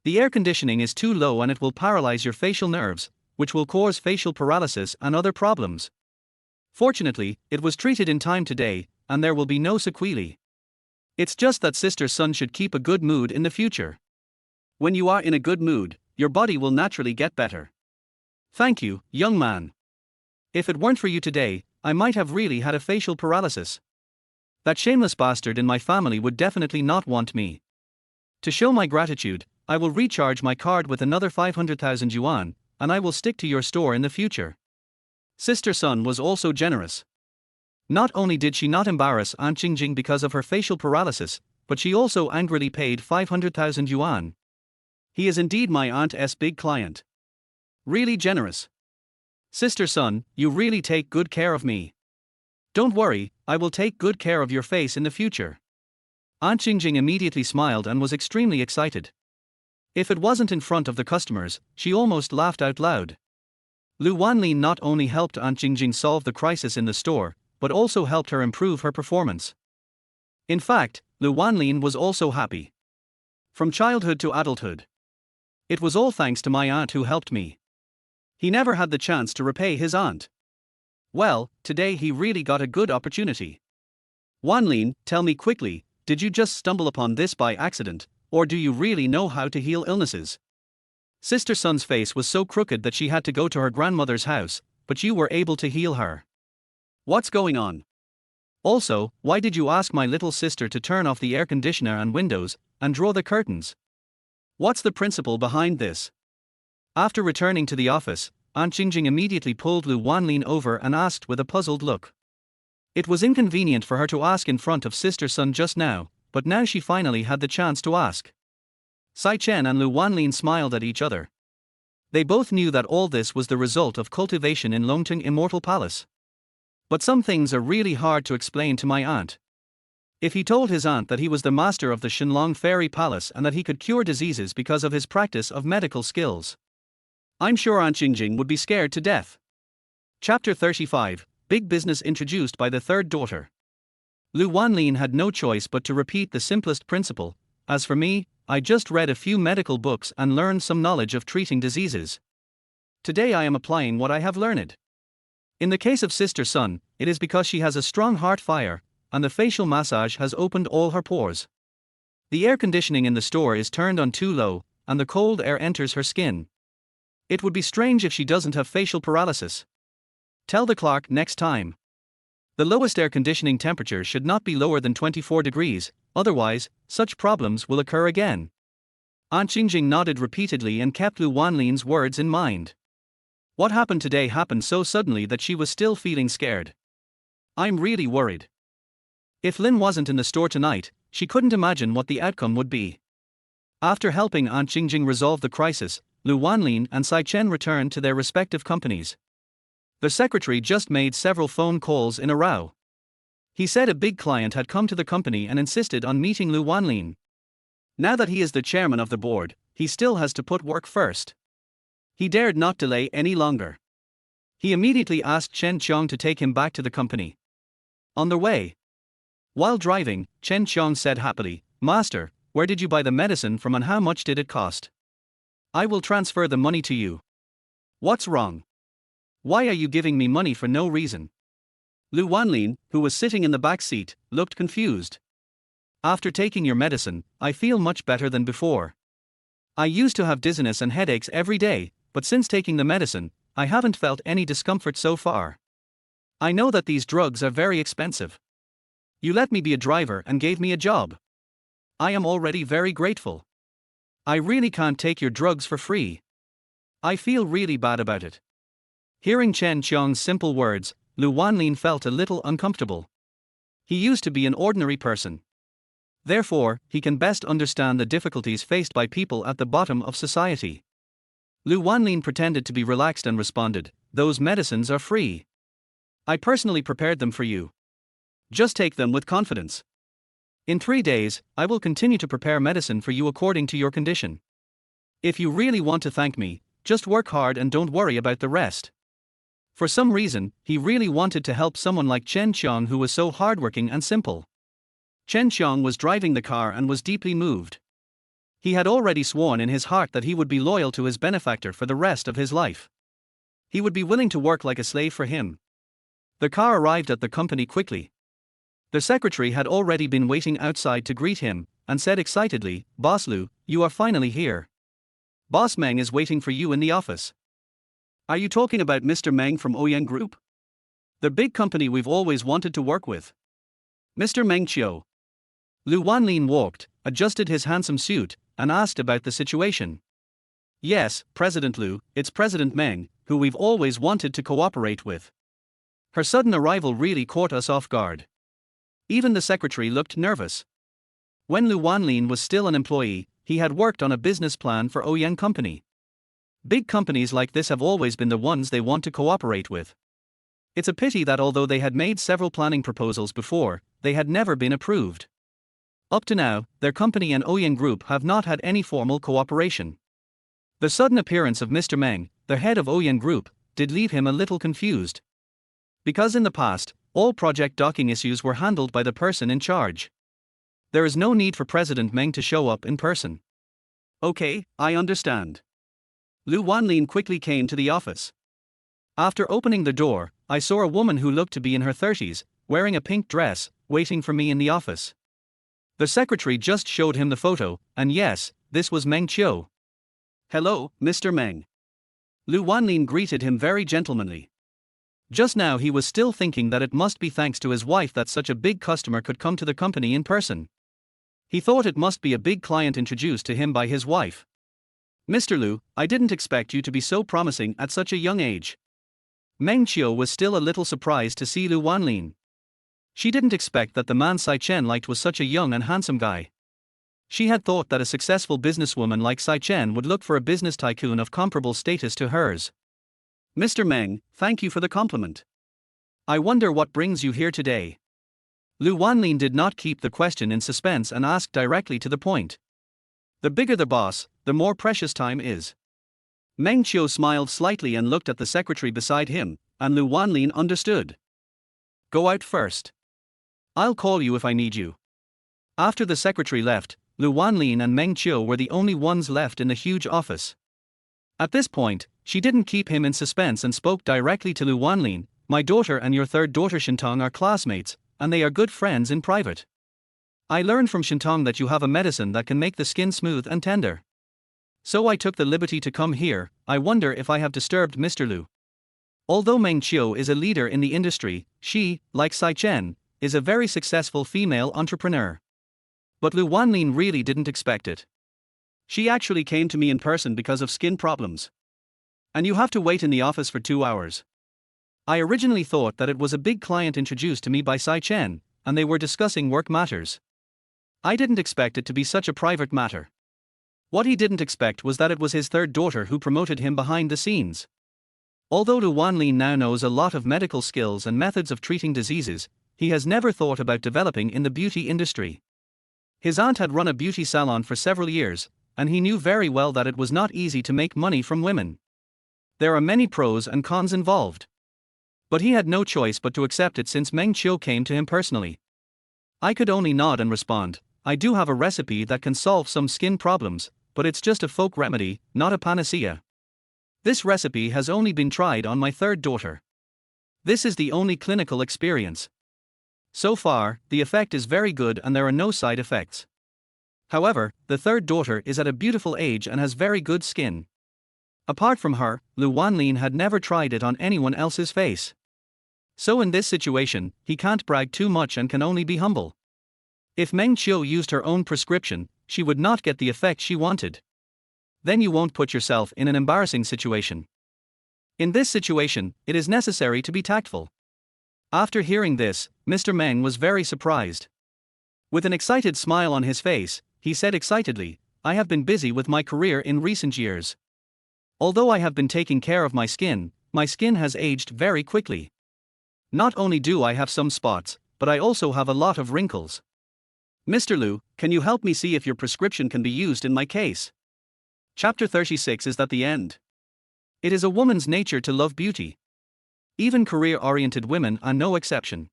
The air conditioning is too low and it will paralyze your facial nerves, which will cause facial paralysis and other problems. Fortunately, it was treated in time today, and there will be no sequelae. It's just that Sister Sun should keep a good mood in the future. When you are in a good mood, your body will naturally get better. Thank you, young man. If it weren't for you today, I might have really had a facial paralysis. That shameless bastard in my family would definitely not want me. To show my gratitude, I will recharge my card with another 500,000 yuan, and I will stick to your store in the future. Sister Sun was also generous. Not only did she not embarrass Aunt Jingjing because of her facial paralysis, but she also angrily paid 500,000 yuan. He is indeed my aunt's big client. Really generous. Sister Sun, you really take good care of me. Don't worry, I will take good care of your face in the future. Aunt Jingjing immediately smiled and was extremely excited. If it wasn't in front of the customers, she almost laughed out loud. Lu Wanlin not only helped Aunt Jingjing solve the crisis in the store, but also helped her improve her performance. In fact, Lu Wanlin was also happy. From childhood to adulthood. It was all thanks to my aunt who helped me. He never had the chance to repay his aunt. Well, today he really got a good opportunity. Wanlin, tell me quickly, did you just stumble upon this by accident, or do you really know how to heal illnesses? Sister Sun's face was so crooked that she had to go to her grandmother's house, but you were able to heal her. What's going on? Also, why did you ask my little sister to turn off the air conditioner and windows, and draw the curtains? What's the principle behind this? After returning to the office, Aunt Jingjing immediately pulled Lu Wanlin over and asked with a puzzled look. It was inconvenient for her to ask in front of Sister Sun just now, but now she finally had the chance to ask. Sai Chen and Lu Wanlin smiled at each other. They both knew that all this was the result of cultivation in Longting Immortal Palace. But some things are really hard to explain to my aunt. If he told his aunt that he was the master of the Shenlong Fairy Palace and that he could cure diseases because of his practice of medical skills, I'm sure Aunt Jingjing would be scared to death. Chapter 35, Big Business introduced by the third daughter. Lu Wanlin had no choice but to repeat the simplest principle. As for me, I just read a few medical books and learned some knowledge of treating diseases. Today I am applying what I have learned. In the case of Sister Sun, it is because she has a strong heart fire, and the facial massage has opened all her pores. The air conditioning in the store is turned on too low, and the cold air enters her skin. It would be strange if she doesn't have facial paralysis. Tell the clerk next time. The lowest air conditioning temperature should not be lower than 24 degrees, otherwise, such problems will occur again. Aunt Jingjing nodded repeatedly and kept Lu Wanlin's words in mind. What happened today happened so suddenly that she was still feeling scared. I'm really worried. If Lin wasn't in the store tonight, she couldn't imagine what the outcome would be. After helping Aunt Jingjing resolve the crisis, Lu Wanlin and Sai Chen returned to their respective companies. The secretary just made several phone calls in a row. He said a big client had come to the company and insisted on meeting Lu Wanlin. Now that he is the chairman of the board, he still has to put work first. He dared not delay any longer. He immediately asked Chen Qiang to take him back to the company. On their way, while driving, Chen Qiang said happily, "Master, where did you buy the medicine from and how much did it cost? I will transfer the money to you." What's wrong? Why are you giving me money for no reason? Lu Wanlin, who was sitting in the back seat, looked confused. After taking your medicine, I feel much better than before. I used to have dizziness and headaches every day, but since taking the medicine, I haven't felt any discomfort so far. I know that these drugs are very expensive. You let me be a driver and gave me a job. I am already very grateful. I really can't take your drugs for free. I feel really bad about it. Hearing Chen Qiang's simple words, Lu Wanlin felt a little uncomfortable. He used to be an ordinary person. Therefore, he can best understand the difficulties faced by people at the bottom of society. Lu Wanlin pretended to be relaxed and responded, "Those medicines are free. I personally prepared them for you. Just take them with confidence. In 3 days, I will continue to prepare medicine for you according to your condition. If you really want to thank me, just work hard and don't worry about the rest." For some reason, he really wanted to help someone like Chen Qiang, who was so hardworking and simple. Chen Qiang was driving the car and was deeply moved. He had already sworn in his heart that he would be loyal to his benefactor for the rest of his life. He would be willing to work like a slave for him. The car arrived at the company quickly. The secretary had already been waiting outside to greet him, and said excitedly, "Boss Lu, you are finally here. Boss Meng is waiting for you in the office." "Are you talking about Mr. Meng from Ouyang Group? The big company we've always wanted to work with. Mr. Meng Chiu." Lu Wanlin walked, adjusted his handsome suit, and asked about the situation. "Yes, President Lu, it's President Meng, who we've always wanted to cooperate with." Her sudden arrival really caught us off guard. Even the secretary looked nervous. When Lu Wanlin was still an employee, he had worked on a business plan for Ouyang Company. Big companies like this have always been the ones they want to cooperate with. It's a pity that although they had made several planning proposals before, they had never been approved. Up to now, their company and Ouyang Group have not had any formal cooperation. The sudden appearance of Mr. Meng, the head of Ouyang Group, did leave him a little confused. Because in the past, all project docking issues were handled by the person in charge. There is no need for President Meng to show up in person. "Okay, I understand." Lu Wanlin quickly came to the office. After opening the door, I saw a woman who looked to be in her 30s, wearing a pink dress, waiting for me in the office. The secretary just showed him the photo, and yes, this was Meng Chiu. "Hello, Mr. Meng." Lu Wanlin greeted him very gentlemanly. Just now he was still thinking that it must be thanks to his wife that such a big customer could come to the company in person. He thought it must be a big client introduced to him by his wife. "Mr. Lu, I didn't expect you to be so promising at such a young age." Meng Chiu was still a little surprised to see Lu Wanlin. She didn't expect that the man Sai Chen liked was such a young and handsome guy. She had thought that a successful businesswoman like Sai Chen would look for a business tycoon of comparable status to hers. "Mr. Meng, thank you for the compliment. I wonder what brings you here today." Lu Wanlin did not keep the question in suspense and asked directly to the point. "The bigger the boss, the more precious time is." Meng Chiu smiled slightly and looked at the secretary beside him, and Lu Wanlin understood. "Go out first. I'll call you if I need you." After the secretary left, Lu Wanlin and Meng Chiu were the only ones left in the huge office. At this point, she didn't keep him in suspense and spoke directly to Lu Wanlin. "My daughter and your third daughter Shintong are classmates, and they are good friends in private. I learned from Shintong that you have a medicine that can make the skin smooth and tender. So I took the liberty to come here. I wonder if I have disturbed Mr. Lu." Although Meng Chiu is a leader in the industry, she, like Sai Chen, is a very successful female entrepreneur. But Lu Wanlin really didn't expect it. "She actually came to me in person because of skin problems. And you have to wait in the office for 2 hours. I originally thought that it was a big client introduced to me by Sai Chen, and they were discussing work matters. I didn't expect it to be such a private matter." What he didn't expect was that it was his third daughter who promoted him behind the scenes. Although Lu Wanlin now knows a lot of medical skills and methods of treating diseases, he has never thought about developing in the beauty industry. His aunt had run a beauty salon for several years, and he knew very well that it was not easy to make money from women. There are many pros and cons involved. But he had no choice but to accept it since Meng Chiu came to him personally. I could only nod and respond, "I do have a recipe that can solve some skin problems, but it's just a folk remedy, not a panacea. This recipe has only been tried on my third daughter. This is the only clinical experience. So far, the effect is very good and there are no side effects. However, the third daughter is at a beautiful age and has very good skin." Apart from her, Lu Wanlin had never tried it on anyone else's face. So in this situation, he can't brag too much and can only be humble. If Meng Chiu used her own prescription, she would not get the effect she wanted. Then you won't put yourself in an embarrassing situation. In this situation, it is necessary to be tactful. After hearing this, Mr. Meng was very surprised. With an excited smile on his face, he said excitedly, "I have been busy with my career in recent years. Although I have been taking care of my skin has aged very quickly. Not only do I have some spots, but I also have a lot of wrinkles. Mr. Lu, can you help me see if your prescription can be used in my case?" Chapter 36 is at the end. It is a woman's nature to love beauty. Even career-oriented women are no exception.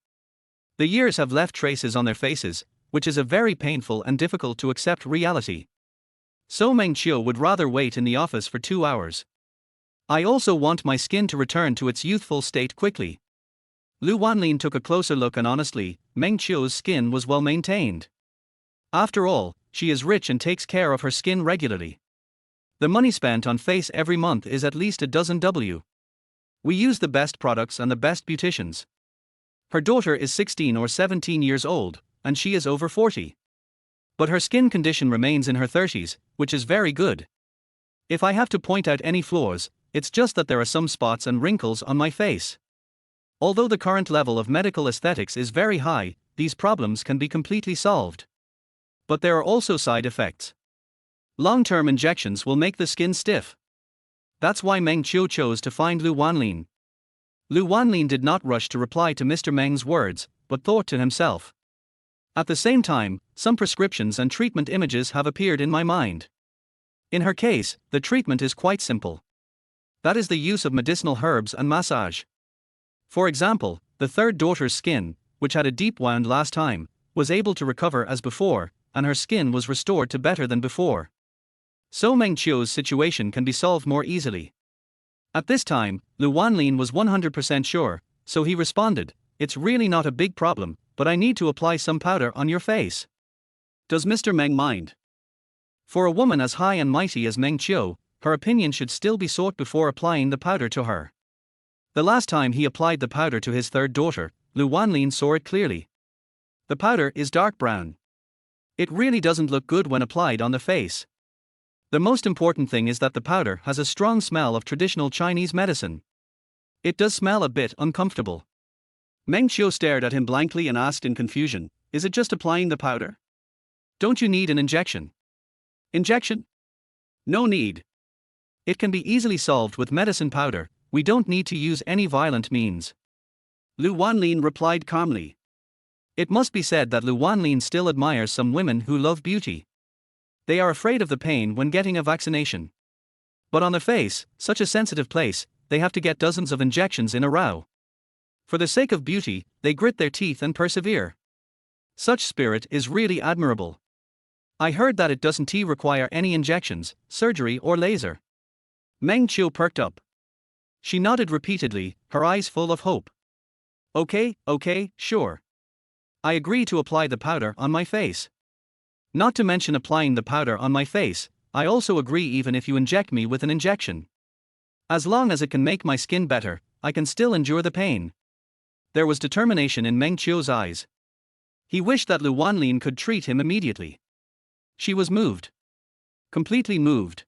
The years have left traces on their faces, which is a very painful and difficult to accept reality. So Meng Qiu would rather wait in the office for 2 hours. "I also want my skin to return to its youthful state quickly." Lu Wanlin took a closer look and honestly, Meng Qiu's skin was well maintained. After all, she is rich and takes care of her skin regularly. The money spent on face every month is at least a dozen W. We use the best products and the best beauticians. Her daughter is 16 or 17 years old, and she is over 40. But her skin condition remains in her 30s, which is very good. If I have to point out any flaws, it's just that there are some spots and wrinkles on my face. Although the current level of medical aesthetics is very high, these problems can be completely solved. But there are also side effects. Long-term injections will make the skin stiff. That's why Meng Qiu chose to find Lu Wanlin. Lu Wanlin did not rush to reply to Mr. Meng's words, but thought to himself. At the same time, some prescriptions and treatment images have appeared in my mind. In her case, the treatment is quite simple. That is the use of medicinal herbs and massage. For example, the third daughter's skin, which had a deep wound last time, was able to recover as before, and her skin was restored to better than before. So Meng Qiu's situation can be solved more easily. At this time, Lu Wanlin was 100% sure, so he responded, "It's really not a big problem, but I need to apply some powder on your face. Does Mr. Meng mind?" For a woman as high and mighty as Meng Qiu, her opinion should still be sought before applying the powder to her. The last time he applied the powder to his third daughter, Lu Wanlin saw it clearly. The powder is dark brown. It really doesn't look good when applied on the face. The most important thing is that the powder has a strong smell of traditional Chinese medicine. It does smell a bit uncomfortable. Meng Qiu stared at him blankly and asked in confusion, "Is it just applying the powder? Don't you need an injection?" "Injection? No need. It can be easily solved with medicine powder, we don't need to use any violent means." Lu Wanlin replied calmly. It must be said that Lu Wanlin still admires some women who love beauty. They are afraid of the pain when getting a vaccination. But on the face, such a sensitive place, they have to get dozens of injections in a row. For the sake of beauty, they grit their teeth and persevere. Such spirit is really admirable. I heard that it doesn't require any injections, surgery or laser. Meng Qiu perked up. She nodded repeatedly, her eyes full of hope. Okay, sure. I agree to apply the powder on my face. Not to mention applying the powder on my face, I also agree even if you inject me with an injection. As long as it can make my skin better, I can still endure the pain. There was determination in Meng Qiu's eyes. He wished that Lu Wanlin could treat him immediately. She was moved. Completely moved.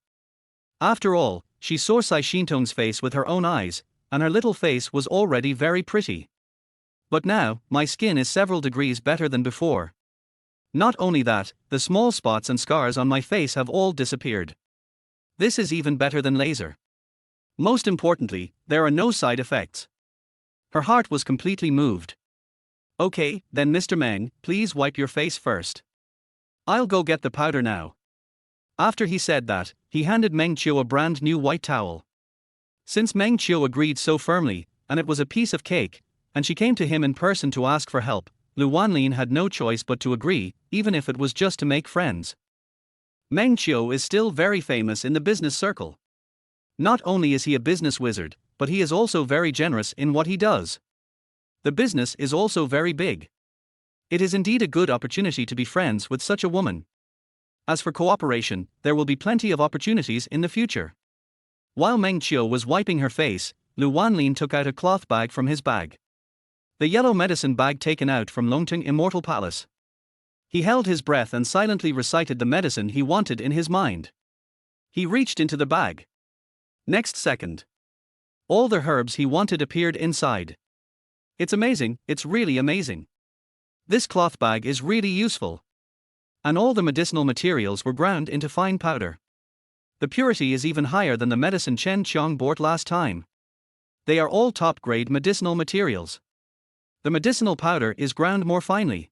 After all, she saw Cai Xintong's face with her own eyes, and her little face was already very pretty. But now, my skin is several degrees better than before. Not only that, the small spots and scars on my face have all disappeared. This is even better than laser. Most importantly, there are no side effects. Her heart was completely moved. Okay, then Mr. Meng, please wipe your face first. I'll go get the powder now. After he said that, he handed Meng Qiu a brand new white towel. Since Meng Qiu agreed so firmly, and it was a piece of cake, and she came to him in person to ask for help, Lu Wanlin had no choice but to agree, even if it was just to make friends. Meng Qiu is still very famous in the business circle. Not only is he a business wizard, but he is also very generous in what he does. The business is also very big. It is indeed a good opportunity to be friends with such a woman. As for cooperation, there will be plenty of opportunities in the future. While Meng Qiu was wiping her face, Lu Wanlin took out a cloth bag from his bag. The yellow medicine bag taken out from Longting Immortal Palace. He held his breath and silently recited the medicine he wanted in his mind. He reached into the bag. Next second, all the herbs he wanted appeared inside. It's amazing, it's really amazing. This cloth bag is really useful. And all the medicinal materials were ground into fine powder. The purity is even higher than the medicine Chen Qiang bought last time. They are all top-grade medicinal materials. The medicinal powder is ground more finely.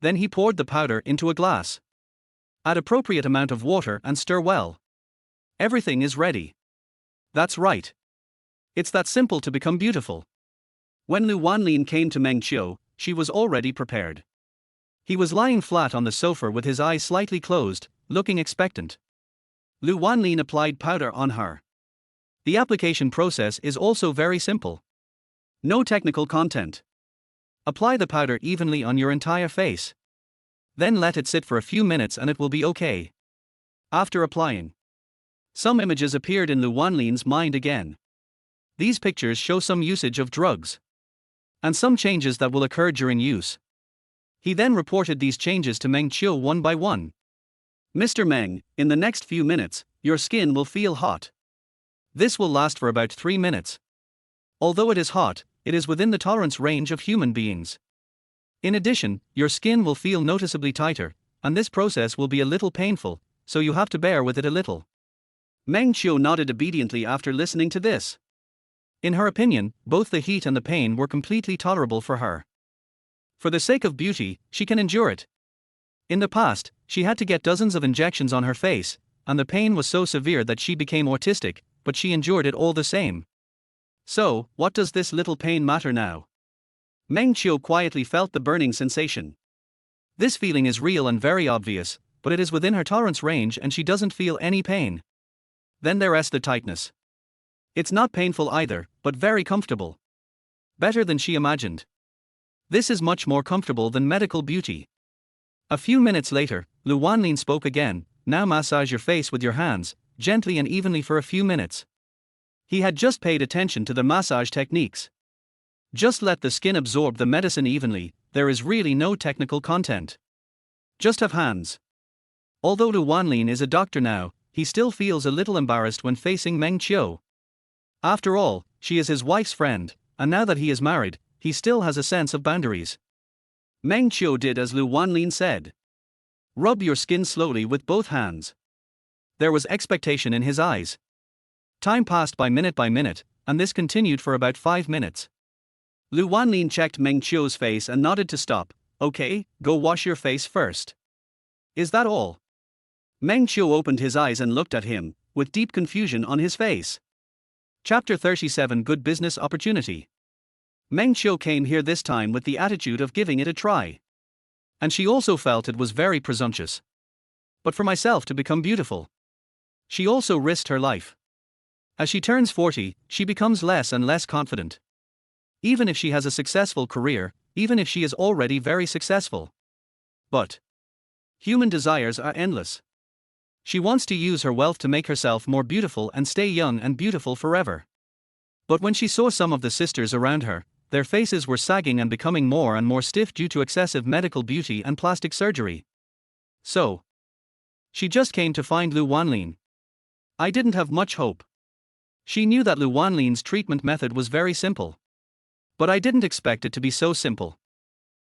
Then he poured the powder into a glass. Add appropriate amount of water and stir well. Everything is ready. That's right. It's that simple to become beautiful. When Lu Wanlin came to Meng Qiu, she was already prepared. He was lying flat on the sofa with his eyes slightly closed, looking expectant. Lu Wanlin applied powder on her. The application process is also very simple. No technical content. Apply the powder evenly on your entire face. Then let it sit for a few minutes and it will be okay. After applying, some images appeared in Lu Wanlin's mind again. These pictures show some usage of drugs and some changes that will occur during use. He then reported these changes to Meng Qiu one by one. Mr. Meng, in the next few minutes, your skin will feel hot. This will last for about 3 minutes. Although it is hot, it is within the tolerance range of human beings. In addition, your skin will feel noticeably tighter, and this process will be a little painful, so you have to bear with it a little. Meng Qiu nodded obediently after listening to this. In her opinion, both the heat and the pain were completely tolerable for her. For the sake of beauty, she can endure it. In the past, she had to get dozens of injections on her face, and the pain was so severe that she became autistic, but she endured it all the same. So, what does this little pain matter now? Meng Qiu quietly felt the burning sensation. This feeling is real and very obvious, but it is within her tolerance range and she doesn't feel any pain. Then there is the tightness. It's not painful either, but very comfortable. Better than she imagined. This is much more comfortable than medical beauty. A few minutes later, Lu Wanlin spoke again. Now massage your face with your hands, gently and evenly for a few minutes. He had just paid attention to the massage techniques. Just let the skin absorb the medicine evenly, there is really no technical content. Just have hands. Although Lu Wanlin is a doctor now, he still feels a little embarrassed when facing Meng Qiu. After all, she is his wife's friend, and now that he is married, he still has a sense of boundaries. Meng Qiu did as Lu Wanlin said. Rub your skin slowly with both hands. There was expectation in his eyes. Time passed by minute, and this continued for about 5 minutes. Lu Wanlin checked Meng Qiu's face and nodded to stop. Okay, go wash your face first. Is that all? Meng Qiu opened his eyes and looked at him, with deep confusion on his face. Chapter 37 Good Business Opportunity. Meng Qiu came here this time with the attitude of giving it a try. And she also felt it was very presumptuous. But for myself to become beautiful. She also risked her life. As she turns 40, she becomes less and less confident. Even if she has a successful career, even if she is already very successful. But human desires are endless. She wants to use her wealth to make herself more beautiful and stay young and beautiful forever. But when she saw some of the sisters around her, their faces were sagging and becoming more and more stiff due to excessive medical beauty and plastic surgery. So she just came to find Lu Wanlin. I didn't have much hope. She knew that Lu Wanlin's treatment method was very simple. But I didn't expect it to be so simple.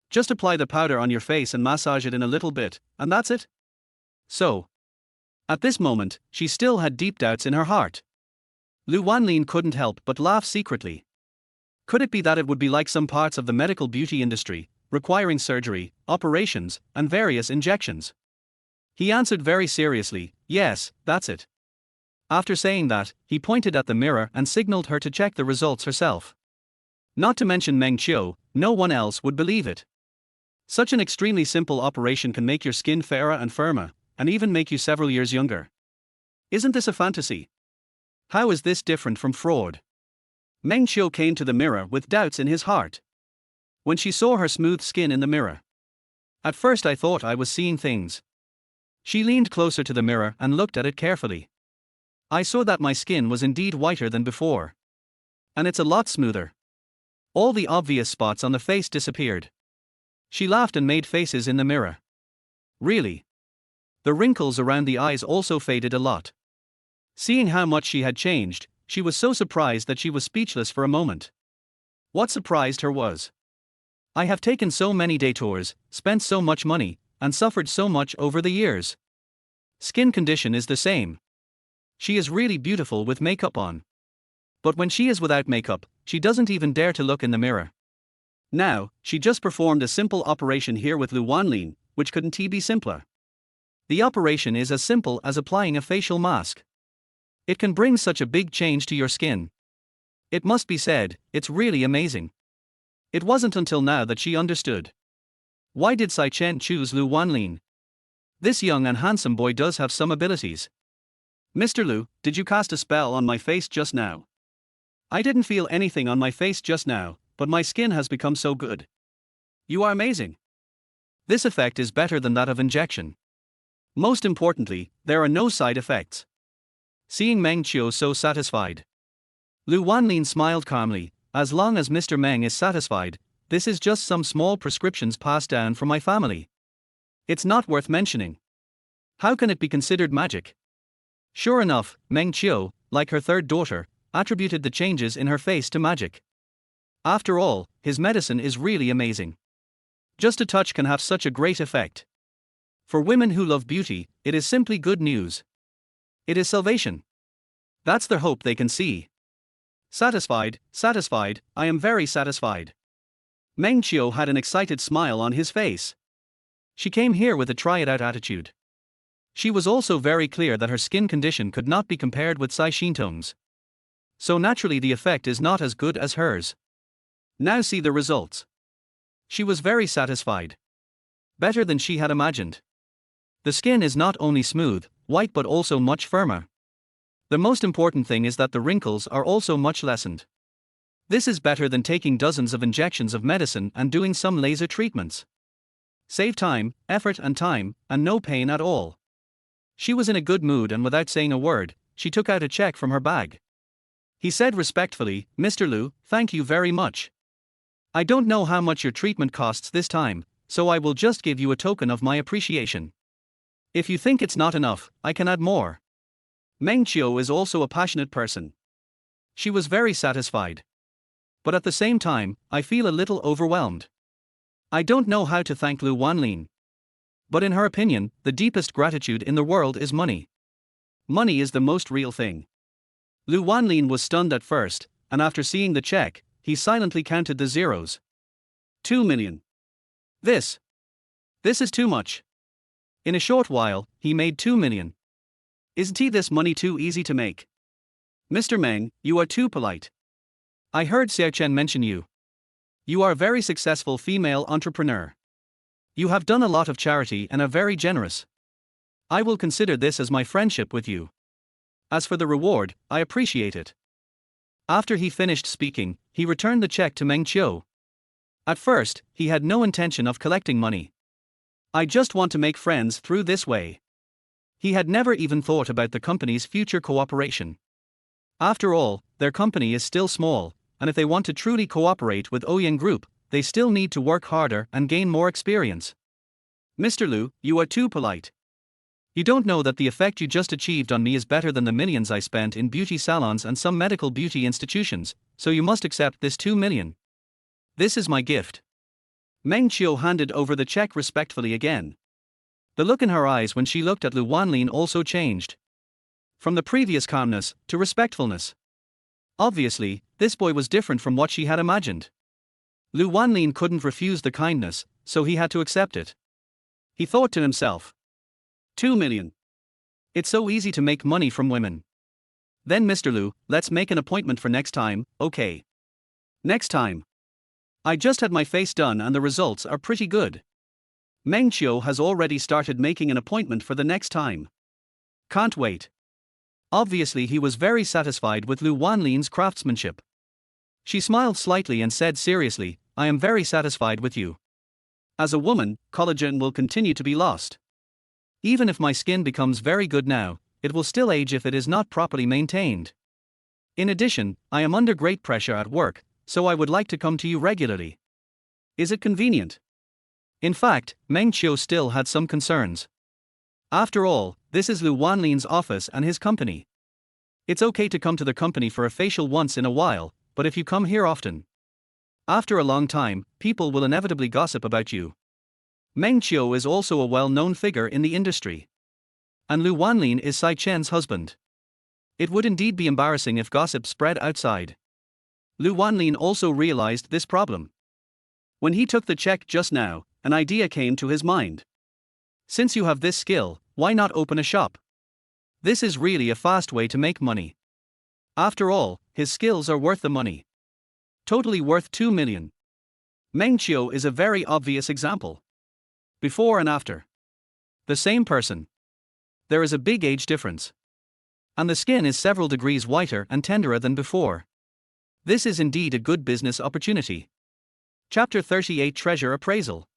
Just apply the powder on your face and massage it in a little bit, and that's it. So at this moment, she still had deep doubts in her heart. Lu Wanlin couldn't help but laugh secretly. Could it be that it would be like some parts of the medical beauty industry, requiring surgery, operations, and various injections? He answered very seriously, yes, that's it. After saying that, he pointed at the mirror and signaled her to check the results herself. Not to mention Meng Qiu, no one else would believe it. Such an extremely simple operation can make your skin fairer and firmer, and even make you several years younger. Isn't this a fantasy? How is this different from fraud? Meng Qiu came to the mirror with doubts in his heart. When she saw her smooth skin in the mirror. At first I thought I was seeing things. She leaned closer to the mirror and looked at it carefully. I saw that my skin was indeed whiter than before. And it's a lot smoother. All the obvious spots on the face disappeared. She laughed and made faces in the mirror. Really? The wrinkles around the eyes also faded a lot. Seeing how much she had changed, she was so surprised that she was speechless for a moment. What surprised her was, I have taken so many detours, spent so much money, and suffered so much over the years. Skin condition is the same. She is really beautiful with makeup on. But when she is without makeup, she doesn't even dare to look in the mirror. Now, she just performed a simple operation here with Lu Wanlin, which couldn't be simpler. The operation is as simple as applying a facial mask. It can bring such a big change to your skin. It must be said, it's really amazing. It wasn't until now that she understood. Why did Sai Chen choose Lu Wanlin? This young and handsome boy does have some abilities. Mr. Lu, did you cast a spell on my face just now? I didn't feel anything on my face just now, but my skin has become so good. You are amazing. This effect is better than that of injection. Most importantly, there are no side effects. Seeing Meng Qiu so satisfied, Lu Wanlin smiled calmly. As long as Mr. Meng is satisfied, this is just some small prescriptions passed down from my family. It's not worth mentioning. How can it be considered magic? Sure enough, Meng Qiu, like her third daughter, attributed the changes in her face to magic. After all, his medicine is really amazing. Just a touch can have such a great effect. For women who love beauty, it is simply good news. It is salvation. That's the hope they can see. Satisfied, satisfied, I am very satisfied. Meng Qiu had an excited smile on his face. She came here with a try-it-out attitude. She was also very clear that her skin condition could not be compared with Sai Xintong's. So naturally the effect is not as good as hers. Now see the results. She was very satisfied. Better than she had imagined. The skin is not only smooth, white but also much firmer. The most important thing is that the wrinkles are also much lessened. This is better than taking dozens of injections of medicine and doing some laser treatments. Save time, effort and no pain at all. She was in a good mood and without saying a word, she took out a check from her bag. He said respectfully, Mr. Lu, thank you very much. I don't know how much your treatment costs this time, so I will just give you a token of my appreciation. If you think it's not enough, I can add more. Meng Qiu is also a passionate person. She was very satisfied. But at the same time, I feel a little overwhelmed. I don't know how to thank Lu Wanlin. But in her opinion, the deepest gratitude in the world is money. Money is the most real thing. Lu Wanlin was stunned at first, and after seeing the check, he silently counted the zeros. 2 million. This is too much. In a short while, he made 2 million. Isn't this money too easy to make? Mr. Meng, you are too polite. I heard Xiao Chen mention you. You are a very successful female entrepreneur. You have done a lot of charity and are very generous. I will consider this as my friendship with you. As for the reward, I appreciate it. After he finished speaking, he returned the check to Meng Qiu. At first, he had no intention of collecting money. I just want to make friends through this way. He had never even thought about the company's future cooperation. After all, their company is still small, and if they want to truly cooperate with Ouyang Group, they still need to work harder and gain more experience. Mr. Lu, you are too polite. You don't know that the effect you just achieved on me is better than the millions I spent in beauty salons and some medical beauty institutions, so you must accept this 2 million. This is my gift. Meng Qiu handed over the check respectfully again. The look in her eyes when she looked at Lu Wanlin also changed. From the previous calmness to respectfulness. Obviously, this boy was different from what she had imagined. Lu Wanlin couldn't refuse the kindness, so he had to accept it. He thought to himself, 2 million. It's so easy to make money from women. Then Mr. Lu, let's make an appointment for next time, okay? Next time. I just had my face done and the results are pretty good. Meng Qiu has already started making an appointment for the next time. Can't wait. Obviously he was very satisfied with Lu Wanlin's craftsmanship. She smiled slightly and said seriously, I am very satisfied with you. As a woman, collagen will continue to be lost. Even if my skin becomes very good now, it will still age if it is not properly maintained. In addition, I am under great pressure at work, so I would like to come to you regularly. Is it convenient? In fact, Meng Qiu still had some concerns. After all, this is Lu Wanlin's office and his company. It's okay to come to the company for a facial once in a while, but if you come here often, After a long time, people will inevitably gossip about you. Meng Qiu is also a well-known figure in the industry. And Lu Wanlin is Sai Chen's husband. It would indeed be embarrassing if gossip spread outside. Lu Wanlin also realized this problem. When he took the check just now, an idea came to his mind. Since you have this skill, why not open a shop? This is really a fast way to make money. After all, his skills are worth the money. Totally worth 2 million. Meng Qiu is a very obvious example. Before and after. The same person. There is a big age difference. And the skin is several degrees whiter and tenderer than before. This is indeed a good business opportunity. Chapter 38 Treasure Appraisal.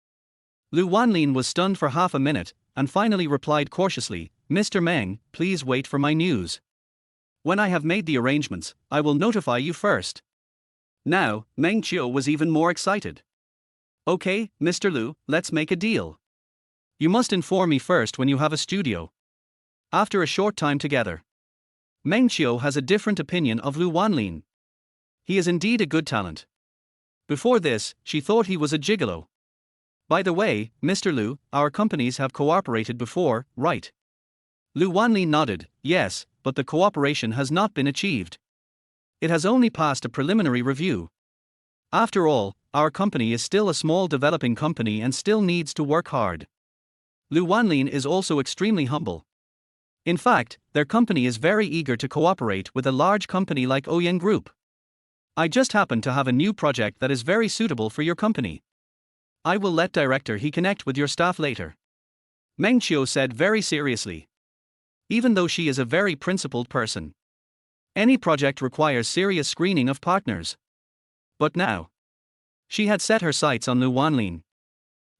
Lu Wanlin was stunned for half a minute, and finally replied cautiously, "Mr. Meng, please wait for my news. When I have made the arrangements, I will notify you first." Now, Meng Qiu was even more excited. "Okay, Mr. Lu, let's make a deal. You must inform me first when you have a studio." After a short time together, Meng Qiu has a different opinion of Lu Wanlin. He is indeed a good talent. Before this, she thought he was a gigolo. "By the way, Mr. Lu, our companies have cooperated before, right?" Lu Wanlin nodded, "Yes, but the cooperation has not been achieved. It has only passed a preliminary review. After all, our company is still a small developing company and still needs to work hard." Lu Wanlin is also extremely humble. In fact, their company is very eager to cooperate with a large company like Oyen Group. "I just happen to have a new project that is very suitable for your company. I will let Director He connect with your staff later," Meng Qiu said very seriously. Even though she is a very principled person, any project requires serious screening of partners. But now, she had set her sights on Lu Wanlin.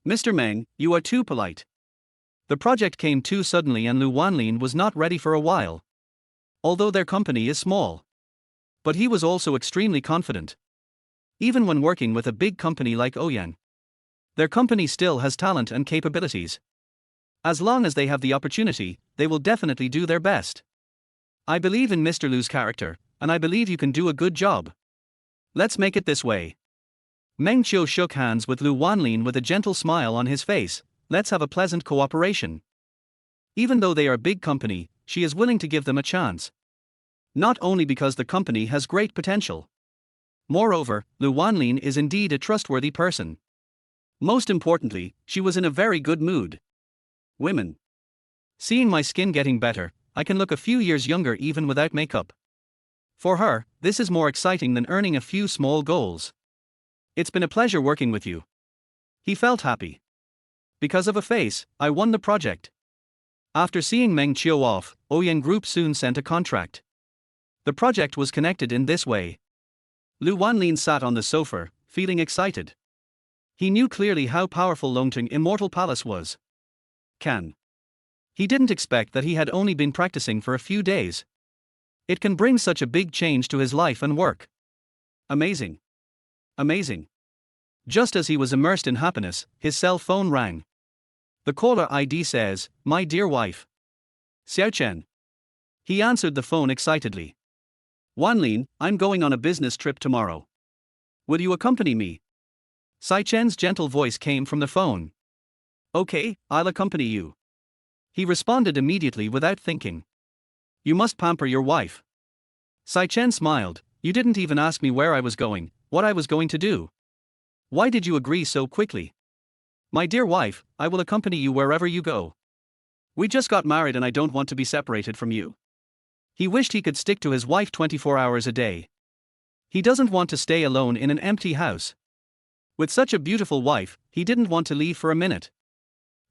"Mr. Meng, you are too polite." The project came too suddenly and Lu Wanlin was not ready for a while. Although their company is small. But he was also extremely confident. Even when working with a big company like Oyen, their company still has talent and capabilities. As long as they have the opportunity, they will definitely do their best. "I believe in Mr. Lu's character, and I believe you can do a good job. Let's make it this way." Meng Qiu shook hands with Lu Wanlin with a gentle smile on his face. "Let's have a pleasant cooperation." Even though they are a big company, she is willing to give them a chance. Not only because the company has great potential. Moreover, Lu Wanlin is indeed a trustworthy person. Most importantly, she was in a very good mood. "Women. Seeing my skin getting better, I can look a few years younger even without makeup. For her, this is more exciting than earning a few small goals. It's been a pleasure working with you." He felt happy. "Because of a face, I won the project." After seeing Meng Qiu off, Oyen Group soon sent a contract. The project was connected in this way. Lu Wanlin sat on the sofa, feeling excited. He knew clearly how powerful Longting Immortal Palace was. He didn't expect that he had only been practicing for a few days. It can bring such a big change to his life and work. Amazing. Amazing. Just as he was immersed in happiness, his cell phone rang. The caller ID says, "My dear wife. Xiao Chen." He answered the phone excitedly. "Wanlin, I'm going on a business trip tomorrow. Will you accompany me?" Sai Chen's gentle voice came from the phone. "Okay, I'll accompany you." He responded immediately without thinking. "You must pamper your wife." Sai Chen smiled. "You didn't even ask me where I was going, what I was going to do. Why did you agree so quickly?" "My dear wife, I will accompany you wherever you go. We just got married and I don't want to be separated from you." He wished he could stick to his wife 24 hours a day. He doesn't want to stay alone in an empty house. With such a beautiful wife, he didn't want to leave for a minute.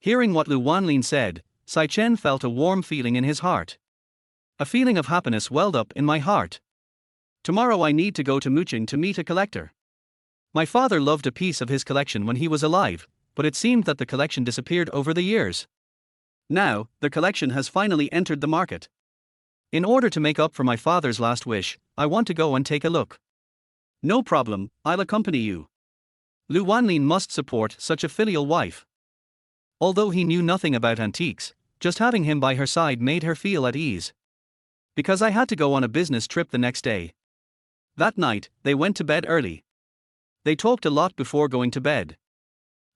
Hearing what Lu Wanlin said, Sai Chen felt a warm feeling in his heart. A feeling of happiness welled up in my heart. Tomorrow I need to go to Muqing to meet a collector. My father loved a piece of his collection when he was alive, but it seemed that the collection disappeared over the years. Now, the collection has finally entered the market. In order to make up for my father's last wish, I want to go and take a look. "No problem, I'll accompany you." Lu Wanlin must support such a filial wife. Although he knew nothing about antiques, just having him by her side made her feel at ease. "Because I had to go on a business trip the next day." That night, they went to bed early. They talked a lot before going to bed.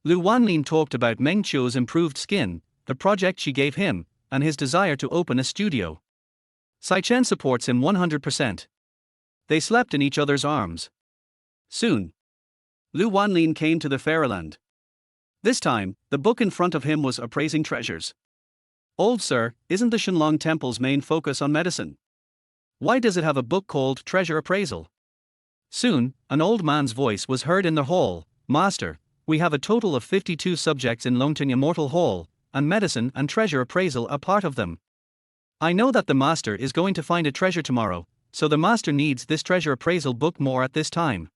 Lu Wanlin talked about Meng Qiu's improved skin, the project she gave him, and his desire to open a studio. Sai Chen supports him 100%. They slept in each other's arms. Soon, Lu Wanlin came to the fairyland. This time, the book in front of him was Appraising Treasures. Old sir, isn't the Shenlong Temple's main focus on medicine? Why does it have a book called Treasure Appraisal? Soon, an old man's voice was heard in the hall. Master, we have a total of 52 subjects in Longting Immortal Hall, and medicine and treasure appraisal are part of them. I know that the master is going to find a treasure tomorrow, so the master needs this treasure appraisal book more at this time.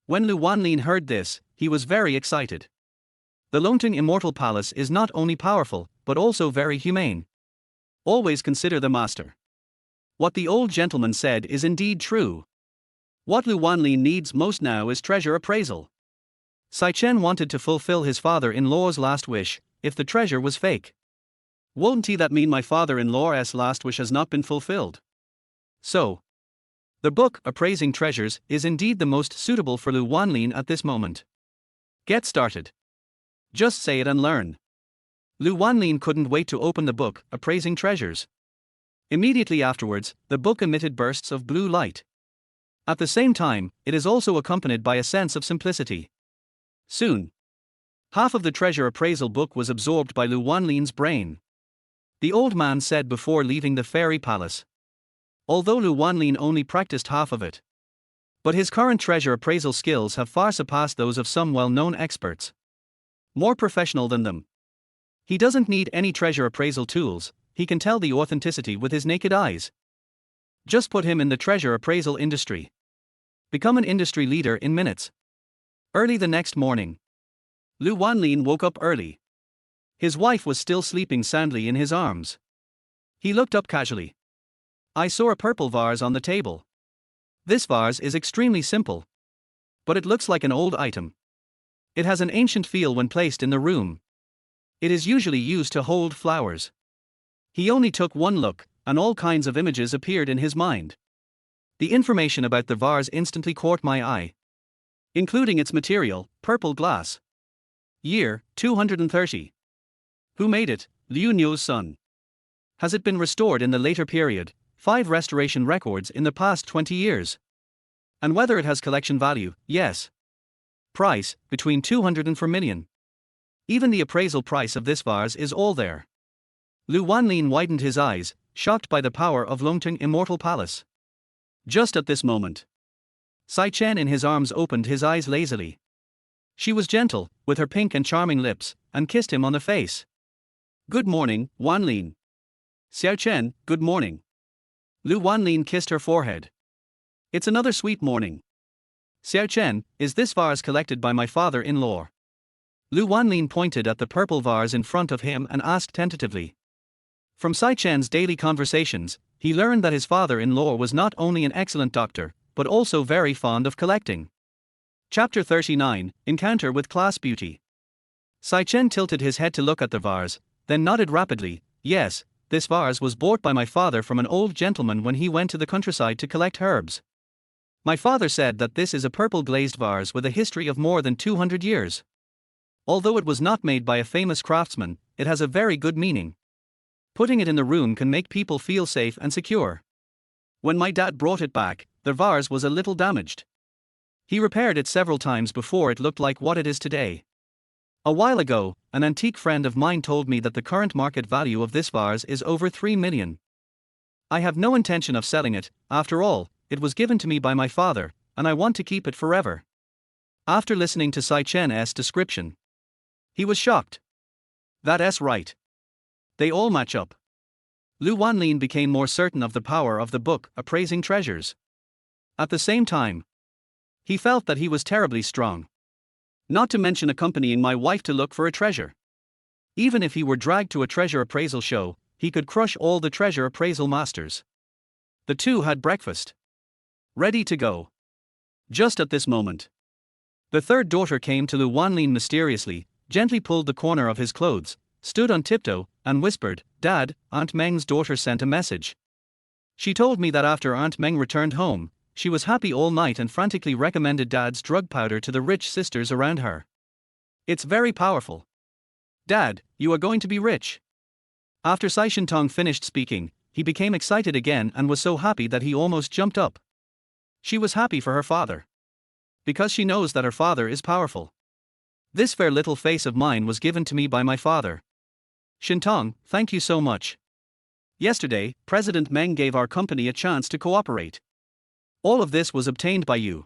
When Lu Wanlin heard this, he was very excited. The Longting Immortal Palace is not only powerful, but also very humane. Always consider the master. What the old gentleman said is indeed true. What Lu Wanlin needs most now is treasure appraisal. Sai Chen wanted to fulfill his father-in-law's last wish, if the treasure was fake. Won't that mean my father-in-law's last wish has not been fulfilled? So, the book, Appraising Treasures, is indeed the most suitable for Lu Wanlin at this moment. Get started. Just say it and learn. Lu Wanlin couldn't wait to open the book, Appraising Treasures. Immediately afterwards, the book emitted bursts of blue light. At the same time, it is also accompanied by a sense of simplicity. Soon, half of the treasure appraisal book was absorbed by Lu Wanlin's brain. The old man said before leaving the fairy palace. Although Lu Wanlin only practiced half of it. But his current treasure appraisal skills have far surpassed those of some well-known experts. More professional than them. He doesn't need any treasure appraisal tools, he can tell the authenticity with his naked eyes. Just put him in the treasure appraisal industry. Become an industry leader in minutes. Early the next morning, Lu Wanlin woke up early. His wife was still sleeping soundly in his arms. He looked up casually. I saw a purple vase on the table. This vase is extremely simple. But it looks like an old item. It has an ancient feel when placed in the room. It is usually used to hold flowers. He only took one look, and all kinds of images appeared in his mind. The information about the vase instantly caught my eye. Including its material, purple glass. Year, 230. Who made it? Liu Niu's son. Has it been restored in the later period? 5 restoration records in the past 20 years. And whether it has collection value? Yes. Price, between 200 and 4 million. Even the appraisal price of this vase is all there. Lu Wanlin widened his eyes, shocked by the power of Longting Immortal Palace. Just at this moment, Sai Chen in his arms opened his eyes lazily. She was gentle, with her pink and charming lips, and kissed him on the face. Good morning, Wanlin. Xiao Chen, good morning. Lu Wanlin kissed her forehead. It's another sweet morning. Xiao Chen, is this vase collected by my father-in-law? Lu Wanlin pointed at the purple vase in front of him and asked tentatively. From Sai Chen's daily conversations, he learned that his father-in-law was not only an excellent doctor, but also very fond of collecting. Chapter 39, Encounter with Class Beauty. Sai Chen tilted his head to look at the vase, then nodded rapidly. Yes, this vase was bought by my father from an old gentleman when he went to the countryside to collect herbs. My father said that this is a purple glazed vase with a history of more than 200 years. Although it was not made by a famous craftsman, it has a very good meaning. Putting it in the room can make people feel safe and secure. When my dad brought it back, the vase was a little damaged. He repaired it several times before it looked like what it is today. A while ago, an antique friend of mine told me that the current market value of this vase is over 3 million. I have no intention of selling it, after all, it was given to me by my father, and I want to keep it forever. After listening to Sai Chen's description, he was shocked. That's right. They all match up. Lu Wanlin became more certain of the power of the book, Appraising Treasures. At the same time, he felt that he was terribly strong. Not to mention accompanying my wife to look for a treasure. Even if he were dragged to a treasure appraisal show, he could crush all the treasure appraisal masters. The two had breakfast. Ready to go. Just at this moment, the third daughter came to Lu Wanlin mysteriously, gently pulled the corner of his clothes, stood on tiptoe, and whispered, Dad, Aunt Meng's daughter sent a message. She told me that after Aunt Meng returned home, she was happy all night and frantically recommended Dad's drug powder to the rich sisters around her. It's very powerful. Dad, you are going to be rich. After Sai Shintong finished speaking, he became excited again and was so happy that he almost jumped up. She was happy for her father. Because she knows that her father is powerful. This fair little face of mine was given to me by my father. Shintong, thank you so much. Yesterday, President Meng gave our company a chance to cooperate. All of this was obtained by you.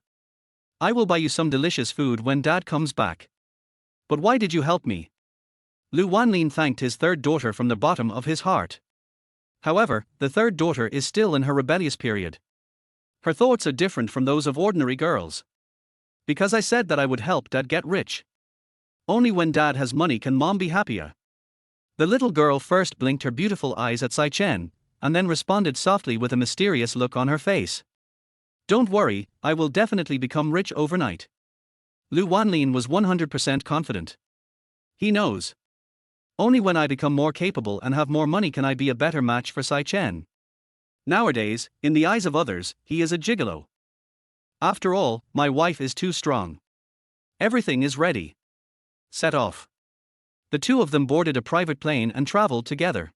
I will buy you some delicious food when Dad comes back. But why did you help me? Lu Wanlin thanked his third daughter from the bottom of his heart. However, the third daughter is still in her rebellious period. Her thoughts are different from those of ordinary girls. Because I said that I would help Dad get rich. Only when Dad has money can Mom be happier. The little girl first blinked her beautiful eyes at Sai Chen, and then responded softly with a mysterious look on her face. Don't worry, I will definitely become rich overnight. Lu Wanlin was 100% confident. He knows. Only when I become more capable and have more money can I be a better match for Sai Chen. Nowadays, in the eyes of others, he is a gigolo. After all, my wife is too strong. Everything is ready. Set off. The two of them boarded a private plane and traveled together.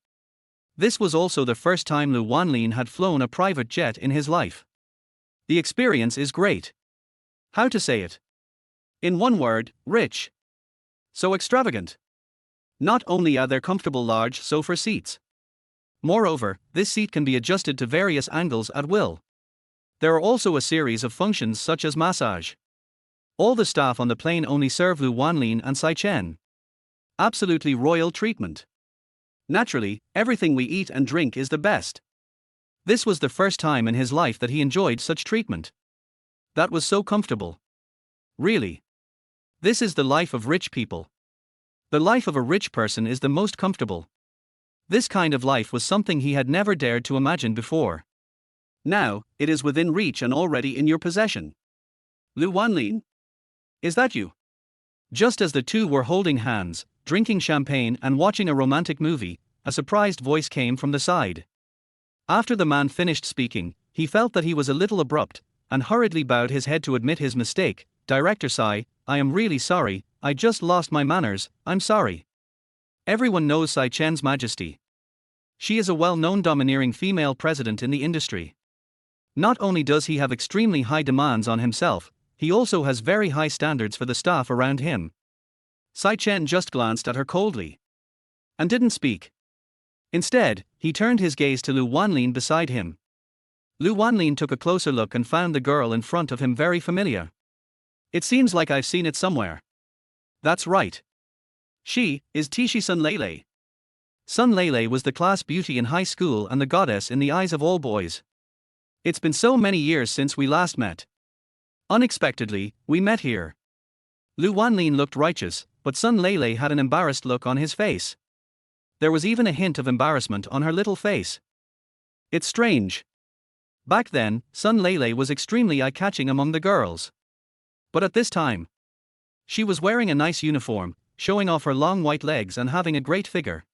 This was also the first time Lu Wanlin had flown a private jet in his life. The experience is great. How to say it? In one word, rich. So extravagant. Not only are there comfortable large sofa seats. Moreover, this seat can be adjusted to various angles at will. There are also a series of functions such as massage. All the staff on the plane only serve Lu Wanlin and Sai Chen. Absolutely royal treatment. Naturally, everything we eat and drink is the best. This was the first time in his life that he enjoyed such treatment. That was so comfortable. Really. This is the life of rich people. The life of a rich person is the most comfortable. This kind of life was something he had never dared to imagine before. Now, it is within reach and already in your possession. Lu Wanlin? Is that you? Just as the two were holding hands, drinking champagne and watching a romantic movie, a surprised voice came from the side. After the man finished speaking, he felt that he was a little abrupt, and hurriedly bowed his head to admit his mistake. Director Sai, I am really sorry, I just lost my manners, I'm sorry. Everyone knows Sai Chen's majesty. She is a well-known domineering female president in the industry. Not only does he have extremely high demands on himself, he also has very high standards for the staff around him. Sai Chen just glanced at her coldly. And didn't speak. Instead, he turned his gaze to Lu Wanlin beside him. Lu Wanlin took a closer look and found the girl in front of him very familiar. It seems like I've seen it somewhere. That's right. She is Tishi Sun Lele. Sun Lele was the class beauty in high school and the goddess in the eyes of all boys. It's been so many years since we last met. Unexpectedly, we met here. Lu Wanlin looked righteous, but Sun Lele had an embarrassed look on his face. There was even a hint of embarrassment on her little face. It's strange. Back then, Sun Lele was extremely eye-catching among the girls. But at this time, she was wearing a nice uniform, showing off her long white legs and having a great figure.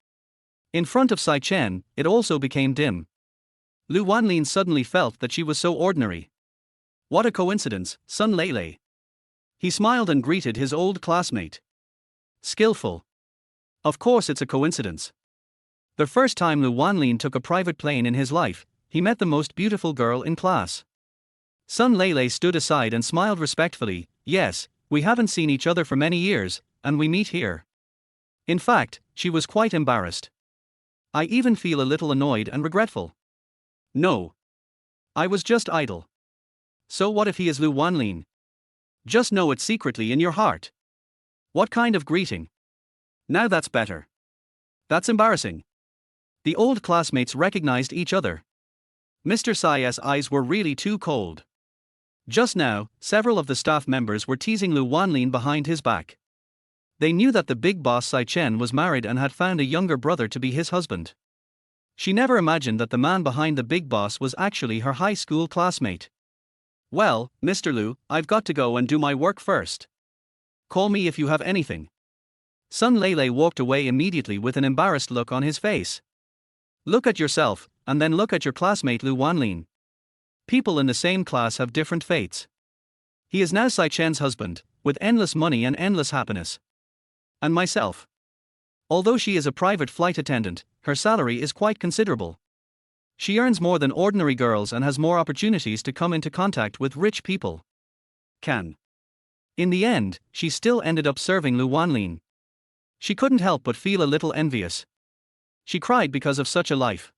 In front of Sai Chen, it also became dim. Lu Wanlin suddenly felt that she was so ordinary. What a coincidence, Sun Lele. He smiled and greeted his old classmate. Skillful. Of course it's a coincidence. The first time Lu Wanlin took a private plane in his life, he met the most beautiful girl in class. Sun Lele stood aside and smiled respectfully. Yes, we haven't seen each other for many years, and we meet here. In fact, she was quite embarrassed. I even feel a little annoyed and regretful. No. I was just idle. So what if he is Lu Wanlin? Just know it secretly in your heart. What kind of greeting? Now that's better. That's embarrassing. The old classmates recognized each other. Mr. Sai's eyes were really too cold. Just now, several of the staff members were teasing Lu Wanlin behind his back. They knew that the big boss Sai Chen was married and had found a younger brother to be his husband. She never imagined that the man behind the big boss was actually her high school classmate. Well, Mr. Lu, I've got to go and do my work first. Call me if you have anything. Sun Lele walked away immediately with an embarrassed look on his face. Look at yourself, and then look at your classmate Lu Wanlin. people in the same class have different fates. He is now Sai Chen's husband, with endless money and endless happiness. And myself. Although she is a private flight attendant, her salary is quite considerable. She earns more than ordinary girls and has more opportunities to come into contact with rich people. In the end, she still ended up serving Lu Wanlin. She couldn't help but feel a little envious. She cried because of such a life.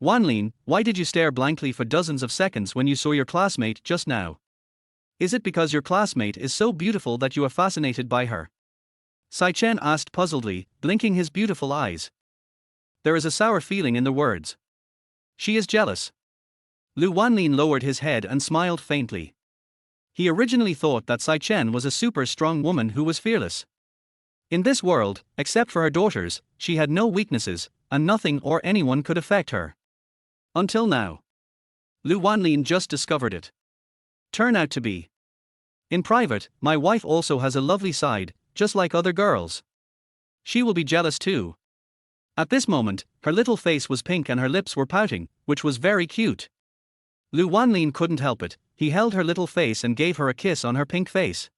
Wanlin, why did you stare blankly for dozens of seconds when you saw your classmate just now? Is it because your classmate is so beautiful that you are fascinated by her? Sai Chen asked puzzledly, blinking his beautiful eyes. There is a sour feeling in the words. She is jealous. Lu Wanlin lowered his head and smiled faintly. He originally thought that Sai Chen was a super strong woman who was fearless. In this world, except for her daughters, she had no weaknesses, and nothing or anyone could affect her. Until now. Lu Wanlin just discovered it. Turn out to be. In private, my wife also has a lovely side, just like other girls. She will be jealous too. At this moment, her little face was pink and her lips were pouting, which was very cute. Lu Wanlin couldn't help it, he held her little face and gave her a kiss on her pink face.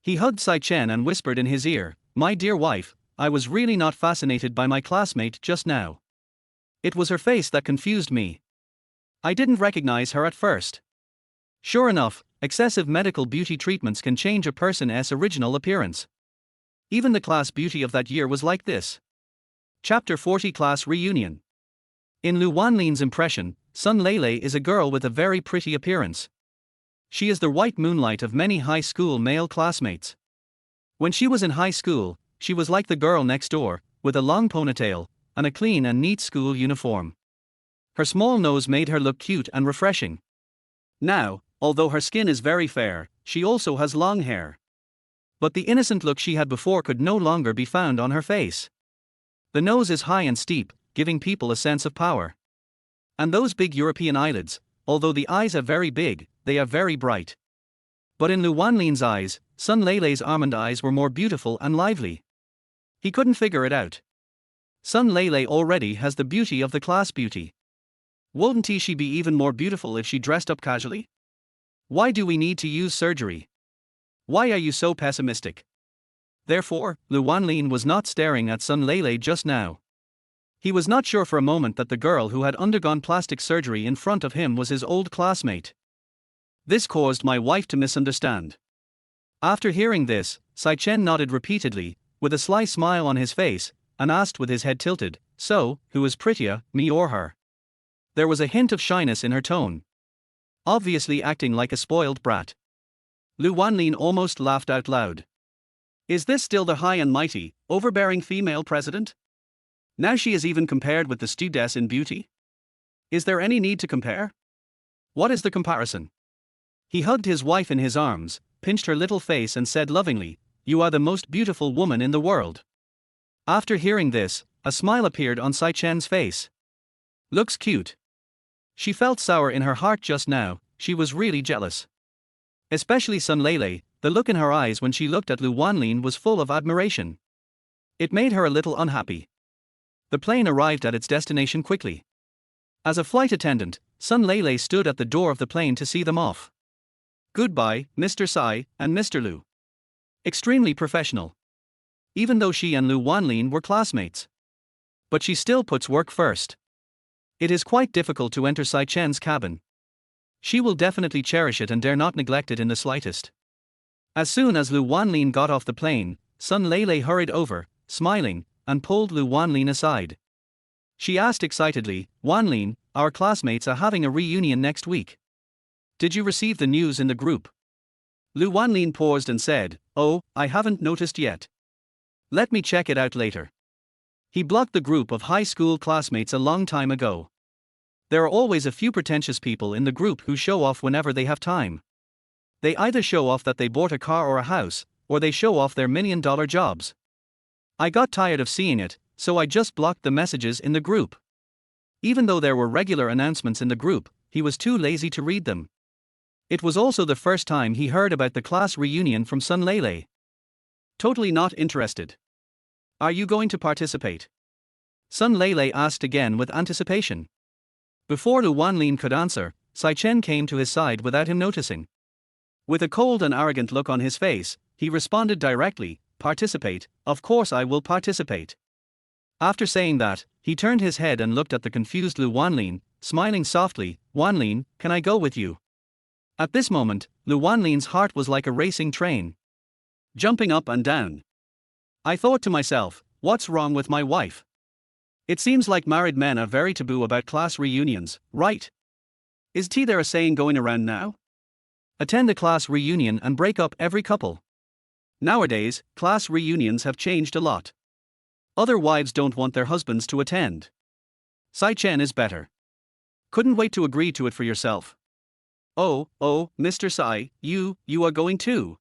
He hugged Sai Chen and whispered in his ear, "My dear wife, I was really not fascinated by my classmate just now. It was her face that confused me. I didn't recognize her at first." Sure enough, excessive medical beauty treatments can change a person's original appearance. Even the class beauty of that year was like this. Chapter 40 Class Reunion. In Lu Wanlin's impression, Sun Lele is a girl with a very pretty appearance. She is the white moonlight of many high school male classmates. When she was in high school, she was like the girl next door, with a long ponytail, and a clean and neat school uniform. Her small nose made her look cute and refreshing. Now, although her skin is very fair, she also has long hair. But the innocent look she had before could no longer be found on her face. The nose is high and steep, giving people a sense of power. And those big European eyelids, although the eyes are very big, they are very bright. But in Lu Wanlin's eyes, Sun Lele's almond eyes were more beautiful and lively. He couldn't figure it out. Sun Lele already has the beauty of the class beauty. Wouldn't she be even more beautiful if she dressed up casually? Why do we need to use surgery? Why are you so pessimistic? Therefore, Lu Wanlin was not staring at Sun Lele just now. He was not sure for a moment that the girl who had undergone plastic surgery in front of him was his old classmate. This caused my wife to misunderstand. After hearing this, Sai Chen nodded repeatedly, with a sly smile on his face, and asked with his head tilted, "So, who is prettier, me or her?" There was a hint of shyness in her tone. Obviously acting like a spoiled brat. Lu Wanlin almost laughed out loud. Is this still the high and mighty, overbearing female president? Now she is even compared with the stewardess in beauty? Is there any need to compare? What is the comparison? He hugged his wife in his arms, pinched her little face and said lovingly, "You are the most beautiful woman in the world." After hearing this, a smile appeared on Sai Chen's face. Looks cute. She felt sour in her heart just now, she was really jealous. Especially Sun Lele, the look in her eyes when she looked at Lu Wanlin was full of admiration. It made her a little unhappy. The plane arrived at its destination quickly. As a flight attendant, Sun Lele stood at the door of the plane to see them off. Goodbye, Mr. Sai and Mr. Lu. Extremely professional. Even though she and Lu Wanlin were classmates. But she still puts work first. It is quite difficult to enter Sai Chen's cabin. She will definitely cherish it and dare not neglect it in the slightest. As soon as Lu Wanlin got off the plane, Sun Lele hurried over, smiling, and pulled Lu Wanlin aside. She asked excitedly, "Wanlin, our classmates are having a reunion next week. Did you receive the news in the group?" Lu Wanlin paused and said, "Oh, I haven't noticed yet. Let me check it out later." He blocked the group of high school classmates a long time ago. There are always a few pretentious people in the group who show off whenever they have time. They either show off that they bought a car or a house, or they show off their $1 million jobs. I got tired of seeing it, so I just blocked the messages in the group. Even though there were regular announcements in the group, he was too lazy to read them. It was also the first time he heard about the class reunion from Sun Lele. Totally not interested. Are you going to participate? Sun Lele asked again with anticipation. Before Lu Wanlin could answer, Sai Chen came to his side without him noticing. With a cold and arrogant look on his face, he responded directly, "Participate, of course I will participate." After saying that, he turned his head and looked at the confused Lu Wanlin, smiling softly. "Wanlin, can I go with you?" At this moment, Lu Wanlin's heart was like a racing train, jumping up and down. I thought to myself, what's wrong with my wife? It seems like married men are very taboo about class reunions, right? Is there a saying going around now? Attend a class reunion and break up every couple. Nowadays, class reunions have changed a lot. Other wives don't want their husbands to attend. Sai Chen is better. Couldn't wait to agree to it for yourself. Oh, Mr. Sai, you are going too.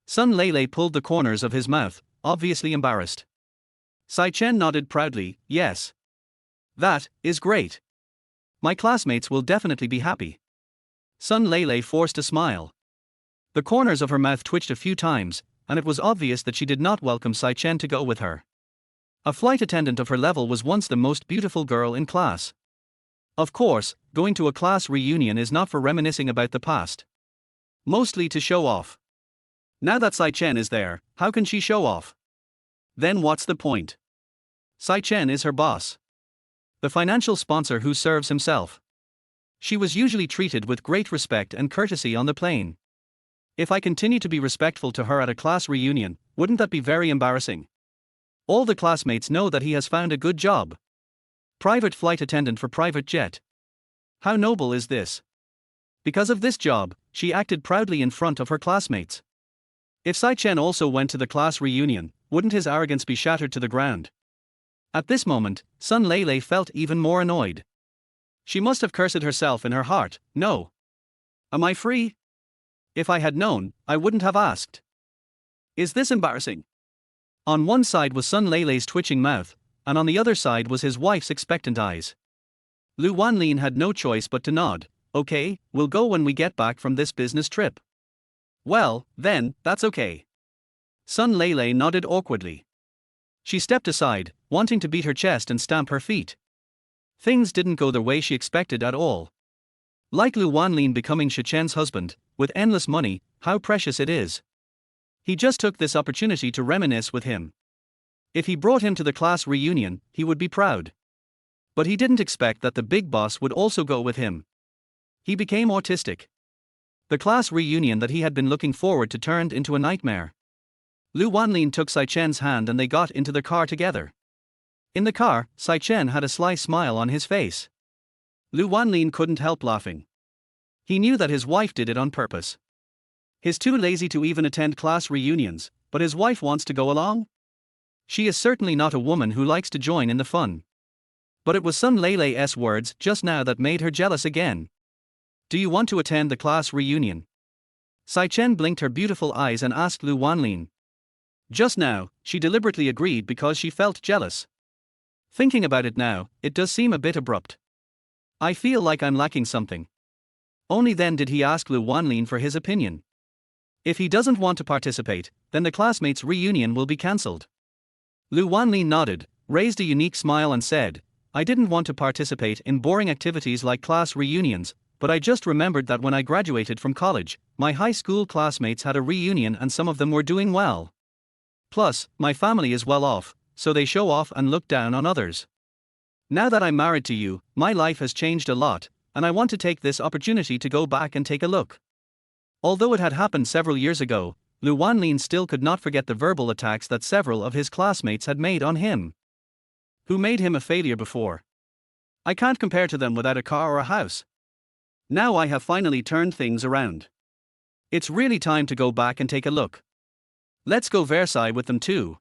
Sun Lele pulled the corners of his mouth, obviously embarrassed. Sai Chen nodded proudly, "Yes. That is great. My classmates will definitely be happy." Sun Lele forced a smile. The corners of her mouth twitched a few times, and it was obvious that she did not welcome Sai Chen to go with her. A flight attendant of her level was once the most beautiful girl in class. Of course, going to a class reunion is not for reminiscing about the past. Mostly to show off. Now that Sai Chen is there, how can she show off? Then what's the point? Sai Chen is her boss. The financial sponsor who serves himself. She was usually treated with great respect and courtesy on the plane. If I continue to be respectful to her at a class reunion, wouldn't that be very embarrassing? All the classmates know that he has found a good job. Private flight attendant for private jet. How noble is this? Because of this job, she acted proudly in front of her classmates. If Sai Chen also went to the class reunion, wouldn't his arrogance be shattered to the ground? At this moment, Sun Lele felt even more annoyed. She must have cursed herself in her heart. No. Am I free? If I had known, I wouldn't have asked. Is this embarrassing? On one side was Sun Lele's twitching mouth, and on the other side was his wife's expectant eyes. Lu Wanlin had no choice but to nod. "Okay, we'll go when we get back from this business trip." "Well, then, that's okay." Sun Lele nodded awkwardly. She stepped aside, wanting to beat her chest and stamp her feet. Things didn't go the way she expected at all. Like Lu Wanlin becoming Shi Chen's husband, with endless money, how precious it is. He just took this opportunity to reminisce with him. If he brought him to the class reunion, he would be proud. But he didn't expect that the big boss would also go with him. He became autistic. The class reunion that he had been looking forward to turned into a nightmare. Lu Wanlin took Sai Chen's hand and they got into the car together. In the car, Sai Chen had a sly smile on his face. Lu Wanlin couldn't help laughing. He knew that his wife did it on purpose. He's too lazy to even attend class reunions, but his wife wants to go along? She is certainly not a woman who likes to join in the fun. But it was Sun Lele's words just now that made her jealous again. "Do you want to attend the class reunion?" Sai Chen blinked her beautiful eyes and asked Lu Wanlin. Just now, she deliberately agreed because she felt jealous. Thinking about it now, it does seem a bit abrupt. I feel like I'm lacking something. Only then did he ask Lu Wanlin for his opinion. If he doesn't want to participate, then the classmates' reunion will be cancelled. Lu Wanlin nodded, raised a unique smile and said, "I didn't want to participate in boring activities like class reunions, but I just remembered that when I graduated from college, my high school classmates had a reunion and some of them were doing well. Plus, my family is well off, so they show off and look down on others. Now that I'm married to you, my life has changed a lot, and I want to take this opportunity to go back and take a look." Although it had happened several years ago, Lu Wanlin still could not forget the verbal attacks that several of his classmates had made on him. Who made him a failure before? I can't compare to them without a car or a house. Now I have finally turned things around. It's really time to go back and take a look. Let's go Versailles with them too.